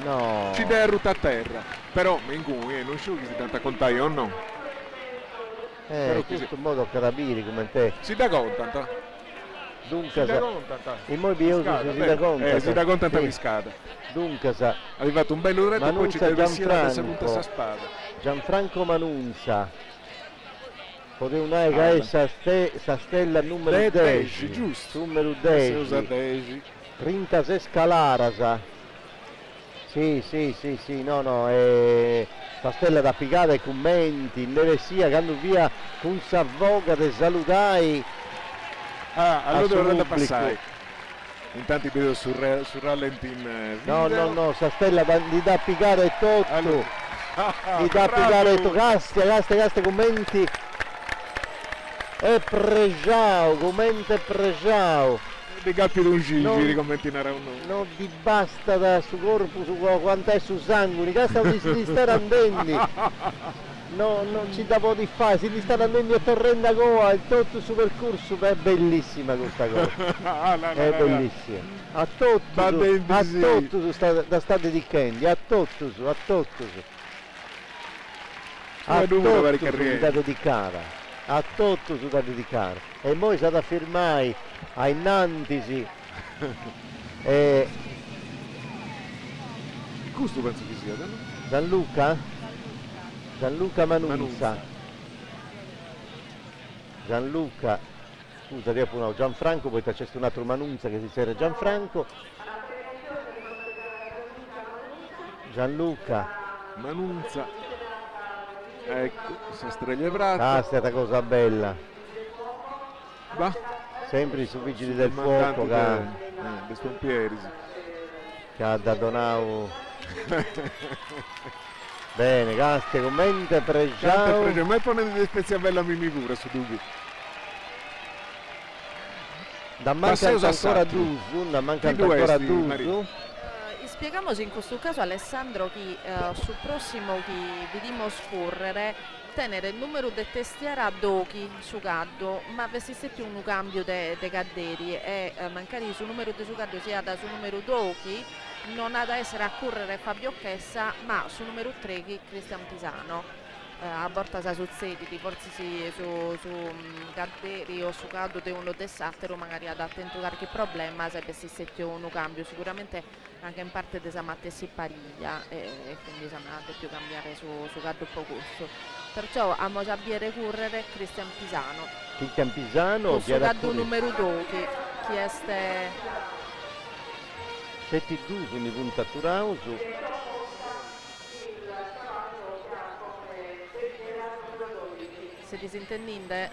No. Ci derrutta a terra. Però in cui non so che si tanta contaio o no. In questo modo capire come te. Si dà conta. Dunque il movimento si dà conta tanta piscata. Dunque sa. Ha arrivato un bello dretto, poi ci deve essere sa spada. Gianfranco Manunza. Poteva un'aia che sa stella numero 10. Giusto. Numero 10. 36 Scalarasa. Sì, no, la stella da piccare ai commenti, in deve sia, quando via con s'avvoga de salutai. Allora dovremmo passare. Intanto vedo sul rallentin. No, sta stella di da piccare tutto. Di da piccare tutto, castia, commenti. E pregiao, commenti e pregiao. Di capi d'un giri commenti non di basta da su corpo su quanto è su sangue, che sta di stare andando. No, non ci davo di fare, si gli stanno andando a torrenda goa, il tutto su percorso, è bellissima questa cosa. È bellissima. A tutto su da state di Candy, a tutto su. A tutto su da dedicare. A tutto su da dedicare. E poi è stata firmare ai Nantisi. Questo penso che sia, no? Gianluca Manunza. Gianluca, scusa, no, Gianfranco, poi c'è un altro Manunza che si sera Gianfranco. Gianluca Manunza. Ecco, Sastraglia Prato. Ah, è stata cosa bella. Va. Sempre su Vigili del Fuoco di Stompieri. Che ha da Donau. Bene, grazie, commenta, pregiamo. Ma poi ne spezia bella Mimmi pure su Dubi. Da manca ancora Dusu, da manca ancora Dusu. Spieghiamoci in questo caso Alessandro che sul prossimo che vediamo scorrere tenere il numero di testiera a dochi su caddo, ma avesse un cambio di cadderi e magari sul numero di su caddo sia da sul numero dochi non ha da essere a correre Fabio Chessa, ma sul numero 3 Cristian Pisano. A volta sa sul sediti, forse sì, su cadderi o su caddo di uno dell'altro magari ad attento qualche problema se avesse un cambio, sicuramente anche in parte di Samatte si pariglia e quindi sono andate più cambiare su caddo poco corso. Perciò a Mosabiere correre Cristian Pisano. Cristian Pisano su caddo numero 2 chi è 7-2 quindi punta Turausu. Se disintendinde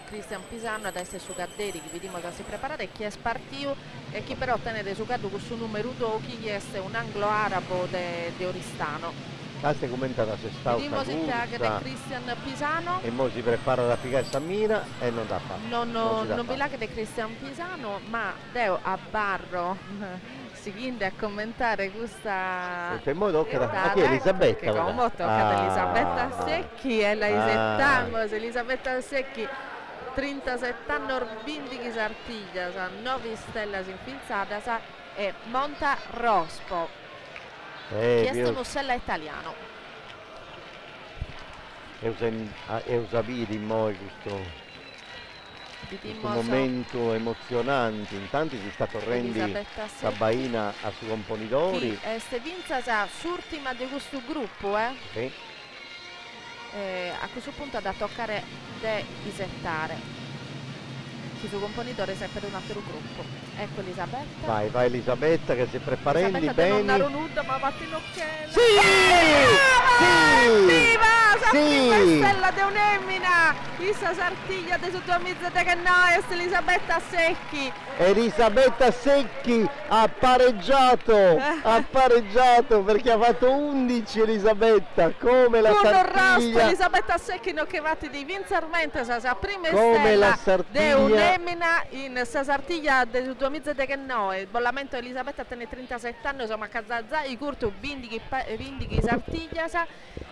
Cristian Pisano adesso è su Gadderi che vediamo che si prepara e chi è spartito e chi però ottiene su caddo con su numero 2 chi è un anglo arabo di Oristano. Questa è commentata se sta vediamo che è Cristian Pisano e ora si prepara da piccare Samira e non da fare. Non vi là che è Cristian Pisano ma Deo a Barro si chiede a commentare questa in modo che Elisabetta che come tocca Elisabetta Secchi e la isettamos Elisabetta Secchi 37 anni Orbindighi Sartiglia 9 stelle infilzata e Monta Rospo chiesto uno stella italiano Eusabidi mo questo momento emozionante, intanto si sta correndo la Baina a suoi componitori. Ste vinza s'ultima di questo gruppo, Sì. A questo punto da toccare de isettare. Il suo componitore è per un altro gruppo. Ecco Elisabetta. Vai Elisabetta che si preparando bene. Non nuda ma batti l'occhiello. Sì! Viva! Stella de un'emmina! Issa Sartiglia de sotto mezza de che noi Elisabetta Secchi. Elisabetta Secchi ha pareggiato perché ha fatto 11 Elisabetta come la Sartiglia. Elisabetta Secchi non che vatti di vincere sa prima come stella la Sartiglia de un'emmina in sa Sartiglia de sotto mezza de che noi. Il bollamento Elisabetta tiene 37 anni insomma Casazza i curto vindighi Sartiglia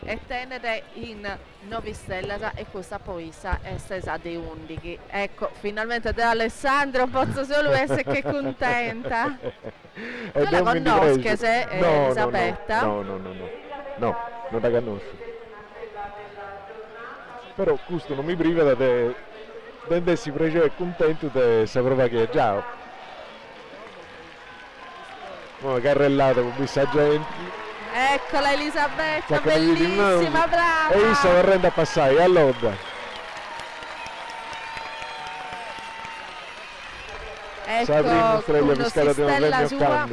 e tenere in 9 stelle e questa poi è stesa dei 11. Ecco, finalmente da Alessandro posso solo essere che contenta. Tu la conosci se Elisabetta? No, non la conosco. Però questo non mi priva da essere pregio e contento di sapere che è già. Carrellata con questa gente. Eccola Elisabetta, bellissima, brava! E io sto vorrendo a passare, allora. Ecco, uno si stella sua.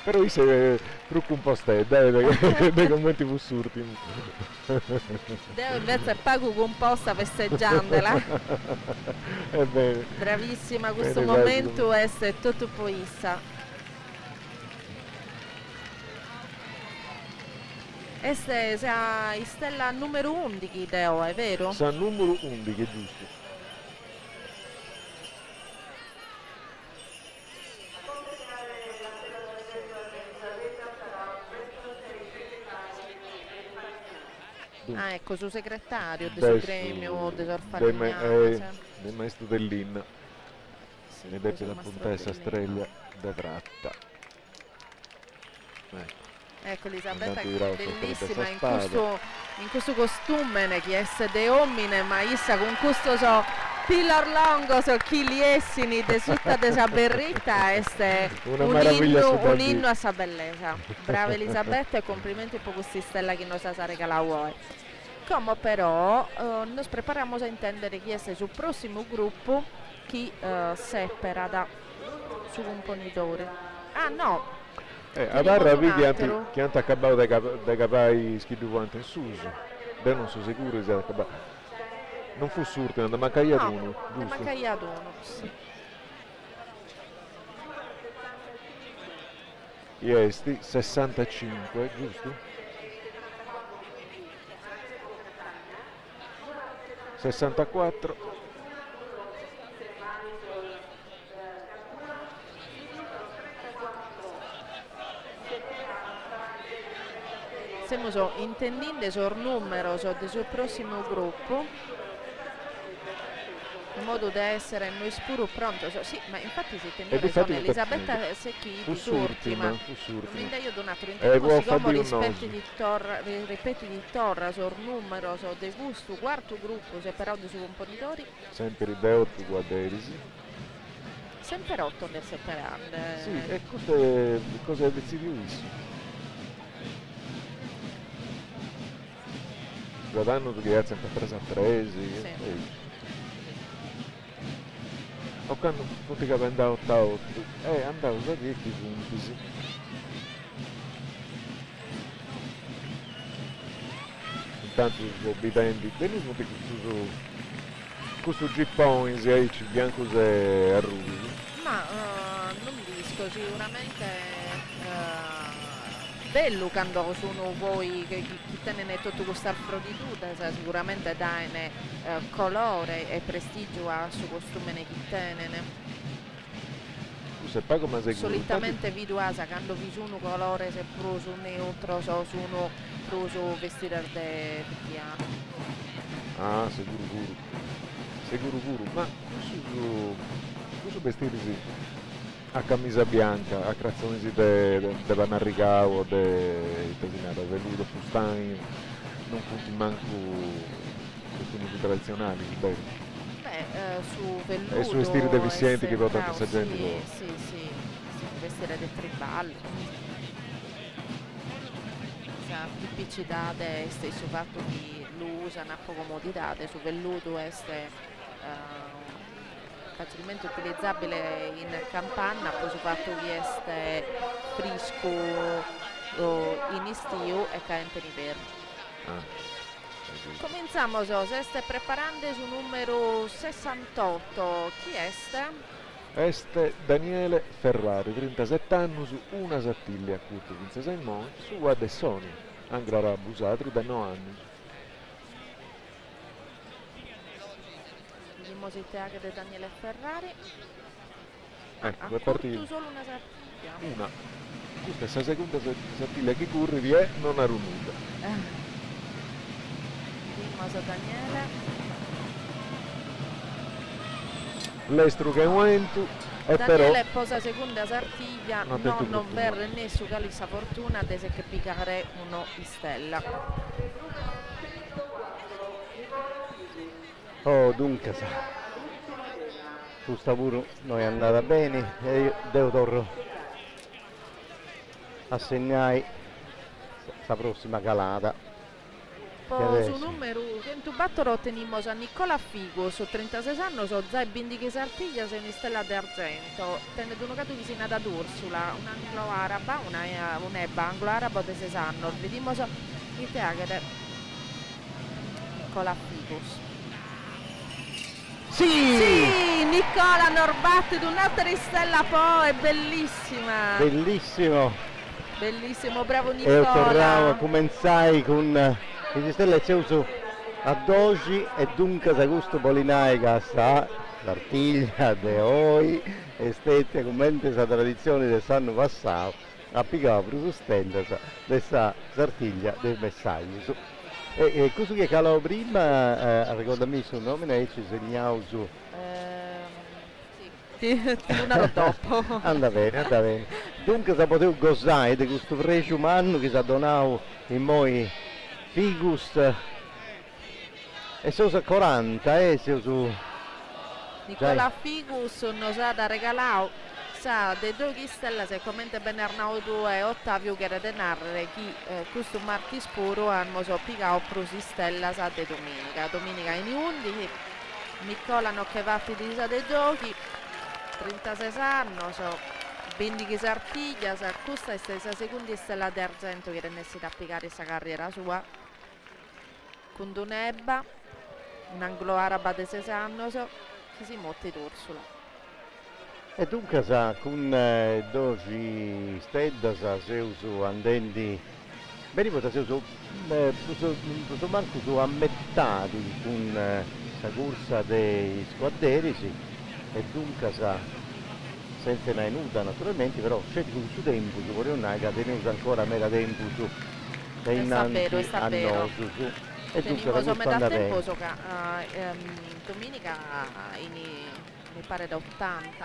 Però io sei trucco un po' dei commenti fussurti. Deo invece è pago composta festeggiandola. Bravissima, questo momento è tutto poissa. Questa è stella numero 11 Deo, è vero? Sa numero 11, giusto. Ah, ecco, su segretario del suo gremio, del del maestro dell'Inna, sì, ed è la puntessa Streglia da tratta. Ecco Elisabetta, Intanto che dirà bellissima questa in questo costume che è de omine, ma issa con questo pillar longo, chi li essini de tutta de sa berrita, un inno a sa bellezza. Brava Elisabetta e complimenti per questa stella che nos ha regalato. Come però nos prepariamo a intendere chi è sul prossimo gruppo chi separa da su componitore. Ah no! Avarra vedi che hanno accabato da capai schiduvanti in suso, beh non sono sicuro se non fu surto, ne mancaia uno, giusto? Ne mancaia uno, sì. Iesti 65, giusto? 64. Stiamo intendendo sul numero del suo prossimo gruppo in modo da essere noi spuro pronto. Sì, ma infatti si tenere con Elisabetta Secchi l'ultima. Quindi io ho donato l'interno siccome ripeti di torra sul numero del gusto quarto gruppo separato sui componitori. Sempre da 8 guarderisi. Sempre 8 nel separare. Sì, e cosa è deciso? Guadagno che ha sempre preso a 13 o quando tutti che andavo a 8 andavo da 10 punti sì. Intanto obbedenti benissimo che questo Gippone ci bianco e arrughi ma non disco sicuramente bello quando sono voi che tenete tutto questo affroditude, sicuramente dai colore e prestigio a suo costume che tenene. Solitamente vi duasa quando vi sono colore se proso neutro so sono proso vestire de piano. Ah, sicuro puro, ma questo vestire sì. A camisa bianca, a crazzoni de Vanarricao, de Tasinata, velluto, fustani, non punti manco costumi tradizionali, beh, su velluto e sui stili deficienti che portano questa gente sì, vestire del tribal tipicità stesso fatto di lo usano a comodità su velluto facilmente utilizzabile in campagna, poi fatto che fresco in estiu e caliente in inverno. Cominciamo, se stai preparando su numero 68, chi è? Este Daniele Ferrari, 37 anni, su una sattiglia a curto 26 moni, su Adessoni, anche abusati da 9 anni. Mosità di Daniele Ferrari ecco, è partito solo una sattiglia. Una. Questa è la seconda sattiglia che corre e non ha runuta. Mosa Daniele. L'estro che è un ento e Daniele però posa seconda sartiglia, non verre né su calissa fortuna, dese che piccare uno in stella. Oh, dunque, tu sta pure noi è andata bene e io devo tornare a segnare la prossima calata. Poi su numero che in tubattolo teniamo a Nicola Figo, su 36 anni, so Zai Bindighe Sartiglia, sei una stella d'argento, tenete uno cato vicino ad Ursula, un anglo-araba, un'ebba anglo-araba di 6 anni, vediamo il teatro Nicola Figo. Sì, Nicola Norbatti di un'altra stella è bellissima. Bellissimo, bravo Nicola. E torniamo, cominciai con le stelle c'è uso a 12 e dunque da gusto Polinai che sa l'artiglia de oi e stette come questa tradizione dell'anno passato a piccare per su stella questa sartiglia del messaggio. E questo che calavo prima, ricordami il suo nome, ci segnavo su. Sì, ti lo dopo. Anda bene. Dunque se potevo gozare di questo precio umano che si ha donato in moi figus e sono 40, su. Nicola Figus non sa da regalare, sa dei due stella se commenta Bernardo e Ottavio che era denarre chi questo martedì spuro hanno so piccato prosi stella sa de domenica in 11 Nicola non che va a finire dei giochi 36 anni so 20 sartiglia sa questa è stata seconda stella d'argento che era necessita a piccare questa carriera sua con Dunebba un anglo araba di 6 anni so che si motte d'Ursula. E dunque sa, con 12 stelle se uso andendi, bene potete uso manco su a metà con la corsa dei squadresi e dunque sa, senza una nuda naturalmente, però c'è con su tempo, su vorrei una che tenuto ancora mera tempo su da innanzi a noi su. E dunque la metà tempo so domenica mi pare da 80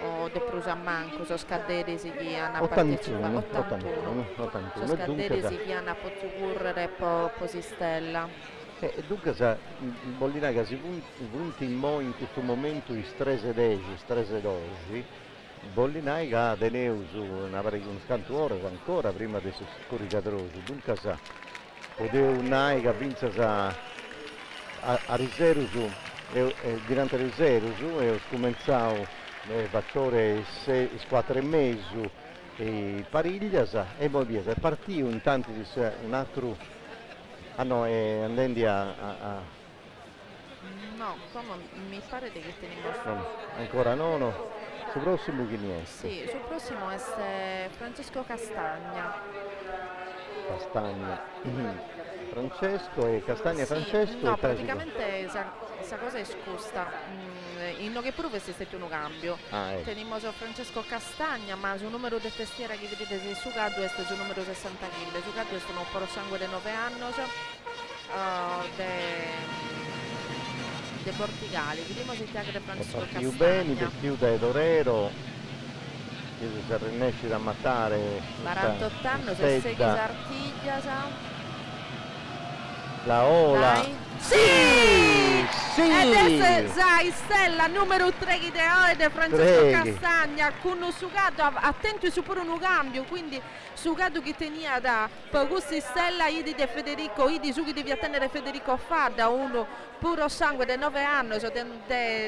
o de Prusa Manco so scadere si chi hanno partecipato 81 so scadere si chi hanno potuto correre po si stella e dunque sa il Bollinaga si punti in questo momento i strese d'oggi il Bollinaga ha tenuto su una scanto ore ancora prima dei corricatrosi dunque sa potevo un'aica vince a riservo su durante il riservo su e ho scominciato il fattore 4 e mezzo e pariglia e poi via se partito intanto un altro andendi a no come mi pare che teniamo ancora no sul prossimo chi ne è? Sì, sul prossimo è Francesco Castagna Francesco e Castagna sì, Francesco no praticamente questa cosa è scusta in che pure è stato un cambio teniamo Francesco Castagna ma sul numero di testiera che vedete se su Caddo è sul numero 60 kg su Caddo sono un po' sangue di 9 anni dei Portigali vediamo se ti agre Francesco Castagna più bene più da Dorero che si riesce a ammattare 48 anni se sei Sartiglia la Ola sì! Ed è Zai Stella numero 3 di Francesco Castagna con un sugato attento su pure un cambio quindi sugato che tenia da Augusti Stella idi di Federico idi su che devi attendere Federico Fadda uno puro sangue dei 9 anni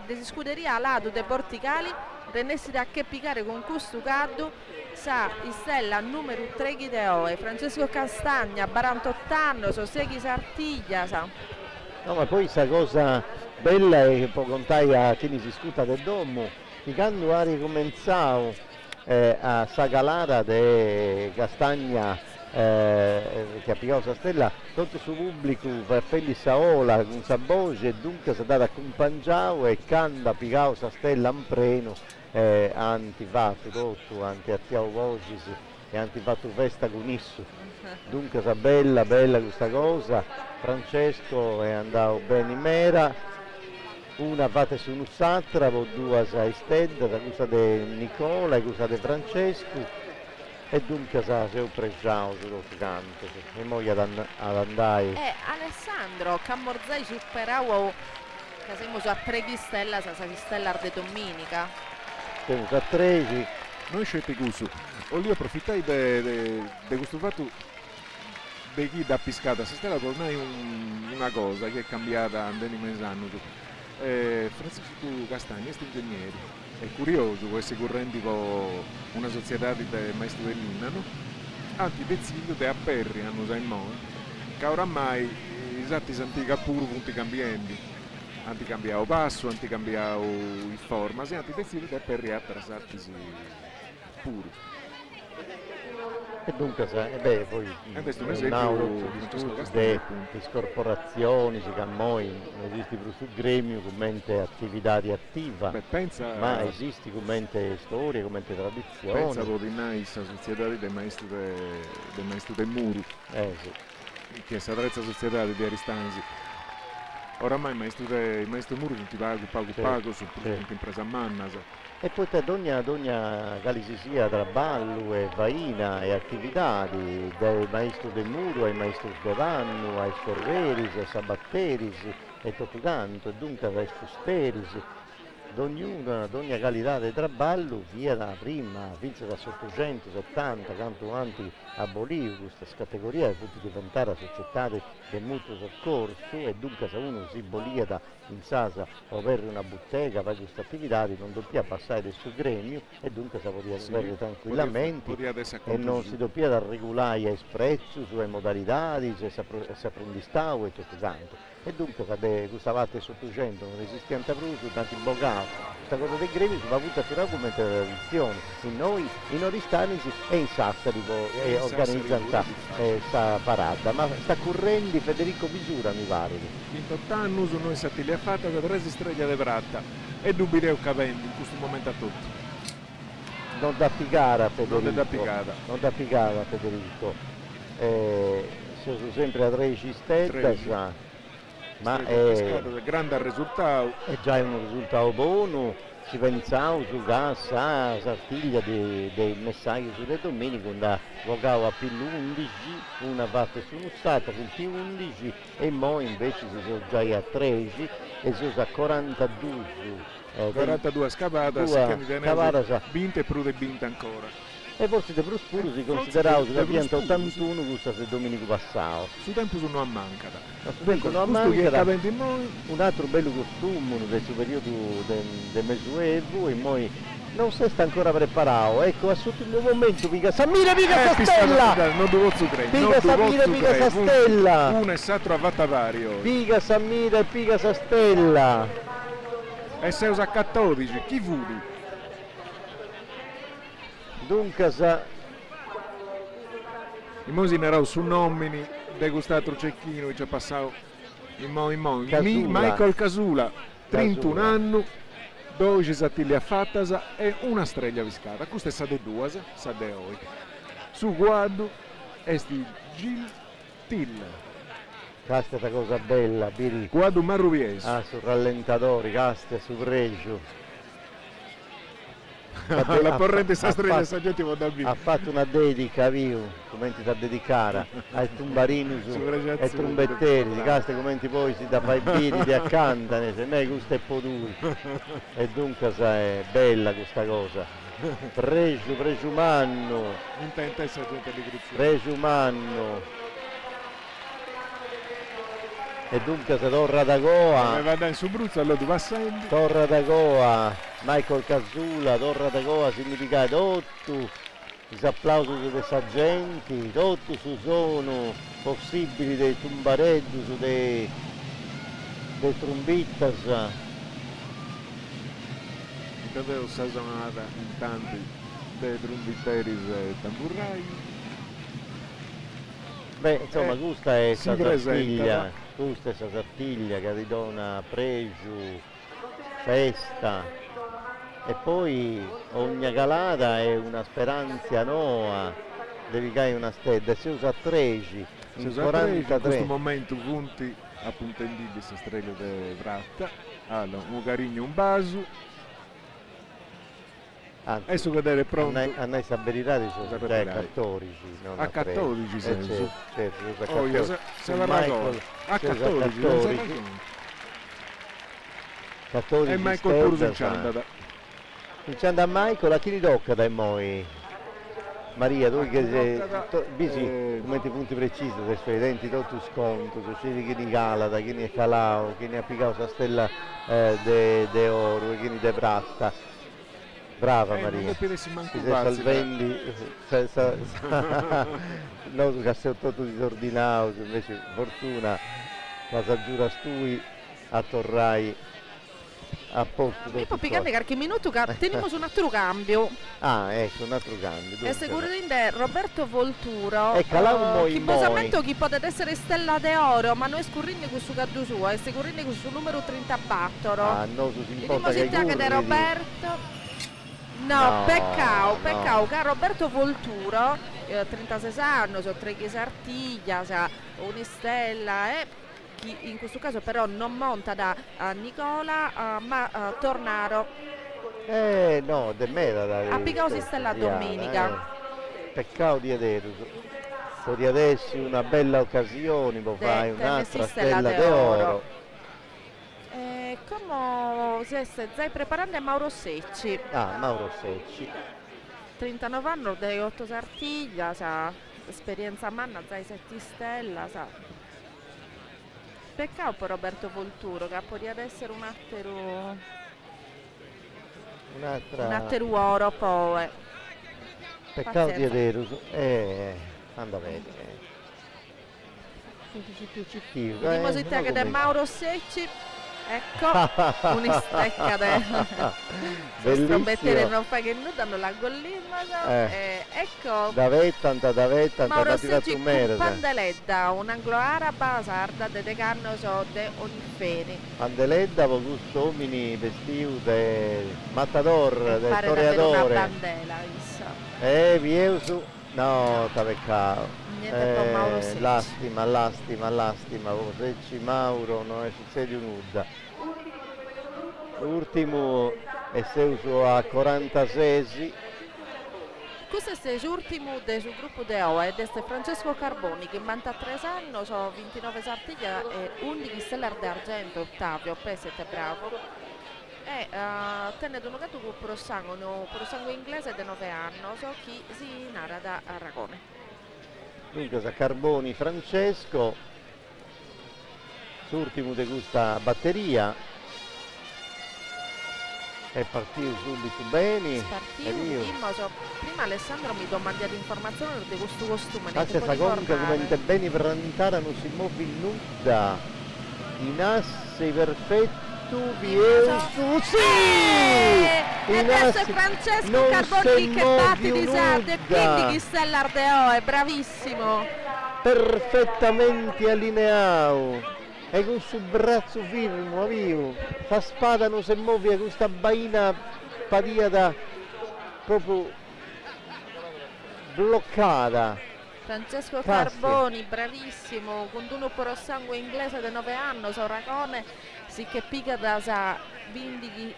di scuderia a lato dei Porticali renessi da che piccare con questo caldo sa Stella numero 3 di Francesco Castagna 48 anni so segui Sartiglia sa no ma poi questa cosa bella è che può contare a chi si scuta del domo che quando ha ricominciato a Sagalara de Castagna che ha piccato la stella tutto il suo pubblico per fare Saola con sa voce e dunque si è dato accompagnato e quando ha piccato la stella in preno antifatto tutto anti-attiavo voci e antifatto festa con isso dunque sa bella questa cosa Francesco è andato bene in mera una fate su un'altra due a stenda da cosa di Nicola e cosa di Francesco e dunque sa se ho pregiato sullo canto e poi ad andare Alessandro Cammorzai superavo che siamo a 3 stella sa stella di domenica siamo a 13 noi scelte questo voglio approfittare di questo fatto di chi da piscata se stella tornai una cosa che è cambiata andando mesano Francesco Castagna è ingegnere è curioso questo correnti con una società di maestri dell'Innano anti decido di apperri hanno già in modo che oramai esatti antica pure punti cambianti anti cambiavo passo anti cambiavo il forma se anti decido di apperri attraversarti pure e dunque poi questo è un esempio di scorporazioni si chiamoi non esiste più sul gremio come attività di attiva ma esiste come storia come tradizione pensa di questa società dei maestri del muro sì. che si attrezza società di Aristanzi. Oramai il maestro Muro non ti pago su impresa manna. E poi dogna calisi traballo e vaina e attività dal maestro del Muro al maestro Svevanno, ai sorveris, ai sabatteris e tutto canto, e dunque ai fusteris. D'ogni qualità di traballo via da prima, fino da 870, quanto avanti abolivo questa categoria e potuto diventare la società del mutuo soccorso, e dunque se uno si bolia in sasa o per una bottega, fa queste attività, non doppia passare del suo gremio e dunque si poteva avere tranquillamente e non si doppia da regolare i prezzi, sulle modalità, se apprendistavo e tutto tanto. E dunque questa parte 800 non esistente più, tanti bocati. Questa cosa del gremio si va avuta fino come tradizione. In noi, in Oristani e in Sassari organizzano questa parata, ma sta correndo Federico Misura mi pare. In 8 anni noi siamo fatta da 3 streghe di Pratta e dubireu cavendi in questo momento a tutti. Non da picare Federico. Non da picare Federico. Sono sempre a 13 stelle. Ma è grande risultato. È già un risultato buono, si pensava su Gassa, Sartiglia dei messaggi sulle domeniche, quando giocava a più 11, una parte sono stata con più 11 e poi invece si sono già a 13 e si sono a 42. 42 scavate, vinte e prude vinte ancora. E forse De Prospuro si considerava che abbiamo 81 questa se Domenico passato. Su tempo non a mancata. Su tempo non a mancata. Un altro bello costume del periodo del Mesuevo e poi non si sta ancora preparato. Ecco, a sotto il momento pica Samira Stella! Non devo credere. Pica Samira Stella! Uno è stato a Vattavario. Pica Samira e pica Stella! E sei usa 14, chi vudi? Dunque i mosi ne erano su nomini degustato cecchino che ci è passato in Michael Casula 31 anni 12 sattilli a fattasa e una streglia viscata. Questa è sade due, sade oi. Su guardo esti Gil Till. Casta sta cosa bella, Piri. Guardo Marrubies. Ah, su rallentatori, casta su pregio. La corrente sastrella ha fatto una dedica, come ti da dedicare ai tumbarinus e trombetteri, caste come poi si da fai biri di accantane, se me questo è potuto. E dunque è bella questa cosa. Pregio manno. Pregio manno. E dunque se torna da Goa torna da Goa Michael Casula torna da Goa significa tutto l'applauso dei sergenti tutto su sono possibili dei tumbareddi dei trombittas avevo sasonata in tanti dei trombitteris e tamburrai. Beh, insomma, questa è Sartiglia. Questa è Sartiglia che ridona pregio, festa e poi ogni calata è una speranza nuova, devi caere una stella, si usa 13, in 43. In questo momento punti appunto in di questa stregua di Pratta, allora un carigno, un baso. Adesso vedere pronto. A noi stabilità di sono già 14. Non a 14 senso. Certo, se la ragola. A 14. 14 e Michael pure Vincendo a Michael, a chi gli tocca dai moi? Maria, tu che sei come ti punti precisi dei suoi denti, tutto sconto, succede che ne calata, che ne è calao, che ne ha piccato la stella de oro, che ne de pratta. Brava Maria, ti sei salvendi, no, che sei tutto disordinato, invece fortuna, casa giura stui, attorrai a posto. E poi piccante qualche minuto che teniamo su un altro cambio. Ah, ecco, un altro cambio. E sicuramente Roberto Volturo, chi posamento chi potete essere stella de oro, ma noi scurrini questo caddu suo, e scurrini questo numero 34. Ah, no, su si importa che di Roberto. No, peccato che Roberto Volturo 36 anni, sono 3 chi s'artiglia, un'istella in questo caso però non monta da Nicola ma Tornaro no, de me da a Picausi stella domenica. Peccato di vedere di adesso una bella occasione, poi fai un'altra stella d'oro. Come si stai preparando a Mauro Secci? Mauro Secci 39 anni, dei 8 sartiglia, esperienza manna, dai 7 stella, Peccato per Roberto Volturo, che potrebbe essere un atteruoro poi. Peccato di vedere, anda bene. Vediamo se te che è Mauro Secci. Ecco, un'istecca bellissimo. non fa che nuda, non la gollima, ecco davetta Mauro Secci con Pandeledda, un anglo araba sarda de canno de Onifeni. Pandeledda con questo uomini vestito de matador, de pare toreadore. Una bandela, vieu su, no, sta peccato. Niente con Mauro Secci. Lastima, Secci Mauro non è successo nulla. L'ultimo è stato a 46. Questo è l'ultimo del gruppo di OA ed è Francesco Carboni che manta 3 anni, sono 29 sartiglia e 11 stellar d'argento, Ottavio, pesete bravo. E tenne un gatto con prosangue inglese di 9 anni, so chi si narra da Aragone. Dunque Carboni Francesco, l'ultimo di questa batteria. È partito subito bene. Prima Alessandro mi domanda di informazioni di questo costume. C'è comunque come te bene presentare non si muove nuda. In asse perfetto e adesso è Francesco Carboni che batti di Sarde e quindi chi stellar è bravissimo. Perfettamente allineato. E con questo braccio firme, fa spada non si muove con questa baina padiata proprio bloccata. Francesco Carboni, bravissimo, con uno per sangue inglese di 9 anni, Soracone, si che pica da bindi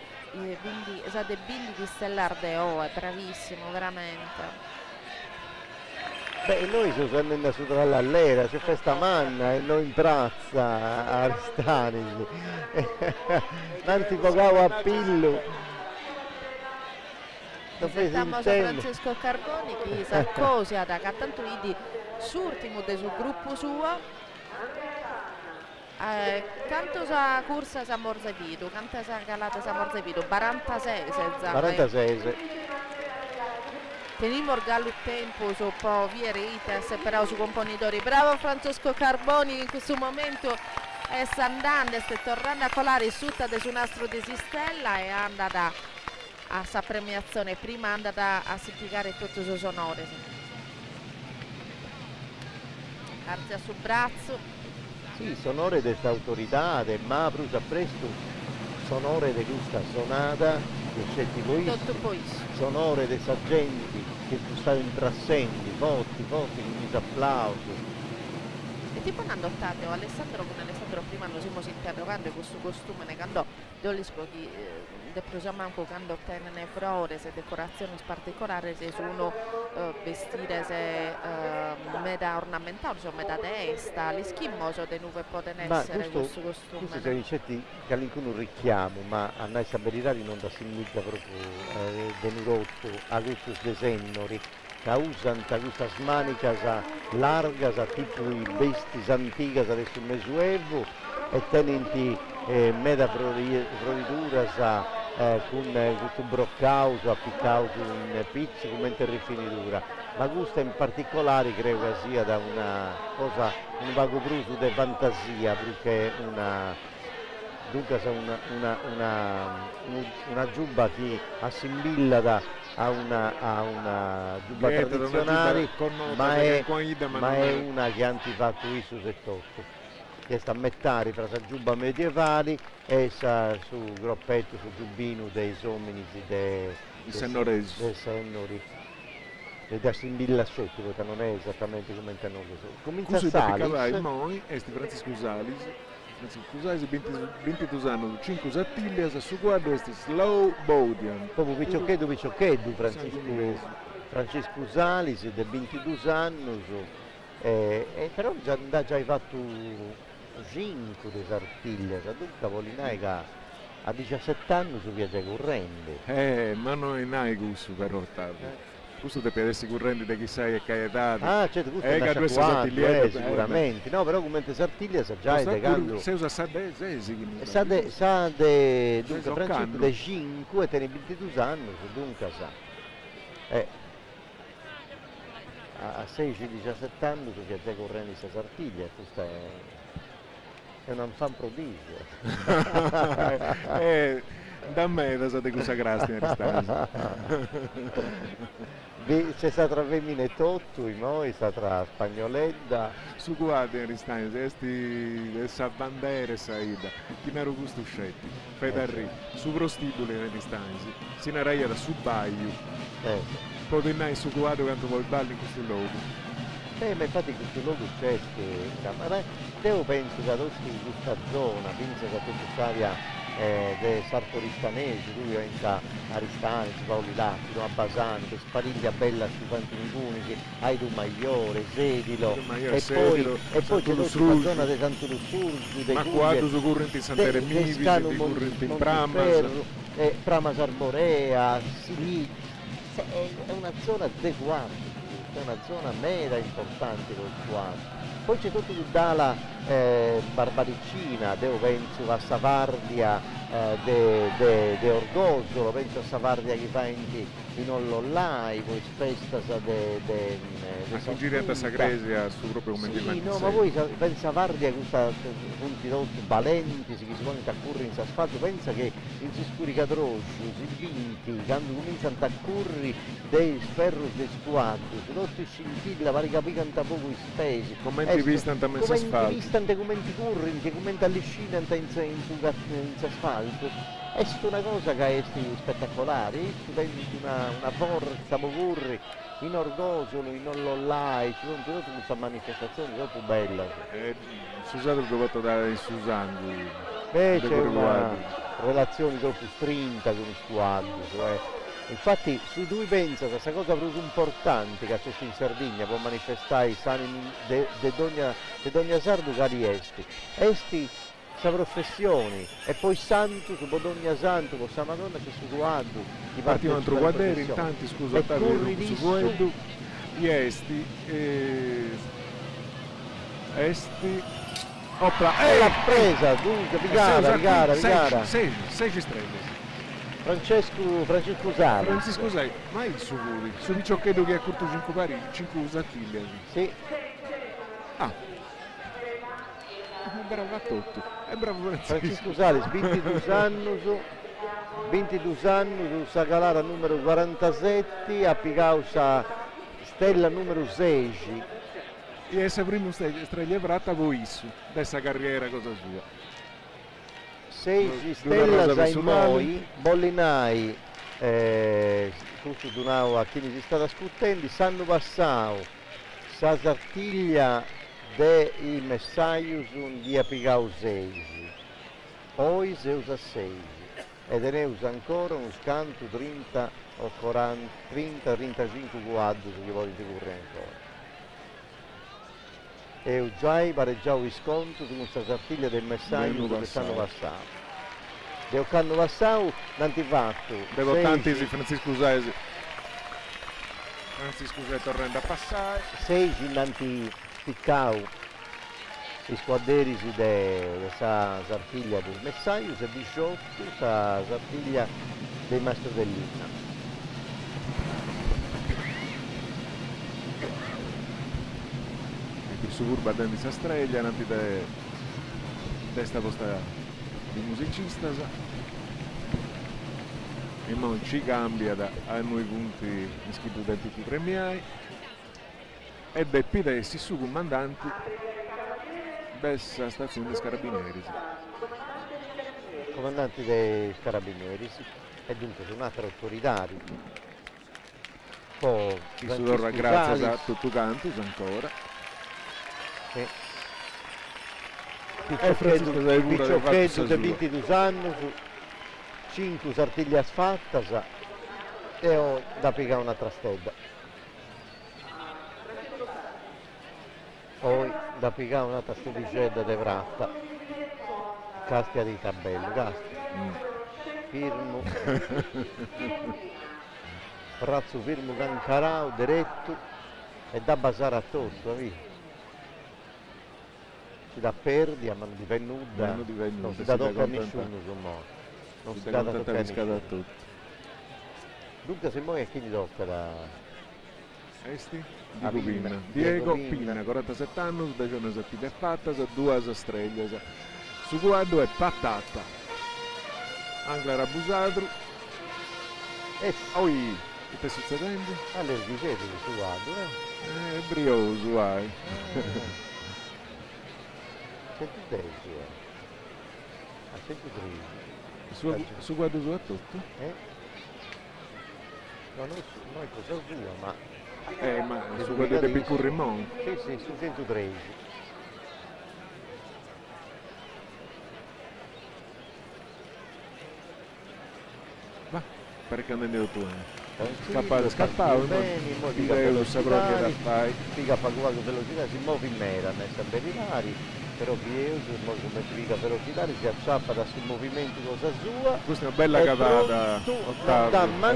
stellar de è bravissimo, veramente. Beh, noi siamo andati su tra l'allera, c'è questa manna e noi in piazza a Aristanici, non ti pogavo a pillo. Sentiamo Francesco Carboni che sa cosa da tanto vedi l'ultimo del suo gruppo suo. Quanto sa corsa sa morzepito, quanto sa calata sa morzepito, 46 senza 46. Teniamo il gallo tempo su po' via Rites, però su componitori. Bravo Francesco Carboni, in questo momento sta andando, sta tornando a colare sutta su nastro di Sistella e è andata a sa premiazione. Prima è andata a spiegare tutto il suo sonore. Arzia sul braccio. Sì, sonore di questa autorità, ma prusa presto, sonore di questa sonata. Sonore dei saggenti che stanno intrassendo, voti, quindi applausi. E tipo un anno tardi, Alessandro prima noi siamo interrogando questo costume ne candò dolisco che de manco quando tenne flore se decorazioni particolari se sono vestire se meda ornamentale cioè meda testa li schimmoso de nuove possono essere questo costume. Questo sono ricetti che all'incontro un richiamo ma a noi saberirari non da significa proprio denurotto a questo desennori che usano questa smanica larga tipo i vesti antica adesso il mesuevo e tenenti meda floritura con questo broccauso appiccato in pizzo come rifinitura ma questo in particolare credo che sia da una cosa un vago bruso di fantasia perché dunque una giubba che assimilla a una giubba tradizionale ma è una che hanno fatto questo 78 che sta a mettare fra la giubba medievali e su groppetto, su giubbino dei somini dei sennoresi. da Simbillascetti, perché non è esattamente come in tenore. Comincia a Così da Piccavai, Salis. moi, este Francisco Salis. Francisco Salis, 22 anni, 5 sattiglias, su guardo este Slow Bodian. Proprio Piccioccheddu, Francisco Salis, de 22 anni, però già hai fatto 5 di Sartiglia, dunque Volinai che a 17 anni su viaggia corrente. Ma non è nai gusto per Ottavio. Questo ti piace corrente di chi sai e che hai dato. Ah, certo, questo è una sciacquato, sicuramente. No, però come Sartiglia sa già edegando. Se usa sa de dunque Francesco de 5 e tiene 22 anni, dunque sa. A 16-17 anni su viaggia corrente di Sartiglia, questo è un fan prodigio. Da me da state consagrasti in Ristano. C'è stata tra femmine Tottu, noi sta tra Spagnoledda. Su guarda in Ristano, questa bandiera saida, chi ne ero gusto scetti, Fedarri, su prostibuli in Ristano, si ne raia da su Baio. Potennai su guardo quanto vuoi balli in questo luogo. Ma infatti in questo luogo c'è che, ma io penso che ad oggi in questa zona, penso che tutta quest'area dei sartoristanesi, lui pensa a Ristani, si Paoli Latti, a Basani, che Spariglia Bella sui Fantinicuni, Aidu Maiore, Sedilo, e poi c'è tutta la zona dei Sant'Lussurgi, dei ma quando su correnti in Sant'Eremisi, correnti in Pramas, Pramas Arborea, Sili, è una zona de guardi, è una zona mera importante col quadro. Poi c'è tutto dalla Barbaricina, devo penso a Savardia de Orgosolo, penso a Savardia che fa in Ollollai, poi spesta de girata Sagresia su proprio come sì, il no, ma voi pensa a Vardia questa punti rotto valenti, che si pone a curri in asfalto, pensa che in Siscuricadroscio, si vinti, quando cominciano a curri dei sferros dei squadri, su tutti scintilla, pare capire un poco i spesi. Commenti vistante a mezzo asfalto. Commenti vistante, commenti currenti, commenti alliscinante in asfalto. È una cosa che è spettacolare, una forza curri in Orgosolo, in Ollollai, ci sono tutte queste manifestazioni troppo belle. Scusate, ho dovuto dare in Susango. C'è una relazione troppo strinta con i squadri, cioè. Infatti su due pensa che questa cosa proprio importante che c'è in Sardegna può manifestare i sani de Dogna Sardo cari esti sa professioni e poi santo su Bodogna Santo con sa Madonna c'è su guardo i parti un altro guardere intanti scusa su guardo gli esti opla l'ha presa dunque Vigara 6 stelle Francesco Salis. Francisco Salis, ma il suo voli? Su di ciò credo che ha corto 5 pari, 5 usattiglie. Sì. Ah. Bravo a tutto. È bravo Francisco Salis, 22 anni su Sagalara numero 47, a Picausa Stella numero 16. E essa prima streglia vrata voi su, questa carriera cosa sua. 6 Stella Saimoi, Bollinai, tutto Dunau a chi si sta ascoltando, Sanno Passau, Sasartiglia de il Messaius un dia Picau 6, poi se usa 6, ed ne usa ancora un scanto 30 o 40, 30-35 quadri che voglio correre ancora. E già pareggiavo i sconto su questa Sartiglia del Messaggio che stanno passando. Devo canno passau, tanti fatto. Devo tanti si Francisco Saisi. Francisco Saisi tornando a passare. 6 tanti piccau i squadderi di Sartiglia del Messaggio, 18 sa Sartiglia del Mastro dell'Inna. Su curva di Sastreglia, nanti de testa posta di musicista e non ci cambia a noi punti in scritto da tutti i premiai e dei pidessi su comandanti dessa stazione dei Carabinieri. Comandanti dei Carabinieri e dunque sono altre autorità. Poi il sudore grazie a tutto canto ancora. Picciochetto di 22 anni, 5 sartiglie asfatte e ho da piccare una trastedda. Poi da piccare una trastedicella di vratta, castia di tabello, castia. Firmo, braccio firmo cancarao, diretto e da basare a tutto, via. Si dà perdia, ma non dipende nuda, non si dà tocca a nessuno, non si dà tocca a nessuno. Dunque se muove a chi gli tocca da... Esti? Dico Pinna. Diego Pinna, 47 anni, 17 è fatta, 2 streghe. Su guardo è patata. Anche era abusato. Oi, che sta succedendo? Allergicete su guardo, brioso, vai. 110, a 113. Su guardo su a tutto? No, noi cosa sua, ma... ma su guardo di Picurrimon? Sì, su 113. Va, perché non ne ho tu? Scappavo bene, lo saprò che da fai. Figa fa qualche velocità, si muove in mera, nel Sambelinari, però Pieus, come figa velocità, si acciappa da sul movimento cosa sua. Questa è una bella cavata,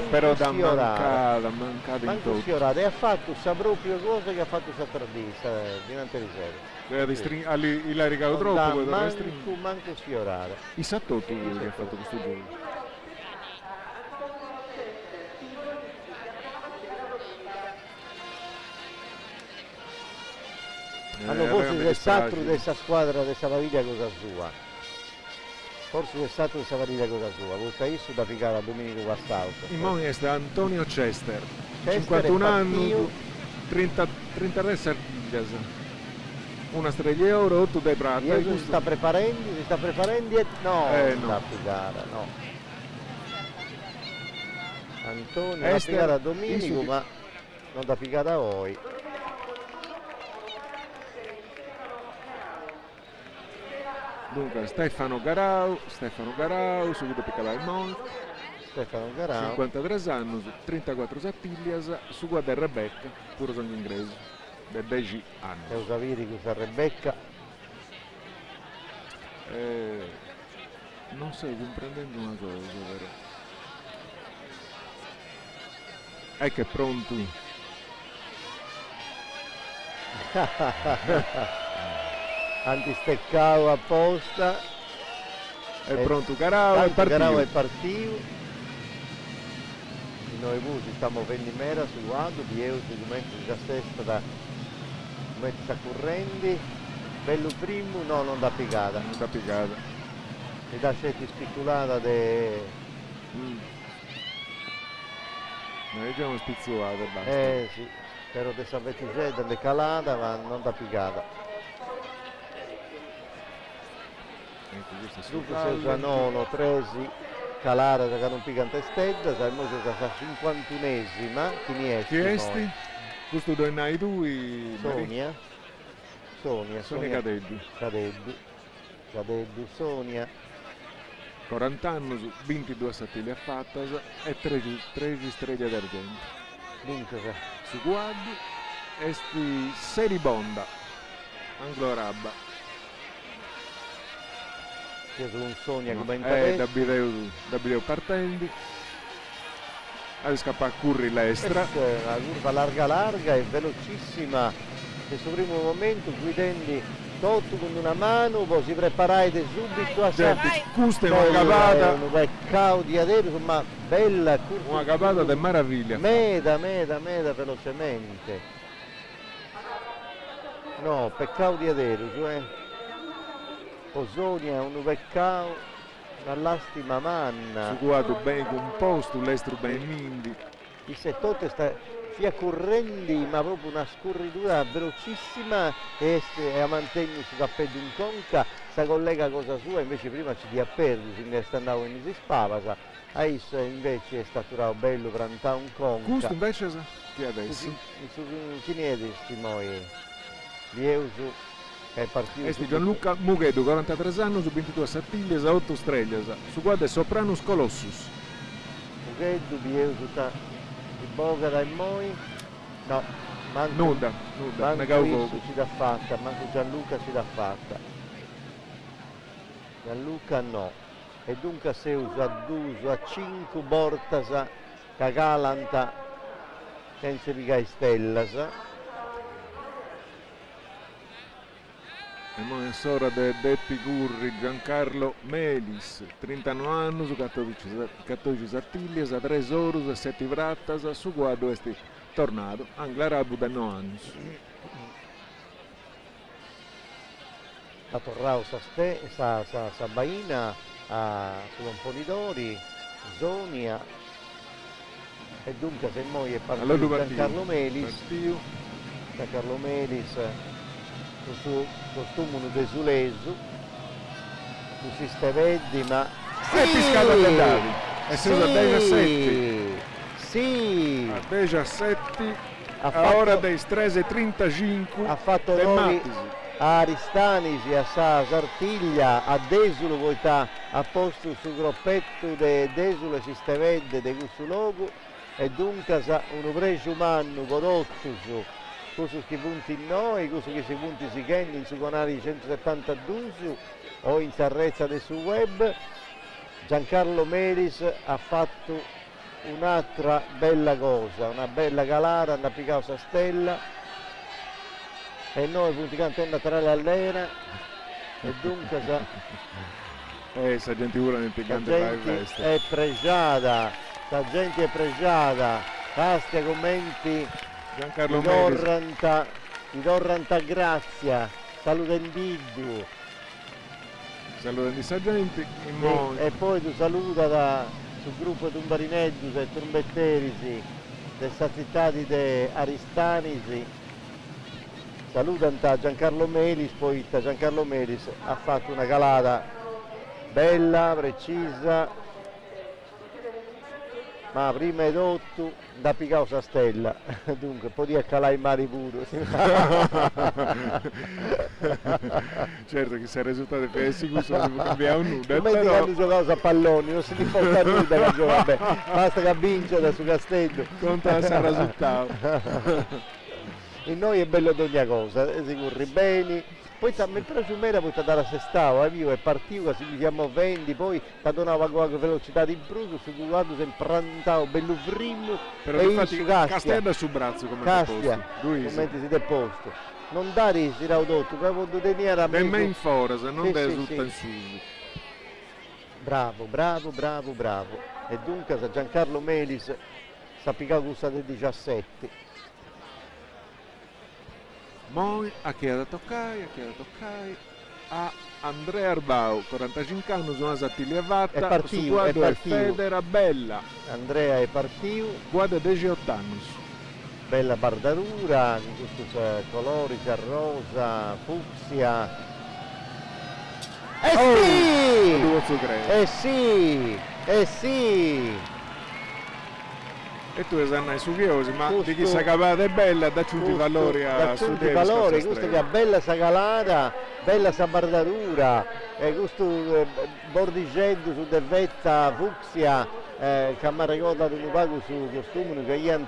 però da mancata in tutto. Sfiorata, e ha fatto sa proprio cosa che ha fatto sa tardista, dinanzi di sera. Il ricavo troppo, manco sfiorata. I sa tutto che ha fatto questo gioco. Hanno forse del sacro di questa squadra di Savaglia cosa sua. Forse del sacro di Savaglia cosa sua. Volta isso da piccare a Domenico Vassauto. Il nome è Antonio Chester 51 anni, 33 sardiglias. Una streglia euro, 8 dei prati. Si sta preparando e no, non da piccare, no. Antonio da piccare a Domenico, ma non da piccare a voi. Dunque Stefano Garau, subito piccala il Mon. Stefano Garau. 53 anni, 34 sattiglias, su guarda Rebecca, pure sono inglesi, da 10 anni. Devo sapere che usa Rebecca. Non stai comprendendo una cosa, vero? Ecco è pronto. Antisteccao apposta. È pronto Garau, è partito. Garau è partito. Noi busi stiamo muovendo in mera su guardo, di Eus di già stessa da sta correndo. Bello primo, no, non da piccata. Non da piccata. E da scelta spiculata de... Noi abbiamo spizzuato e basta. Sì, però di salvettigetta, di calata, ma non da piccata. Dunque se usa nono, 13, calare che non pica in testetta, saremo usa la 51esima, chi esti? Questo due nai due. Sonia Cadeddu, Sonia. 40 anni, 22 satelliti affattas e 13 streghe d'argento. Dunque su guardi, esti Seribonda, Anglo Rabba. Che su un Sonia come in da video partendi. Ha scappato a Curri l'estra. La curva larga e velocissima. Nel suo primo momento guidando tutto con una mano, poi si preparate subito a questa è una cavata. Un peccato di adesso, ma bella curva. Una cavata di meraviglia. Meda velocemente. No, peccato di adesso, Osonia, un peccato, una lastima manna. Su guardo ben composto, l'estro ben mindi. Il settore sta via correndi, ma proprio una scorritura velocissima e a mantenere su cappello in conca, sta collega cosa sua, invece prima ci dia perdi, quindi sta andando in si spava, adesso invece è staturato bello, prantà un conca. Questo invece Chi adesso? Chi ne è questi noi? Lieusu che è partito. Este Gianluca Mughedu, 43 anni, su 22 sattiglie, 8 streglie, su guarda Sopranos Colossus. Mughedu, Lieusu, di Bogara e Moi. No, nuda, manco ci dà fatta, manco Gianluca ci dà fatta. Gianluca no. E dunque se usa duso a 5 bortasa cagalanta senza pigai stellasa. E ora è sora de Deppi Curri Giancarlo Melis, 39 anni, su 14 sattiglie, 3 orus e 7 vrattas, su guardo esti tornato, Anglarabu da 9 anni. La Torrao sa Baina, su Polidori, Zonia, e dunque se noi è partito Giancarlo Melis, Giancarlo Melis, su costume di Sulesu, su Sisteveddi, ma è piscato da Davi, e si usa 17. Sì, a 17, a ora dei 13:35 ha fatto noi a Aristanisi, a Sartiglia, a Desulo Voità, a posto su groppetto de Desulo e Sistevedde de questo logo, e dunque un preso umano godotto questo che punti in noi, questo che si punti si kendi in su canale 172 o in Sarrezza del suo web. Giancarlo Melis ha fatto un'altra bella cosa, una bella galara, una picausa stella, e noi punti cantando tra le allena, e dunque sa gente ora nel piccante è pregiata, la gente è pregiata, tastia commenti. Giancarlo ti dorranta grazia, salutendiddu. Salutando i gente e poi tu saluta sul gruppo Tumbarineddu e Trumbetterisi della città di Aristanisi. Salutanta Giancarlo Melis, poi Giancarlo Melis ha fatto una calata bella, precisa, ma prima è dotto da picausa stella, dunque podia calare i mari pure. Certo che se il risultato è sicuro non cambia un nulla. Come però... hanno giocato a palloni, non si ti porta nulla che gioca, basta che vince da su Castello. Conta il risultato. In noi è bello di ogni cosa, si corri bene. Poi però su mera poi ti dà la sestava, è partito, si chiamò vendi, poi ti donava qualche velocità di brutto, su cui guardo sempre prantato, bello frimmo, però e infatti Castello su braccio come Castia, come si deposto. Non dare si raudotto, però quando teniera del main forza, non del risultato in su. Bravo. E dunque Giancarlo Melis sa piccare questa del 17. Moi a chi ha da toccare, a Andrea Arbau, 45 anni, su una sattiglia vatta, su guardo è Federa Bella. Andrea è partito. Guarda 18 anni. Bella bardarura, di questi colori, rosa, fucsia. Sì! E tu esannai su chiosi, ma di chi sa capata è bella, dacci un valori a su dei valori, questo che ha bella sa calata, bella sa bardadura, e questo bordicello su devetta fucsia, che mi ricorda di un pago su costume che io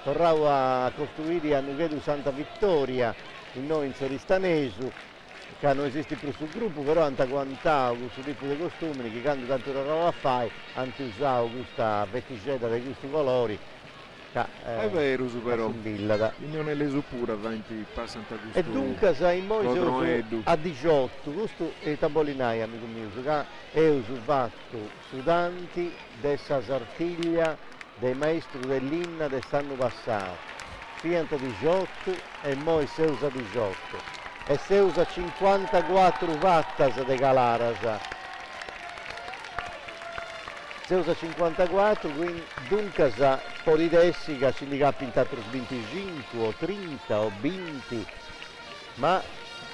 tornavo a costruire a Nughedu Santa Vittoria, in noi in Soristanesu, che non esiste più sul gruppo, però hanno quantato questo tipo di costumi che quando tanto eravamo a fare hanno usato questa vetticetta di questi colori. È vero, però non è leso pure avanti passano a e dunque sai noi a 18 questo è tabolinai amico mio che è usato studanti della Sartiglia dei maestri dell'Inna dell'anno passato Fiat 18 e poi si usa 18 e si usa 54 wattas di Galarasa. Si usa 54, quindi dunque polidessi ci li ha pintato 25 o 30 o 20, ma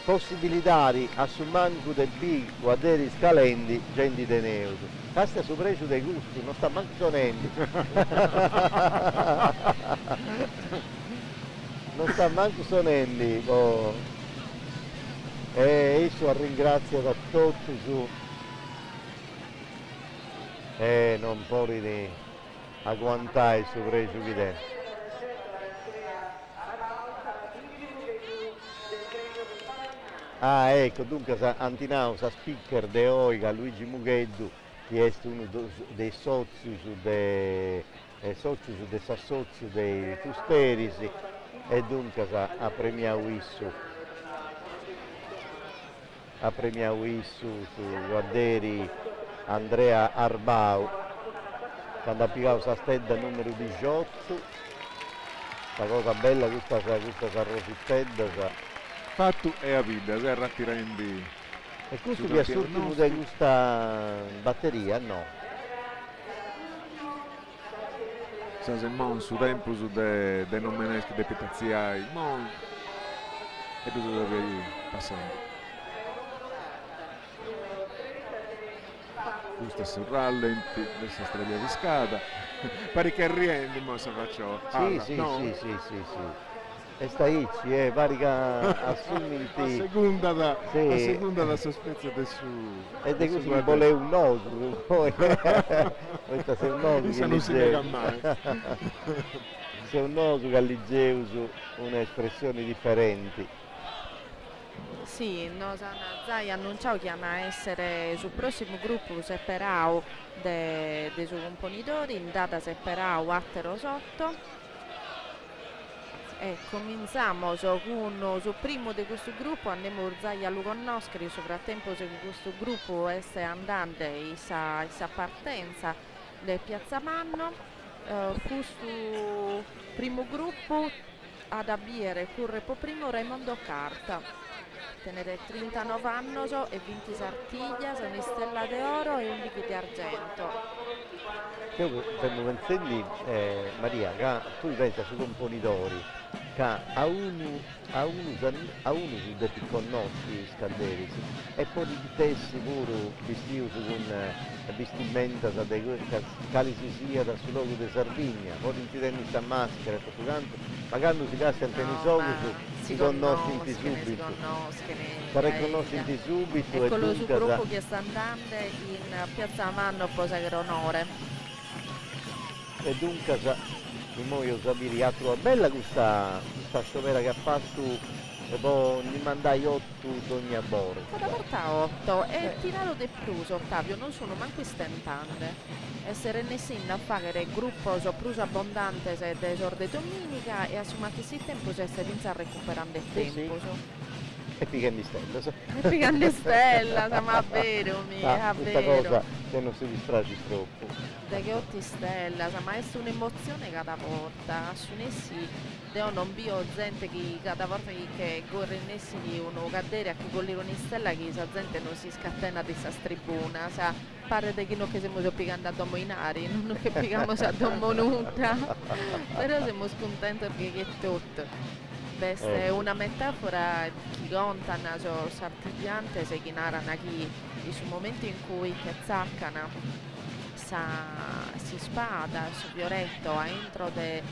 possibilità a su manco del B, guardare scalendi, gente de neus. Questa è su preso dei gusti, non sta manco sonendo. Non sta manco sonendo. Oh. E io ringrazio da tutti su. Non può di agguantare su preso di te. Ah, ecco, dunque Antinau, sa speaker de Oiga, Luigi Mugheddu, che è uno dei soci dei s'assozio dei Fusterisi, e dunque ha premiato su guarderi Andrea Arbau, quando ha piegato sa stella numero 18, la cosa bella questa rositedda. Fatto e a vita, se rattirendi. E questo vi assortimo di questa batteria, no? Se non su tempo su de non meneschi de pitaziai, non e tu dovevi passare. Questo è sul rallenti, adesso strada di scada. Pare che riendi, ma se faccio. Sì. E stai pare che assumiti a seconda da sospezzo del suo e di così vuole un nodo poi questa sei un nodo che non si nega mai. Sei un nodo che all'Igeu su un'espressione differenti. Sì, nos hanno annunciato che hanno essere sul prossimo gruppo separau dei suoi componitori in data separau attero sotto. E cominciamo con sul primo di questo gruppo, andiamo a conoscere, nel frattempo se questo gruppo è andante in sa partenza del Piazza Manno. Questo primo gruppo ad abbiere corre per primo Raimondo Carta, tenere 39 anni e 20 sartiglia, sono stella d'oro e 11 di argento. Io stiamo pensando, Maria, che tu pensi sui componitori, che a uno si deve conoscere scanderi e poi di testi pure vestiti con vestimenta che si sia dal suo luogo di Sardegna, poi incidenti questa maschera e tutto quanto, ma quando si cassa anche nei soldi si conoscono subito. Si riconoscono subito. Eccolo sul gruppo che sta andando in Piazza Manno a Posagro Onore. E dunque io sapere a trovare bella questa sciopera che ha fatto e poi gli mandai 8 ogni a bordo. Cada volta 8 e tirato del plus Ottavio, non sono manco istentante. Essere nessin a fare il gruppo so plus abbondante se de sorde domenica e assumate sì tempo se essere in recuperando il tempo. Sì. E picando stella. E picando stella, ma vero mia, questa cosa se non si distrae troppo. Da che 8 stella, ma è un'emozione cada volta, assunessi io non bio gente che cada volta che corre nessi di uno cadere a chi collire una stella che la gente non si scatena di questa tribuna, sa, pare che non che siamo piccando a domo in aria, non che picchiamo a domo nuda, però siamo scontenti perché è tutto. Questa è una metafora chi contano sartigliante se chi narrano chi su momenti in cui che zaccano si spada su Fioretto a entro de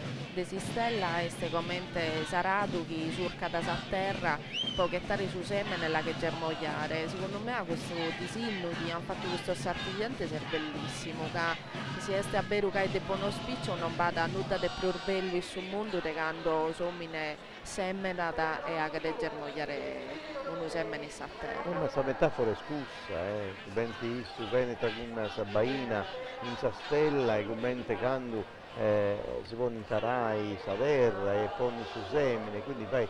sistella este commente saradu chi surca da sa terra pochettare su seme nella che germogliare. Secondo me a questo disinno di hanno fatto questo sartigliante è bellissimo che si este a beru che è de buono spiccio non vada nuda de plurvello sul mondo regando somine semenata e a che germogliare uno semene sa terra. Ma questa metafora è scusa, commenti su Veneta con Sabaina in sa stella e commenti quando si pone in tarai sa terra e pone su semine, quindi fai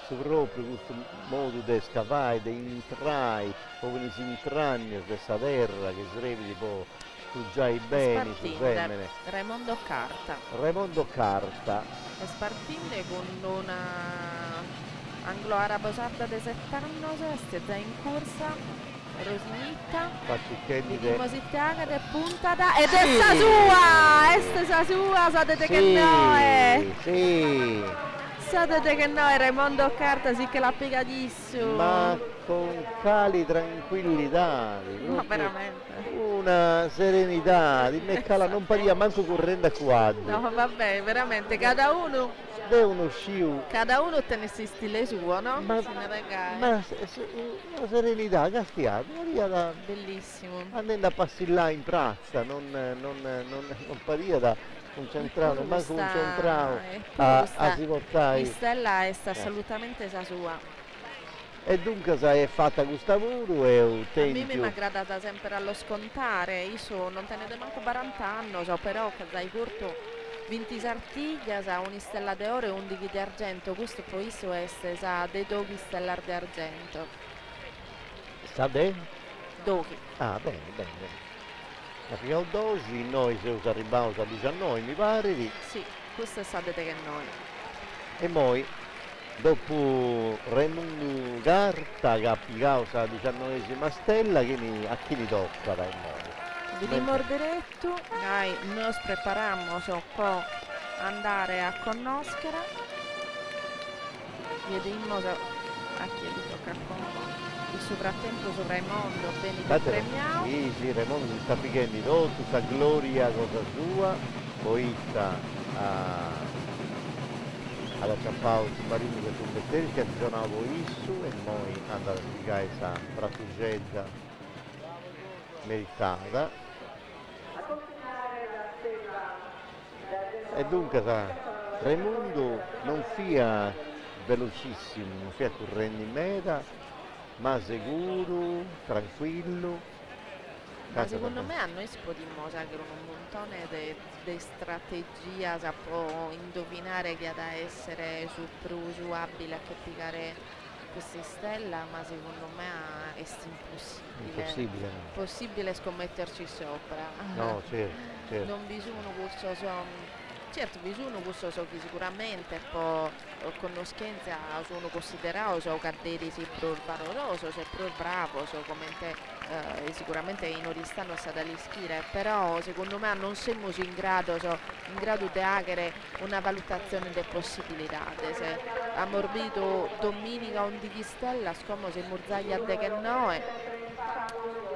su proprio questo modo di scavare, di intrai, come si intranni di questa terra che si rivede poi stugiare i beni su semine. Raimondo Carta. Raimondo Carta. E spartinde con una anglo-arabo sarda di 7 anni, è in corsa. Rosinita, di Mositana, di Puntata ed è sa sua, sapete che no è? Sì. sapete che noi Raimondo Carta sì che l'ha piegatissimo. Ma con cali tranquillità, Ma veramente. una serenità, di me cala non paria manco correndo a quadri. No, vabbè, veramente, cada uno Devono uscire. Cada uno tenesse stile suo, no? Ma una serenità, caschiata, Maria da... Bellissimo. Andando a passare in piazza, non paria da concentrare, manco concentrare a si portare. Stella è assolutamente sa sua. E dunque è fatta questo lavoro e un tempio. A me mi è gradata sempre allo scontare, io non tenete manco 40 anni, so, però che dai corto 20 sartiglia, sa una stella d'oro e 11 di argento, questo poi isso è sa dei doghi stellar di argento. Sta bene? Doghi. Ah, bene. La prima dosi, noi siamo arrivati a 19, mi pare. Sì, questo sapete che noi. E poi, dopo Raimondo Carta che ha piegato la 19esima stella, a chi mi tocca dai noi? Vediamo il diretto, dai, noi prepariamo un po' andare a conoscere, vediamo a chi gli tocca il frattempo su Raimondo, bene premiato. Sì, Raimondo sta pigliando tutto, questa gloria cosa sua, poi sta ad acciappare il marino che tu mettete, che azionavo isso e poi andare a pigliare questa trattuggetta meritata. E dunque Raimondo non fia velocissimo, non fia correndo in meta, ma sicuro, tranquillo. Ma secondo me a noi si può dimostrare che un montone di strategia si può indovinare che ha da essere più abile a piegare queste stelle, ma secondo me è impossibile. Impossibile scommetterci sopra. No, certo. Non bisogna questo certo, bisogna questo che sicuramente poi conoscenza sono considerato cadere se più valoroso, se più bravo, come sicuramente in Oristano sta da l'ischire, però secondo me non siamo in grado di avere una valutazione delle possibilità. Se a Morbido domenica 11 stella, come se Murzaglia de che noi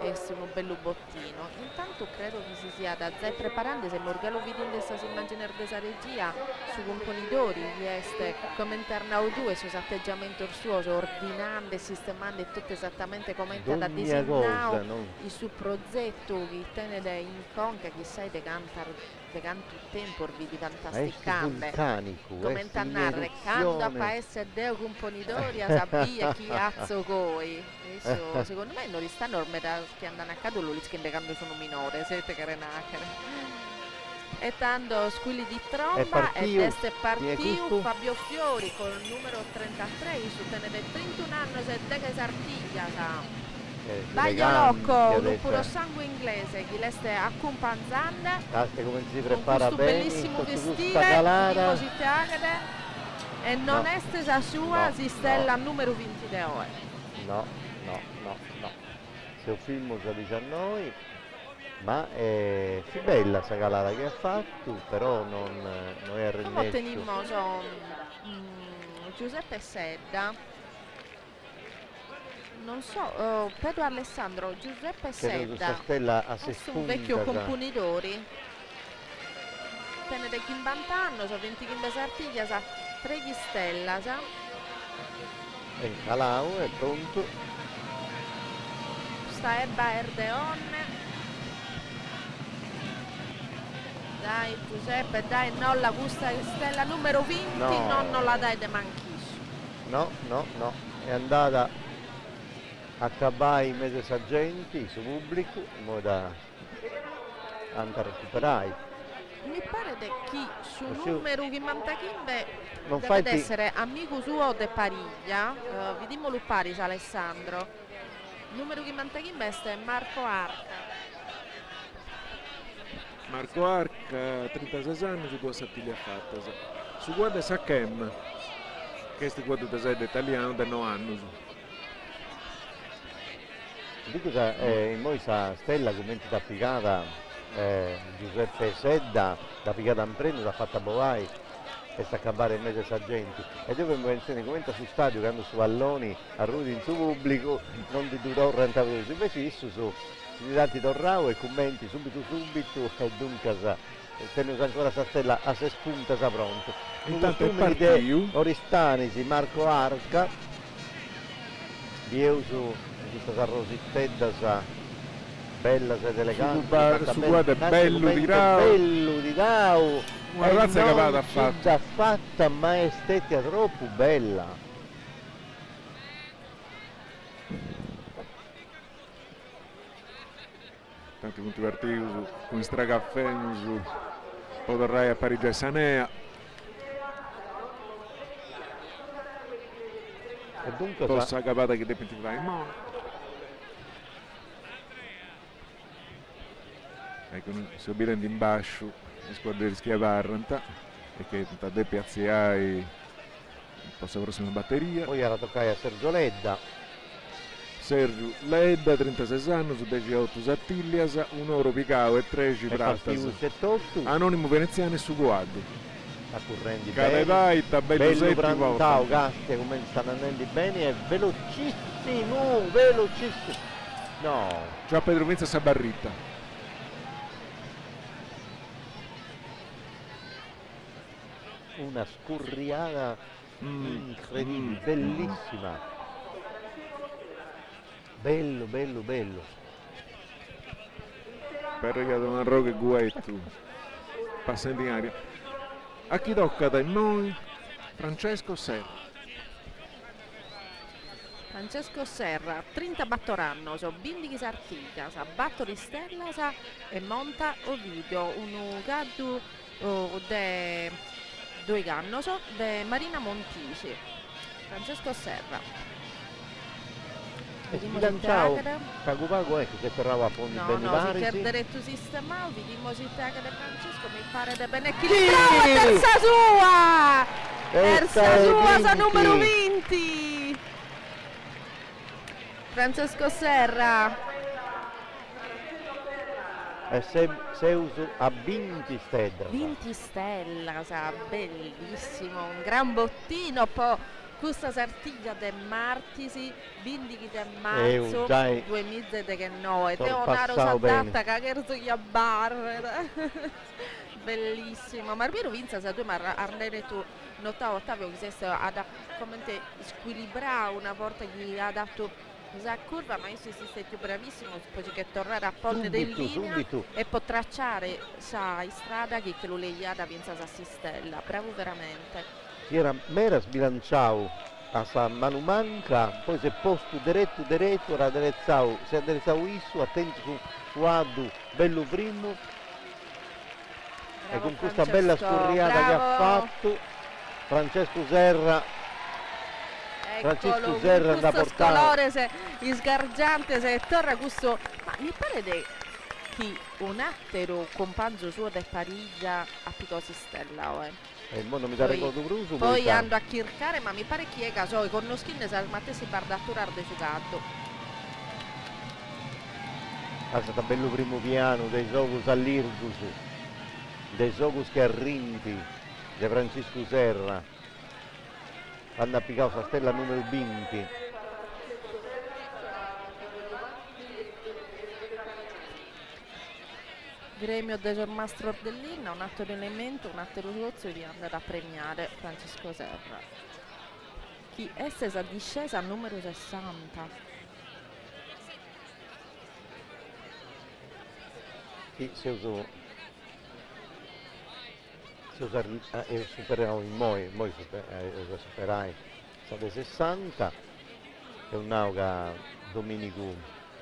è un bello bottino. Intanto credo che si sia da zai preparando se Morgalo videndo sta si immaginare desa regia su componidori rieste commentare o due su atteggiamento suo ordinando e sistemando tutto esattamente come è da disegnare il suo progetto che tiene in conca che sai de cantare il tempo vidi fantasticante commenta a narrare quando a paese deo componidori a sabbia chi azzo coi secondo me non stanno ormai che andano a caduto li scendendo sono minore siete carenachere e tanto squilli di tromba ed è partito Fabio Fiori con il numero 33 su tenere 31 anni se de che sartiglia Baglio Locco, un puro sangue inglese, chi l'este accompagnando come si prepara con questo bene, bellissimo con vestire, si taglia e non è stesa sua, si stella numero 20 di ore. No. Se un film già dice a noi, ma è bella questa calata che ha fatto, però non è arrendato. Come teniamo Giuseppe Sedda. Non so, Pedro Alessandro, Giuseppe Sedda, è un vecchio componitore, tenere Chimbantano, so 20 Chimbe Sartiglia, sa 3 stella, sa? E Calao è pronto. Sta Ebba Erdeonne. Dai Giuseppe, dai, non la gusta stella numero 20, non la dai de manchisci. No, è andata a cabare in mezzo ai agenti su pubblico in modo da andare a recuperare. Mi pare che chi su numero che mantachimbe deve fai essere amico suo de Pariglia, vediamo lo Paris Alessandro. Il numero che mantachimbe è Marco Arca. Marco Arca, 36 anni, su 2 sattiglie fatte. Su guarda Sachem, che è guarda da italiano da 9 anni. Dico in noi sa stella come ti applicata Giuseppe Sedda, l'ha applicata in prendo, l'ha fatta Bovai e sta a campare in mezzo ai sargenti. E dopo mi pensione commenta su stadio che hanno su valloni a Rudi in su pubblico, non ti durò rentavosi, invece isso su i dati torrao e commenti subito e dunque tengo ancora sta stella a se spunta sa pronto. Intanto è partito Oristanisi, Marco Arca, io su questa rositedda sa bella, sa elegante, su guarda bello di Rau, una razza che vada fatta ma è estetica troppo bella. Tanti punti partiti con Stragaffè su Podorrai a Parigi e Sanea. E dunque possa capata che definitiva in mano. Ecco, si obbedendo in basso le squadre di Schiavarranta e che da piazziai possa prossima batteria. Poi era toccare a Sergio Ledda. Sergio Ledda, 36 anni, su 18 Sattiglias, 1 euro Picao e 13 Pratas. Anonimo Veneziano e su Guardi. Sta correndo Cadevai, tabello bello settimo. Brantao, Gastia come stanno andando bene, è velocissimo, velocissimo. No. Già Pedro Vinza Sabarritta. Una scurriata incredibile, bellissima. Bello, bello, bello. Perriato una roga e guetto. Passa in aria. A chi tocca da noi? Francesco Serra. Francesco Serra, 30 battoranno, so Bindighi Sartiglia, sa Battori Stella sa e Monta Ovidio, un gaddu de due gannoso de Marina Montisi. Francesco Serra. Ciao, Pago ecco che tornava a fondi no, beni no, vari. si diretto sistema, vediamo si taglia di Francesco, mi pare da bene equilibrato, terza sua! Terza sua, sa numero 20! Francesco Serra. E Seuso a 20 stella. 20 stella, sa, bellissimo, un gran bottino, poi questa Sartiglia del Martisi, Bindighi del Marzo, due mizze che no, e Teonaro Sadatta che cherzo gli abbarre. Bellissimo, ma Marbiero Vinza sa tu ma arnere tu notavo Ottavio che si ad come squilibrare una volta gli ha dato la curva, ma io si stato bravissimo poi che tornare a ponte del linea e può tracciare sa in strada che lo lei ha da Vinza sa Sistella, bravo veramente. Si era mera sbilanciato a San Manumanca, poi si è posto diretto, era aderezzato, si è aderezzato isso, attento su Addu, bello primo. Bravo, e con questa bella scurriata che ha fatto Francesco Serra. Francesco Serra da portare. Colore se sgargiante se torna questo, ma mi pare che un attero companzo suo del Pariglia a Picosi Stella, E il mondo mi dà ricordo Bruso. Poi ando a chircare, ma mi pare chi è caso con lo skin ma te si parla a turare de sugato. È stato bello primo piano dei Sogus all'Irgus, dei Sogus che arrinti, di Francesco Serra. Hanno applicato la stella numero 20. Gremio del Sormastro Ordellina, un atto di elemento, un atto di rozzo di andare a premiare Francesco Serra. Chi è stesa discesa al numero 60. Chi si usò supererò in moi superai state 60 è un nauga domenico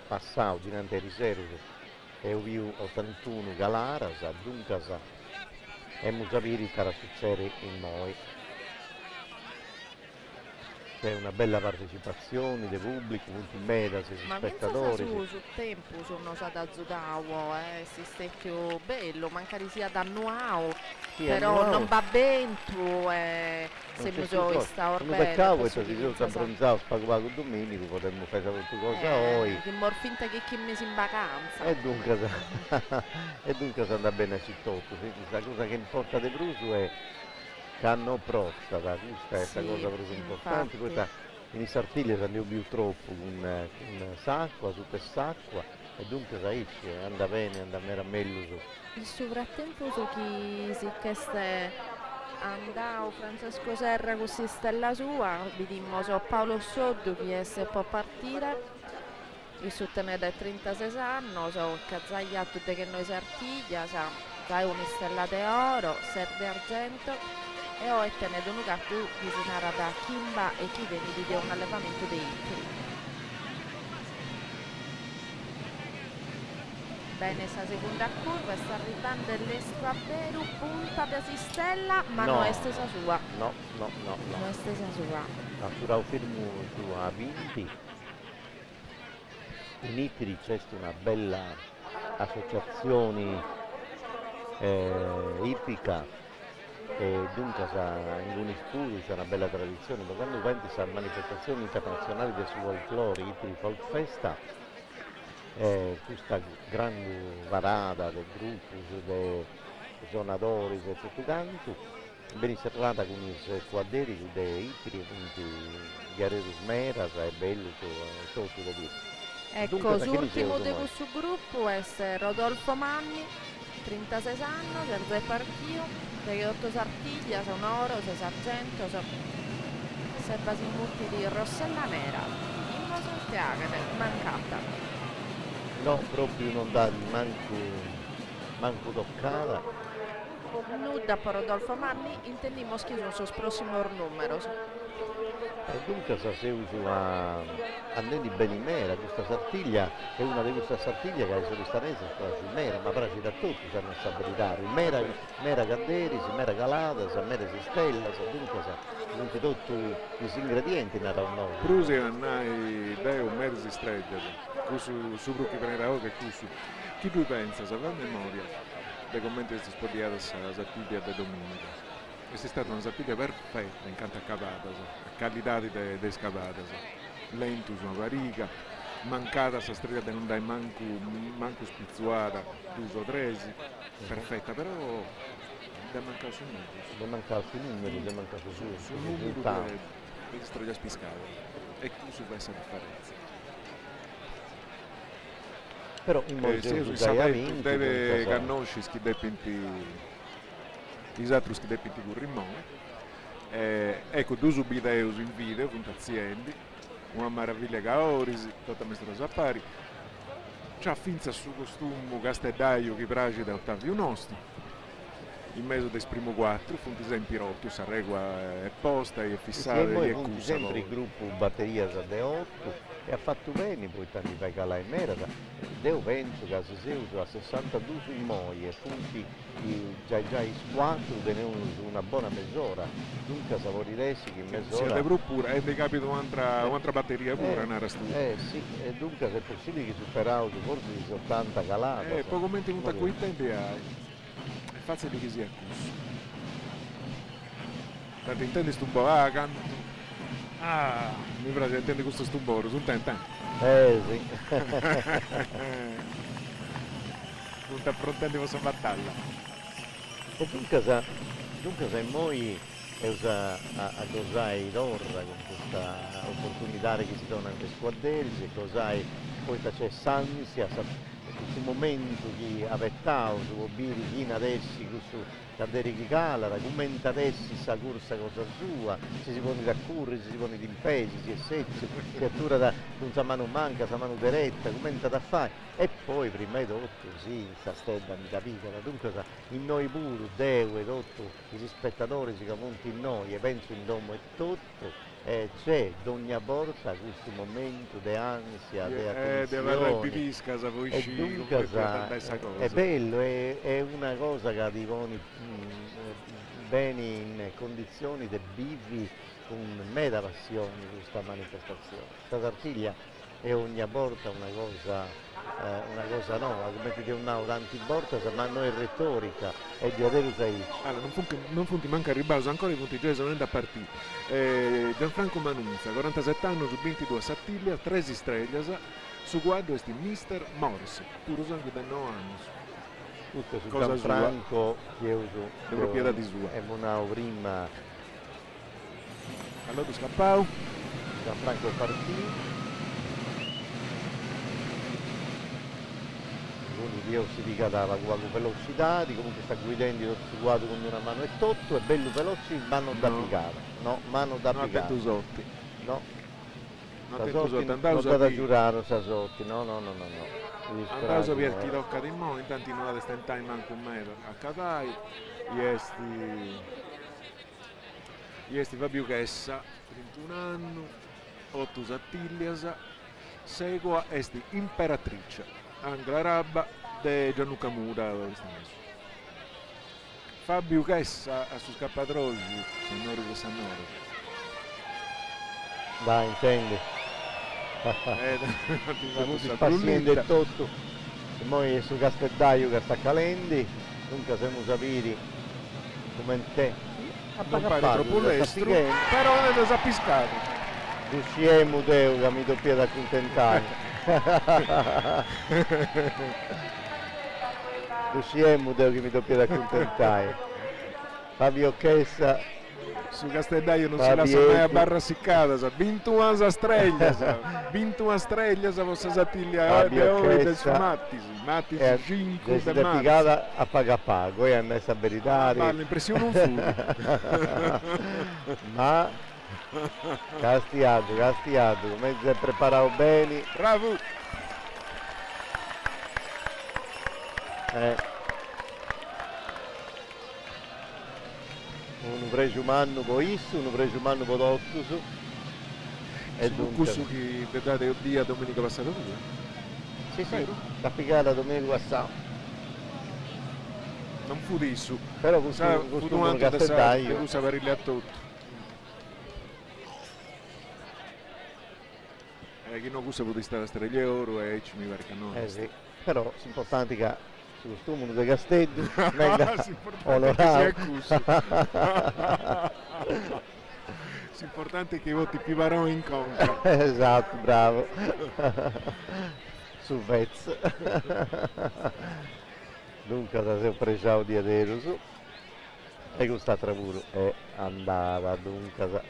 passato dinanzi ai riserve e più 81 Galara dunque e musapiri sarà succedere in noi. C'è una bella partecipazione del pubblico, molti medasi, spettatori. Ma sul tempo sono stata a Zudao, si stecchio bello, magari sia da Nuao, sì, però non va bene tu, se mi sono sta ormai. Non peccavo e se si sono abbronzato, spago domenico, potremmo fare tutte cose oggi. Che mor finta che chi mesi in vacanza. E dunque si andrà bene a Cittotto, questa cosa che importa di Bruso è hanno prostata, questa è Sì, una cosa proprio importante, infatti. questa in Sardegna si andiamo più troppo con s'acqua, su quest'acqua e dunque sai che anda bene, anda meglio su. In frattempo su chi si che andò Francesco Serra con si stella sua, vediamo so Paolo Soddu che se può partire, il sottenere 36 anni, so Cazzaglia tutte che noi Sartiglia, dai una stella d'oro, serve argento e ho tenuto un gatto di Sinara da Kimba e chi viene di un allevamento dei Icri. Bene, sta seconda curva sta arrivando l'Esquaberu, punta da Sistella, ma No. non è stesa sua. No. Non è stesa sua. Naturale fermo su a Vinti. In Icri c'è una bella associazione ippica e dunque in Unispuru c'è una bella tradizione, ma quando pensi a manifestazioni internazionali del folklore, Ipri Folk Festa, questa grande varata del gruppo, dei suonatori e tutto quanto, ben serrata con i quadri dei Ipri, quindi Guerrero Smera, è bello, tutto da dire. Ecco, l'ultimo di questo gruppo è Rodolfo Manni, 36 anni, del due partito, perché 8 Sartiglia, sono oro, 6 sargento, se basimutti di Rossella Nera, in Santiago, mancata. No, proprio non dà manco toccata. Nuda per Rodolfo Manni, intendiamo che sono sul prossimo numero. E dunque se uso a Annendi Benimera, questa Sartiglia è una di queste Sartiglie che sono stanese su Mera, ma però ci da tutti sanno stabilitare. Mera Canderisi, Mera Calata, Mera Sistella, dunque tutti gli ingredienti naravno. Prusi annai deu mersi streggia, su bruchi prenderà che cusu. Chi tu pensa, se va a memoria, dei commenti che si spodiata la Sartiglia di domenica. Questa è stata una Sartiglia perfetta in canto a cavata, a qualità dei scavata, lentus una variga, mancata sa strega di non dai manco spizzuata, d'uso tresi, perfetta, però deve mancare sui numeri. Deve mancare sui numeri, deve mancare sul numero di strega spiscata e questo fa questa differenza. Però in modo sui sapeti deve conoscere chi deve pinti i altri che devono con Rimone. Ecco, due videos in video con aziende, una meraviglia che orisi, tutta questa cosa appari. C'è finza su costume castellaio che piace da Ottavio Nosti. In mezzo del primo 4, fu un esempio rotto, sa regua è posta, è fissata e è cusa. Sempre il gruppo batteria da 8 e ha fatto bene poi tanti fai calà in merda. Io penso che se si usa a 62 sui moi e punti già i 4 tenevano una buona mezz'ora, dunque savoriresti che in mezz'ora... Sì, pure, e capito un'altra batteria pure, una rastura. Sì, e dunque se è possibile che superavo forse di 80 calate. Poco mente venuta a quei tempi hai. Faccia di che sia accusso. Tanto intendi stumbo, canto. Mi piace, intendi questo stumboro, su un tempo. Sì. Non ti affrontando questa battaglia. E dunque se noi a cos'hai d'orra con questa opportunità che si dona anche squadrelli, e cos'hai poi c'è Sansia, questo momento che avettavo su Obiri fino adesso, questo Carderi che calara, commenta adesso questa corsa cosa sua, si pone da curri, si pone di impesi, si è secco, si attura da non sa mano manca, sa mano diretta, commenta da fare, e poi prima di tutto sì, sta stella mica piccola, dunque in noi pure, Deo e tutto, i spettatori si camonti in noi, e penso in domo e tutto, c'è d'ogni volta questo momento di ansia, di attenzione, e dunque è bello, è una cosa che ti pone bene in condizioni di vivi con meta passione questa manifestazione. Questa Sartiglia è ogni volta una cosa nuova, come ti dicono tanti volte, ma non è retorica, è di Adero Saic. Allora, non funti manca a ribalzo, ancora i punti già sono da partire. Gianfranco Manunza, 47 anni su 22 Sartiglia, 13 streglie, su guardo è Mister Morse, pure anche da 9 anni. tutto su cosa Gianfranco di proprietà di sua. E Monao prima. Allora scappau. Gianfranco è partito. Io si dica dalla velocità, comunque sta guidando lo seguato con una mano e tutto, è bello veloce, mano da piegare. No, mano da piegare. No, Tusotti. No. Sasotti, non da giurare Sasotti, no. Andato per chi tocca di mo, intanto non la stentai manco un metro. A Catai, iesti Fabio Chessa, 31 anni, 8 Sattigliasa, segua esti Imperatrice, Angela Rabba, de Gianluca Muda. Fabio Chessa a su Scappatroggi, signori di Sannoro. Dai, intendi. Paziente e tutto. E poi su Castellaio che sta calendo, dunque siamo sapiti come te. Non pare troppo lestro, però avete sappiscato. Riusciamo Teo che mi doppia da accontentare. Riusciamo Teo che mi doppia da accontentare. Fabio Chessa su Castellaio non si lascia mai a barra siccata, sa 21 streglia, sa vostra Sattiglia e ore del suo Mattisi 5 del marzo. A pagapago e a me sa verità. Ma l'impressione non fu. Ma castiato, come si è preparato bene. Bravo. Uno preso umano con isso, uno preso umano con l'ottuso. E dunque questo che vedete oddio domenica passata pure? Sì, l'ha piccata domenica passata. Non fu di su. Però questo Castellaio usa per il a tutto. Chi non usa può stare a stare euro e ci mi pare che no. Sì. Però è importante che il costume di Castello venga onorato. L'importante è che i voti più varano in conto. Esatto, bravo. Su Vez. Dunque si è preso di adesso e questa travuro è andata dunque.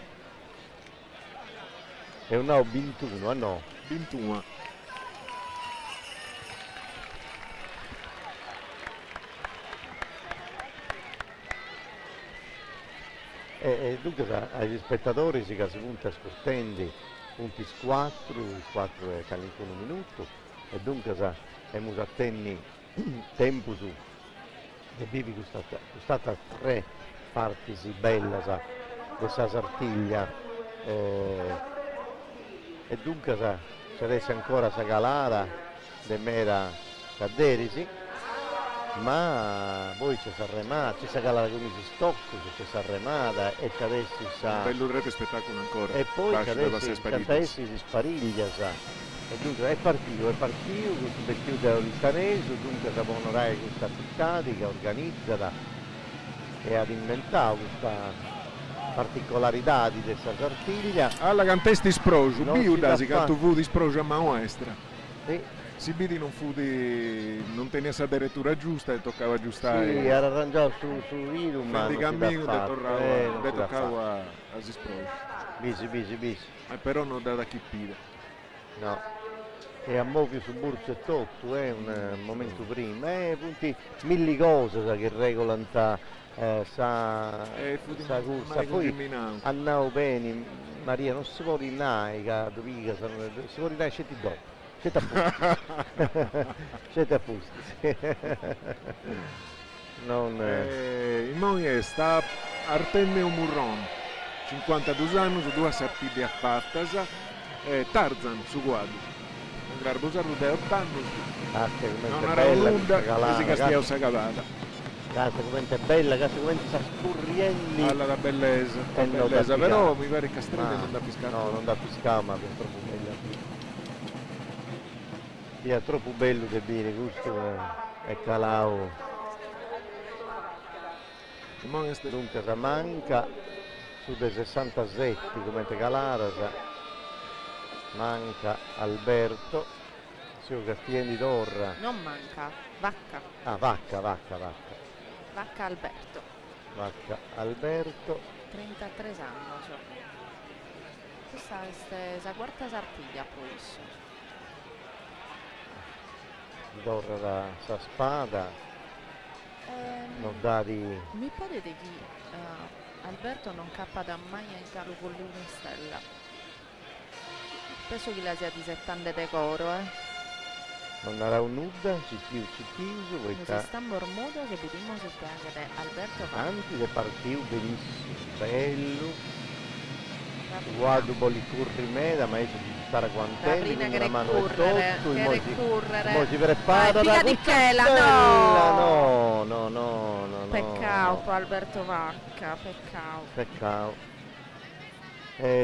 È un no 21, no? 21. E dunque agli spettatori si punta scostendi punti 4 e 41 minuti e dunque abbiamo attenni tempo su e vivi questa tre parti si bella questa Sartiglia e dunque c'è adesso ancora Galara de mera Cadderisi ma poi c'è Sanremata, c'è Galara con i stocco, c'è Sanremata e adesso sa bello rete spettacolo ancora e poi adesso si spariglia e dunque è partito questo vestito dell'Istanese dunque si può onorare questa cittatica organizzata e ad inventato questa particolarità di questa Sartiglia alla cantesti sproggio biudasi che tu fu di sproggio a maestra si vidi non teneva questa direttura giusta e toccava aggiustare sì era arrangiato su video ma di cammino e toccava a sproggio bisi però non da chi pide no e a Movio su Burzo e tutto è un momento prima punti mille cose che regolano poi andavo bene Maria non si può rinare si può rinare scetti dopo siete a posto il moglie sta Artemme Murron 52 anni su due Sartiglia fatta Tarzan su quadro un garbosardo di 8 anni non era lunga e si castia usa cavata cazzo come è bella cazzo come sta scurriendo alla bellezza però mi pare che Castrelli non da piscare no non da piscare ma è troppo bella è troppo bello che viene questo è calao dunque si manca su dei 67 come te Calara manca Alberto Su Castiglione di Torra. Non manca, Vacca. Ah, Vacca. Vacca Alberto. Vacca Alberto. 33 anni. Questa è la quarta sartiglia provisso. Di Torra da sa spada. Non dati. Mi pare che Alberto non cappa da mai in calo con lui in stella. Penso che la sia di 70 decoro, Non era un nuda, ci chiuso, voi si sta mormodo che vediamo se piace Alberto anche se partiu benissimo, bello. Guardo poi curri meda, ma io ci stare quantelli, con una mano e tutto, mo si prepara da di Chela, no. Peccato Alberto Vacca, peccato.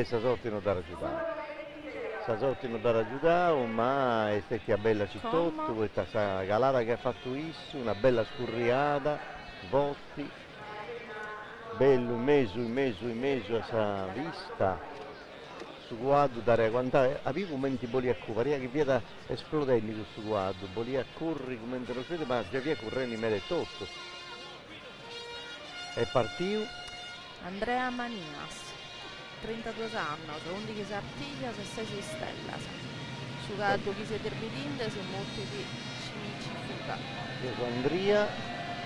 Sta sorte non da raggiungere. Ma è stata bella città, questa galata che ha fatto isso, una bella scurriata, botti, bello in mezzo a sa vista, su guardo dare quant'è, avevo momenti boli a correre, che via da esplodendo questo guardo, boli a correre come non lo crede, ma già via correndo in mezzo tutto. E partito Andrea Manias. 32 anni, 11 sartiglia, 6 stella. Su caldo chi si terbidinde, si molti di cimici fuga. Io sono Andrea.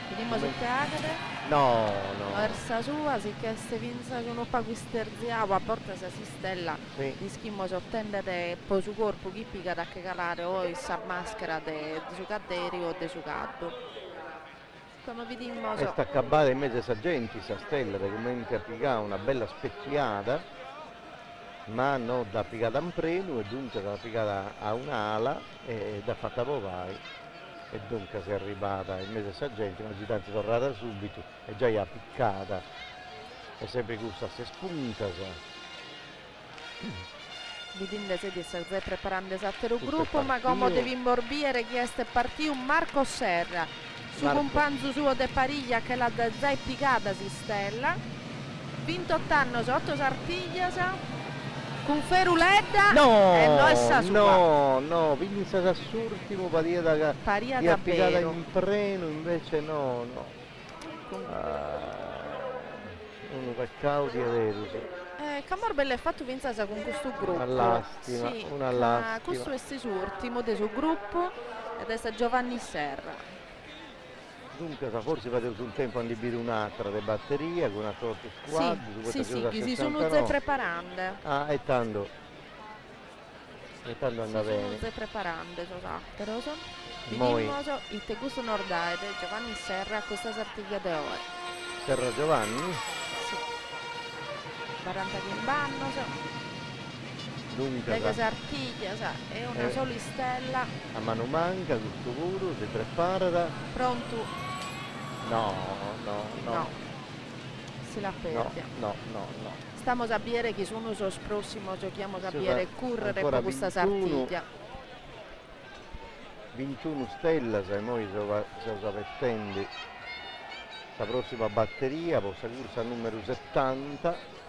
Vediamo se cagate. No. Versa sua, si che se vinza che non pa quisterziavo, a porta se si stella. Sì. Di schimmo sottende poi su corpo chi pica da che calare o sa maschera di su cadderi o di su caldo. Come vediamo e sta accabata in mezzo ai saggenti, sta stella che commenti applicare una bella specchiata, ma non da applicata a un preno e dunque da applicata a un'ala e da fatta povai e dunque si è arrivata in mezzo ai saggenti, ma gitanza tornata subito e già è appiccata e sempre questa si spunta. Vidinde se di stare preparando esattero gruppo, ma come devi morbiere chi è partito Marco Serra. Su companzo suo de pariglia che la da zai piccata si stella 28 anni sotto sartiglia con Feruledda e noi sa sua no quindi sta assurtimo paria da piccata in preno invece no uno peccato di avere Camorbelle è fatto vincere con questo gruppo una lastima questo è ultimo del suo gruppo ed è Giovanni Serra. Dunque forse fate un tempo a libire un'altra di batteria con una sorta squadra sì, si sono già preparando. Ah, e tanto andava bene. Sono già preparando, esatto. Vediamo il Tegusto Nordaide, Giovanni Serra, questa sartiglia di ore. Serra Giovanni? Sì. 40 in banno, dunque le sartiglia, è una sola stella. A mano manca, questo puro, si prepara. Pronto? No. Se la perde. No. Stiamo a dire che sono sul prossimo, giochiamo a dire correre per questa sartiglia. 21 stella, se noi siamo mettendo la prossima batteria, questa corsa numero 70.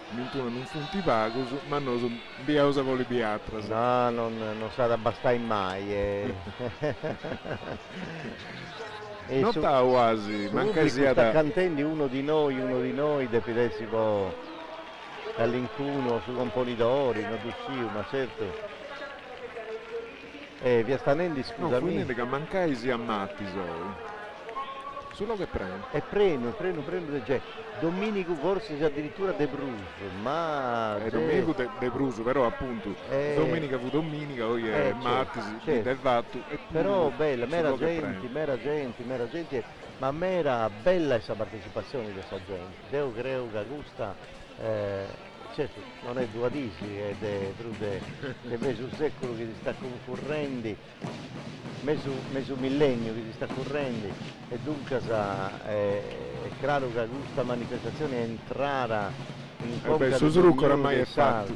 21 non sono tipagos, ma non sono biausa voli biatra. No, non sa da bastare mai. Non sta quasi, manca sia da cantando uno di noi, dependessi poi dall'incuno su componidori, non riuscivo, ma certo. Via Stanendi, scusami. No, quindi che mancai sia ammatti solo che prendo. E prendo, cioè, Domenico forse addirittura De Bruso, ma... Domenico De Bruso, però appunto domenica fu domenica, poi è martedì, certo. È fatto. Però bella, mera gente, ma mera bella questa partecipazione di questa gente. Io credo che questa, certo, non è duatisi, è mezzo secolo che si sta concorrendo, mezzo millennio che si sta correndo e dunque è chiaro che questa manifestazione è entrata in il suo trucco oramai è fatto.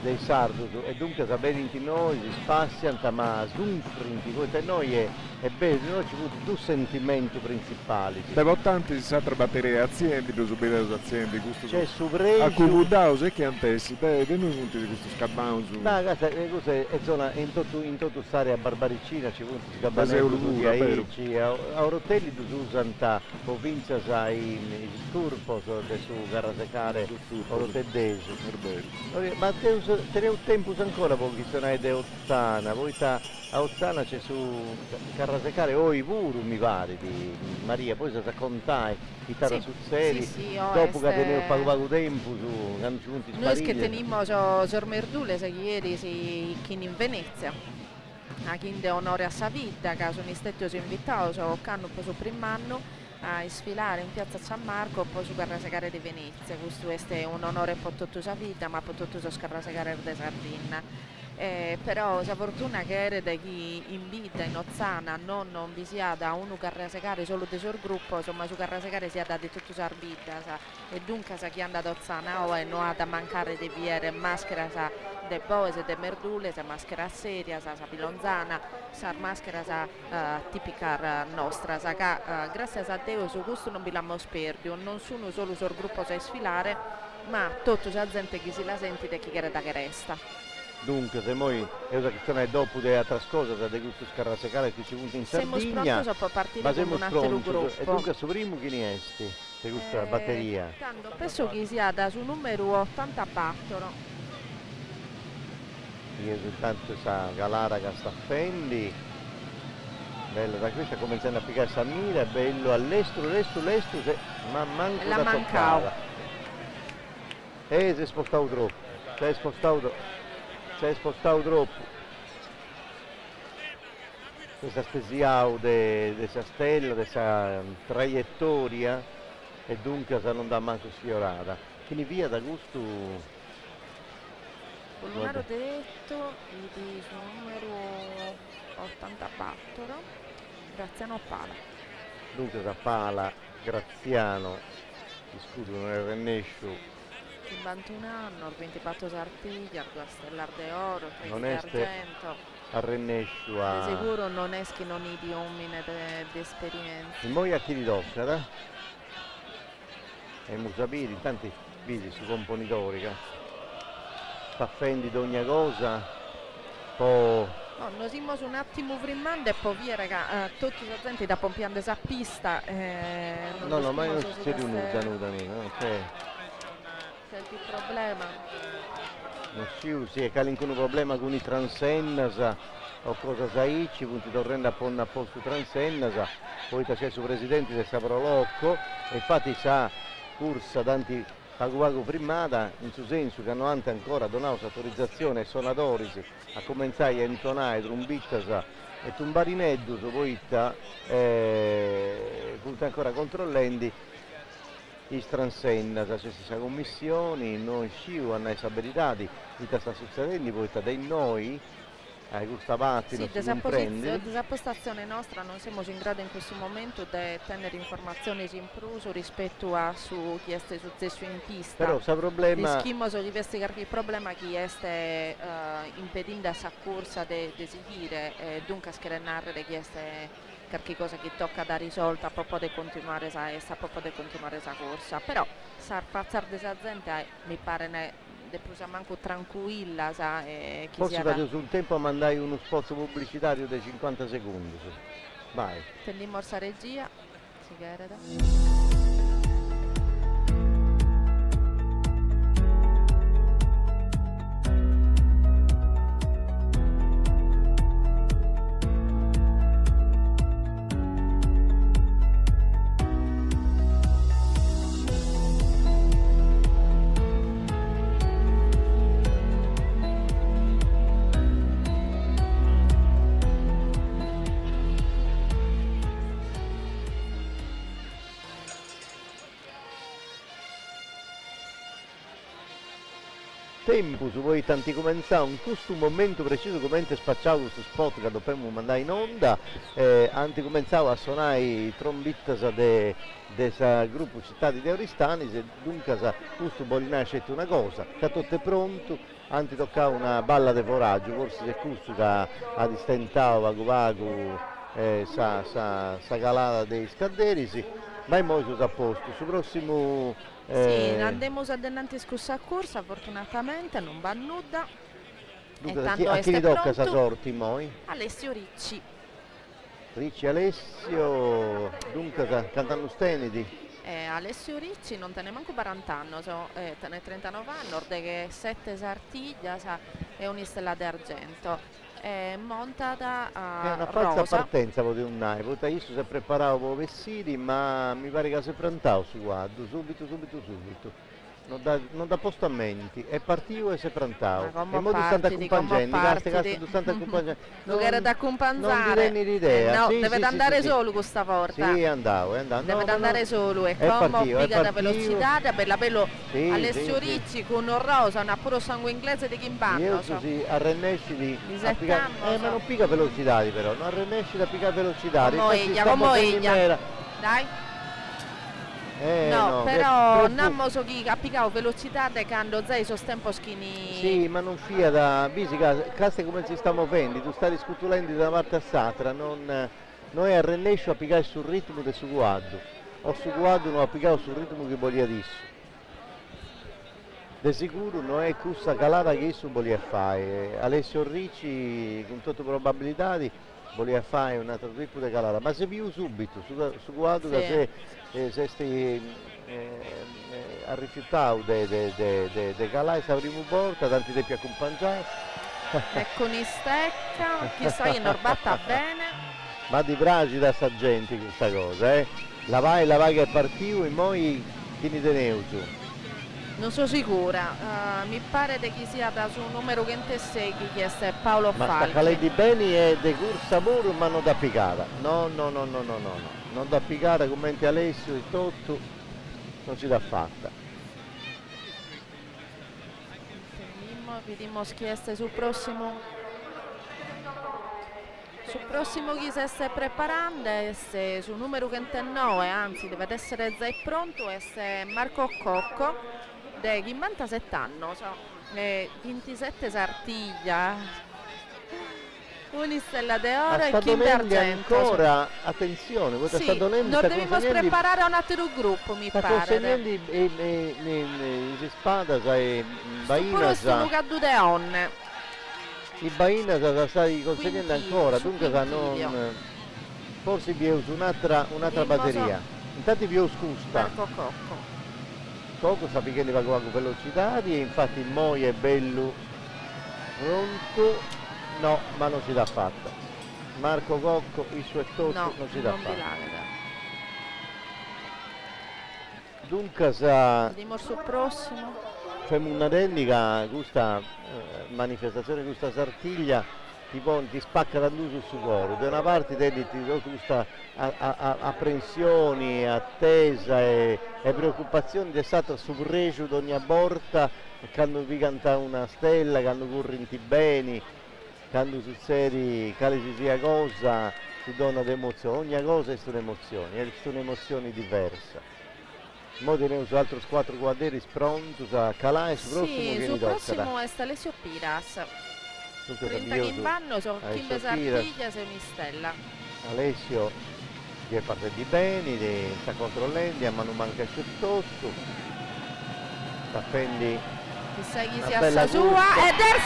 dei sardi e dunque sapere noi si spaziano ma soffrinti per noi è bello, noi ci sono due sentimenti principali. Devo tanti si sa battere aziende, per subire le aziende, questo c'è su pregio. A Cubudaus e che antessi, noi punti di questo scabbano su. No, questa è zona in tutto stare a Barbaricina, ci punti scabbano tutti a Rotelli si usano provincia i turpos su Garrasecare o Roteddesi. Ma te tempo ancora pochi sono di Ozzana, voi a Ozzana c'è su Carrasecare o i Vuru mi pare di Maria, poi si raccontai i Tarasuzzeri, dopo che tenevo poco tempo su Canciunti Noi che tenimmo Sormerdule ieri in Venezia, a chi onore a sa vita, che sono stati invitati a Canno su primo anno a sfilare in piazza San Marco poi su Carrasecare di Venezia. Questo è un onore per tutta la vita, ma per tutto il Carrasecare di Sardegna. Però la fortuna che era di chi invita in Ozzana non vi sia da uno Carrasecare solo del suo gruppo, insomma su Carrasecare si è da tutta la vita e dunque sa chi è andato a Ozzana e non ha da mancare di viere maschera de Boese, de Merdule, sa maschera seria, sa pilonzana, sa maschera tipica nostra, sa che grazie a Dio su questo non vi l'abbiamo perduto, non sono solo sul gruppo a sfilare, ma tutta la gente che si la sente e chi creda che resta. Dunque, se noi è una questione dopo della trascosa da questo Carrasecare che ci punta in Sardegna, ma siamo pronti e dunque su primo chi ne esti di questa batteria? Tanto penso che sia da su numero 84. Io soltanto sa Galara che sta Fendi, bello da questa cominciando a piccare Samira, bello all'estero, ma manco la da mancava. toccava. Si è spostato troppo, si è spostato troppo. Questa spesiao di questa stella, di questa traiettoria e dunque se non dà manco sfiorata. Quindi via da gusto. Polmonaro detto, di su numero 84, Graziano Pala. Dunque da Pala, Graziano, discutono nel Rennescio. 21 anni, 24 Sartiglia, 2 stellar d'oro, 3 non di argento. A Rennescio a... Di sicuro non eschi non i di uomini di esperienza. Il Moia chi di Dossara e Musabiri, tanti vidi su componitori che s'affendi di ogni cosa, poi... No, noi siamo un attimo frimmando e poi via raga, tutti i gente da pompiando sa pista. No, ma io non si rinuda, no? C'è il problema. Non si è calinco un problema con i transennasa o cosa sai, punti torrendo a posto transennasa, poi c'è il presidente del Saprolocco e infatti sa corsa tanti paguago primata, in suo senso che hanno ancora donato autorizzazione ai suonatori a cominciare a intonare trombittas e tumbarineddu, poi punta ancora controllando i transenna, c'è questa commissione, noi sciu hanno abilità di che sta succedendo, poi dai noi questa parte sì, non si comprende. Disappostazione nostra non siamo in grado in questo momento di tenere informazioni in pruso rispetto a su chi è successo in pista. Però questo problema... Rischimos di investigare il problema chi è impedendo a sa corsa di seguire dunque scarenare chi è qualche cosa che tocca da risolta proprio di continuare esa corsa. Però far di esa gente mi pare depusa manco tranquilla forse vado sul tempo a mandare uno spot pubblicitario dei 50 secondi vai tendiamo a regia sigaretta. Tempo su voi tanti comenzare in questo momento preciso come spacciavo questo spot che dobbiamo mandare in onda anti cominciavo a suonare i trombittas del gruppo Città di Deoristani e dunque questo Bollinà ha scelto una cosa che tutto è pronto anzi toccava una balla di foraggio, forse se questo che ha distentato vagu sa calata dei scadderisi, ma è molto a posto. Sul prossimo sì, andiamo adelante scusa corsa, fortunatamente non va nuda. Dunque, a chi gli tocca questa sorti moi? Alessio Ricci. Ricci Alessio, dunque cantano stenidi. Alessio Ricci non te ne manco 40 anni, te ne 39 anni, orde che 7 sartiglia e un'istella d'argento. Montata a è una falsa rosa. Partenza di un nai, io si è preparato per vestiti, ma mi pare che si è prantato su guardo, subito. Non da postamenti, è partito e si è prantato. E mo tu state accompagnando, non era da accompagnare. Non ti viene l'idea. No, sì, deve andare solo questa volta. Sì, andavo. Deve andare solo, e come obbliga da velocità, per la pelo Alessio Ricci con un rosa, un puro sangue inglese di Gimbanno. Io sì, arrennesci di piccare, ma non pica velocità però, non arrennesci da piccare velocità. Come eglia. Dai. No, però non so chi ha piccato velocità da quando zai sono tempo schini. Sì, ma non fia da bisica, casse come ci stiamo muovendo, tu stai discutendo da una parte a Satra, noi arrennesci a piccare sul ritmo del suo guardo, o su guardo non ha piccato sul ritmo che voglio adesso. De sicuro non è questa calata che esso voleva fare. Alessio Ricci con tutte probabilità voleva fare un altro tipo di calata, ma se più subito su guardo che se stai a rifiutato di calare se avremo porta, tanti tempi accompagnati. E con i stecca, chissà che non batta bene. Ma di bragi da sta gente questa cosa, La vai che è partito e poi tieni teneuso. Non sono sicura, mi pare che chi sia da su un numero che te segui, che è Paolo Falchi. Ma sta calai di beni è di corsa pure, ma non da piccata. No, non da piccata, commenti Alessio e tutto, non si dà fatta. Vediamo schieste sul prossimo. Sul prossimo chi si sta preparando è sul numero 29, anzi deve essere già pronto, è Marco Cocco. De 57 anni, 27 sartiglia, un'istella d'oro e Kim d'argento. Ancora, attenzione, sì, non dobbiamo preparare a un altro gruppo, mi pare. Sta consegnando in spada, sai, Baina. Questo Luca Dudeon. I Baina sono stati consegnando ancora, dunque non, forse vi uso un'altra batteria. Intanto vi uso scusta. Marco Cocco. Cocco sta piccando con velocità e infatti il Moi è bello pronto, no, ma non si dà fatta. Marco Cocco, il suo tutto non si dà fatta. Dunque andiamo sul prossimo. C'è una dedica questa manifestazione, questa sartiglia ti spacca l'anduso sul cuore, da una parte ti questa apprensioni, attesa e preoccupazioni di stato subregio di ogni volta quando vi canta una stella, quando correnti bene, quando succede che ci sia cosa, si dona d'emozione, ogni cosa è un'emozione, sono emozioni diverse. Ora teniamo su altri 4 quadri pronti a calare, sul prossimo che sul prossimo è Alessio Piras. 30 Gimbanno, sono Kim Sartiglia, Semistella. Alessio che parte di bene, sta controllando, ma non manca tutto. Sta fendi. Chissà chi sia sa sua, ed è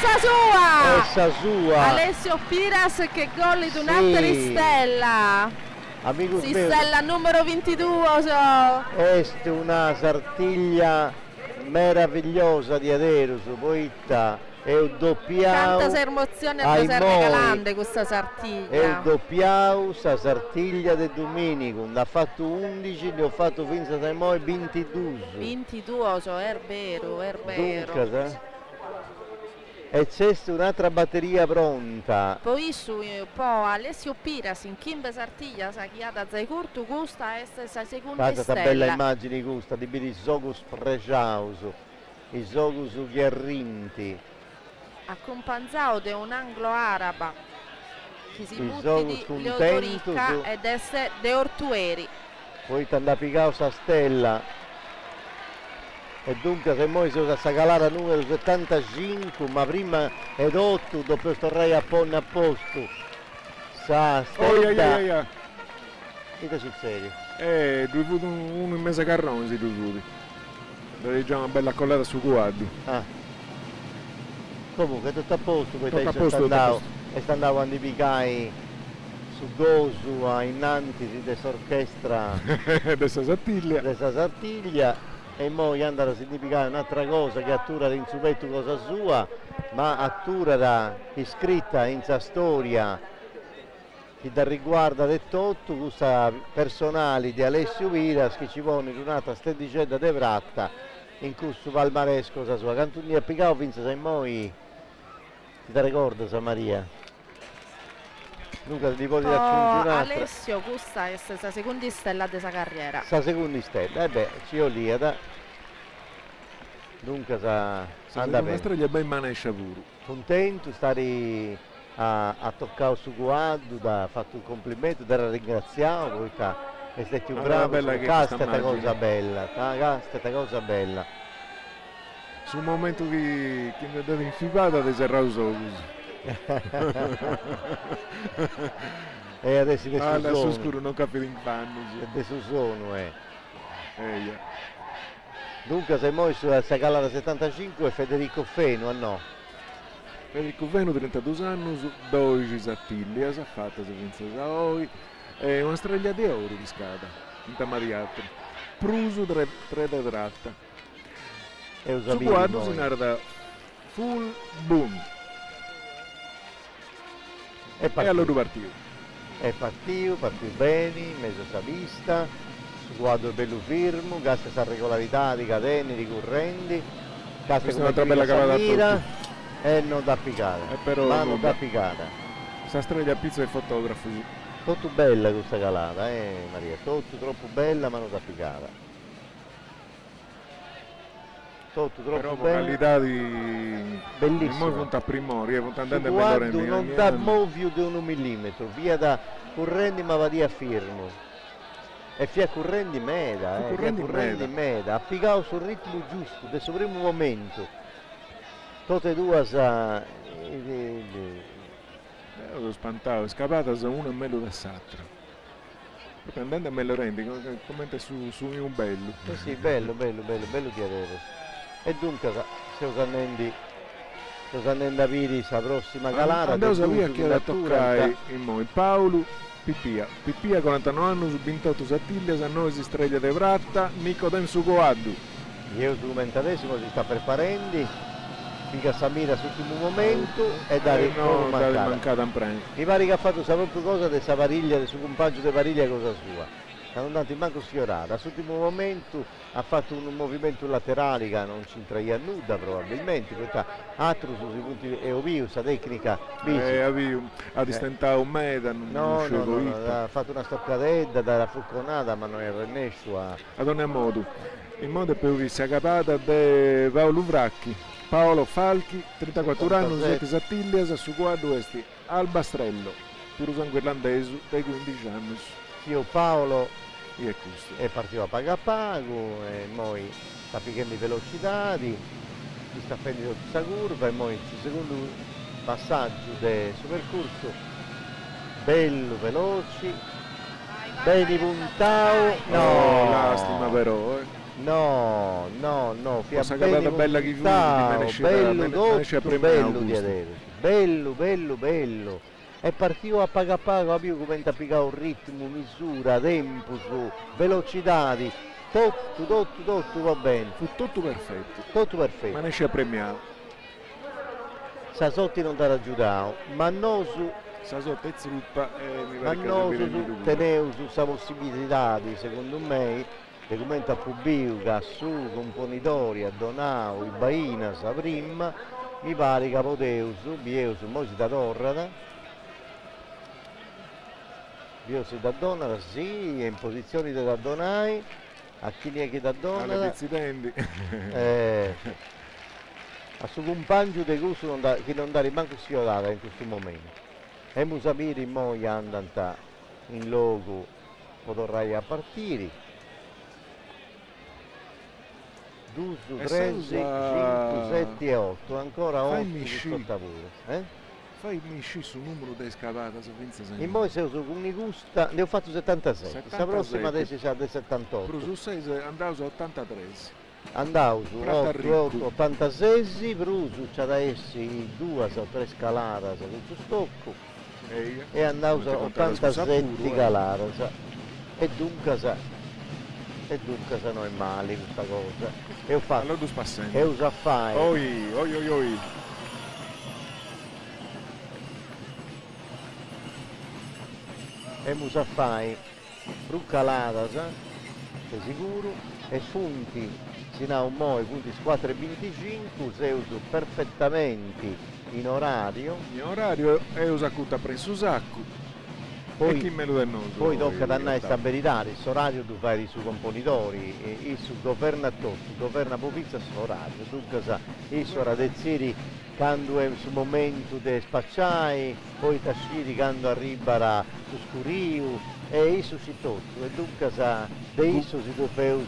sa sua! Alessio Piras che gol di un'altra stella. Amico si stella numero 22. È una sartiglia meravigliosa di Aderuso, poitta. È un doppiao. Tanta emozione a essere calante questa sartiglia. È un doppiao, sta sartiglia del Domenico. Ne ha fatto 11, ne ho fatto finza da noi 22. 22, è vero. Dunque, e c'è un'altra batteria pronta. Poi Alessio Piras in Kim Sartiglia, sa chi ha da Zaicurtu, gusta essere la seconda stella. Questa bella immagine gusta di Biri Zogus Preciauso, i Zogus Ghiarrinti. Accompagnato da un anglo araba che si butti di Leodorica ed essere De Ortueri. Poi t'ha piccato sta stella E dunque se noi si usa calare numero 75, ma prima ed 8, dopo torrei a ponne a posto. Sa stella. Dite sul serio. Due futi uno in mezzo a carrone, sì, due futi. Dove già una bella collata su guardi. Comunque tutto a posto, poi tutto a te posto, e sta andando quando picai su Gosu a innanti di questa orchestra dessa Sartiglia. E poi andare a significare un'altra cosa che attura in subetto cosa sua, ma attura da iscritta in sa storia che da riguarda del tutto questa personali di Alessio Viras che ci vuole in un'altra stedicetta de Vratta in questo palmarès cosa sua. Cantunni a Picao pensa se moi ti ricorda sa Maria? Luca ti puoi raggiungere un'altra. Alessio, questa è la seconda stella della carriera. La seconda stella, ci ho lì, dunque sa andare bene. La streglia ben manescia pure. Contento, stare a toccare su guardo, da fatto un complimento, da ringraziamo, poi è stato un bravo, è stata cosa bella, cosa bella. Sul momento che mi ha dato infibata di Serrauso. E adesso adesso scuro non capito in panno adesso sono dunque se moi sulla Calata 75 è Federico Feno, no? Federico Feno 32 anni 12 sattiglie si è fatta se pensa oggi è una streglia di oro di scada in Tamariatri Pruso 3 da tratta su guardo si narra full boom. E allora partito. È partito bene, mezzo sa vista, su guardo bello firmo, gasta sa regolarità di catene ricorrenti, gasta come un'altra bella cavata e non da piccare, ma non da piccare. Questa streglia a pizza e fotografo. Tutto bella questa calata, Maria, tutto troppo bella ma non da piccare. Tutto troppo bella. Qualità di bellissimo. Punta a primori, non da movio di 1 millimetro, via da correnti ma va via firmo. E via correnti meda, meda, ha piccato sul ritmo giusto, del suo primo momento. Tutte e due sa. Lo spantavo, è scappata da uno e meglio da s'altro. Proprio andando a me lo rendi, come su un bello. Sì, bello di avere. E dunque, se usando a Piris la prossima calata, andiamo a via che da toccare in noi Paolo Pippia 49 anni su 28 sattiglie, a noi si streglia de Vratta, Nico Densu Coaddu. Io su 20esimo si sta preparando, fica Samira sull'ultimo momento e dare mancata un premio. Mi pare che ha fatto sa proprio cosa di Savariglia, del suo compagno di Pariglia cosa sua. Non andati manco sfiorata, all'ultimo momento ha fatto un movimento laterale che non ci traia nuda probabilmente, perché altro sui punti e ovvio sa tecnica ha distentato un meta, no, ha fatto una stoccatella dalla fucconata ma non era riesco a ogni modo. In modo per cui si è capata di Paolo Vracchi, Paolo Falchi, 34 anni, 7 sattiglie, su guardo questi Albastrello, pure sangue irlandese, dai 15 anni. Io Paolo è partito a pago e poi sta piccando i velocità, si sta facendo questa curva e poi il secondo passaggio del suo percorso bello veloci, bene puntato, no, lastima però no, questa catata bella che bello di adesso, bello. È partito a pago, capito come ha piccato un ritmo, misura, tempo, velocità, tutto va bene. Fu tutto perfetto. Ma ne ci ha premiato. Sasotti non ti ha raggiunto, ma non su. Sasotti è zuppa e mi pare che su tenere su questa possibilità, secondo me, che commenta a Pubiuca, su, Componitoria, Donau, Ibaina, prima, mi pare che Poteusu, Bieusu, mo si da Torrada. Io si da Donara, sì, è in posizione da Donai, a chi ne è che da Donara. A suo compagno di gusto che non dà manco sfiorata in questo momento. E Musabiri mo andata in logo potrai a partire. 2, 3, 5, 7 e 8, ancora 8 di pure. Fai mi sci sul numero di scavata su Vince Segno. In poi se uso con i gusta, ne ho fatto 77, questa prossima adesso sa del 78. Però su 6 andavo su 83. Andavo su 8, 86, però c'è da essere 2 o 3 scalate su questo stocco e andavo su 87 calate. E dunque non è male questa cosa. E ho fatto e uso a fare. Oi. E uso a fare bruccalata, sei sicuro? E punti, si ha un mo' i punti 4,25, se uso perfettamente in orario. In orario e uso a cutta presso sacco. Poi, e chi me lo dennoso? Poi tocca dannare stabilità, il suo orario tu fai i suoi componitori, il suo governa tutto, governa pupizza il suo orario, dunque sa, il suo radezzieri quando è sul momento di spacciare, poi tasciri quando arriva su scuriu, e isso si tutto, e dunque sa, de isso si doveu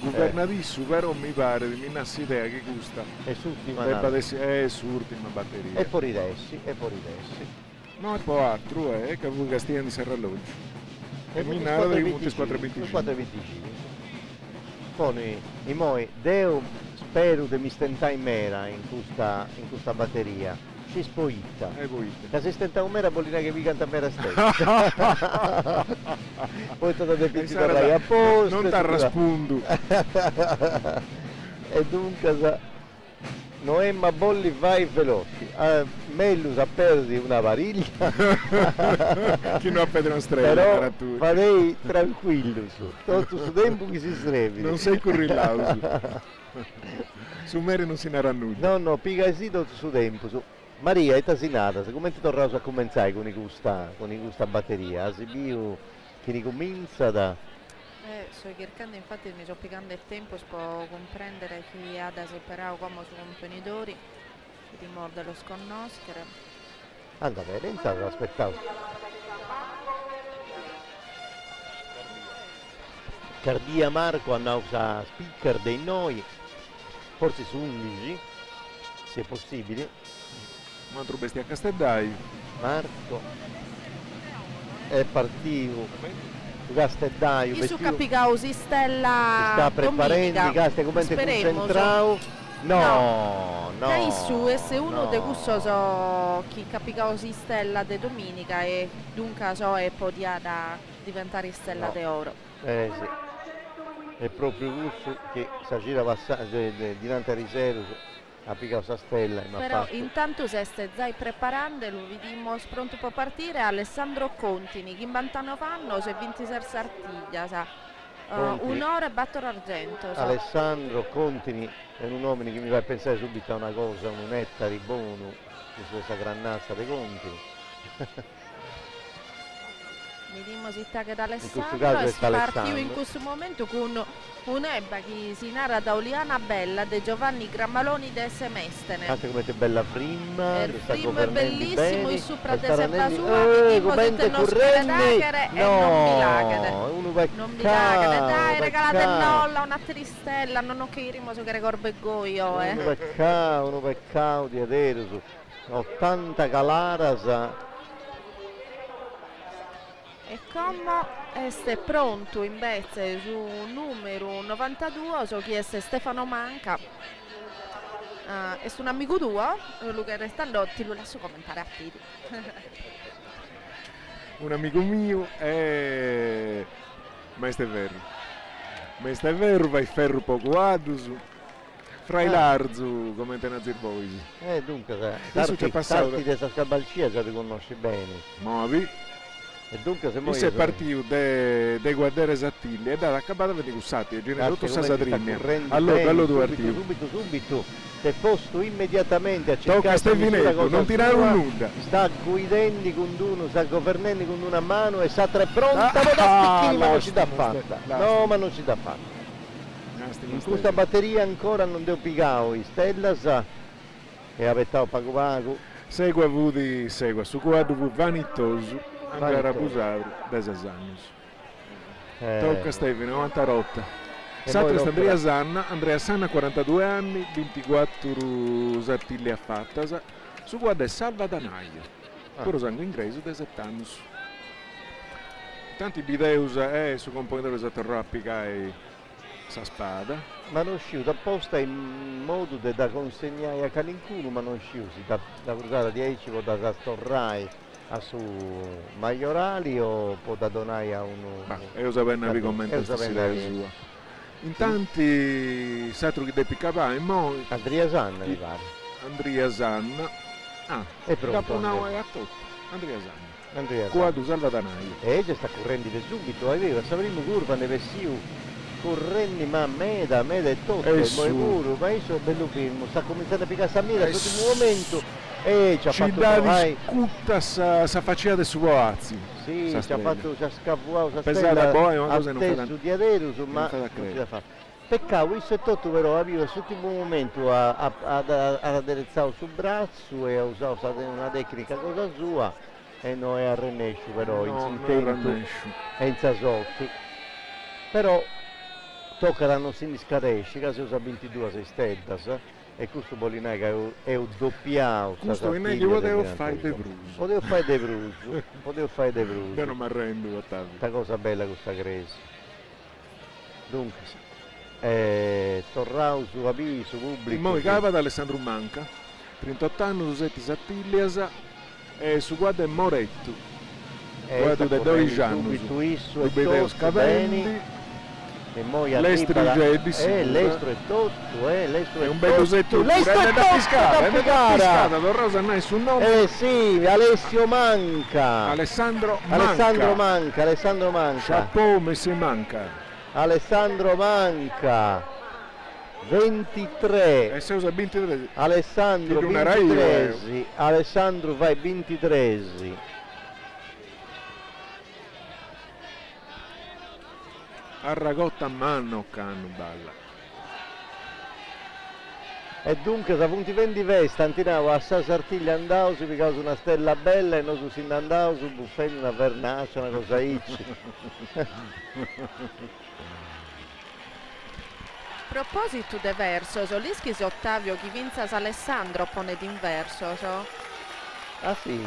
governadissu, però mi pare di minassi idea che gusta. È l'ultima è l'ultima batteria. E fuori dessi, e fuori dessi. No, e poi altro è che voi Castigliani si arralloggio. E minare dei punti 4,25. Poi, i moi, Deo spero che mi stenta in mera in questa batteria. Ci spoitta. Che se stenta in mera vuol dire che vi canta mera stessa. Poi te lo pizzicarai a posto. Non t'arraspundo. E dunque Noemma Bolli vai veloci, Mellus a perdi una variglia che non ha pedro strella, però farei tranquillo tutto su tempo che si srevi, non sei currillato su mere non si narra nulla, no piga sito su tempo Maria è tasinata, come ti tornato a cominciare con questa batteria, se io che ricomincia da sto cercando, infatti mi sto piccando il tempo, si può comprendere chi ha da separare come su contenitori, di modo lo sconoscere. Anda bene, intanto aspettavo. Cardia Marco hanno usato speaker dei noi, forse su 11, se è possibile. Un altro bestia a Casteldai. Marco è partito. Casteldai, io su Capicausi Stella sta preparando Caste come te concentrao. No. Dai su S1 de gusto so chi Capicausi Stella de domenica e dunque so e podia da diventare stella de oro. Sì. È proprio gusto che si gira dinanzi a riserva. A Picausa Stella, però intanto se stai preparando, lo vediamo pronto per partire Alessandro Contini, che in Bantano fanno se 26 Sartiglia, sa. Un'ora e battere argento. Alessandro Contini è un uomo che mi fa pensare subito a una cosa, un ettari buono, questa grannazza dei Contini. Vediamo se che da Alessandro e si partiu in questo momento con un'ebba che si narra da Oliana Bella de Giovanni Grammaloni de Semestene. Guarda come è bella prima, il primo è bellissimo, il sopra de sembra sua, vediamo se te non scredachere e non bilaghere. Non bilaghere, dai regalate nolla, una tristella, non ho che irimo su che regorbe goio, uno peccato di adesso, 80 calarasa. E come è pronto invece su numero 92 so chi è Stefano Manca e su un amico tuo Luca Restallotti lo lascio commentare a piedi. Un amico mio è Maestro Verro vai ferro poco adus fra i larzu come te Nazir Boys dunque Sarti della Scabalcia già ti conosci bene e dunque se sei partito de guardare esattilli e da accabata vedi cussati e gira tutto Sasadrini allora subito sei posto immediatamente a cercare tocca Stevinetto non tirare un nulla sta guidando con uno sta governando con una mano e sa tre pronta ma non si dà fatta ma non si dà fatta in questa batteria ancora non devo piccare Stella sa e aspettavo pago segua Vudi segua su quadro vanitoso andare a abusare da 6 anni tocca Stefano 90 rotta Satras Andrea Sanna 42 anni, 24 sartiglie a fattas, su guarda Salva Danaia, però sangue ingreso da 7 anni. Tanti bideus su componente esatto rappica e sa spada. Ma non sciuto apposta in modo da consegnare a Calincuno, ma non sciusi da cruzata 10 o da Torrai a su Maiorali o può da donare a uno. E usavano vi commenti stasera sua. In tanti satru che de piccava e mo Andrea Sanna mi pare. Andrea Sanna. È pronto. Dopo una ora a tutto. Andrea Sanna. Andrea qua tu Salva Danaia. E già sta correndo da subito, è vero, sta prima curva ne vessiu correndo ma meda e tutto, e pure, ma io sono bello fermo, sta cominciando a piccare sta mira sotto il momento e ci ha fatto dai scutta sa faccia del suo azzi. Sì, ci ha fatto, ci ha scappato, ci ha pesata poi, ma cosa non fa su di adero, ma non ci da fare. Peccato, questo è tutto però, avevo sotto il momento ad aderezzato sul braccio e ha usato una tecnica cosa sua e non è a Renescio però in tempo e in Sasotti. Però tocca da non si scadesci, che si usa 22 sei steddas e questo Polinai è un doppiato. Questo non è che potevo fare de Bruso. Potevo fare de Bruso. Io non mi arrendo, Ottavio. Sta cosa bella questa crisi. Dunque, Torrau su Api, su Pubblico. Poi cava da Alessandro Manca, 38 anni, su 7 Sattiglias e su guarda Moretto. Guarda da 12 anni. Su Bideo Scavendi. E poi l'estro è l'estro è tutto, l'estro è un bel usetto, l'estro è da piscata, Don Rosa non è sul nome. Sì, Alessio Manca. Alessandro Manca. Chapeau, Messi Manca. Alessandro Manca. 23. E se usa 23. Alessandro 23. Alessandro vai 23. A Ragotta a mano canno balla. E dunque da punti 20 vesta antinavo a sa sartiglia andavo su causa una stella bella e non su sin andavo su buffetti una vernaccia una cosa icci. Proposito de verso, solischi Ottavio chi vinza Alessandro pone d'inverso, so? Ah sì?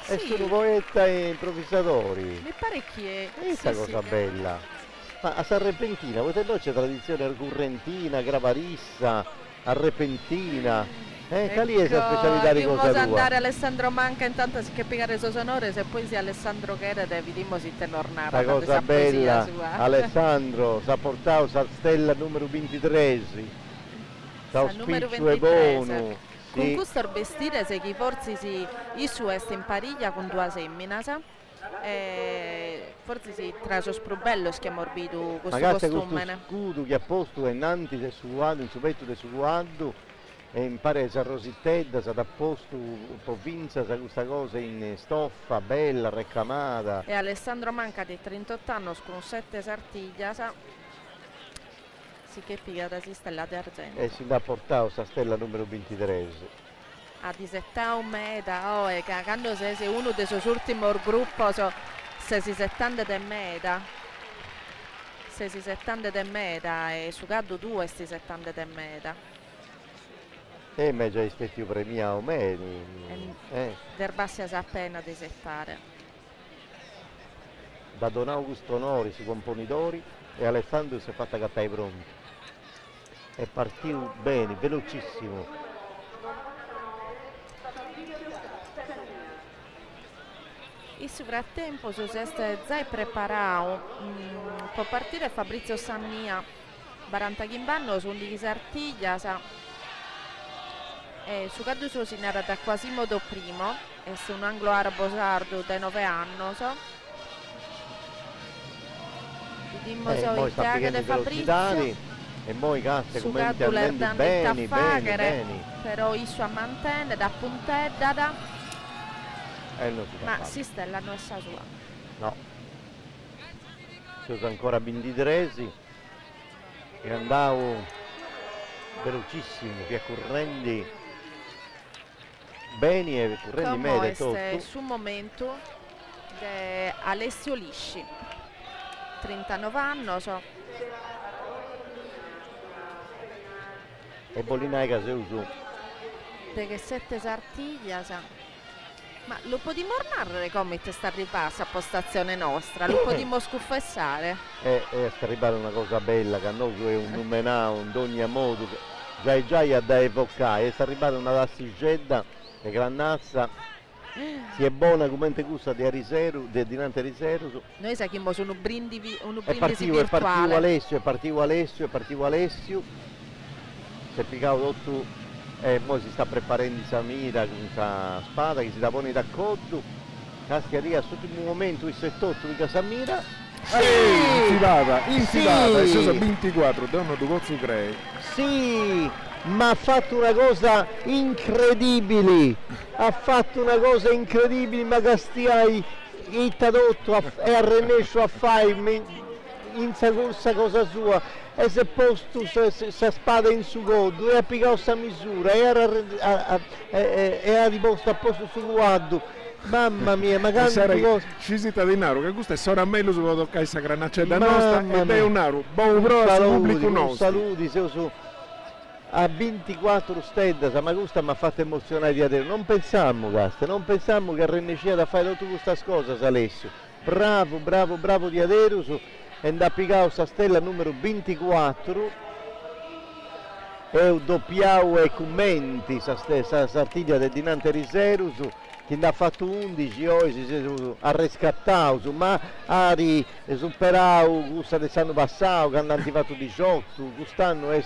Sì. E sono poeta e improvvisatori. Mi pare che è. Questa cosa bella. Ma a San Repentina, voi no c'è tradizione currentina, gravarissa, a Repentina, lì è la specialità di cosa tua. Andare Alessandro Manca intanto si capisce suo sonore, se poi si Alessandro Cherede vediamo si tenornara. La cosa bella, Alessandro, si ha portato la stella numero 23, sa spiccio e buono. Con questo vestire se chi forse si isu est in pariglia con due semminas. Forse si traso sprubello schiamorbido questo costume. Questo scudo che ha posto innanzi del suo in su petto del suo e impare a rositedda, sa da posto un po' vinza sa questa cosa in stoffa bella, recamata. E Alessandro Manca di 38 anni con 7 sartiglia si che piga da si stella d'argento. E si da portato questa stella numero 23. A 17 meta, e quando se uno dei suoi ultimi gruppi se si 70 de meta. Se si 70 de meta e su caddo 2 si 70 de meta. Ma già aspetti premia o meno. Derbassia sa appena di settare. Da Don Augusto Onori si componidori e Alessandro si è fatta cattare pronti. È partito bene, velocissimo. In frattempo su Seste Zai preparato può partire Fabrizio Sannia 40 chimbanno su un di Sartiglia e su caddu su si narra da Quasimodo primo e su un anglo arabo sardo dai 9 anni vediamo il teatro di Fabrizio e poi casse su come caddu bene però il suo mantenne da puntedda. Ma si stella non è sa sua. No. Si usa ancora 23 e andavo velocissimo, che correndi bene e correndi meglio tutto. Su momento di Alessio Lisci 39 anni e Bollinaica se uso. De che 7 Sartiglia, sa. Ma lo potremmo narrare come sta arrivando a postazione nostra, lo potremmo scuffessare. Sta arrivando una cosa bella, che a noi è un numenao, un d'ogni modo, già da evocare, sta arrivando una lassigedda, e grannazza, si è buona come te gusta di Ariseru, di dinanti a Ariseru. Noi sappiamo su un brindisi È partito Alessio, si è piccato tutto. E poi si sta preparando Samira con questa spada che si da pone d'accordo. Caschiaria sotto il momento il settotto di Samira. Infilata, sì. E sono 24, danno due cozzo crei. Sì, ma ha fatto una cosa incredibile. Ma Castiai il tradotto e ha renescio a fare in questa cosa sua. E se posto sa spada in su godo e ha piccato questa misura e ha riposto a posto su guardo. Mamma mia, ma cose. Ci siete di Naru, che questo è solo a me lo so toccare questa granaccia nostra ed è un Naru. Buon prossimo pubblico nostro. Saluti, se su a 24 stelle, ma questo mi ha fatto emozionare di adesso. Non pensiamo che rennescia da fare tutta questa cosa, Alessio. Bravo di adesso. E da piccare questa stella numero 24 e un doppiao e commenti questa Sartiglia del dinanti a Riserus che ha fatto 11 oggi ha riscattato ma ha superato questa dell'anno passato che hanno fatto 18 quest'anno è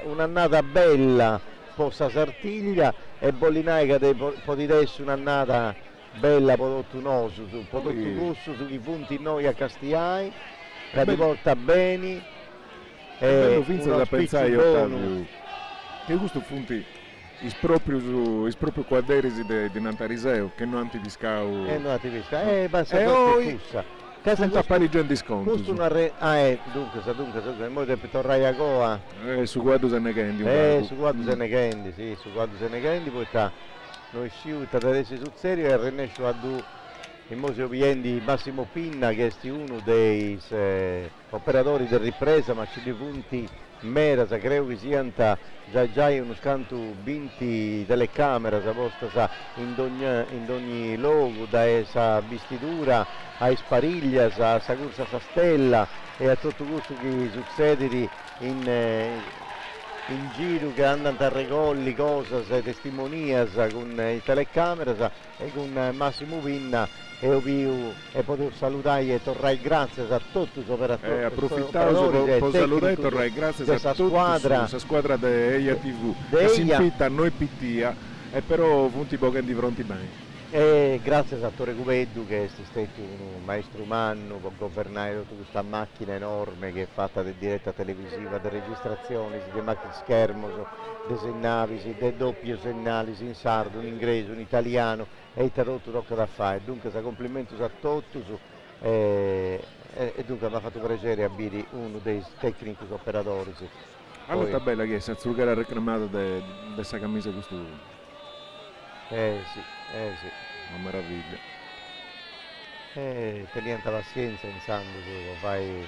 un'annata bella per questa Sartiglia e Bollinaica può dire essere un'annata bella prodotto noso, prodotto gusto sui punti noi a Castiai, che ti porta bene. Bello finza da pensare Ottavio, che questo punti proprio quadresi di Nantariseo, che non antipiscao. Basta che casa a Parigi in disconto. Dunque, mo te torrai a Goa. Su Guardo Senechendi. Su Guardo Senechendi, sì, su Guardo Senechendi poi sta. Noi sciuta da adesso sul serio e Renescio a due il museo Viendi Massimo Pinna che è uno dei operatori di ripresa ma ci dei punti mera sa credo che sia già uno scanto 20 telecamere sa posta in ogni luogo da essa vestitura a spariglia sa corsa sa stella e a tutto questo che succede in giro che andano a recolli cose, testimonia con i telecamere e con Massimo Pinna e potevo salutare e tornare grazie a tutti gli operatori. Approfittavo per salutare e tornare grazie a tutti questa squadra di EIA TV che si impitta a noi pittia e però punti pochi di fronte mai. E grazie a Tore Cuveddu che è stato un maestro umano per governare tutta questa macchina enorme che è fatta di diretta televisiva, di registrazioni, di macchine schermo, di segnali, di doppio segnali in sardo, in inglese, in italiano e il tradotto tocca da fare. Dunque complimenti a tutti e dunque mi ha fatto piacere avere uno dei tecnici operatori. Allora sta bella che è Satsugara ha reclamato di questa camicia questo. Sì. Una meraviglia. Teniente pazienza in sangue, fai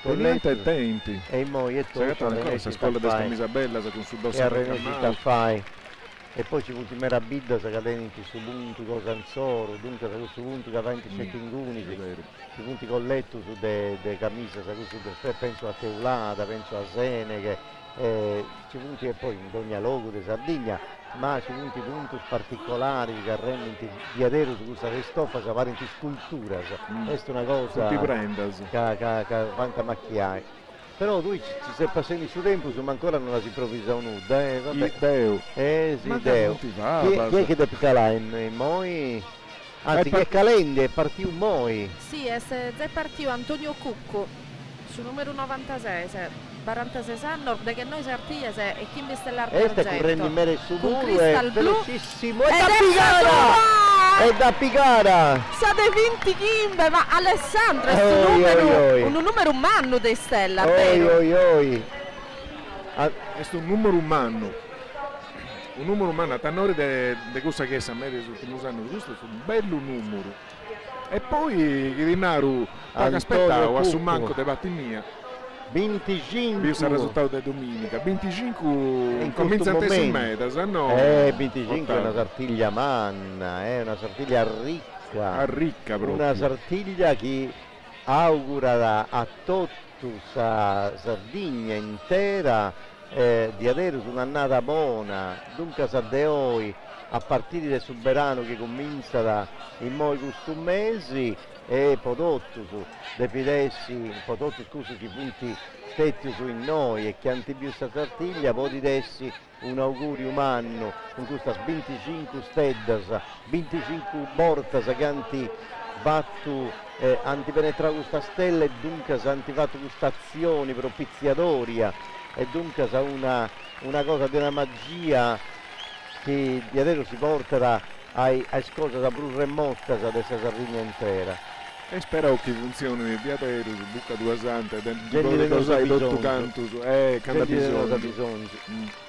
scollette tempi. E mo è tutto. Questa scuola di camisa bella con su dosso e fai. E poi ci punti meraviglia se cadenti su punti con Sanzoro, dunque su questo punto che avanti c'è Tinguni, ci punti con letto su de camicia, penso a Teulada, penso a Sene, ci punti e poi in ogni luogo di Sardegna, ma ci punti punti particolari che rendono di adero su questa stoffa, che pare in scultura, questa è una cosa che quanta macchiai. Però tu ci sei passato su tempo, ma ancora non la si improvvisa nuda, vabbè. Deo. Sì, Deo. Chi è che deve calare in Moi? Anzi, che Calendi è partito Moi. Sì, è partito Antonio Cucco, su numero 96, 46 anni, che noi Sartiglia e chi mi sta l'argento. E sta correndo in mare su con blu, è velocissimo, è da Pigara! State 20 chimbe, ma Alessandro è un numero umano di Stella, vero? È un numero umano. Un numero umano, a tenore di cosa che è a me negli ultimi anni, questo è un bello numero. E poi Chirinaru aspettavo a su manco di Battimia. 25. Questo è il risultato di domenica. 25 comincia a meta, se no. 25 è una sartiglia manna, è una sartiglia ricca proprio. Una sartiglia che augura a tutta la Sardegna intera di avere un'annata buona, dunque sa de oi a partire da Suberano che comincia da in moi questo mesi e prodotto su dei pidessi, prodotto scusi che punti stetti su in noi e che antipiù sta sartiglia poi dessi un augurio umano con questa 25 steddas, 25 bortas che anti fatto antipenetrare questa stella e dunque si antifatto questa azione propiziatoria e dunque sa una cosa di una magia che di adesso si porterà ai cose da più remota da questa Sardegna intera. E spero che funzioni di adesso su Bucca Dua Santa di cosa hai detto canto canta bisogno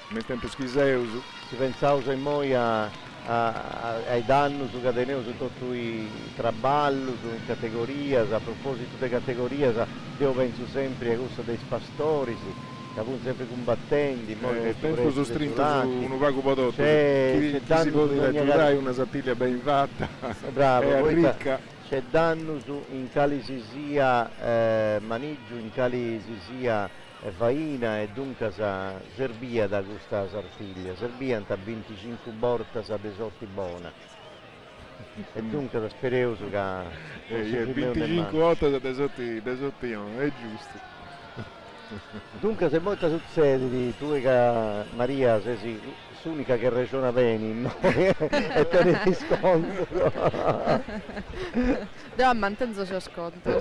nel tempo schiseus si pensava in moi ai danni su Cateneo su tutto i traballo su categorie a proposito di categorie io penso sempre a questo dei pastori che sono sempre combattenti penso su strinto su un vago prodotto chi si può dire una sartiglia ben fatta bravo, è ricca. C'è danno su in cali si sia maniggio, in cali si sia faina e dunque sa servia da questa sartiglia, servia a 25 borta sa dei sorti buona. E dunque spero che 25 8 dei sorti è giusto. Dunque se molta succede tu che Maria sei l'unica che ragiona bene no? E te ne riscontro devo mantenere il suo sconto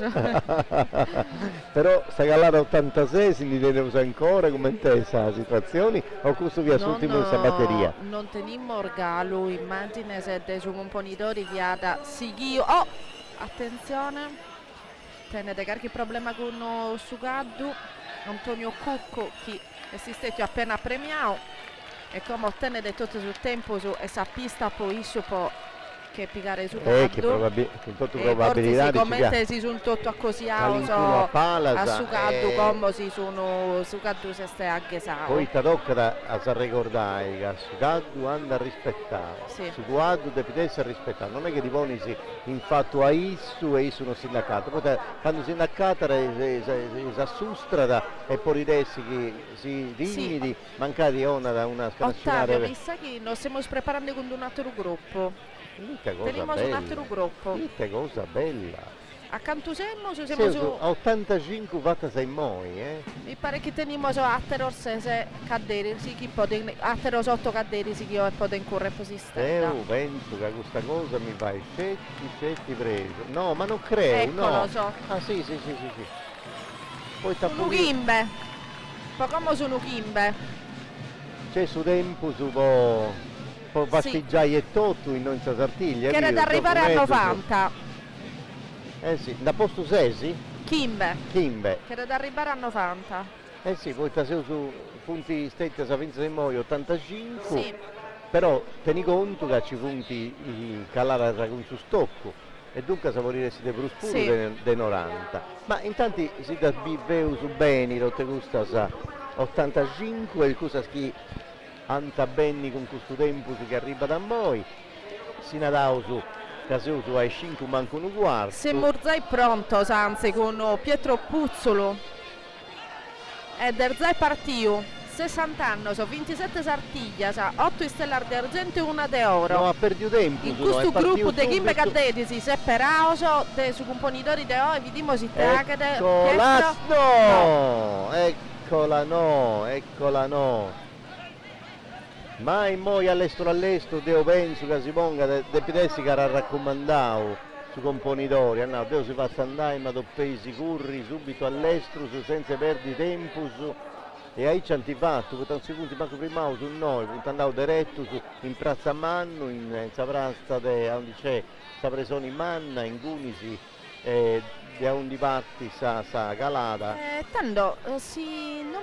però sta galata 86 si ne ancora come te questa situazione o questo vi assuntiamo questa batteria non teniamo orgalo immagine se dei suoi componitori che ha da Sighio attenzione tenete qualche problema con Sugaddu Antonio Cucco che è appena premiato e come ottenere tutto sul tempo su essa pista poi su può che piegare su che probabilità come si sono tutto a così a Sugaddu come si sono Sugaddu se stai a Ghesao poi ti tocca a ricordare che a Sugaddu anda a rispettare Sugaddu deve essere rispettato non è che ti poni infatti a Issu e Issu non sindacato poi quando sindacato si assustrada e poi ridessi che si timidi mancati una Ottavio mi sa che nos stiamo preparando con un altro gruppo teniamo un altro gruppo che cosa bella accanto siamo su a 85 fatta sei moi mi pare che teniamo su attero se cadere sì chi può attero sotto cadere sì che io può incorrere posistente io penso che questa cosa mi fai scetti preso no ma non credo ecco no lo so sì poi sono chimbe poi come sono chimbe c'è su tempo su può batteggiare e tutto in non sartiglia che era da arrivare a 90 sì da posto 6 Kimbe che era da arrivare a 90 sì poi stasera su punti stretti a Vincenzo di Moi 85 sì però tieni conto che ci punti calare con su stocco e dunque se volessi dei bruspuri dei 90 ma intanto si da biveu su bene rotte gusta sa 85 e il cosa che anta benni con questo tempo che arriva da noi si nadau su Casuso ai 5 manco un quarto se Morzai pronto Sanze con Pietro Puzzolo e Derzai partio 60 anni, so 27 sartiglia, 8 stellar di argento e 1 di oro. No, ha perduto tempo. In questo gruppo di Kimbe Caddesi, Seppe Rauso, dei suoi componitori di oggi, vediamo si tragede. Eccola no. Mai moi all'estero Deo penso che si ponga de pedessi che ha raccomandato su componitori, no, Deo si fa andare ma doppei sicuri subito all'estero senza perdere tempo e ahí ci hanno fatto, non si punti manco prima su noi, andavo diretto in Piazza Manno, in Saprasta dove c'è Sapresone in Manna, in Cunisi, di un dipatti sa calata. Tanto non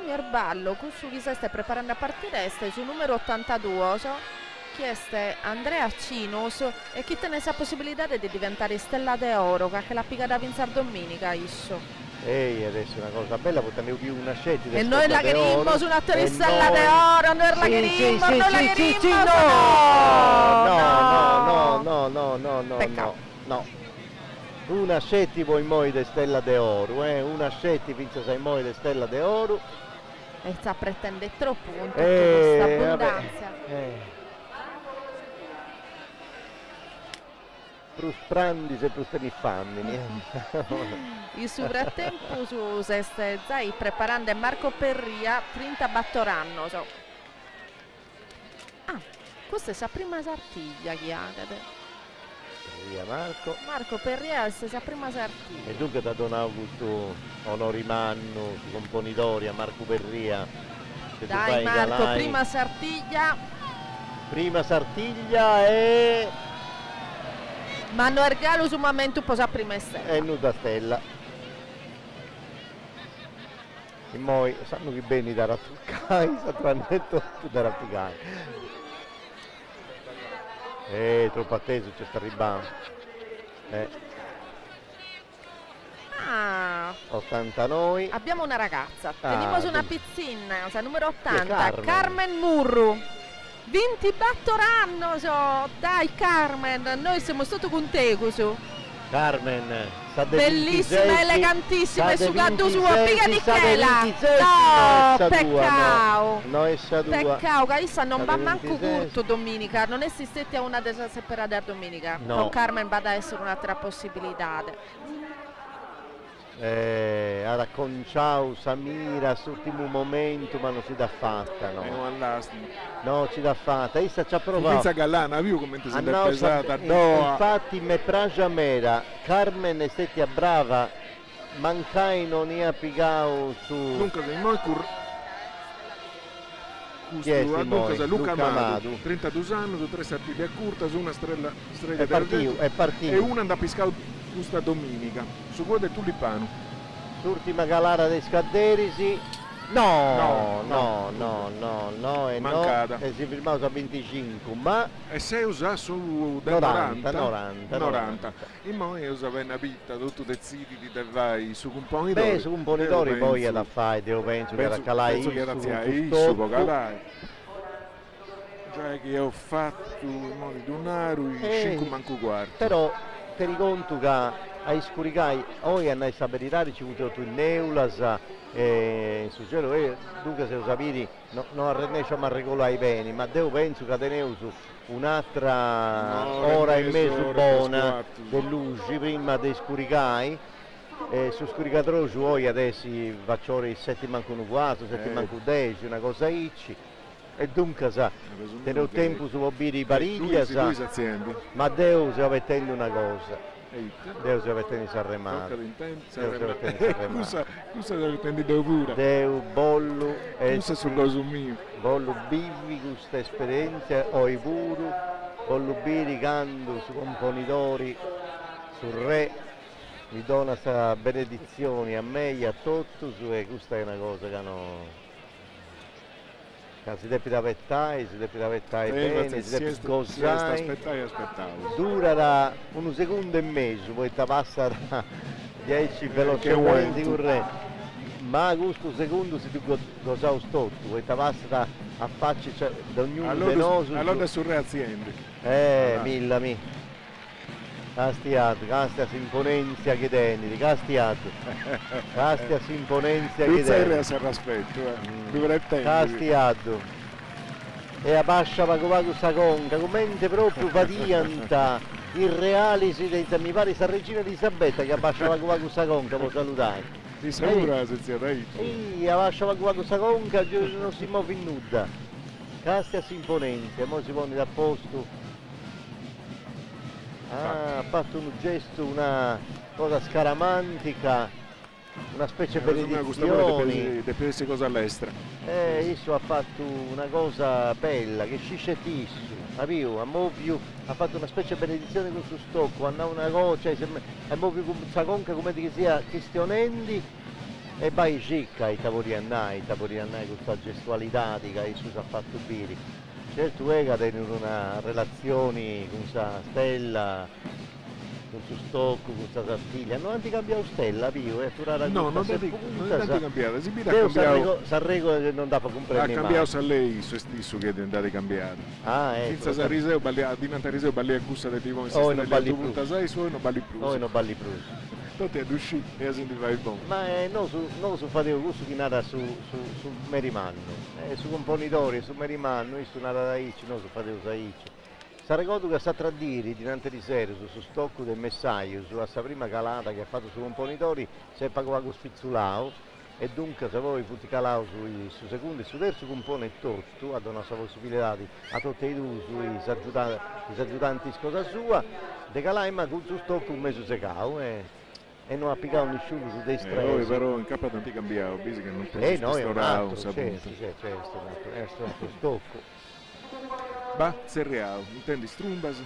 mi erballo, questo chi stai preparando a partire su numero 82, chieste Andrea Cinos e chi te ne sa possibilità di diventare stella d'oro, che la piga da Vincere Domenica, isso. Ehi, adesso è una cosa bella, potremmo più una scelta. E noi la chiedimmo su una stella d'oro, noi la chiedimmo, noi la chiedimmo. No. Una scelta poi moi de stella d'oro, una scelta pinza sai moi de stella d'oro. E sta pretendendo troppo con tutta questa abbondanza. Plus prandis e plus tenifanni. In frattempo su Seste Zai preparando Marco Perria 30 battoranno. Questa è la prima sartiglia che ha. Marco Perria è la prima sartiglia. E dunque da Don Augusto Onorimanno, su componitori a Marco Perria. Dai Marco, prima sartiglia. Prima sartiglia e... Manuel Galo su momento posa prima stella. E nuda stella. E poi sanno che bene da rattuccai, satranetto tu da rattuccai. Troppo atteso, c'è sta ribando. 80 noi. Abbiamo una ragazza, teniamo su una pizzina, numero 80, Carmen Murru. 20 battoranno, dai Carmen, noi siamo stati con te così. Carmen, bellissima, elegantissima, e su gatto suo, piga di chela. No, peccato. Peccato, che issa non va manco curto domenica, non esistette a una delle separate domenica. No. Con Carmen va ad essere un'altra possibilità. Ha racconciato Samira sull'ultimo momento, ma non si dà fatta, no. No, ci dà fatta, issa ci ha provato. Senza Gallana, viu come ti sei pesata. No, infatti me pragia mera, Carmen è stata brava, mancai non è pigao su. Dunque, noi Luca Amadu, 32 anni, su 3 sartiglie curte, su una strega è partito. E una da pescare questa domenica, su quello del Tulipano. L'ultima galara dei Scadderisi. No, e mancata. E si è firmato a 25, ma... E se usa su 90. E poi usa una vita, tutto deciditi di vai su componitori. Beh, su componitori poi da fare, io penso che era calai su cioè che ho fatto in modo di donare i 5 manco quarti. Però ti riconto che ai scuricai oggi hanno stabilità ci avuto tu in Neulas in suggero dunque se lo sapete non riesciamo a regolare i beni, ma devo penso che tenevo su un'altra ora e mezzo buona dell'usi prima dei scuricai. Su scuricatroci oggi adesso faccio i 7 manco 4, 7 manco 10, una cosa icci. E dunque sa, tenevo tempo su mobili di pariglia, ma Deo si va mettendo una cosa. Deo si va mettendo in Sanremato. Cosa deve intendere pure? Deo, bollo, bollo bivi questa esperienza, oi puro, bollo biri, canto su componitori, sul re, mi dona questa benedizione a me e a tutti, e questa è una cosa che hanno... Si deve aspettare bene, si deve gozare, dura da 1 secondo e mezzo, poi ti passa da 10 velocemente, ma questo secondo si deve gozare tutto, poi ti passa a faccia da ognuno di noi. Allora su re aziende. Milla. Castiato, castia s'imponenzia che tendi, castiato. Castia s'imponenzia che tendi. Castiato. E a pascia pagovago sa conca, commente proprio patianta, irreali sidenza, mi pare sta regina Elisabetta che a pascia pagovago sa conca, può salutare. Ti saluta la sezione, Sì, a pascia pagovago sa conca, non si muove in nuda. Castia s'imponenzia, mo si pone da posto. Ha fatto un gesto, una cosa scaramantica, una specie di benedizione. Depende cosa all'estero. Isso ha fatto una cosa bella, che sciscetissimo, capito? Ha fatto una specie di benedizione con suo stocco, ha una cosa, è proprio con questa conca come di che sia cristianendi e poi cicca i tavoriannai con questa gestualità che Gesù ha fatto bere. Certo è che hanno una relazione con questa stella, con su stocco, con questa sartiglia, non ti cambiato stella, Pio, tu rara No, non ti cambiato, si ha cambiato. Sarrego che non dà per comprare ha cambiato a lei su stesso che è diventato cambiato. Ah, ecco. Senza Sarriseo diventa Riseo balli a cussa di tipo se non balli più. Non balli più. Non balli più. Tutti ad uscire e a sentire il buono. Ma non su fatevo questo che nada su Merimanno, su componitori, su Merimanno, io sono nata da Icci, non su fatevo da Icci. Sa ricordo che sta tra diri dinanzi di serio su stocco del messaggio, su questa prima calata che ha fatto su componitori, si è pagato con spizzulao e dunque se voi puti calao su secondo e su terzo compone tutto, ha dato una possibilità a tutti i due, sui aggiutanti cosa sua, de calai ma con su stocco un mese secao e non ha piccato nessuno su destra. Poi però in capo non ti cambiavo, vedi che non ti no, è un altro, certo, è un altro stocco. Bah, serreao, intendi strumbas?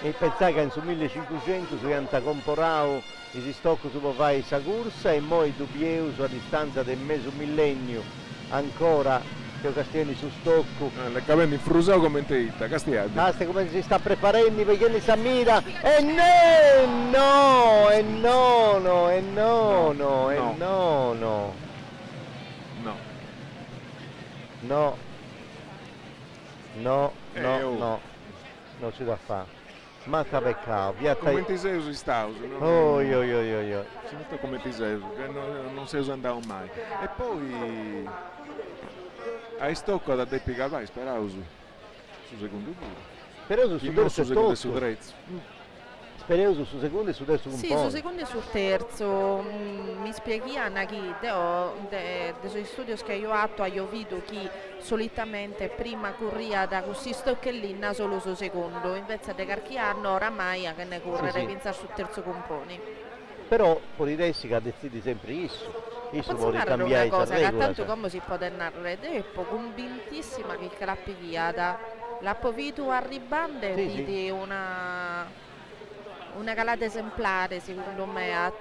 E pensai che su 1500 si anta comporao e si stocco su fare questa corsa e poi dubieu a distanza del mezzo millennio ancora che castieni su stocco. Le cavendo in frusao come te itta, castiati. Basta come si sta preparando perché ne si ammira e no, non ci da fare. Manca peccato, come ti sei usato stauso? Si mette come ti sei usato, che non sei usato mai. E poi hai stocco da te piccare, speravo su secondo turno. Però su terzo secondo e su terzo. Speriamo su secondo e su terzo Sì, su secondo e su terzo. Mi spieghi Anna che dei suoi studi che io ho fatto, io vedo che solitamente prima corria da così stoccellina solo su secondo, invece di carchiarno oramai che ne correre pensare su terzo componi. Però Polidessi che ha deciso sempre isso vuole una cambiare cosa regola, che tanto come si può narrare dopo convintissima che la picchiata l'ha potuto arrivare di una calata esemplare secondo me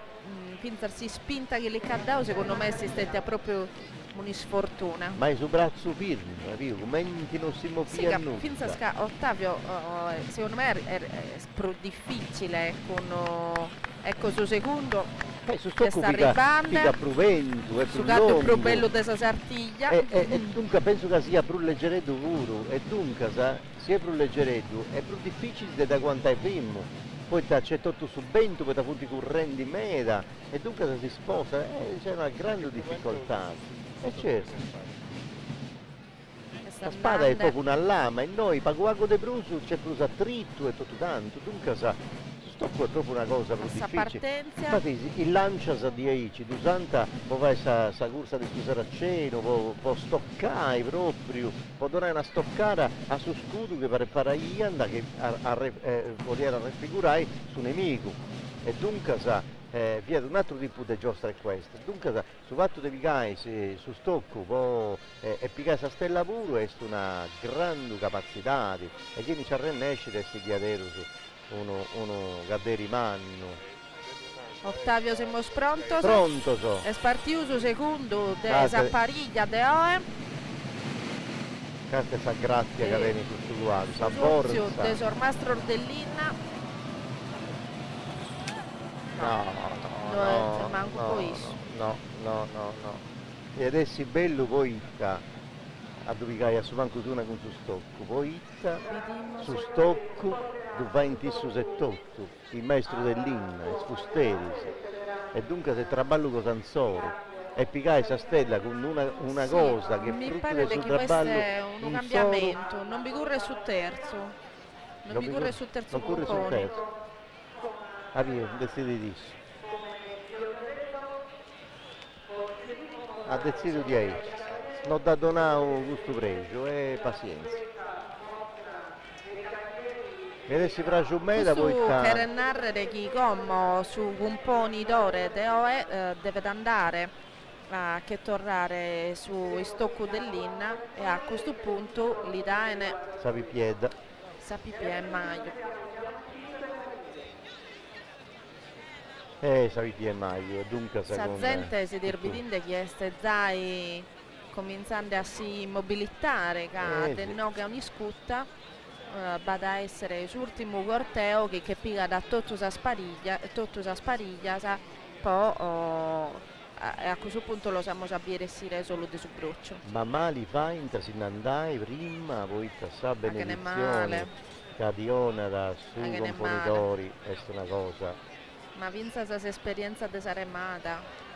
finzarsi spinta che le cadao secondo me si stette proprio una sfortuna. Ma è su braccio firme, capito? Come non si muove a nulla. Finza Ottavio secondo me è più difficile ecco su secondo su stocco pica più vento, è più lungo, più bello della sartiglia e dunque penso che sia più leggeretto puro e dunque se è più leggeretto è più difficile da quanto è prima. Poi c'è tutto sul vento, poi da punti correnti meda e dunque se si sposa c'è una grande difficoltà. E certo. La spada è proprio una lama e noi paguago de bruso c'è più attrito e tutto tanto, dunque stocco è proprio una cosa più difficile. Infatti il lancia sa di aici, d'usanta può fare questa corsa di saraceno, può stoccare proprio, può dare una stoccata a su scudo che per paraianda che voleva raffigurare su nemico e dunque via un altro tipo di giostra è questo. Dunque su fatto di piccare su stocco e piccare questa stella puro è una grande capacità e chi ci arrennesce di essere diadero su uno che rimane. Ottavio siamo pronto? Pronto so. È spartiuso secondo de Zappariglia de Oe. Questa è sa grazia che viene tutto qua, sa forza. De Sormastro Ordellina. No. Manco questo. No. E adesso è bello poi a dove a su manco una con su stocco, poi su stocco dove va in tisso settotto, il maestro dell'inna, il Sfusteris, e dunque se traballo con Sansoro e piccare questa stella con una cosa che mi frutto pare del suo che questo traballo è un cambiamento, non vi corre su terzo, non vi corre su terzo compone. Avvio, decidi di isso. Ha deciso di aici. Non da donare questo pregio e pazienza. E adesso fra un meta poi per narrare chi come su componi d'ore deve andare a che tornare su stocco dell'inna e a questo punto li daine sapi pieda maio. Sapi pieda maio, dunque sa gente si dirbidinde chieste zai cominciando a si mobilitare che no che è un'iscutta vada a essere l'ultimo corteo che piga da tutta la spariglia, poi a questo punto lo siamo a dire solo di su broccio. Ma mali fa in andai prima, poi sa benedizione, cadiona da su componitori, è una cosa. Ma vinza questa esperienza di Saremata.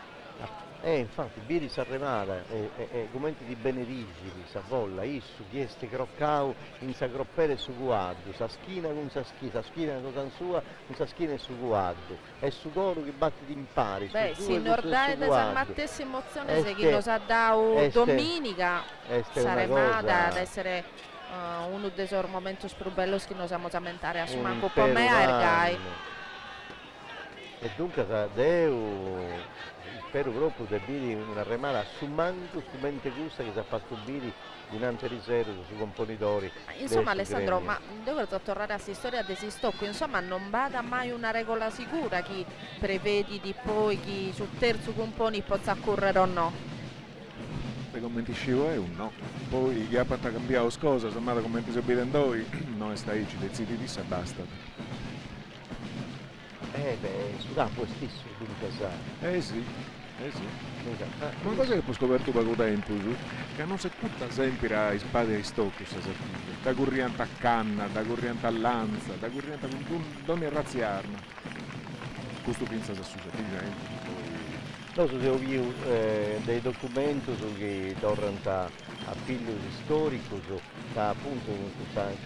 Infatti, Biri Sarremata e commenti di benedicili, sa volla, issu, chieste croccau, in sa groppere su guardo, sa schina con sa schina con sua, con sa schina e su guardo, e su coro che batte di impari. Beh, si nordai da sa stessa emozione, se chi lo sa da domenica, Saremata ad essere uno dei suoi momenti più belli che noi siamo a mentare a sumanco per me a Ergai. E dunque spero proprio di Biri una remata assumando strumenti gusta che si è fatto Biri dinanzi riservo su componitori. Insomma Alessandro, ma devo tornare a questa storia di Sistocco, insomma non vada mai una regola sicura chi prevedi di poi chi sul terzo componi possa correre o no? Se commenti scivo è un no, poi chi ha fatto cambiare cosa, insomma commenti si obbedendo noi stai ci decidi di sa basta. Su campo è stesso dunque sa. Sì. Ma cosa che poi scoperto poco tempo, che non si tutta sempre a spade e stocco, da corriente a canna, da corriente a lanza, da corriente con donne razziarne. Questo pensa a succedere. Noi abbiamo visto dei documenti che tornano a figlio storico, che appunto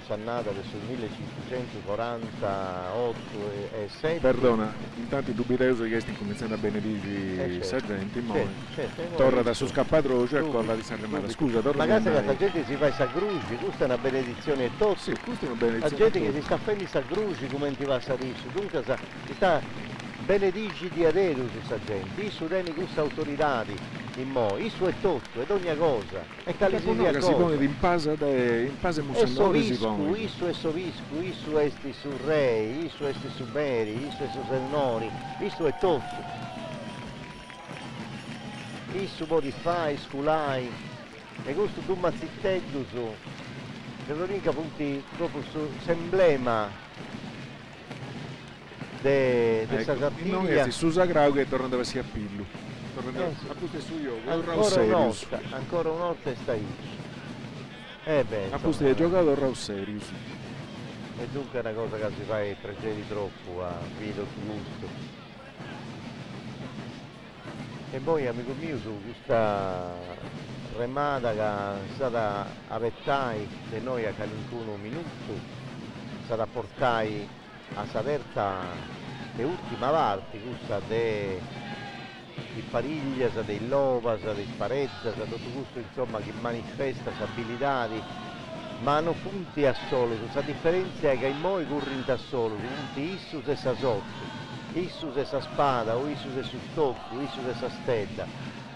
sono nata verso il 1548 e 7. Perdona, intanto i dubitosi che stiamo cominciando a benedire sargenti, torna da su scappatroce a colla di Sarremata. Scusa, torna a casa che la gente si fa i sagrugi, questa è una benedizione e tutto. Sì, questa è una benedizione. La gente che si sta facendo i sagrugi come ti va a salire, dunque si sta benedici di aderu su sta gente, i sureni queste autorità in mo, i suoi tutto, ed ogni cosa, e che si pone di impasa musennori si pone. Isu è soviscu, isu è su re, isu è su beri, isu è su sennori, isu è tutto. Isu modifai, sculai, e questo tu mazzitteggio su, che l'unica punti proprio su semblema de Sartiglia. Noi su Sagrau che torna dove si appillu. Appunto su io, ancora un'orta e stai. Appunto hai giocato a Rauserius. E dunque è una cosa che si fa e pregedi troppo a Vito gusto. E poi amico mio su questa remata che è stata a vettai e noi a calincuno minuto, è stata a portai a saperta le ultima parte questa di pariglia, dei lovas, dei sparezza, tutto questo insomma che manifesta abilità, ma non punti a solo, questa differenza è che in noi corrono da solo, punti issus e sa sotto, issus e sa spada o issus e su stocco, issus e sa stella,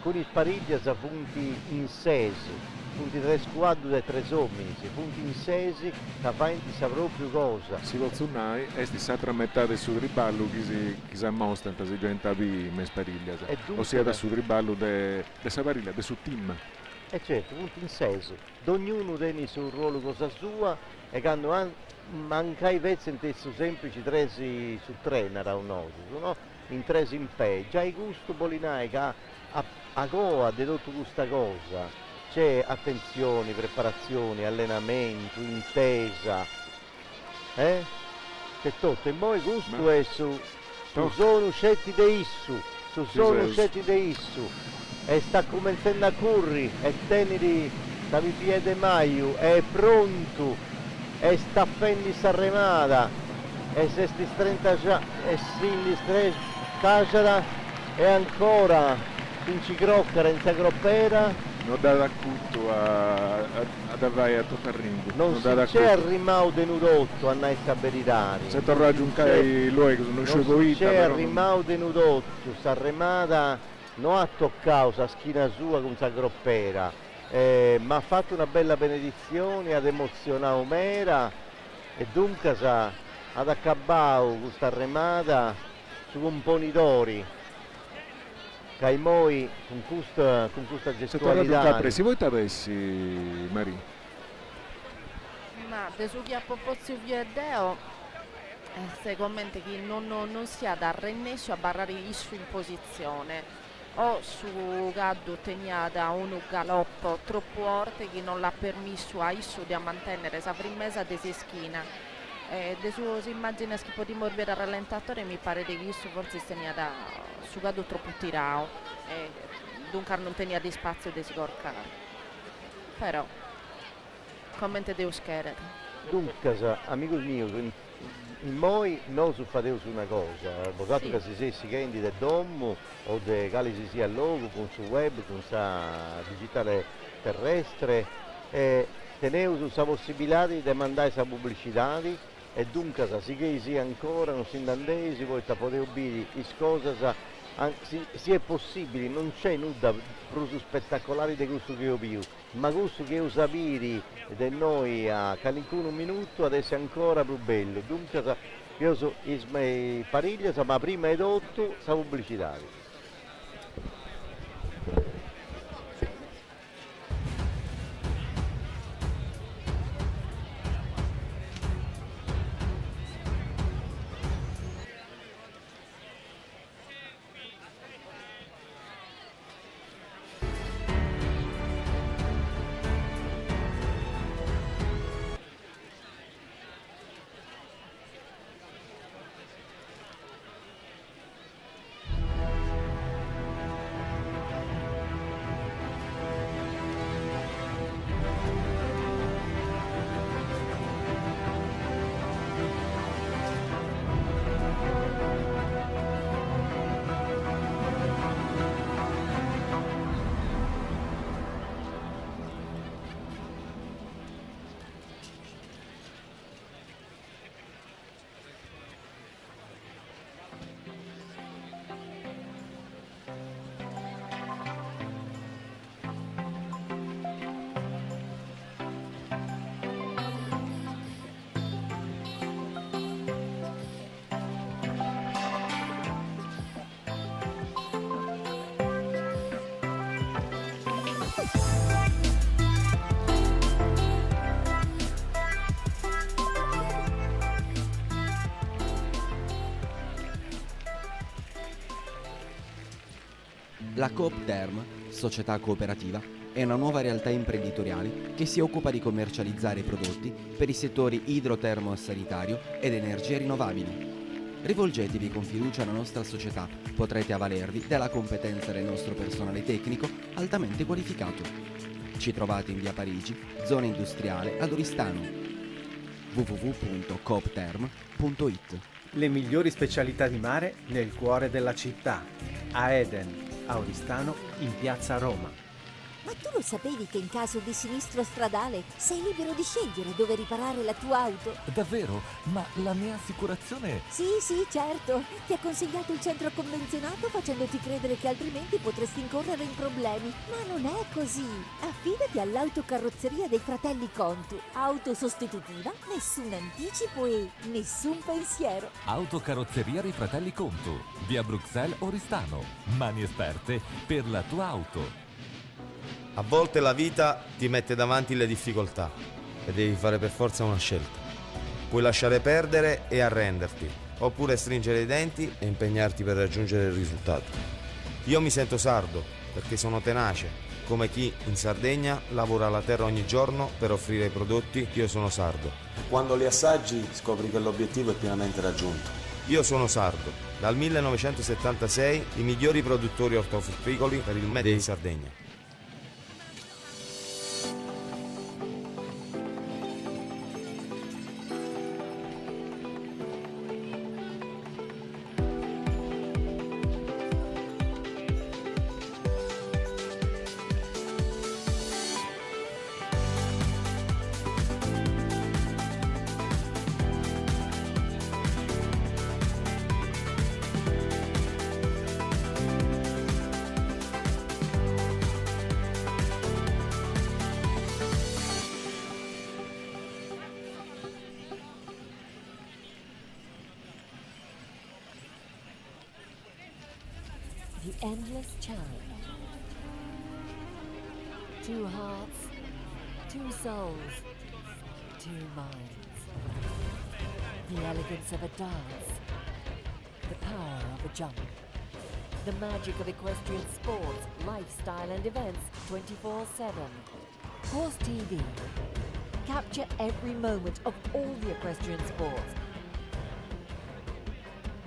con il pariglia sa punti insesi. Punti tre squadri e tre sommi, punti in sesi, la faenti sa proprio cosa. Si volzunai, esti sa tramettare su riballo chi si mostra, si diventa di mespariglia, ossia da su riballo de sapariglia, de su team. E certo, punti in sesi, ognuno tiene sul ruolo cosa sua e quando manca i vezzi in testo semplici, tre su tre era un oso, no? In tre in pe, già i gusto bolinai che a goa di tutta questa cosa. C'è attenzione, preparazione, allenamento, intesa, c'è tutto, e poi gusto è su sono scetti di issu, sono scetti di issu, e sta cominciando a correre, e tenere da piede maio, è pronto, e sta fendi Sarremata, e se sti 30 già, e si cacciara, e ancora, in cicroccara, in sagroppera, non dà d'accuto ad avrai a Totarringo. Non c'è il rimau denudotto a Naissa Beridari. Se torna a giuncare lui che sono uscito non c'è il rimau denudotto, sta remata non ha toccato la schina sua con sa groppera, ma ha fatto una bella benedizione, ad emozionato Omera e dunque ad accabbao questa remata su componitori. Caimoi con questa gestualità. Se voi t'avessi, Maria? Ma de su chi a Popozio Viedeo, secondo me che non sia da rennescio a barrare issu in posizione. O su Gaddu teniada un galoppo troppo forte che non l'ha permesso a issu di mantenere sa primesa de se schina. De sue immagini che potremmo vedere al rallentatore mi pare che issu forse tenia da su Gaddu troppo tirato e dunque non tenia di spazio di scorcare. Però commenti devo scherare. Dunque, amico mio, in noi noi fatemos una cosa, vocato Sì. che si sia sicchendi del domo o de cali si sia logo con su web, con sa digitale terrestre, e teneus la possibilità di mandare sa pubblicità e dunque se che sia ancora non si intendesi, voi potete ubire cose se è possibile, non c'è nulla più spettacolare di questo che io più, ma questo che io sapere di noi a qualcuno un minuto adesso è ancora più bello. Dunque io so i pariglia, ma prima di tutto la pubblicità. La Coop Term, società cooperativa, è una nuova realtà imprenditoriale che si occupa di commercializzare prodotti per i settori idrotermo-sanitario ed energie rinnovabili. Rivolgetevi con fiducia alla nostra società, potrete avvalervi della competenza del nostro personale tecnico altamente qualificato. Ci trovate in via Parigi, zona industriale ad Oristano. www.coopterm.it. Le migliori specialità di mare nel cuore della città, a Eden, a Oristano, in piazza Roma. Ma tu lo sapevi che in caso di sinistro stradale sei libero di scegliere dove riparare la tua auto? Davvero? Ma la mia assicurazione... Sì, certo. Ti ha consigliato il centro convenzionato facendoti credere che altrimenti potresti incorrere in problemi. Ma non è così. Affidati all'autocarrozzeria dei fratelli Contu. Auto sostitutiva, nessun anticipo e nessun pensiero. Autocarrozzeria dei fratelli Contu, via Bruxelles Oristano. Mani esperte per la tua auto. A volte la vita ti mette davanti le difficoltà e devi fare per forza una scelta. Puoi lasciare perdere e arrenderti, oppure stringere i denti e impegnarti per raggiungere il risultato. Io mi sento sardo perché sono tenace, come chi in Sardegna lavora la terra ogni giorno per offrire i prodotti. Io sono sardo. Quando li assaggi scopri che l'obiettivo è pienamente raggiunto. Io sono sardo. Dal 1976 i migliori produttori ortofrutticoli per il Made in Sardegna. The endless challenge. Two hearts, two souls, two minds. The elegance of a dance. The power of a jump. The magic of equestrian sports, lifestyle and events 24/7. Horse TV. Capture every moment of all the equestrian sports.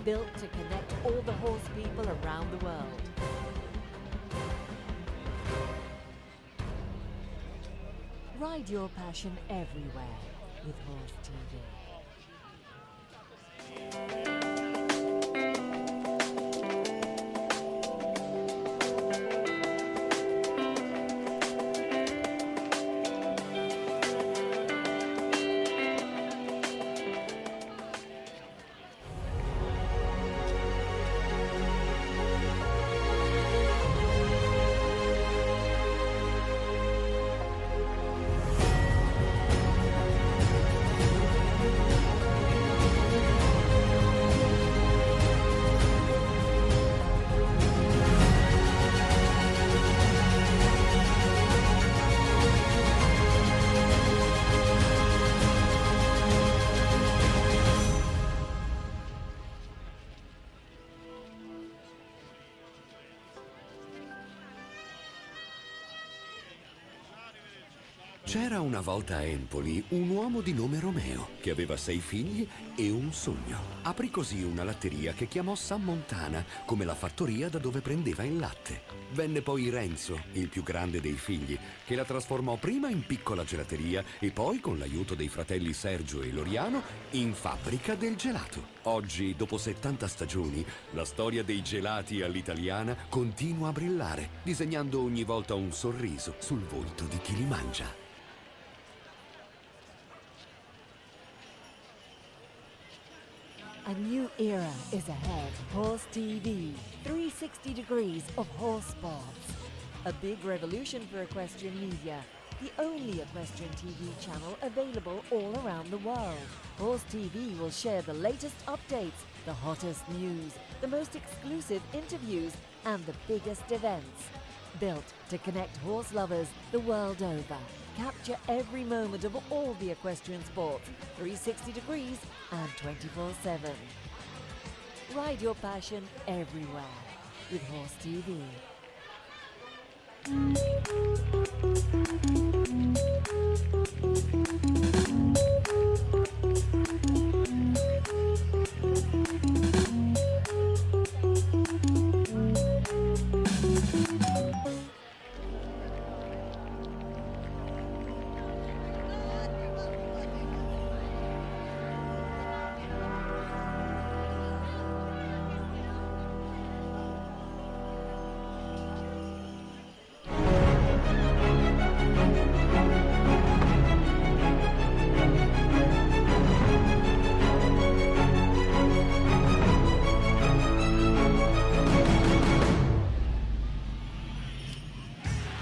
Built to connect all the horse people around the world. Ride your passion everywhere with Horse TV. C'era una volta a Empoli un uomo di nome Romeo che aveva 6 figli e un sogno. Aprì così una latteria che chiamò Sammontana, come la fattoria da dove prendeva il latte. Venne poi Renzo, il più grande dei figli, che la trasformò prima in piccola gelateria e poi, con l'aiuto dei fratelli Sergio e Loriano, in fabbrica del gelato. Oggi, dopo 70 stagioni, la storia dei gelati all'italiana continua a brillare, disegnando ogni volta un sorriso sul volto di chi li mangia. A new era is ahead. Horse TV. 360 degrees of horse sports. A big revolution for equestrian media. The only equestrian TV channel available all around the world. Horse TV will share the latest updates, the hottest news, the most exclusive interviews, and the biggest events. Built to connect horse lovers the world over. Capture every moment of all the equestrian sports, 360 degrees and 24/7. Ride your passion everywhere with Horse TV.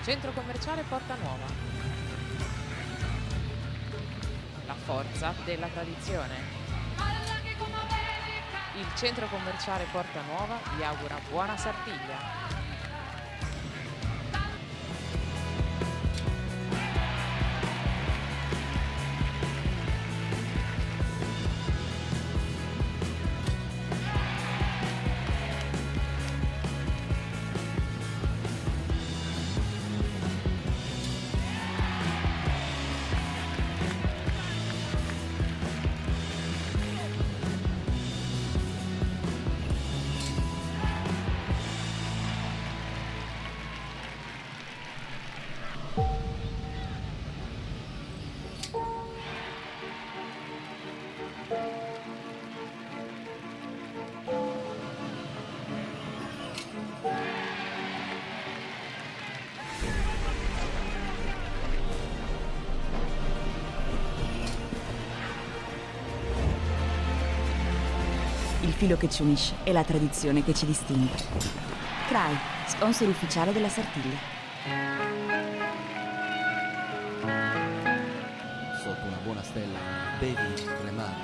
Centro commerciale Porta Nuova. La forza della tradizione. Il centro commerciale Porta Nuova vi augura buona Sartiglia. Il filo che ci unisce e la tradizione che ci distingue. CRAI, sponsor ufficiale della Sartiglia. Sotto una buona stella, bevi le mani.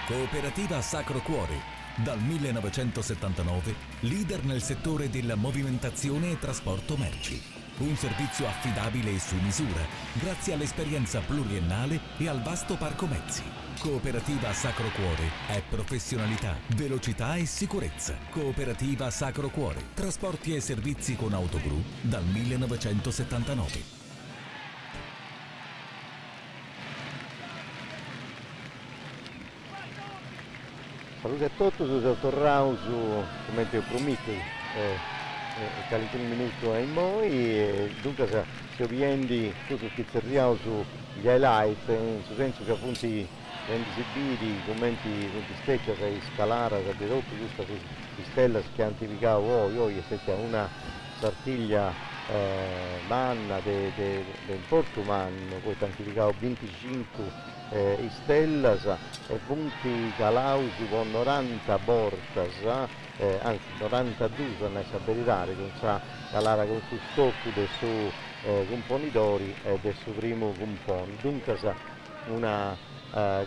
Cooperativa Sacro Cuore. Dal 1979, leader nel settore della movimentazione e trasporto merci. Un servizio affidabile e su misura, grazie all'esperienza pluriennale e al vasto parco mezzi. Cooperativa Sacro Cuore è professionalità, velocità e sicurezza. Cooperativa Sacro Cuore, trasporti e servizi con autogru dal 1979. Saluti a tutti, sono tornato come ti ho promesso, qualche minuto ai moi, dunque se ovviamente tutto schizzerriamo sugli highlight, in senso che appunto vendi esibiti, commenti steccia, sei scalare, sei dedotto, questa stella che antificavo voi, è una sartiglia manna del Porto Manno, poi antificavo 25 stellas e punti calausi con 90 portas, anzi 92 ne sa veritare, con sa calara con su stocco del suo componitori e del suo primo componi. Dunque una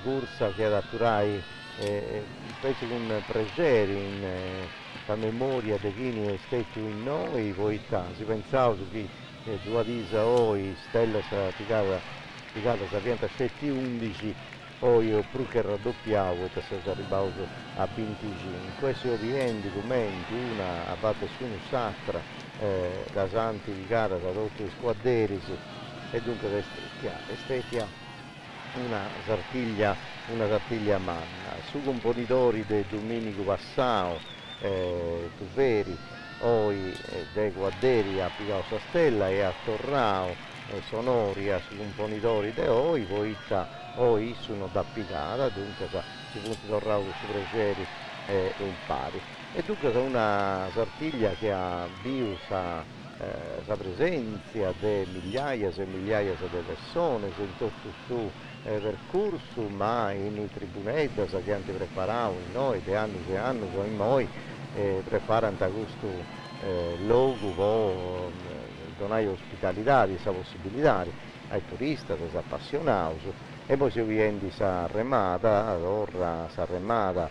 corsa che adatturai specie con pregeri in la memoria di chi è stato in noi, poi si pensava che due disa oggi stella piccata sapiente a 7-11, poi io più che raddoppiavo e sono arrivato a 25. Se ovviamente documenti, una a parte su un sacra, da Santi Vicara, da tutti i squadderi, e dunque Estettia una sartiglia manna. Su componitori di Domenico Passao, Tuveri, poi dei Guadderi a Picao Stella e a Torrao, Sonoria su componitori di Oi, poi sono da Picara, dunque si punti Torrao su Pregeri e impari. E dunque è una sartiglia che ha la presenza di migliaia e migliaia di persone in tutto il suo percorso, ma in tribunetta che hanno preparato noi, di anni e anni, in noi, preparano questo luogo, donare ospitalità, questa possibilità ai turisti, ai appassionati, e poi si viene sa remata, allora sa remata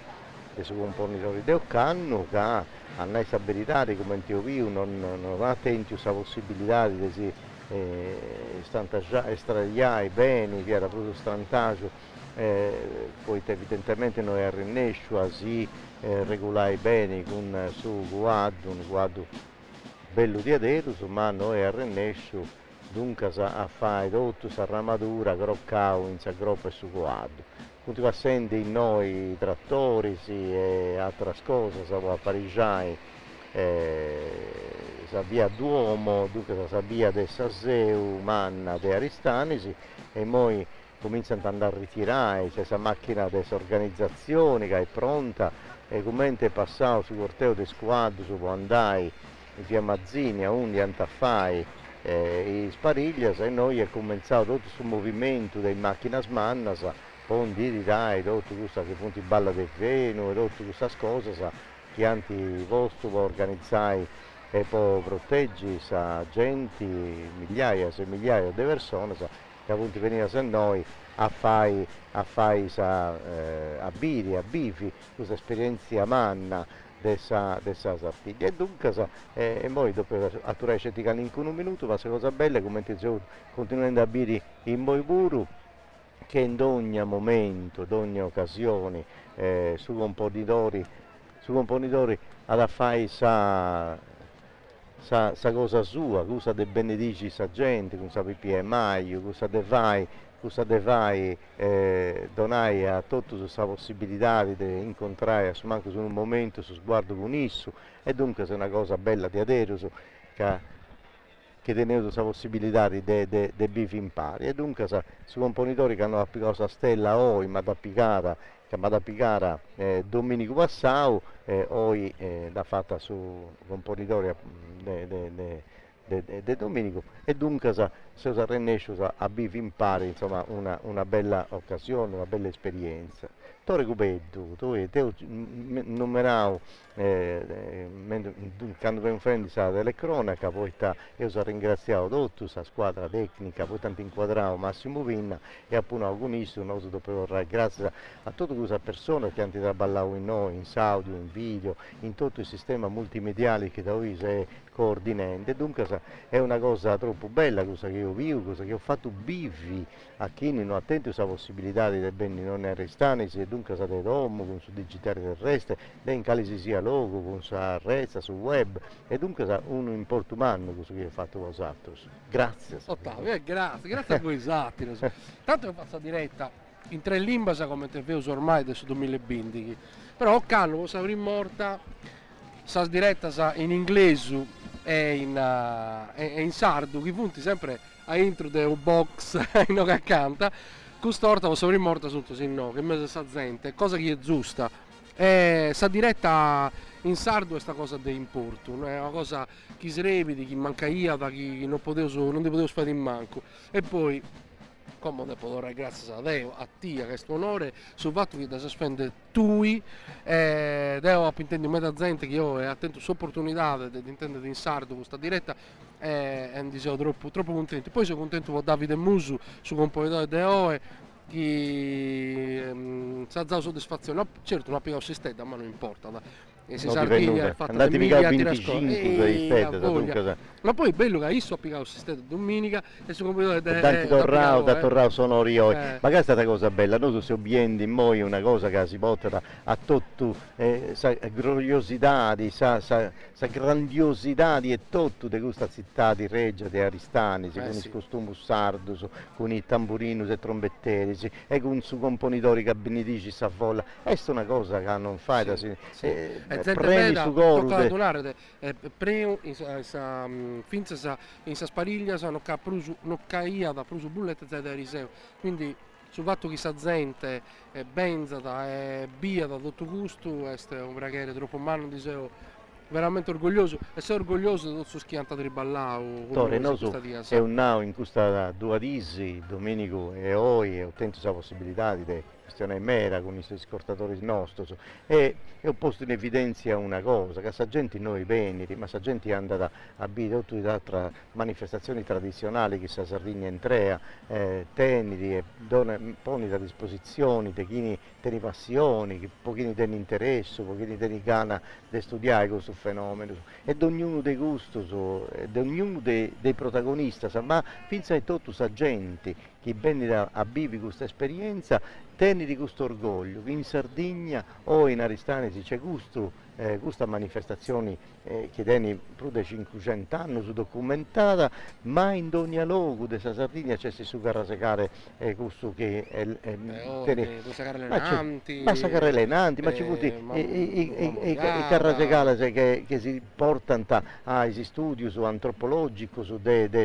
dei suoi componitori del canno che hanno stabilità come ti ho non ha attenti questa possibilità di estrarre i beni che era proprio strantaggio, poi evidentemente noi a Rennescio si regolare i beni con su guardo, un guardo bello di adero, ma noi a Rennescio dunque a fare tutto questa armatura, groccao, in sa groppa e su guardo. Continua a sentire in noi trattori e altre cose, a Parigiai, sa via Duomo, dunque sa via del Saseu, Manna, de Aristanisi, e poi cominciano ad andare a ritirare, questa macchina di organizzazione che è pronta, e come è passato sul corteo di squadro, su può andare in via Mazzini, a undi antafai, i Spariglias, e noi è cominciato tutto questo movimento delle macchine mannas, con di dai, tutto questo che punti balla del treno, e tutte queste cose che anti vostro può organizzare e può proteggere sa gente, migliaia e migliaia di persone che appunto venivano a noi a fare a bifi, questa esperienza manna dessa sartiglia. E dunque e poi dopo atturare certicare in un minuto, ma la cosa bella è come continuando a bere in Moiburu, che in ogni momento, in ogni occasione, su componitori ad fare sa cosa sua, cosa de benedici sa gente, cosa pipì maio, cosa de vai donai a tutta questa possibilità di incontrare anche su un momento, su sguardo con isso, e dunque è una cosa bella di adesso che tenete questa possibilità di bivi in pari. E dunque su componitori che hanno applicato questa stella oggi, ma da Picara Domenico Passau, oggi l'ha fatta su componitori de Domenico, e dunque se si Rennescio a bivi in pari, insomma una bella occasione, una bella esperienza. Tore Cupeddu, te numeravo quando abbiamo fatto la telecronaca, poi io sono ringraziato tutti, la squadra tecnica, poi tanto inquadravo Massimo Pinna e appunto agonista, grazie a tutte queste persone che hanno lavorato in noi, in audio, in video, in tutto il sistema multimediale che da voi è coordinante. Dunque è una cosa troppo bella, cosa che io vivo, cosa che ho fatto bivi a chi non ha attento questa possibilità di beni non arrestati, e dunque sapete domo, con su digitale terrestre, in cali si sia logo, con sa resta, sul web, e dunque un importo umano cosa che ho fatto vosaltro. Grazie. Ottavio, grazie a voi Sattino. Tanto io faccio diretta in 3 lingue, come te vedo ormai adesso 2020, però canno, cosa avrei morta, sa diretta in inglese e in sardo, che punti sempre a intro del box in che canta, quest'orta cosa avrei morta sotto, se no, che mese sa gente, cosa che è giusta. Sa diretta in sardo è questa cosa di importo, è una cosa che si revede, che manca io, da chi non ti potevo fare in manco. E poi, come devo dare grazie a Dio, a te, questo onore, sul fatto che si spende tui, devo intendere meta gente che io ho attento l'opportunità di intendere in sardo questa diretta, e sono troppo contento. Poi sono contento con Davide Musu, su compositore di OE, che sa dato soddisfazione, certo non ha piegato sistema, ma non importa. E se Sardegna è fatta domenica 25 ma poi è bello che io ho piegato sistema domenica e su computer da Torrao sono io, ma che è stata cosa bella, noi siamo obbiendi in noi una cosa che si porta a tutto, sa gloriosità, sa grandiosità e tutto di questa città di Reggio, di Aristani, con i costumi sardi, con i tamburini e trombetteri, e con i componitori cabinetici sa folla, è una cosa che non fai da premi su gol primo finza in sa spariglia non caia da prusu bullette da riseo, quindi sul fatto che sa gente è benzata e via da tutto gusto è un braghere troppo umano, dicevo veramente orgoglioso e sei orgoglioso di tutto schianta di ballao è un nao in questa duadisi Domenico e oggi ho tentato la possibilità di questione mera con i suoi scortatori nostri e ho posto in evidenza una cosa, che sa gente noi veneri, ma sa gente è andata a bere tutte le altre manifestazioni tradizionali che sa Sardegna entrea, teneri e poni a disposizione di chi tiene passioni, che pochini tiene interesse, pochini tiene gana di studiare questo fenomeno e di ognuno dei gusti, di ognuno dei protagonisti, ma finza di tutto sa gente che viene a vivere questa esperienza, tieni di questo orgoglio, che in Sardegna o in Aristanesi c'è questa manifestazione che tiene più di 500 anni su documentata, ma in ogni luogo della Sardegna c'è su carrasecare questo che ma sacare lenanti, ma ci vuole i carrasecare che si portano ai studi su antropologico, su del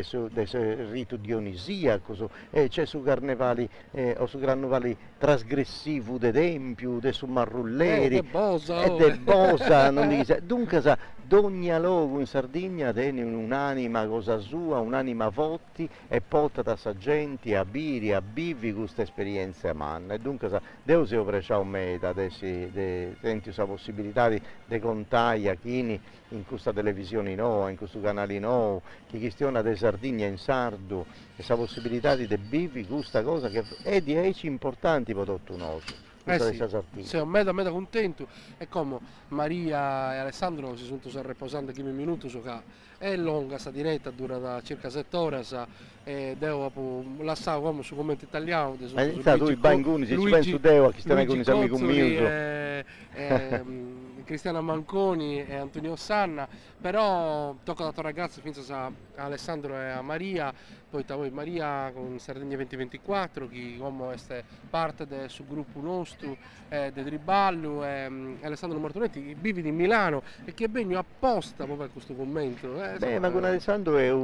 rito dionisiaco, c'è su carnevali o su carnevali trasgressivo de tempio, de su marrulleri, e del bosa, non dice, dunque sa, d'ogni luogo in Sardegna tiene un'anima cosa sua, un'anima forte e porta da sa gente a biri, a vivi questa esperienza manna e dunque sa, Dio si opreccia un meta, senti questa possibilità di contare a chi in questa televisione nuova, in questo canale nuovo, che questiona di Sardegna in sardo, questa possibilità di vivi questa cosa che è di eci importanti per tutto noi. Sono meta contento e come Maria e Alessandro si sono riposando 15 minuti è lunga questa diretta, dura da circa 7 ore e devo lasciare come su commento italiano tu i banguni se ci penso devo che stanno con i amici miei Cristiana Manconi e Antonio Sanna, però tocca dato ragazzi finza a Alessandro e a Maria, poi Maria con Sardegna 2024 che come è parte del suo gruppo nostro del Driballo e Alessandro Martonetti che vive di Milano e che è ben apposta proprio a questo commento. Ma con Alessandro è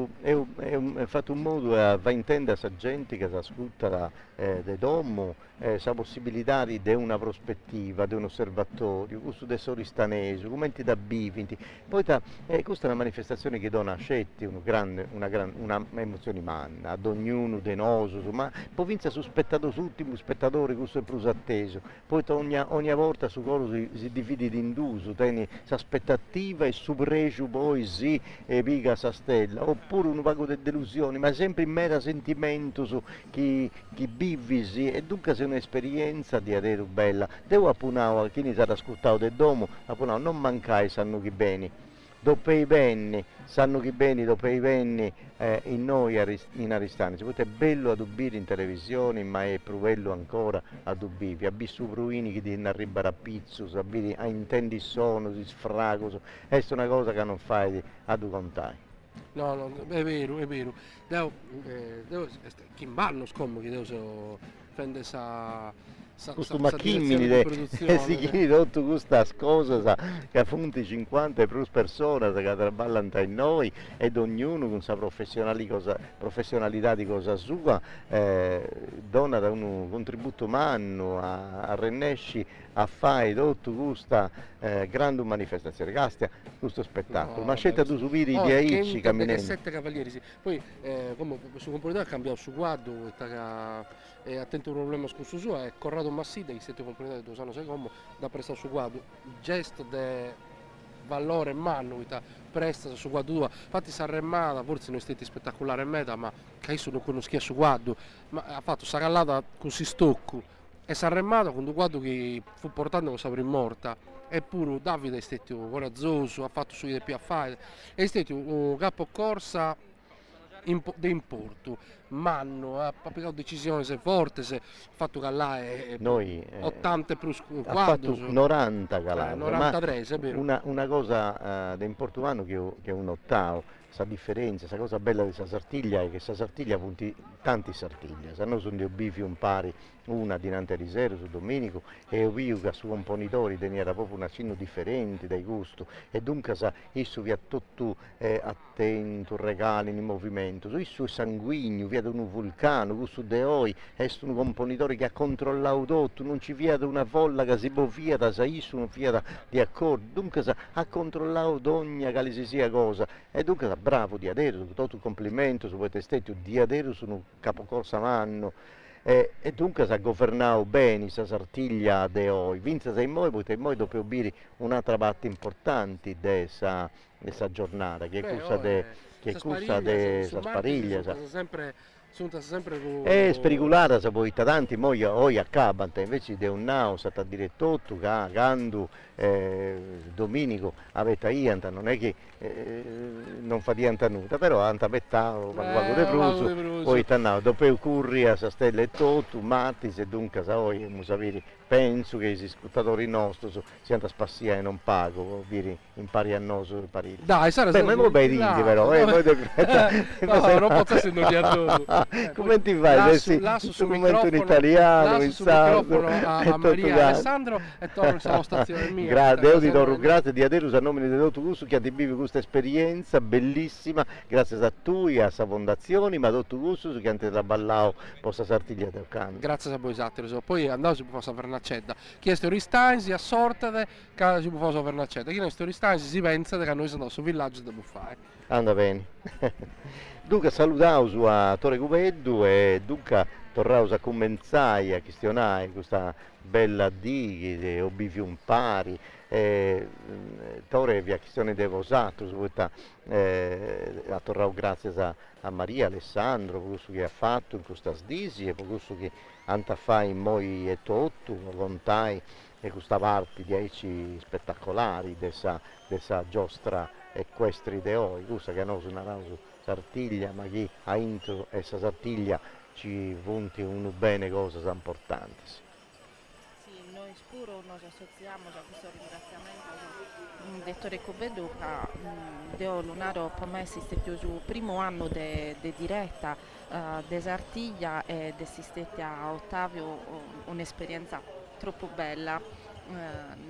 fatto un modo a intendere a gente che si ascolta de domo, la possibilità di una prospettiva, di un osservatorio, questo del aristanesi, commenti da bivinti, poi questa è una manifestazione che dona a scetti una emozione manna, ad ognuno de noso, ma poi vince su spettatori, su ultimi spettatori, questo è più atteso, poi ogni volta su quello si divide in due, tieni aspettativa e su precio poi si piga sa stella, oppure un vago di delusione, ma sempre in mera sentimento su chi bivisi, e dunque è un'esperienza di adero bella. Devo appunare, chi ne sarà ascoltato del domo, appunare, non mancai sanno chi bene, dopo i benni, sanno chi bene, dopo i benni in noi in Aristani, si è bello ad ubbire in televisione, ma è più bello ancora ad ubbire, a bissu pruini che ti arrivare a pizzo, a intendi il sono, si sfrago, è una cosa che non fai ad contare. No, è vero, è vero. Chi vanno scomodi, devo fare questo macchimini si chiede tutto questa cosa che funti 50 e più persone che traballano tra noi, ed ognuno con sa professionalità di cosa sua dona da un contributo umano a rennesci a fare tutto questa grande manifestazione, questo spettacolo, ma scelta tu subire di aici camminando. 7 cavalieri, sì. Poi come su componente ha cambiato su guardo e attento un problema scusso suo è Corrado Massida che siete componente di 2 anni secondo da prestare su guardo il gesto de valore mannuita presta su guardo 2, infatti Sanremata forse non è stato spettacolare in meta, ma che io non conosco su guardo, ma ha fatto sta callata così stocco e Sanremata con un guardo che fu portando con sapere morta, eppure Davide è stato coraggioso, ha fatto su di più a fare, è stato un capo corsa di importo, Manno ha applicato decisioni forti, se fatto che là è 80 più 4, ha fatto 90 calate, 93, è vero. Una cosa di importo umano che è un ottavo, questa differenza, questa cosa bella di Sartiglia è che Sartiglia punti tanti Sartiglia, se no sono di bifi un pari, una dinanzi a Risero su Domenico, e io che su componitori era proprio un accenno differente dai gusti, e dunque isso via tutto attento, regalo in movimento, isso è sanguigno, via da un vulcano, questo de oi, è un componitore che ha controllato tutto, non ci via da una folla che si può via da isso non via di accordo, dunque ha controllato ogni che si sia cosa, e dunque bravo di adero, tutto il complimento su voi stessi, di adero su un capocorsa manno, e dunque si è governato bene questa Sartiglia de oggi, vinse sei moi, poi dopo ubire un'altra parte importante di questa giornata, che è questa de Spariglia. Sono sempre spericolata se poi tanti oggi accabbano, invece di un nao stata dire tutto, quando Domenico avete ianta, non è che non fa dianta nuda, però anta pettavo, quando de pruso, poi tannao, dopo Curria, sa stella e tutto, Mattis, e dunque oggi penso che i ascoltatori nostri siano spassia e non pago, impari a noi sul parigi. Dai, sarà ma non bei ridi però, non posso essere non li come ti fai? Lascio commento in italiano, in sardo, a Maria Alessandro e torno alla stazione mia. Grazie di Aderus a nome di Dotto Gusto che ha vivito questa esperienza bellissima, grazie a tu e a questa fondazione, ma Dotto Gusto che hanno traballato possa Sartiglia del Canto. Grazie a voi esatto, poi andavo si può fare una cedda. Chi è Storistanzi, assortate, che si può fare una cedda. Chi non è Storistanzi si pensa che noi siamo sul villaggio da buffare. Anda bene. Dunque salutiamo a Torre Cupeddu e dunque torniamo a commenzare a questionare questa bella dighi, obivi un pari, Torre via questione di vosato, a tornare grazie a Maria Alessandro per questo che ha fatto in questa sdisi e per questo che anta fai in moi e tutto, contai e questa parte di aici spettacolari dessa giostra equestri de oi, questa che noi sono Sartiglia, ma chi ha intro e sa Sartiglia ci vunti un bene cose importanti. Sì, noi spuro ci associamo a questo ringraziamento Dottore Cupeddu che Lunaro per me esiste più sul primo anno di diretta di Sartiglia e esistette a Ottavio un'esperienza troppo bella.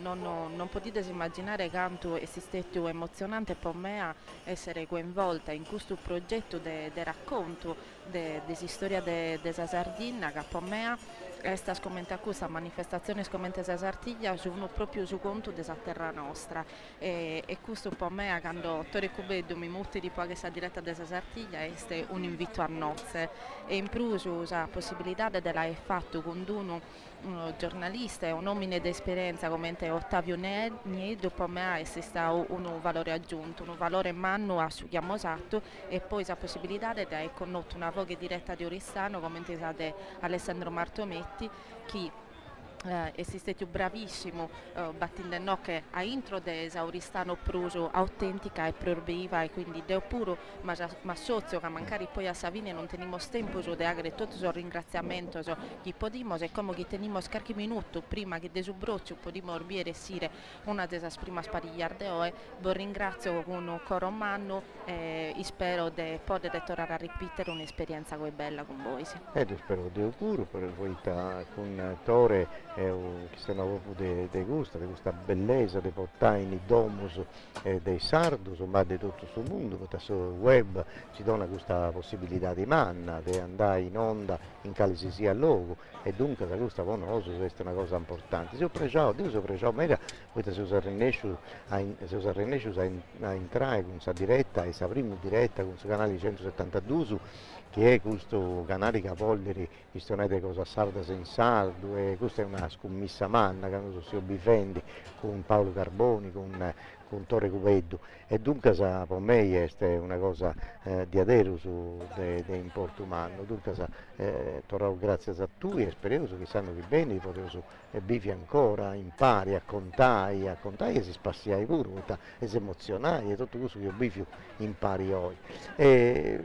Non potete immaginare quanto esistette emozionante per me essere coinvolta in questo progetto di racconto storia de sa Sardegna, che per me questa scommenta questa manifestazione scommenta sa Sardegna sono proprio su conto della terra nostra e questo per me quando Tore Cubeddo mi mutti di questa diretta della Sardegna è un invito a nozze e in più la possibilità della fatto con uno giornalista e un uomo di esperienza come Ottavio Niedo per me è stato un valore aggiunto, un valore manno a su chiamosatto e poi la possibilità di conoscere una voce diretta di Oristano come di Alessandro Martometti che è stato bravissimo battendo no che a intro di Oristano pruso autentica e prorbeiva e quindi deo puro ma sozio che magari poi a Savini non teniamo tempo di agre tutto il ringraziamento che podimos e come che teniamo qualche minuto prima che de broccio podimo orbiere sire una delle prime sparigliarde oe vi ringrazio con un coro umano e spero di poter tornare a ripetere un'esperienza così bella con voi io spero di auguro per voi con Tore che sono proprio di questa bellezza di portare in domus dei sardos ma di tutto il mondo questo web ci dona questa possibilità di manna di andare in onda in quale sia il luogo e dunque da questa conosco questa è una cosa importante Dio si pregio ma se usa Renescius a entrare con questa diretta e questa prima diretta con il canale 172 che è questo canale che voglio gestionare cosa sarda in sardo e questa è una scommessa manna che non si bifendi con Paolo Carboni, con Tore Cubeddu e dunque per me è una cosa di adero di importo umano, dunque torrò grazie a tutti e spero che sanno che bene potevo bifi ancora, impari a contare e si spassiai pure e si emozionai e tutto questo che io bifi impari oggi. E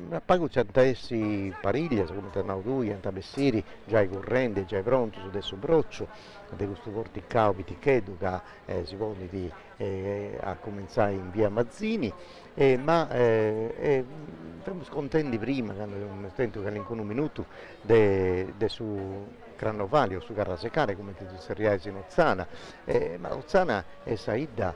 appago ciantessi pariglia, come tornavo tu, antabessiri, già i correnti, già i pronti su adesso broccio, di questo porticao pitichedo che si pone a cominciare in via Mazzini, ma siamo contenti prima, che in un minuto, su Crannovalio, su Carrasecare, come ti dicevi in Ozzana, ma Ozzana è saida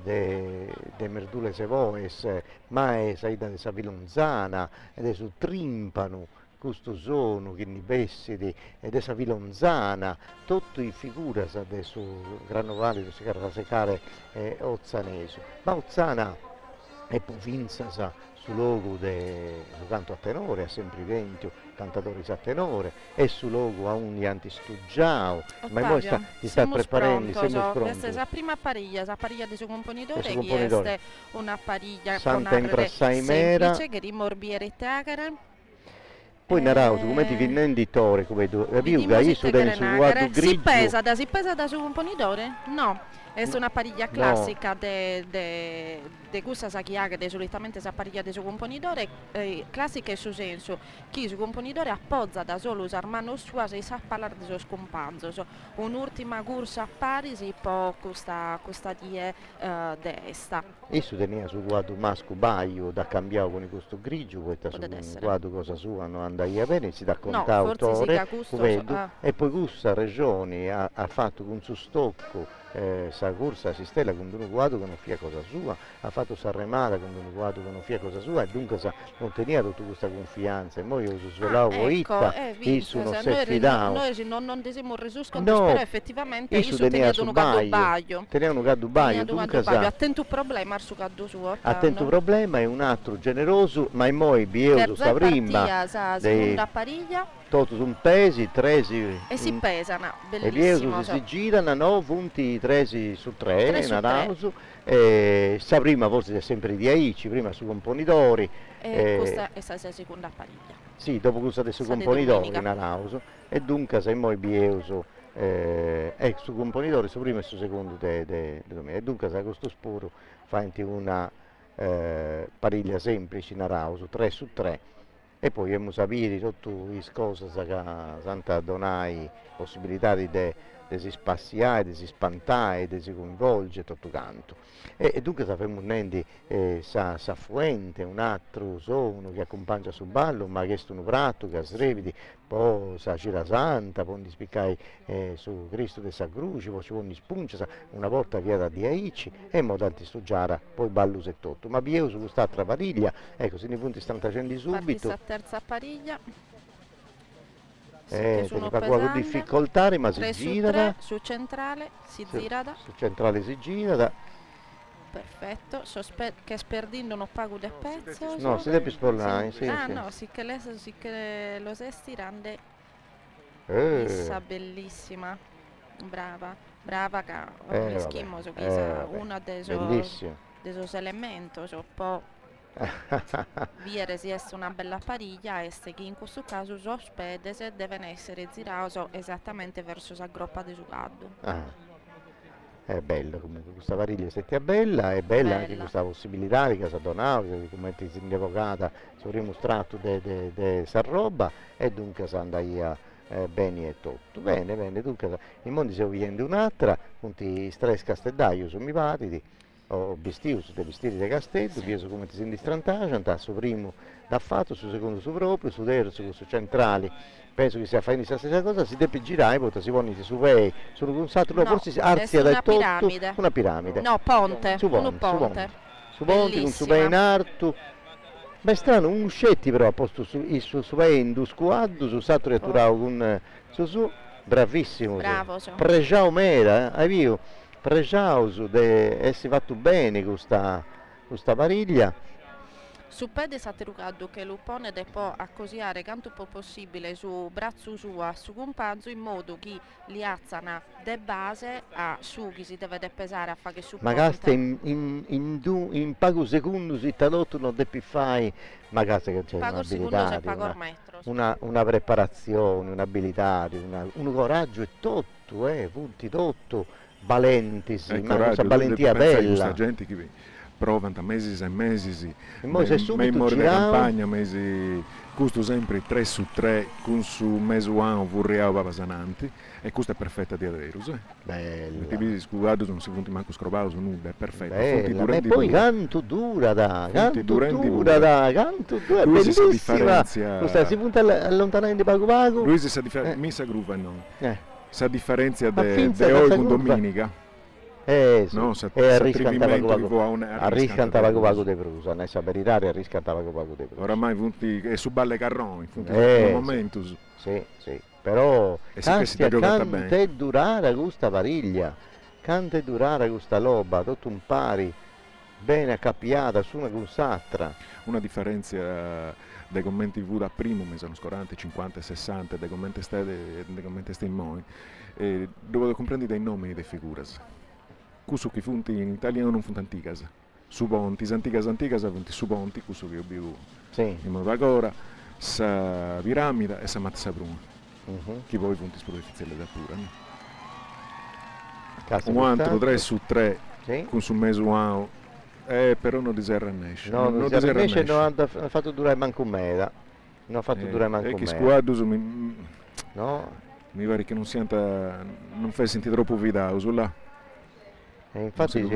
de Merdule Sevoes, ma è saida di Savilonzana, ed è su Trimpano, questo sono, che ne vestiti, ed è Savilonzana, tutte le figure su Crannovalio, su Carrasecare Ozzanese, ma Ozzana è provincia sul luogo del canto a tenore, a sempre vento, cantatori a tenore, e sul luogo a un antistuggiao, ma ora ti sta preparando, siamo pronti. Questa è la prima pariglia di suo componitore, che è una pariglia Santa Imprassaimera, semplice, che rimorbiere tegere. Poi narravo come ti viene inditore, come tu, io su guardo grigio. Si pesa da suo componitore? No. È una pariglia classica de questa sachiaga, solitamente sa pariglia di suo componitore, classica in suo senso, che il suo componitore appoggia da solo usare mano sua se sa parlare di suo scompanzo. Un'ultima corsa a Parisi, poi questa die desta. Esso tenia su guardo masco baio da cambiare con questo grigio, questo su guardo cosa sua non andai a bene, si dà conto autore, e poi questa regione ha fatto con suo stocco sa corsa si stella con uno guardo che non fia cosa sua, ha fatto Sanremata con uno guardo che non fia cosa sua e dunque non tenia tutta questa confidenza e poi io su svelavo itta e su non si fidavo. Noi non desiamo reso sconto, però effettivamente io tenia un gaddo tenia un gaddo baio, dunque attento problema su gaddo suo. Attento problema è un altro generoso, ma moi bieuso sta prima seconda pariglia tutto un pesi, tresi e si pesano, bellissimo. E si girano, no, punti tresi su tre, sta prima forse è sempre di Aici, prima su componitori. E questa è la seconda pariglia. Sì, dopo questa adesso componitori in Arauso, e dunque se moi bieuso su componitori, su primo e su secondo e dunque se questo sporo fa una pariglia semplice in Arauso, 3 su 3. E poi abbiamo sapere tutte le cose che Santa Donai, possibilità di si spassiare, di si spantare, di si coinvolgere tutto canto. E dunque sappiamo sa fuente, un altro sono che accompagna sul ballo, ma che un prato, che srevidi, poi sa Cira Santa, poi di spiccare su Cristo de Sa Croce, poi ci vuole spuncia, una volta via da Diaici, e mo tanti stugiara, poi ballo e tutto. Ma io su quest'altra pariglia, ecco, se ne punti stanno facendo subito. Partita terza pariglia. Te ne fa con difficoltà, ma si gira. Su centrale si gira. Su centrale si gira. Perfetto, che sperdendo non pago del pezzo. No, si deve spollare, sì. Ah sì. no, sì che lo sesti rande. Issa bellissima. Brava che schimoso che una dei suoi elementi, un po'. Viere si è una bella pariglia e che in questo caso so spedese devono essere girato esattamente verso la groppa di Sugaddo. È bello comunque questa pariglia, se ti è bella anche questa possibilità di Casa Donau, come ti si invocata sul primo strato di Sarroba, e dunque si andava bene e tutto. Bene, dunque in mondo si viene un'altra, punti stress castellaio sono mi patiti. Ho vestito dei vestiti di castello, chiesto come ti si distrantaggio, su primo da fatto, su secondo su proprio, su terzo, su centrali, penso che sia fare questa stessa cosa, si deve girare, poi si pone su vei, su un saturo, forse si arzia da tutto, una piramide. No, ponte, su ponte. Su ponte, con su vei in arto. Beh, strano, un uscetti però a posto su vei in due squadri, su saturo atturato con su, bravissimo. Bravo, Pregiao mera, hai visto? Pregiauso di essere fatto bene questa pariglia. Su pede saterucado che lo pone e può accosiare quanto può possibile su braccio sua, su compagno, in modo che li alzano de base a su chi si deve pesare a fare che su magari in poco secondo si tradotto non devi fare, magari che c'è un'abilità, una preparazione, un'abilità, un coraggio e tutto, punti tutto. Valentisi, ma questa valentia bella. Questa gente che provano mesi e mesi, memori di campagna, mesi, questo sempre 3 su 3, con su mese anno vorreau papasananti, e questa è perfetta di aderos. Bella. Ti vedi scudato, non si punti manco scrobato, su nulla, è perfetta. E poi canto dura canto dura, è bellissima. Questa si punta allontanare di pago. Lui si sa missa gruva no. Sa differenza di oggi con domenica. Sì. No, arrisca Pago de Prusa, ne sa veritare arrisca Pago de Prusa. Oramai è su balle carroni, in momento. Sì, però cante durare questa pariglia, cante durare questa loba, tutto un pari, bene accappiata su una consatra. Una differenza dei commenti V da primo mi sono scorante 50 e 60 dei commenti in noi dove comprendi dei nomi delle figure questo che funti in italiano non funti anticas su ponti anticas funti su ponti questo che io vivo in modo agora sa piramide e sa mazza bruna che poi funti superficiali da pura un altro 3 su 3 con su mese wow. Però non diserranesce. No, non diserranesce, non ha fatto durare manco un mera. Non ha fatto durare manco un mera. E che squadro mi pare che non fa sentire troppo vidato là. Infatti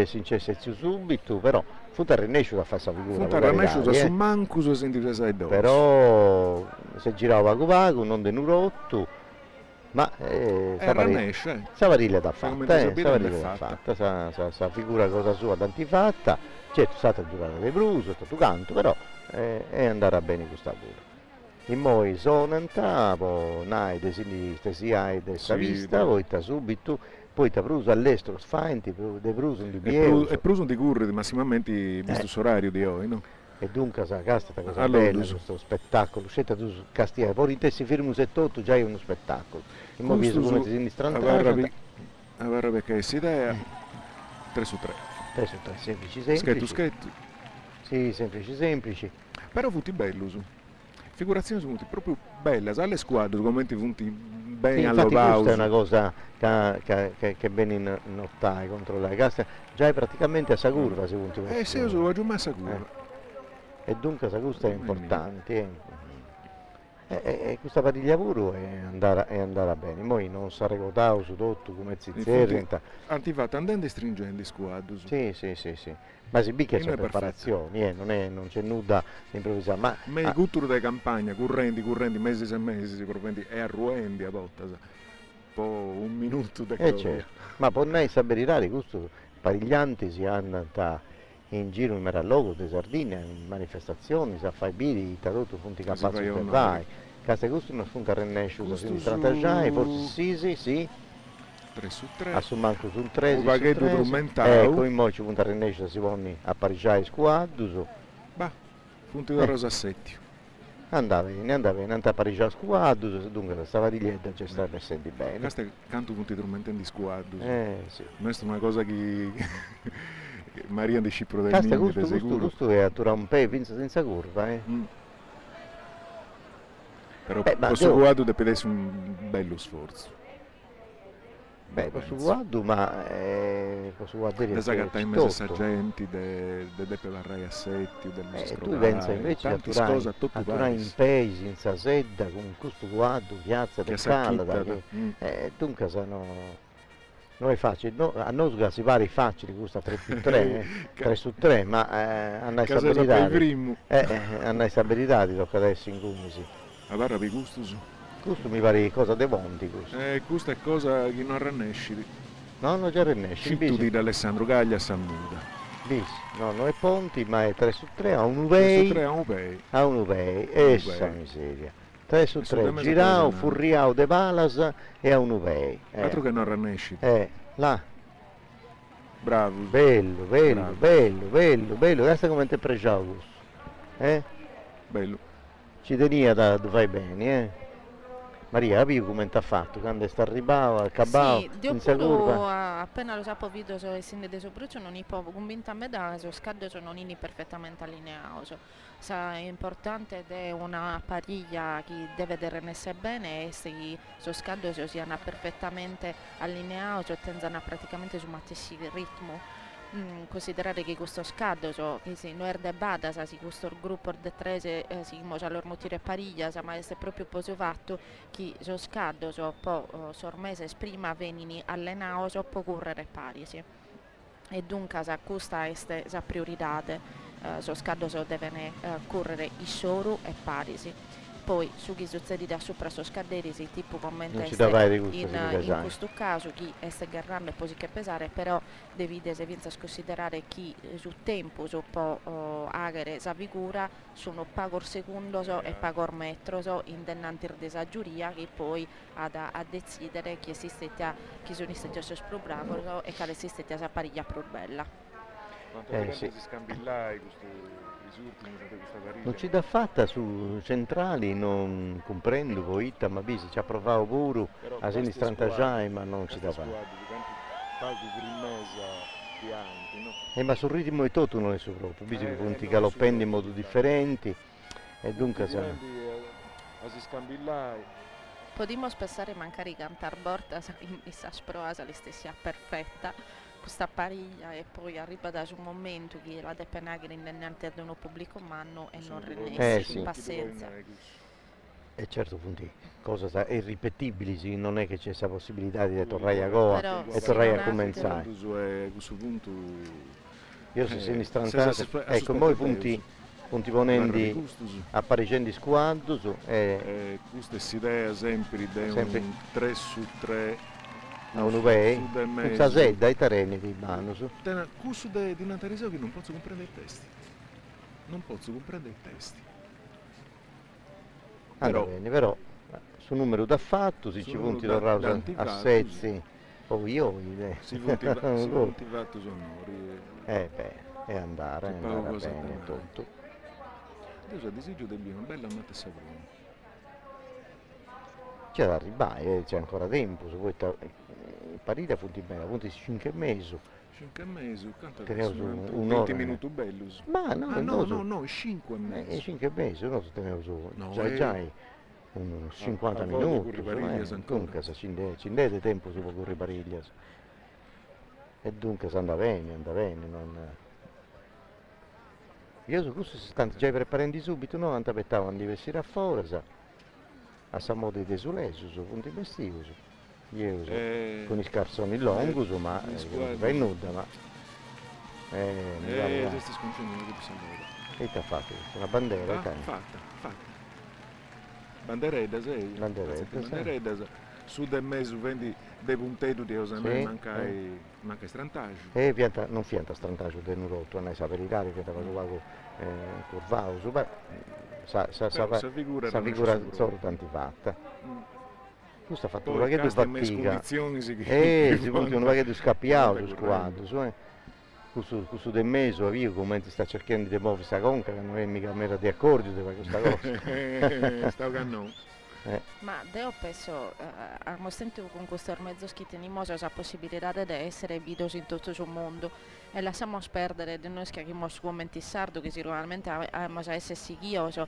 si c'è subito, però Funta Renescio da fare questa figura. Funta Renescio su manco si sente assai dopo. Però se girava Pago non de nurotto. Ma Savarilla da fatta, sa figura cosa sua d'antifatta, certo è stata giurata di Bruso, tutto canto, però è andata bene questa pure. E poi sono andato, naide si hai dessa vista, poi ta subito, poi ta Bruso all'estero sfainti, de Bruso in Bielso. E Bruso di curri massimamente visto orario di oggi, no? E dunque sa casta cosa bella questo spettacolo, scelta tu Castiglia, poi in te si firma un 78 già è uno spettacolo. In modo che come ti si distrantaggio. Avrà perché si idea 3 su 3. 3 su 3, semplici. Schetto. Sì, semplici. Però futi bello su. Figurazioni sono proprio belle, alle squadre, commenti punti bene alla pausa. Questa è una cosa che bene notai contro la casta, già è praticamente a sa curva se punti. Sì, io giù messa curva. E dunque questa è importante. questa pariglia pure è andata bene, poi non si è regolato su tutto come si zerra. Anti fatto andando stringendo squadro. Sì, ma si bicchia c'è preparazione, non c'è nulla di improvvisato. Ma i culture di campagna, correnti, mesi e mesi, è arruendi a volte, po' un minuto da certo. Ma poi noi sapere questo pariglianti si hanno in giro in Merallogo di Sardegna, in manifestazioni, si fa i bidi, tutto punti campazzo per vai. Casa questo non fu un nessuno, si strategiai, forse sì. 3 su 3. Assumanco su un 3 su 3. Ecco, in modo punta rennescio si pone a parigiare squadro. Bah, punti da Rosassettio. Andava bene, andava a parigiare squadro, dunque questa variglietta ci sta senti bene. Questo è canto punti tormentati di squadro. Sì. Questa è una cosa che Maria di Cipro del Nino di sicuro. Questo è a turare un pe senza curva, Però questo quadro deve essere un bello sforzo. Questo quadro, ma questo quadro è sagatta in mezzo agenti, de Pevarrai Assetti, dello Scrovai, tu pensa invece a turare in paesi, in Sasedda, con questo quadro, piazza del Calada, dunque non è facile, a noi si pare facile questa 3 su 3, 3 su 3, ma a noi stabilità tocca adesso in cui a barra di gusto su. Questo mi pare cosa dei monti questo. Questa è cosa che non arrennesci. No, non ci arrennesci. Tu di Alessandro Gaglia a Sammuda. No, non è Ponti, ma è 3 su 3 a un Uvei. 3 su 3 a un Uvei. A un Uvei, essa miseria. 3 su 3, Girao, Furriao, De Valas e a un Uvei. Altro che non arrennesci. Là. Bravo. Bello. Adesso come ti è pregiato questo. Bello. Ci tenia da fai bene, Maria, capivo come ti ha fatto quando sta arrivando al cabao senza curva? Appena lo sapevo video so e sinde de sopruccio non è proprio convinta a me da so scaddo sono nini perfettamente allineato. È importante ed è una pariglia che deve essere bene e se so scaddo siano perfettamente allineato, tenzano praticamente su matessi ritmo. Considerare che questo scaddo che si non è bada si questo gruppo de 3 si moja loro motire pariglia ma è proprio poso fatto che so scaddo poi sormese prima venini allenao può correre parisi e dunque questa è la priorità so scaddo deve correre i soro e parisi. Poi su chi succede da sopra so scadere si tipo commenta in questo caso chi è garrando e poi che pesare però devi considerare chi su tempo può agere sa figura sono pagor secondo e pagor metro indennanti desa giuria che poi a decidere chi sono stati a sprobravolo e che esiste a pariglia più bella. Si scambillai non ci dà fatta su centrali, non comprendo poi ma ci ha provato pure a sinistra ma non ci dà fatta. Ma sul ritmo di tutto non è su proprio, bisogna punti galoppando in modo differenti e dunque si scambillai. Potremmo pensare magari cantare borta in messa sproasa le stesse perfetta questa pariglia e poi arriva da un momento che la depenagere innanzi ad uno pubblico manno e non rennessi in pazienza. E certo punti, cose irripetibili, sì, non è che c'è questa possibilità di tornare a Goa e tornare a cominciare. Io se sei istantaneo, ecco, noi punti ponenti a Parigenti squadro questa è l'idea sempre di un 3 su 3 a un Uvei, un Sasè, dai terreni di mano su. Questo di Natarese che non posso comprare i testi. Però bene, però su numero da fatto, si ci punti tornare a sezzi, poi io si punti fatto sonori. E andare bene tutto. Io ho disegno del mio, una bella notte saprone. C'è da arrivare, c'è ancora tempo, se vuoi parire punti bene, punti 5 mesi. 5 mesi, quanto tenevo su 20 minuti belli. Ma no, 5 mesi. 5 mesi, no, tenevo su, già unos 50 minuti, dunque se ci date tempo si può correre pariglia. E dunque se andava bene, Io su questo stanno già preparando subito, no, non aspettavano di vestire a fuori, a Samodi di Sulesus, punti vestius. Io con i scarsoni longus, ma non vai nuda, ma questi sconfiggano che bisogna vedere. che ti ha fatto? Una bandiera? Fatta. Bandereddas, Bandereddas. Su del mese vendi dei puntetti di osame manca strantaggio. Non fianta strantaggio del nurotto, non è saperitare che dava luogo curvao, super. Sa figura solo tanti fatta. Questa fattura che tu fatica. Si punti un pacchetto scappiato su squadro, questo del mese io come ti sta cercando di muovere questa conca che non è mica mera di accordi di questa cosa. Sto cannone. Ma io penso, abbiamo sentito con questo mezzo che abbiamo la possibilità di essere video in tutto il mondo e lasciamo perdere di noi che abbiamo commenti sardo che sicuramente abbiamo essere sigioso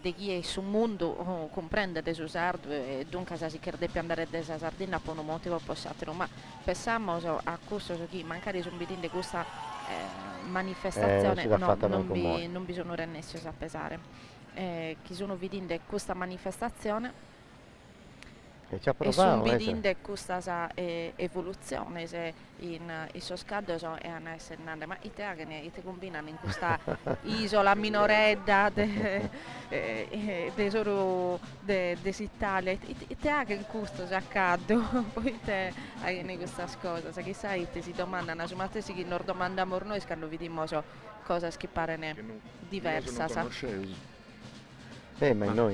di chi è sul mondo comprende di sardo e dunque si chiede di andare da Sardegna per un motivo passato, ma pensiamo a questo che magari sono di questa manifestazione non bisogna rendersi a pesare. Chi sono vedendo questa manifestazione e sono vedendo questa evoluzione in soscado e a essere nande, ma i te combinano in questa isola minoredda dell'Italia e te che in questo accade poi te hai questa cosa se che sai te si domandano su ma te si non domandiamo noi che non vediamo cosa che pare diversa ma noi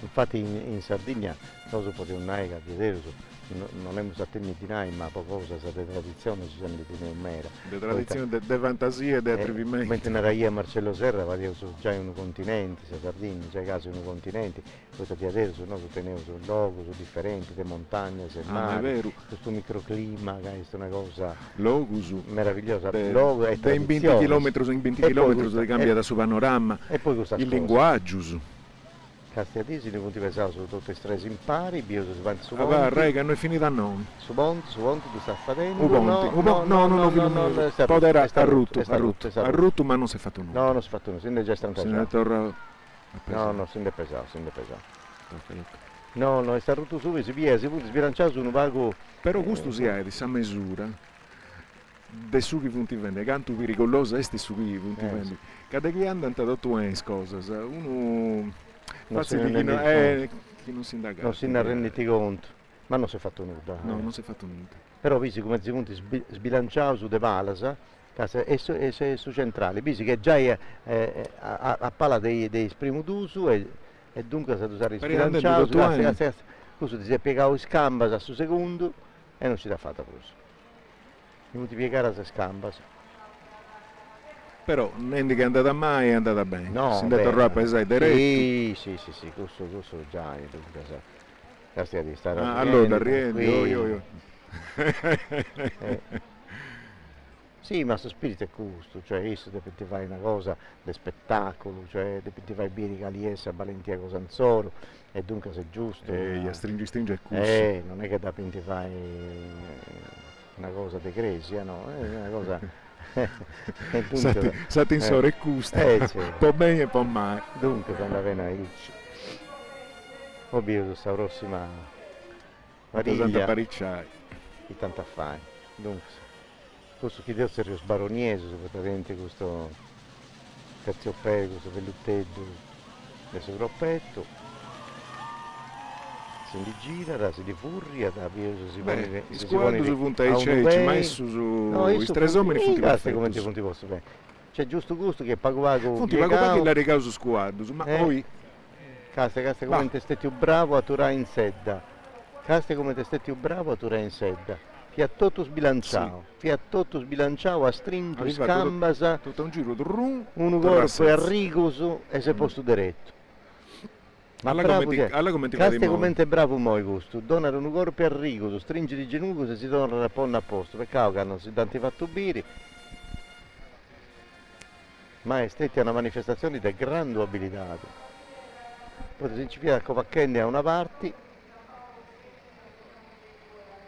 infatti in Sardegna noi potremmo andare a vedere non abbiamo attenti ma poco cosa di tradizione ci siamo di mera di tradizione di fantasia e di attrevimento mentre era io a Marcello Serra vado già in un continente a Sardegna già caso in un continente questo ti adesso noi teniamo sul logo su differenti le montagne se mare questo microclima che è una cosa meravigliosa logo è in 20 km in 20 km cambia da suo panorama e poi il linguaggio Castiatesi, ne punti pensavo su tutte strese impari, bioso si vanti su ponti. Va, rega, non è finita no. Su ponti, tu sta facendo. No, poi era a rutto, ma non si è fatto nulla. No, non si è fatto nulla, si è già strantato. No, si è pesato. No, è stato rutto su, si punti sbilanciato su un vago. Però questo si è di sa misura. De su che punti vende, canto pericoloso è su che punti vende. Cada che andano da tue cose, uno non si indaga. Non si ne renditi conto, ma non si è fatto nulla. No, non si è fatto nulla. Però visi come si punti sbilanciato su de Palasa, e su centrale, visi che già è a pala dei primo d'uso e dunque si è usato sbilanciato, questo ti si è piegato in scamba su secondo e non si è fatto questo. Mi punti piegare a scamba. Però niente che è andata mai è andata bene. No, si è andato a pesare diretto. Sì, questo già è di stare allora rientro. Sì, ma questo spirito è questo, cioè adesso ti fai una cosa di spettacolo, cioè ti fai bere caliessa, valentia Cosanzolo e dunque se è giusto. Stringi è questo. Non è che da ti fai una cosa di cresia, no, è una cosa. Sati in sore custa, un po' bene e un po' male. Dunque quando aveva ovvio questa prossima variglia di tanta fai. Dunque questo chi deve essere sbaroniese, praticamente questo terziopello, questo velluttedo del groppetto. Si gira, si furia, si pone su punta ai ceci, ma su i stresomini funti perfetti. Come ti punti posso bene. C'è giusto gusto che pago funti pago la regalo su squadro, ma poi Caste come te stetti bravo a turare in sedda. Caste come te stetti bravo a turare in sedda. Fiattotto sbilanciato, a stringo, scambasa. Tutto un giro, uno corpo è arrigoso e si è posto diretto. Ma alla come ti caste come bravo moi gusto, donare un corpo a rigo, stringi di genuco se si torna a ponna a posto, perché non si tanti fatto biri. Ma è stata una manifestazione di grande abilità. Poi si incipia a Covacchendi a una parte,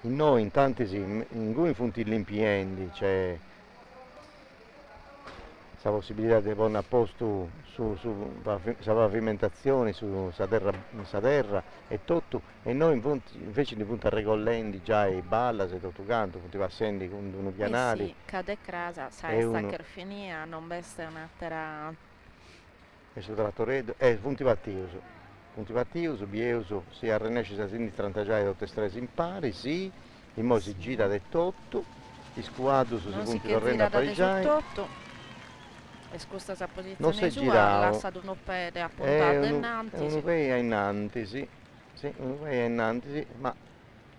in noi in tanti in cui funti limpienti, cioè questa possibilità di porre a posto su pavimentazione, su sa terra e tutto, e noi invece di punto a regollenti già e balla, se tutto canto, punti passenti con uno pianali. Sì, cade crasa, sai, sta carfinia, non veste un'altra... E su trattoredo, punti partioso, bieso, si arrenesce a sinistra, già e 8 in pari, sì, e mo si gira del tutto, si squadro su punti torrendo a parigiai. E scusa sa posizione non si sua, girava. lasciato un piede appuntato innanzi. Uno pei innanzi, sì, uno pei innanzi, sì, ma...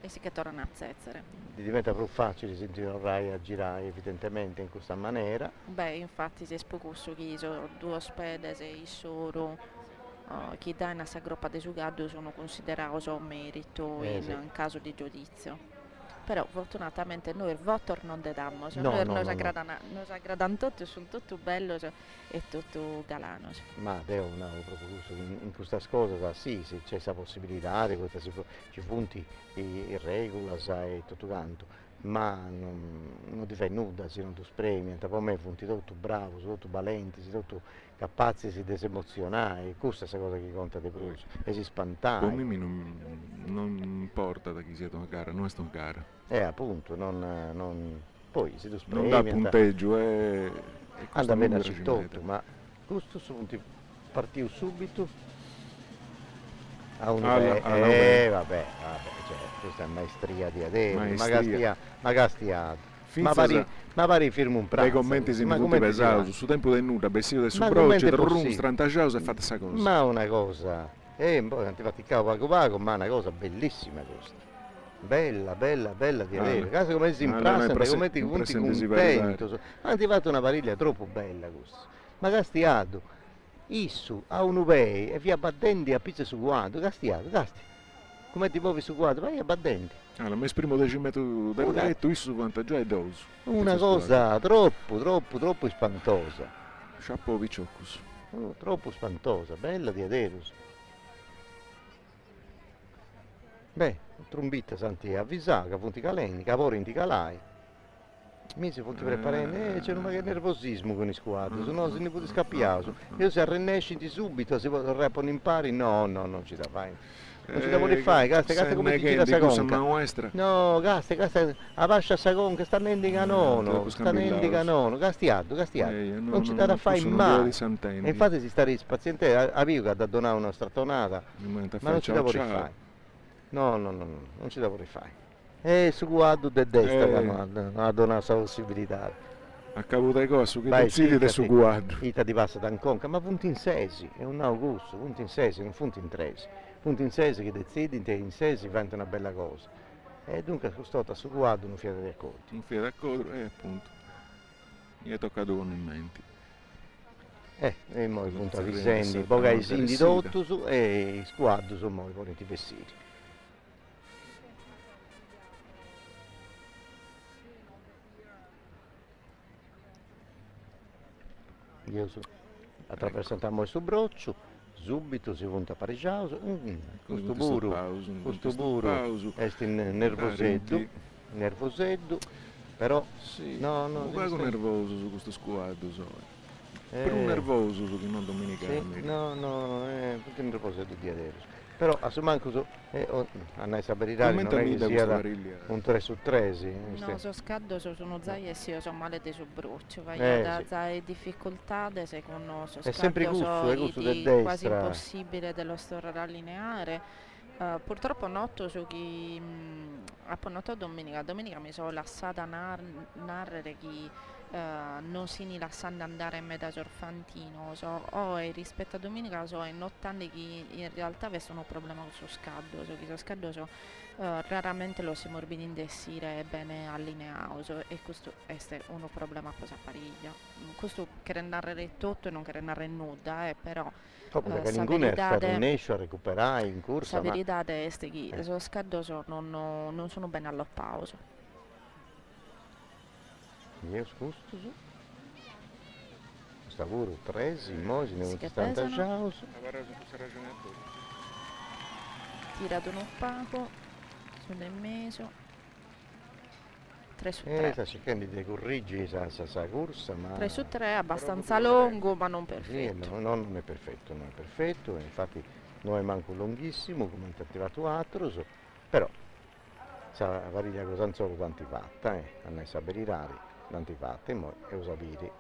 E si che torna a zezzere. Diventa più facile se ti vorrai a girare evidentemente in questa maniera. Beh, infatti si è spocusso che sono 2 spede, 6 solo, chi dà una gruppa di sugado sono considerati un merito in caso di giudizio. Però fortunatamente noi il voto non le diamo, noi ci aggradano tutti, sono tutto bello e tutto galano. Ma devo proprio in questa cosa, sì, se c'è questa possibilità, ci punti in regola e tutto quanto, ma non ti fai nulla se non ti spremi, per me punti tutto bravo, tutto valenti, tutto capaci di disemozionare, questa è la cosa che conta di più, e si spantare. Per me non importa da chi sia una gara, non è una gara. Appunto, poi se tu spremi... Non dà punteggio, anda bene a tutto, ma questo sono partito subito a un vabbè, cioè, questa è maestria di adesso, ma castiato. Ma pari firmo un pranzo. I commenti sono tutti pesati, su tempo del nuda, vestito del subroccio, del rum, strantagiato, e fatta questa cosa. Ma una cosa, poi non ti fatti il capo pago, ma una cosa bellissima questa. Bella di avere, caso come si imprassa, come ti punti contento. Ma ti fatto una pariglia troppo bella questa. Ma castiato, issu a un upei e via battenti a pizza su quadro, castiato, come ti muovi su quadro, vai a battenti. Allora, mi esprimo decimetro del detto, issu vantaggio è doso. Una cosa troppo spantosa. Chapeau Vicioccus. Troppo spantosa, bella di aderos. Beh, trombetta santi avvisare che punti calenti, che poi ti calai. Mi si punti preparare, c'è un nervosismo con i squadri, se no se ne può scappiare. Io se arrennesci subito, se vorrei impari, no, non ci da fai. Non ci da vuole fare, casta come ti gira sa conca. No, casta, a pascia sa conca, sta nendo canono, castiato. Non ci da fare mai. E infatti si sta paziente, a vivo che da donare una strattonata, ma non ci da vuole fare. No, non ci da vorrei fare. E su guardo del destra che ha donato questa possibilità. A capo dei cose, che decidi del suo guardo. Ita ti passa da conca, ma punti in sesi, è un augusto, punti in sesi, non punti in tresi. Punti in sesi che decidi, in sesi fai una bella cosa. E dunque costata su guardo non fiate di accordo. Non fiate di accordo, appunto. Mi è toccato con in mente. E poi punto a Visendi, poi i sindi tutto su e i squadri sono poi volenti vestiti. Io attraversando questo broccio, subito si punta a pareggiare, questo buru è nervosetto, però sì, no, un po' nervoso su questo squadro, però nervoso su che non domenicano. Sì, no, è tutto nervosetto di adesso. Però a manco a sapere non è che sia da un 3 su 3. No, so scaddo sono zai e io sono male di subbroccio, vai da zai difficoltà secondo so è sempre gusto del destra. Quasi impossibile dello storare allineare. Purtroppo noto su chi appunto domenica mi sono lasciata narrare che non si lasciando andare in meta sorfantino rispetto a domenica notando che in realtà vi sono problemi con il scaddo raramente lo si morbidi in desire bene allineato e questo è un problema cosa pariglia questo che narrare tutto e non che narrare nulla però perché nessuno riesce a recuperare in corsa. La verità è che lo scaddo non sono ben allo pauso. Io scuso. Sta pure presi, immagino, non ti stanno già. Tirato un opaco, sono in mezzo. 3 su 3. Sta cercando di correggere questa corsa, ma 3 su 3 abbastanza lungo, ma non perfetto. sì, non è perfetto, non è perfetto, infatti non è manco lunghissimo come è arrivato Atros, però sa variglia cosa non solo quanti fatta, non è sapere rari, quanti fatte, ma è sapere.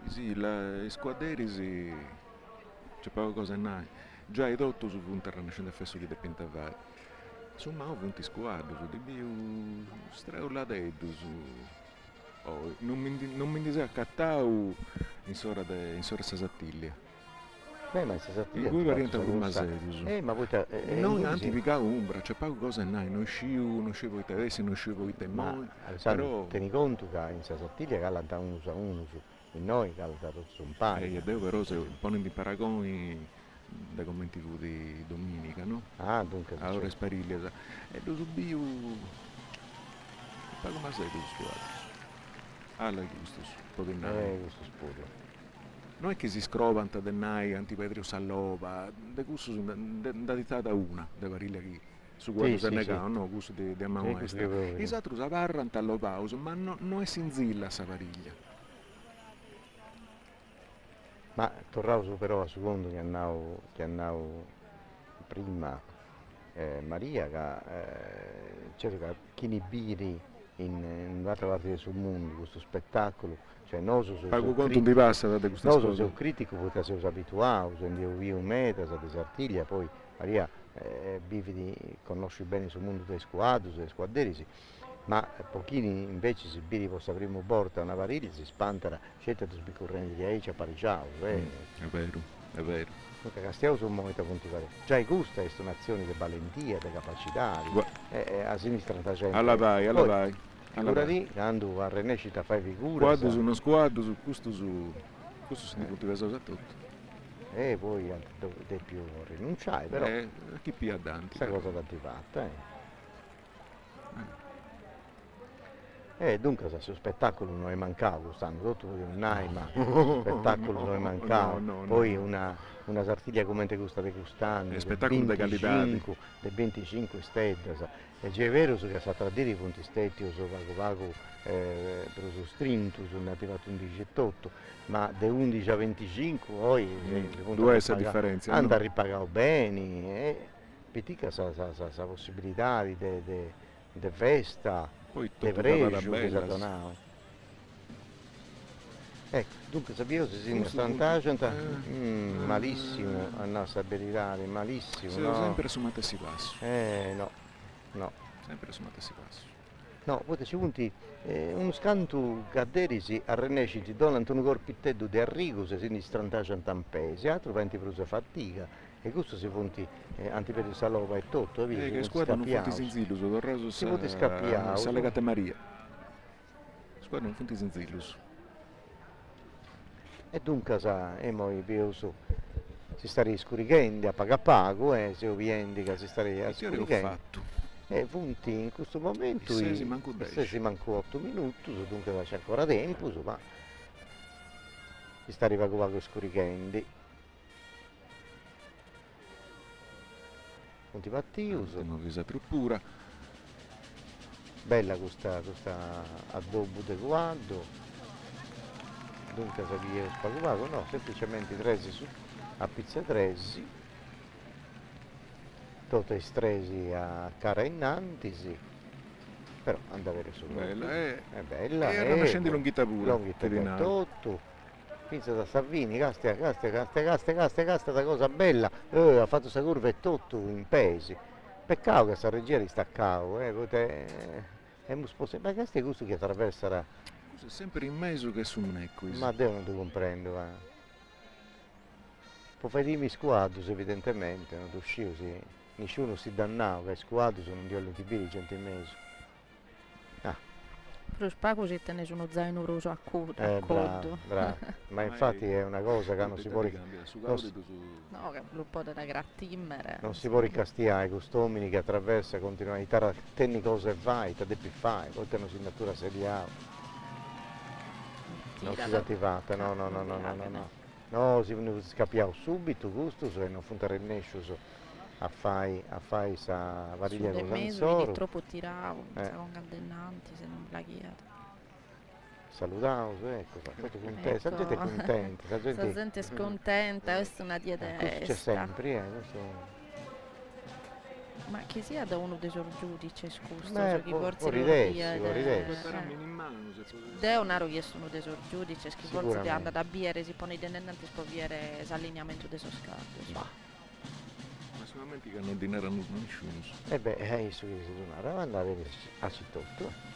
Sì, i squadri sì, c'è poco cosa mai. Già hai detto su un terreno scende fesso di pentavai. Insomma, ho punti squadri, di più strauladedo su. Oh, non mi dice accattau in sora Sasattiglia. Beh, ma Sasattiglia. In cui variante con Masedus. Ma poi non antipica Umbra, c'è poco cosa mai, non scivo i tedeschi, non scivo i temori. Però tieni conto che in Sasattiglia callanta uno su, in noi callanta tutto un paio. E devo però se ponendo i paragoni da commenti di domenica, no? Ah, dunque. Allora spariglia. E lo subio. Pago Masedus squadra. Alla Gustus, poi questo spuro. Non è che si scrovanta del Nai, Antipetrio Sallova, de gusto da ditata una, de variglia che su quello se negano, no, gusto di Amman Maestra. I satru savarran tallo pauso, ma non è sinzilla sa variglia. Ma tornavo su però a secondo che andavo prima Maria, che cerca chi ne biri in un'altra parte del mondo questo spettacolo, cioè non so pago conto di passa da questa cosa. Non so critico perché sei abituato, se andiamo via un metro, se disartiglia, poi Maria conosci bene sul mondo dei squadri, dei squadrisi, ma pochini invece se biri vostra prima porta una variglia si spantara, scelta di sbicorrente di Aicia Pariciao. È vero, è vero. Castiamo sul momento punti fare. Già i gusta questa un'azione di valentia, di capacità, a sinistra da gente. Alla vai. Allora lì, quando a Renecita fai figura. Squadro su uno squadro, su questo si punti verso tutto. E poi devi più rinunciare, però. Chi più adanti. Questa cosa da ti fatta, dunque se spettacolo non è mancato, stanno tutto un ma spettacolo non è mancato, poi una sartiglia come te gusta di quest'anno, spettacolo di qualità, del 25 stelle, e è vero che sa tradire i punti stetti o so vago per lo strinto sono arrivato 11,8, ma da 11 a 25 poi due essa differenza andare a ripagare bene e petica sa possibilità di festa. Poi te preso che s'adonava. Ecco, dunque sapevo se si malissimo a nostra abilità, malissimo. No? Sempre su Matessi Passo. No. Sempre su Matessi Passo. No, poi ci punti uno scanto cadderisi a Reneciti donano un corpittello di arrigo se si strantacia in tampesi, altro venti prusa fatica. E questo si punti Antipetrio Salova e tutto, che squadra non funti sinzillus, Torraso si punti scappiare. Sa legate Maria. Squadra non funti sinzillus. E dunque moi pioso si sta scuricando a pago e se ovviamente si sta scuricando. E punti in questo momento si manco 8 minuti, dunque c'è ancora tempo, ma si sta arrivando scuricando. Punti Mattius. Non visa truppura. Bella questa addobbo di guardo. Dunque sapevo spaguato, no, semplicemente 13 a pizza 13. Tutte stresi a cara innantisi. Però anda a vedere solo. Bella, è bella. E non scendi lunghita pure. Lunghita per tutto. Pizza da Salvini, casta da cosa bella, ha fatto questa curva e tutto in pesi. Peccato che sta regia di staccavo, ma questo è questo che attraverserà. È sempre in mezzo che su un ecco. Ma Dio non ti comprendo, Può fare i miei squadri evidentemente, non uscivo, nessuno si dannava, che squadri sono un dio all'antibili, gente in mezzo. Però spago se tenés uno zaino roso a coda. Bravo. Ma infatti è una cosa che non si può no, che un po' da grattimere. Non si può ricastiare quest'uomini che attraversa continuità, tenni cose e vai, te devi fare, poi te non si natura seriale. Non si è attivata, no, si scappiamo subito, gusto, se non funtare il nescio a fare sa variglia Sulle con mesi Sansoro. di troppo tiravo, con caldennanti, se non blaghiato. Salutavo, ecco, fate contenti, Ecco. sa gente è contenta, sa La gente è scontenta, questa è una dieta questo c'è sempre, questo... Ma che sia da uno dei suoi giudici, scusa, Beh, chi può forse ridessi, può ridessi. De un aro chiesto uno dei suoi giudici, che forse Sicuramente. anda da biere, si pone dennanti per viere l'allineamento dei suoi scarti. Ma solamente che non dineranno nessuno. E beh, su che si tornava, andare a Cittotto.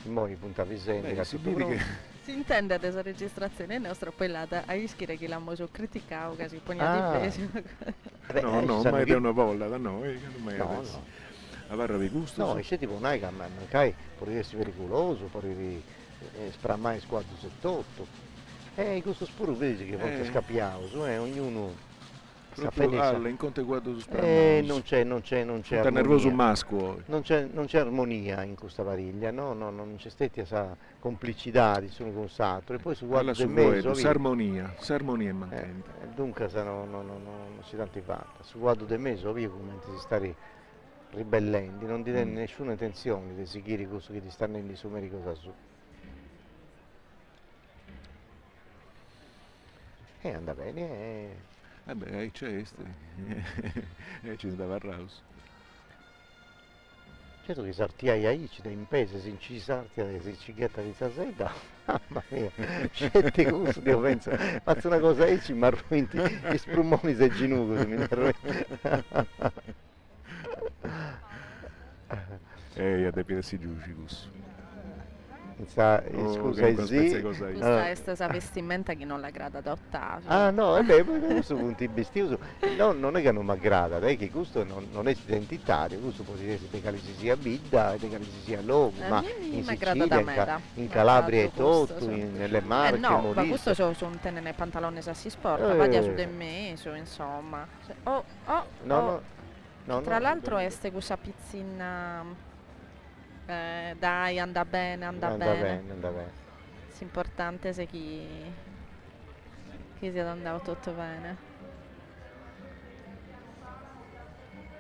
Moi punta Visente, Beh, si vede che... Si intende adesso la registrazione nostra poi là a ischire che l'hanno so criticato che si poneva Ah. difeso. No, no, sanno mai chi- da una volta, da noi, che non mai No, adesso. no. A barra di gusto. No, c'è tipo non è che mancai, può essere pericoloso, può sprammare squadro 78. Questo spuro vedi che volte scappiamo, ognuno sta Proprio felice. alle incontri guardo su sprammato. Non c'è Sta armonia. nervoso un maschio. Non c'è armonia in questa variglia, no, non c'è stata esa complicità di uno con l'altro. E poi su guardo Alla del su mese, voi, s'armonia è mancante. dunque non si tanti fatta. Su guardo del mese, via come si sta ribellendo, non ti danno nessuna intenzione di seguire questo che ti stanno in su cosa su. E anda bene, Beh, c'è ci andava a Raus. certo che sartiai aici da impese, si incisarti, si cighetta di sasetta, mamma mia, certe cose che io penso, faccio una cosa aici, ma arruinti, gli sprumoni se ginuco, se mi arruinti. A te piace giù, Scusa, Questa è stata vestimenta che non la grada da Ottavio. Ah no, e beh, questo punto vestito, no, non è che non mi aggrada, è che questo non è identitario, questo può essere che si sia bidda, che si sia logo, ma in Sicilia, in Calabria e tutto, nelle Marche, no, ma Molise. questo sono un tenere pantalone se si sporta, vada su de me, insomma. Tra l'altro este questa pizzina... dai, anda bene. Anda bene. L'importante è che sia andato tutto bene.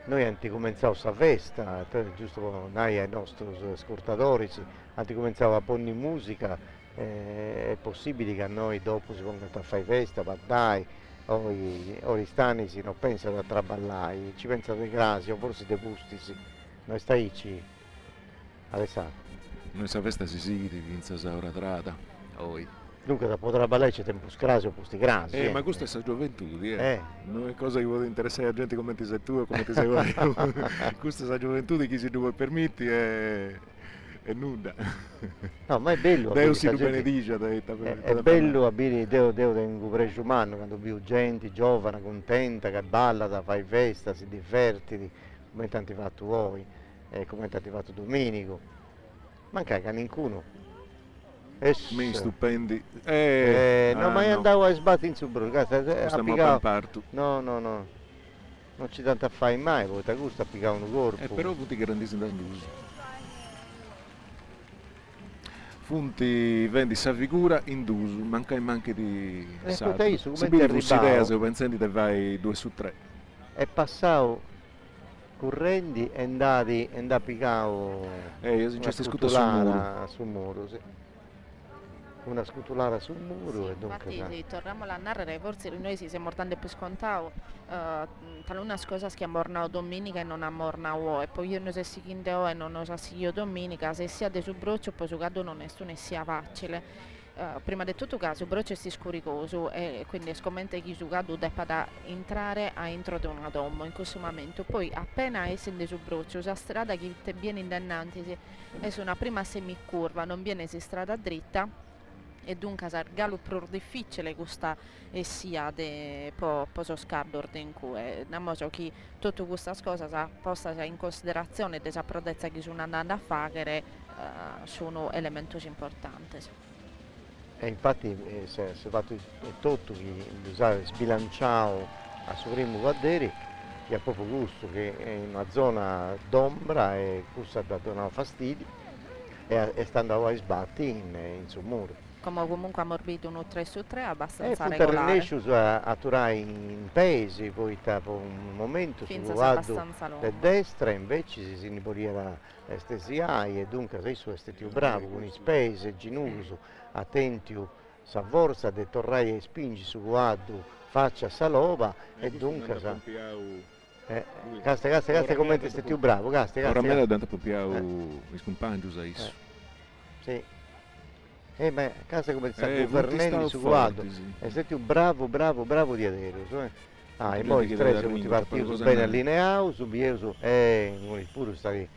Noi abbiamo cominciato questa festa, giusto noi ai nostri ascoltatori, abbiamo cominciato a porre musica, è possibile che a noi dopo si ponga a fare festa, ma dai, o i stani si non pensano a traballare, ci pensano dei grasi o forse dei busti, noi stai Alessandro. Noi sa festa si siede, vinza sa ora trata. Dunque da poter ballare c'è tempo scrasi o posti grasi. Ma questa è la gioventù, non è cosa che vuole interessare a gente come ti sei tu o come ti sei io. Questa è la gioventù di chi si due permetti è nuda. No, ma è bello. Deo si lo benedice. È bello avere Deo del cupreggio umano quando viu gente giovane, contenta, che balla, fai festa, si diverti, come tanti fatto voi. Come è fatto Domenico, manca che nessuno. Mi stupendi. No, ma io andavo a sbattere in subruga. No, non ci tanto a fare mai, poi ti gusta applicare un corpo. Però tutti grandissimi dandusi. Funti vendi sa figura in dusu, manca di salto. Se vedi questa idea, se pensi te vai 2 su 3. È passato correndi e andati a piccare una scutulara sul muro, sì. Una scutulara sul muro e dunque infatti torniamo a narrare, forse noi si siamo mortando più scontato talune cose che mornao domenica e non a mornao e poi io non so se chindeo e non so se io domenica se sia de su broccio poi su cado non è sia facile. Prima di tutto che su broccio è scuricoso e quindi scommente che su cado debba da entrare a intro di una domo in questo momento, poi appena essendo su broccio la strada che ti viene innanzi è su una prima semicurva, non viene su strada dritta e dunque è galo più difficile questa sia di poso scardo in cui non so che tutte queste cose posta in considerazione della prodezza che sono andando a fare sono elementi importanti. E infatti si è fatto tutto di usare sbilanciato a suo primo guardere che ha proprio gusto, che è in una zona d'ombra e questo ha dato fastidio e sta andando a sbattere in sul muro. come comunque ammorbito un 3 su 3 abbastanza punta regolare. Renescius a turai in paesi, poi dopo un momento Finza su si guardo abbastanza lungo. da destra, invece si niporia la stesiai e dunque sei su estetiu bravo, con i spese, ginuso, attentiu, savorsa, de torrai e spingi su guardo, faccia salova e dunque sa. Casta come estetiu bravo, casta. Ora me la dante popiau i compagni a isso. Sì. Ma casa come sta Fernelli Fernelli su guardo, e sei bravo di Aderos, e poi i tre sono partiti bene allineati, su Biesu, pure stavi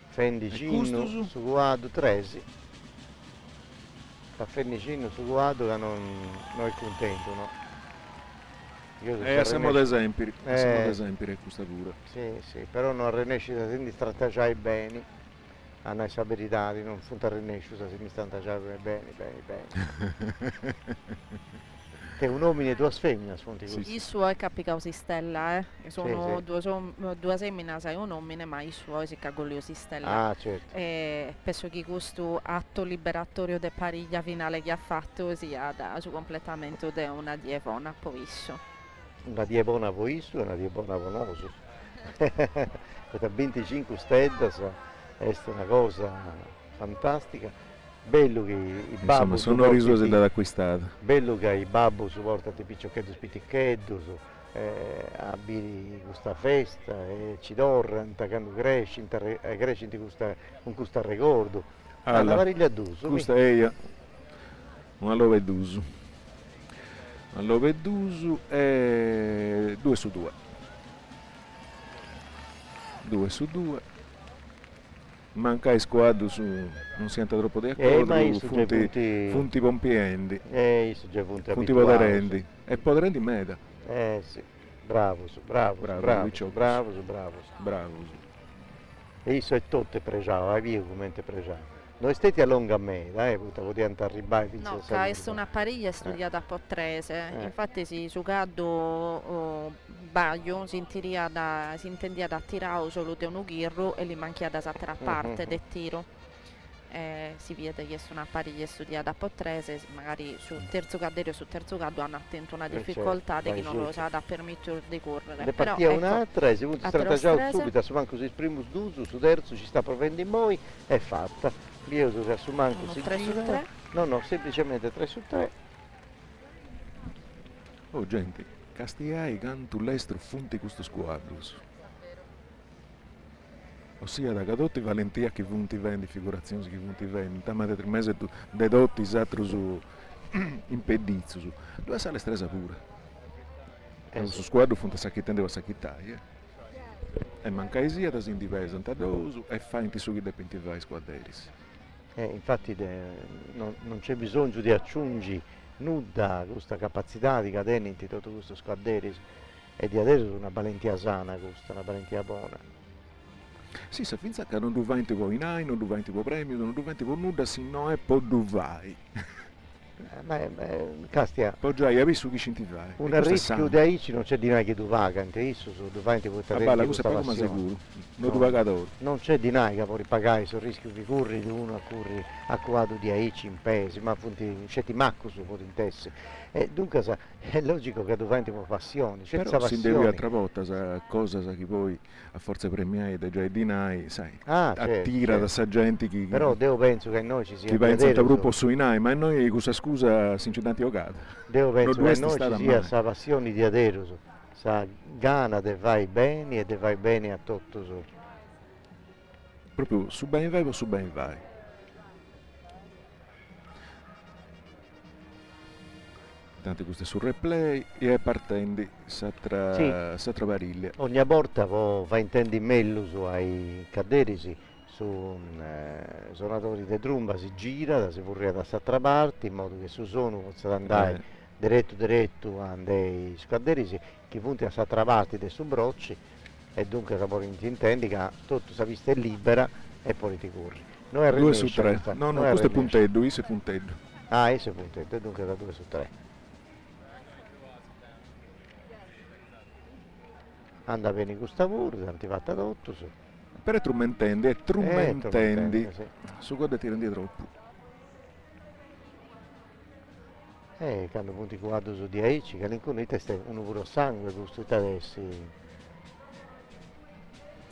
Fendicino su guardo, Tresi, a Fendicino su guardo che non è contento, no? Siamo ad esempio è questa pure. Sì, però non Renescita quindi strategiai bene. A noi verità non funta Renesciusa se mi stanno bene. È un uomo e due femmine fonti così. Il suo è capicausi stella, sono sì. due femmine, sai un uomo, ma il suo si cagoliosi stella. Ah, certo. E penso che questo atto liberatorio de pariglia finale che ha fatto sia da su completamento di una dievona poisso. Una dievona poisso e una dievona vonoso. Per 25 stelle è una cosa fantastica, bello che i babbo sono risorse da acquistare, bello che i babbo supportano i picciocchetti spiticchetto abili questa festa e ci tornano quando cresci con questo ricordo alla variglia d'uso questa è una love d'uso è 2 su 2 manca il squadro su non si entra troppo di accordo, funti pompiendi, funti poderendi e poderendi in meta. Sì, bravo. E isso è tutto pregiato, è via come pregiato. Noi stati a lunga meta, potevamo arrivare fino no, che è una pariglia studiata a Potrese, infatti si sucado baglio si intendia da tirare solo di un ghirro e li manchia da altra parte del tiro. Si vede che è una pariglia studiata a Potrese, magari sul terzo cadere o sul terzo caddo hanno attento una difficoltà che non lo sa da permettere di correre. Ne partia un'altra e si vuole strategiare subito, su manco si primo d'uso, su terzo ci sta provendo in noi, è fatta. Io su manco si 3 su 3? No, semplicemente 3 su 3. Oh gente, castiai canto l'estro funti questo squadro. Ossia da cadotti valentia che punti vendi, figurazioni che punti vendi, tamate 3 mesi dedotti esatto su impedizzo su. Due sale stresa pure. Su squadro funta sacchittende o sacchittai, E manca sia da si indivisa, antadoso e fa inti sughi de pentivai squadreris. Infatti non c'è bisogno di aggiungere nulla questa capacità di cadere in tutto questo squadreris e di adesso una valentia sana questa, una valentia buona. Sì, se finza che non duvanti con i nai, non duvanti con premio, non duvanti con nulla, se no è po' duvai. Castia. Poi già hai visto chi ci vai. Un rischio da aici non c'è di noi che tu vaga, anche isso su duvanti puoi tenere la cosa è poco ma sicuro. Non tu pagatore. Non c'è di noi che puoi pagare sul rischio che corri di uno a quadro di aici in paese, ma appunto c'è ti macco su po' intessi. E dunque è logico che duvanti con passione, c'è però si deve altra volta cosa che poi a forza premiare da già di noi, sai. Attira da sa gente che però devo penso che noi ci sia che pensa al gruppo sui nai, ma noi questa scusa sinceramente giocata. Devo penso che noi ci sia sa passione di Aderos, sa gana de vai bene e de vai bene a tutto su. Proprio su ben vai o su ben vai. Tanto questo è sul replay e partendi satra variglia. Ogni volta va intendi meglio su ai caderisi su suonatori di tromba si gira, si vorrà da questa parte in modo che su sono possa andare diretto a dei scaderisi che punti a questa parte dei subrocci e dunque si intendi che tutto sa vista è libera e poi ti corri. 2 su 3, no, questo è punteggio, isso è punteggio. Isso è punteggio, e dunque da 2 su 3. Anda bene questa pure, tanti fatta tutto su. Per trumentendi, sì. su guarda ti rendi troppo. Che hanno punti 4 su 10, che l'incontro di testa è uno puro sangue, questo adesso.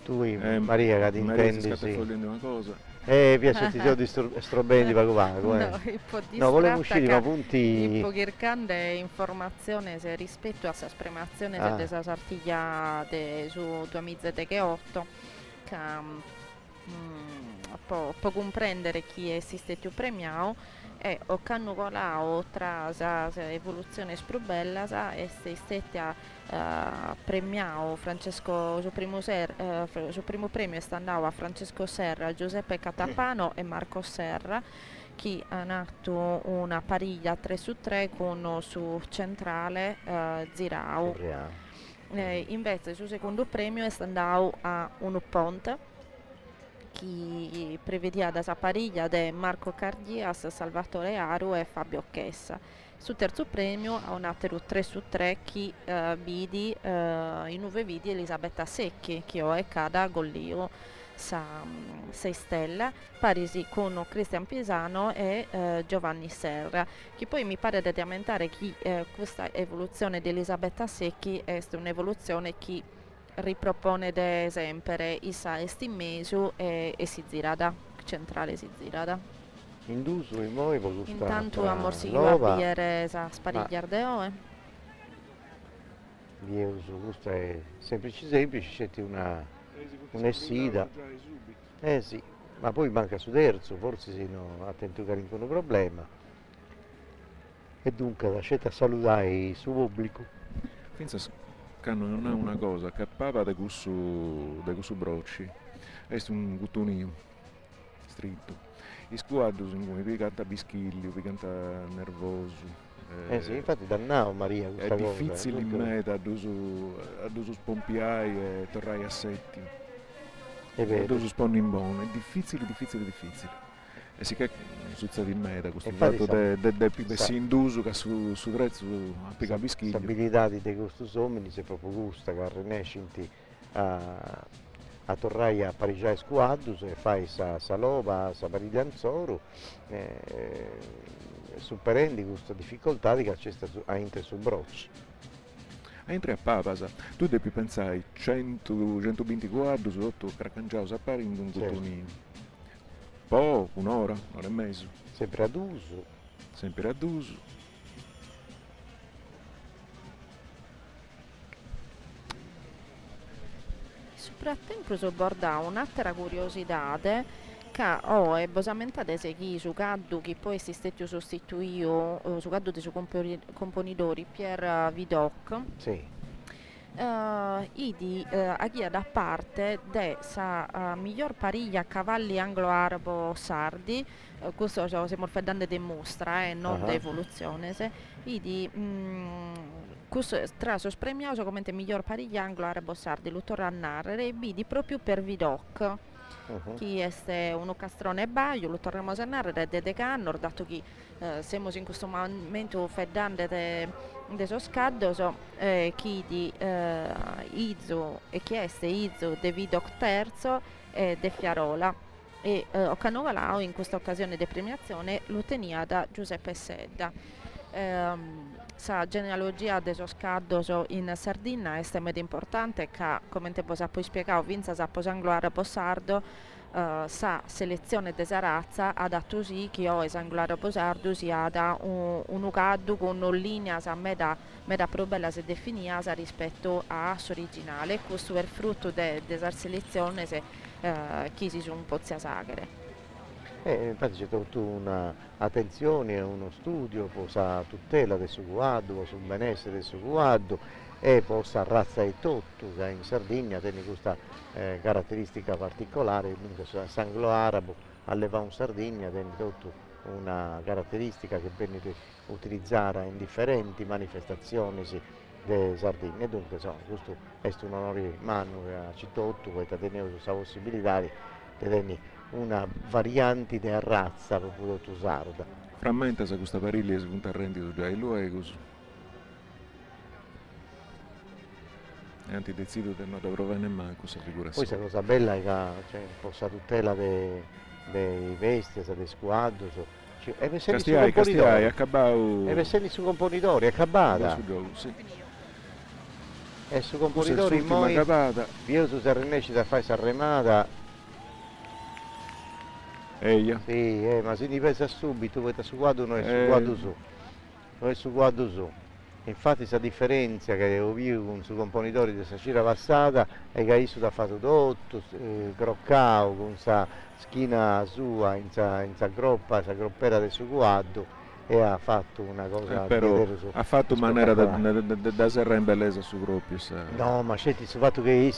Tu, Maria, che ti intendi, si sta fogliando una cosa. Piace ti sono strobeni di Pago. No, no, volevo uscire ma punti. Il grande informazione se rispetto a questa spremazione della sartiglia su 2008 che può comprendere chi esiste più premiato e o canno colao tra la evoluzione sprubella e se stette premiato Francesco su primo premio sta andando a Francesco Serra, Giuseppe Catapano e Marco Serra che ha nato una pariglia 3 su 3 con su centrale Zirau. Invece sul secondo premio è andato a Uno Ponte chi prevedeva da Sapariglia de Marco Cardias, Salvatore Aru e Fabio Chessa. Sul terzo premio ha un altro 3 su 3 chi vidi in nuove vidi Elisabetta Secchi che ho e cada Gollio 6 stelle parisi con Cristian Pisano e Giovanni Serra che poi mi pare di aumentare che questa evoluzione di Elisabetta Secchi è un'evoluzione che ripropone de esempere Isa Estimmesu e Sizirada, centrale Sizirada. Induso in moi intanto a Morsiglio a Biere sparigliardeo Bieuso, questo è semplice, c'è un'essida. Sì, ma poi manca su terzo, forse si no, attento che non un problema. E dunque lasciate salutare il suo pubblico. Non è una cosa, che papa da questo brocci, è un guttonio stretto. I squadri sono come picanta bischilio, picanta nervoso. Sì, infatti dannavo Maria questa è cosa. È difficile in meta, a due spompiai e torrai a settimo. È vero. A due sponni in buono, è difficile. E si che succede in meta questo fatto del pipessi induso che su trezzo applica bischillo. Stabilità di questo uomini se proprio gusta che rinascenti a tornare a Parigi squadus e fai sa lova, sa pariglianzoro superendi questa difficoltà di che c'è a inter su brocci. Entri a Papasa, tu devi pensare 120 guardi su 8 cracangiaus a pari in un guttonino. Poi un'ora e mezzo. Sempre ad uso. Soprattutto sobborda un'altra curiosità che è basamente ad eseghi su caddu che poi si stetti sostituito su caddu dei suoi componidori Pier Vidocq. Sì. Idi a chi da parte de sa miglior pariglia cavalli anglo-arabo sardi questo stiamo facendo dimostra non da evoluzione idi questo tra premiato come miglior pariglia anglo-arabo sardi lo torna a narrare e vidi proprio per Vidocq chi è uno castrone e baio lo torniamo a narrare de Cannor dato che siamo in questo momento fedando de so scaddo chi di Izzo e chi è Izzo de Vidocq terzo e de Fiarola e Ocanovalao in questa occasione di premiazione lo tenia da Giuseppe Sedda. Sa genealogia de so scaddo in Sardegna è estremamente importante che come te posa poi spiegare vinza sa posanglo arabo sardo sa selezione de sa razza ha dato sì che ho esanglo arabo sardo si ha da un ucaddu con linea sa meda probella se definia rispetto a originale questo è il frutto de sa selezione se chi si sono un po' sagre. Infatti c'è tutta un'attenzione, uno studio, posa tutela del suo guardo, sul benessere del suo guardo e posa razza e tutto, che in Sardegna tiene questa caratteristica particolare, dunque anglo-arabo alleva un Sardegna tiene tutta una caratteristica che viene utilizzata in differenti manifestazioni di Sardegna e dunque questo è un onore mano che ha citato, che ha tenuto questa possibilità di tenere una variante della razza proprio sarda. Frammenta se questa pariglia si punta a rendere già il luogo e anche decido che non dovrò nemmeno questa figurazione. Poi questa cosa bella è che c'è un po' la tutela dei vesti, dei squadri, e Vesseni su componitori, e Vesseni su componitori, è acabata. E su componitori moi io su Serreneci da fare Sanremata. Sì, ma se ne pensa subito, tu su quadro non è su quadro su. Non è su quadro su. Infatti questa differenza che ho visto con su componitori di questa cira passata è che io da fatto tutto, groccao con questa schina sua, in questa groppa, questa groppera del suo quadro e ha fatto una cosa però ha fatto in maniera da serra in bellezza su proprio. No, ma c'è il fatto che io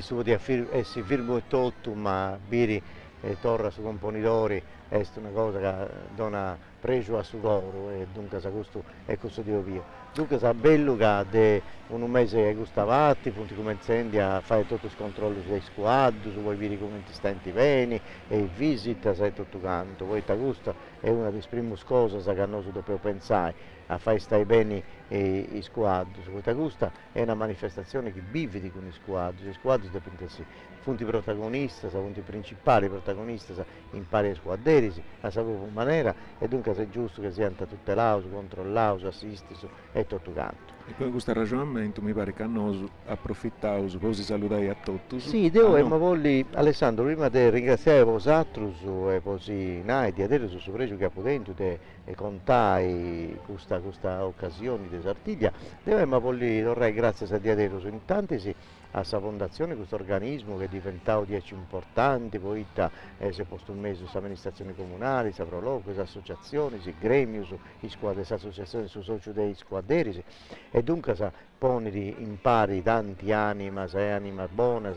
poteva essere firmo e tutto, ma biri e torra su componitori è una cosa che dona pregio a su loro e dunque questo è questo Dio mio. Dunque è bello che un mese è gustavati, punti come incendi a fare tutto il controllo sui squadri, su vuoi dire come ti stanti bene e visita sai tutto canto. Poi gusta è una delle prime cose che noi dobbiamo pensare a fare stai bene i squadri. Su questa gusta è una manifestazione che vive con i squadri devono essere punti protagonisti, punti principali protagonisti in pari squadri, a sapere maniera e dunque è giusto che siano tutelati, controllati, assistiti e tutto canto. E con questo ragionamento mi pare che noi approfittiamo, così salutai a tutti. Sì, devo ma voglio Alessandro, prima di ringraziare vosaltros e così di adesso su pregio che ha potuto e contai questa occasione di Sartiglia, devo ma voglio dare grazie a Dio in tanti sì, a questa fondazione, questo organismo che è diventato 10 importanti, poi si è posto un mese su amministrazioni comunali, si avrò queste associazioni, si gremi, le associazioni su socio dei squaderi e dunque pone in pari tanti anima, se anima buona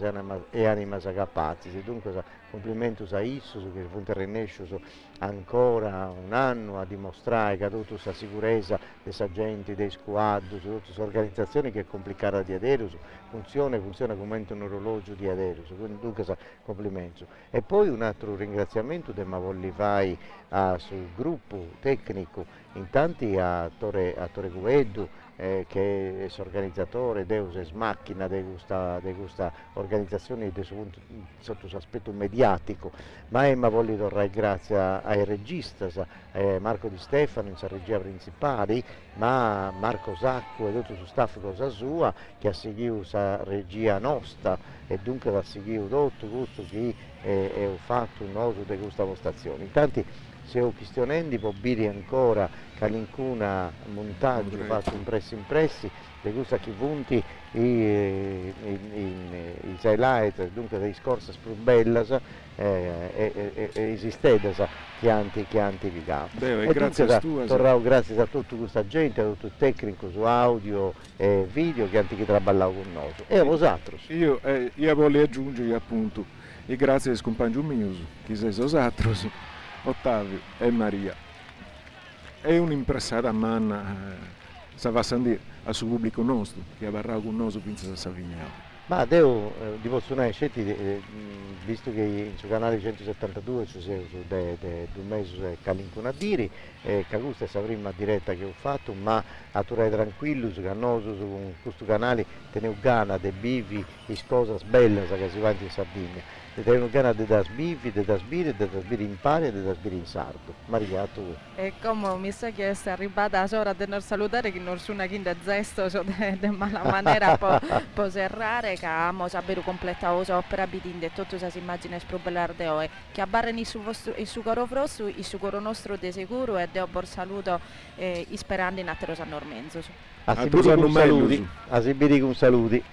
e anima capaci, dunque complimento a Isso che punto Rennescio ancora un anno a dimostrare che ha tutta questa sicurezza dei gente, dei squadri, su tutte queste organizzazioni che è complicata di adesso, funziona come un orologio di adesso, quindi dunque complimento. E poi un altro ringraziamento che mi voglio fare sul gruppo tecnico, in tanti a Torre Guveddu, che è organizzatore, Deus es macchina di questa organizzazione sotto questo aspetto mediatico, ma voglio dare grazie ai registi, Marco Di Stefano in sa regia principale, ma Marco Sacco e tutto il staff cosa sua che ha seguito la regia nostra e dunque ha seguito tutto questo che è fatto un uso di questa postazione. Intanto se ho questionendi può dire ancora che alcuna montaggio fatto impressi di questa che punti i highlight dunque dei scorsi più bella esisteva che anti vigato. E grazie a tu. Grazie a tutta questa gente, a tutto il tecnico su audio e video che anche traballavo con noi. E a vosaltros. Io voglio aggiungere appunto e grazie ai compagni miei, che sei vosaltros, Ottavio e Maria. È un'impressata manna, sa va a dire al suo pubblico nostro, che avrà con noi pensa a Savignano. Ma devo di possono scetti, visto che sul canale 172 su un mese calincuna a dire, che questa è la prima diretta che ho fatto, ma a turare tranquillo su canoso su questo canale tenevo gana de bivi e cose belle che si va in Sardegna. Tenevo gana de da sbivi, de da sbire in pari e de da sbire in sardo. Maria, tu. E come mi sa che è arrivata la ora di non salutare che non sono una gesto di mala maniera può serrare che abbiamo saputo completare l'opera bidinde tutte queste immagini sprobellarde oggi che abbarrano il suo coro frosso, il suo coro nostro di sicuro e devo saluto sperando in atterosa normenzo. A Sibiri con saluti.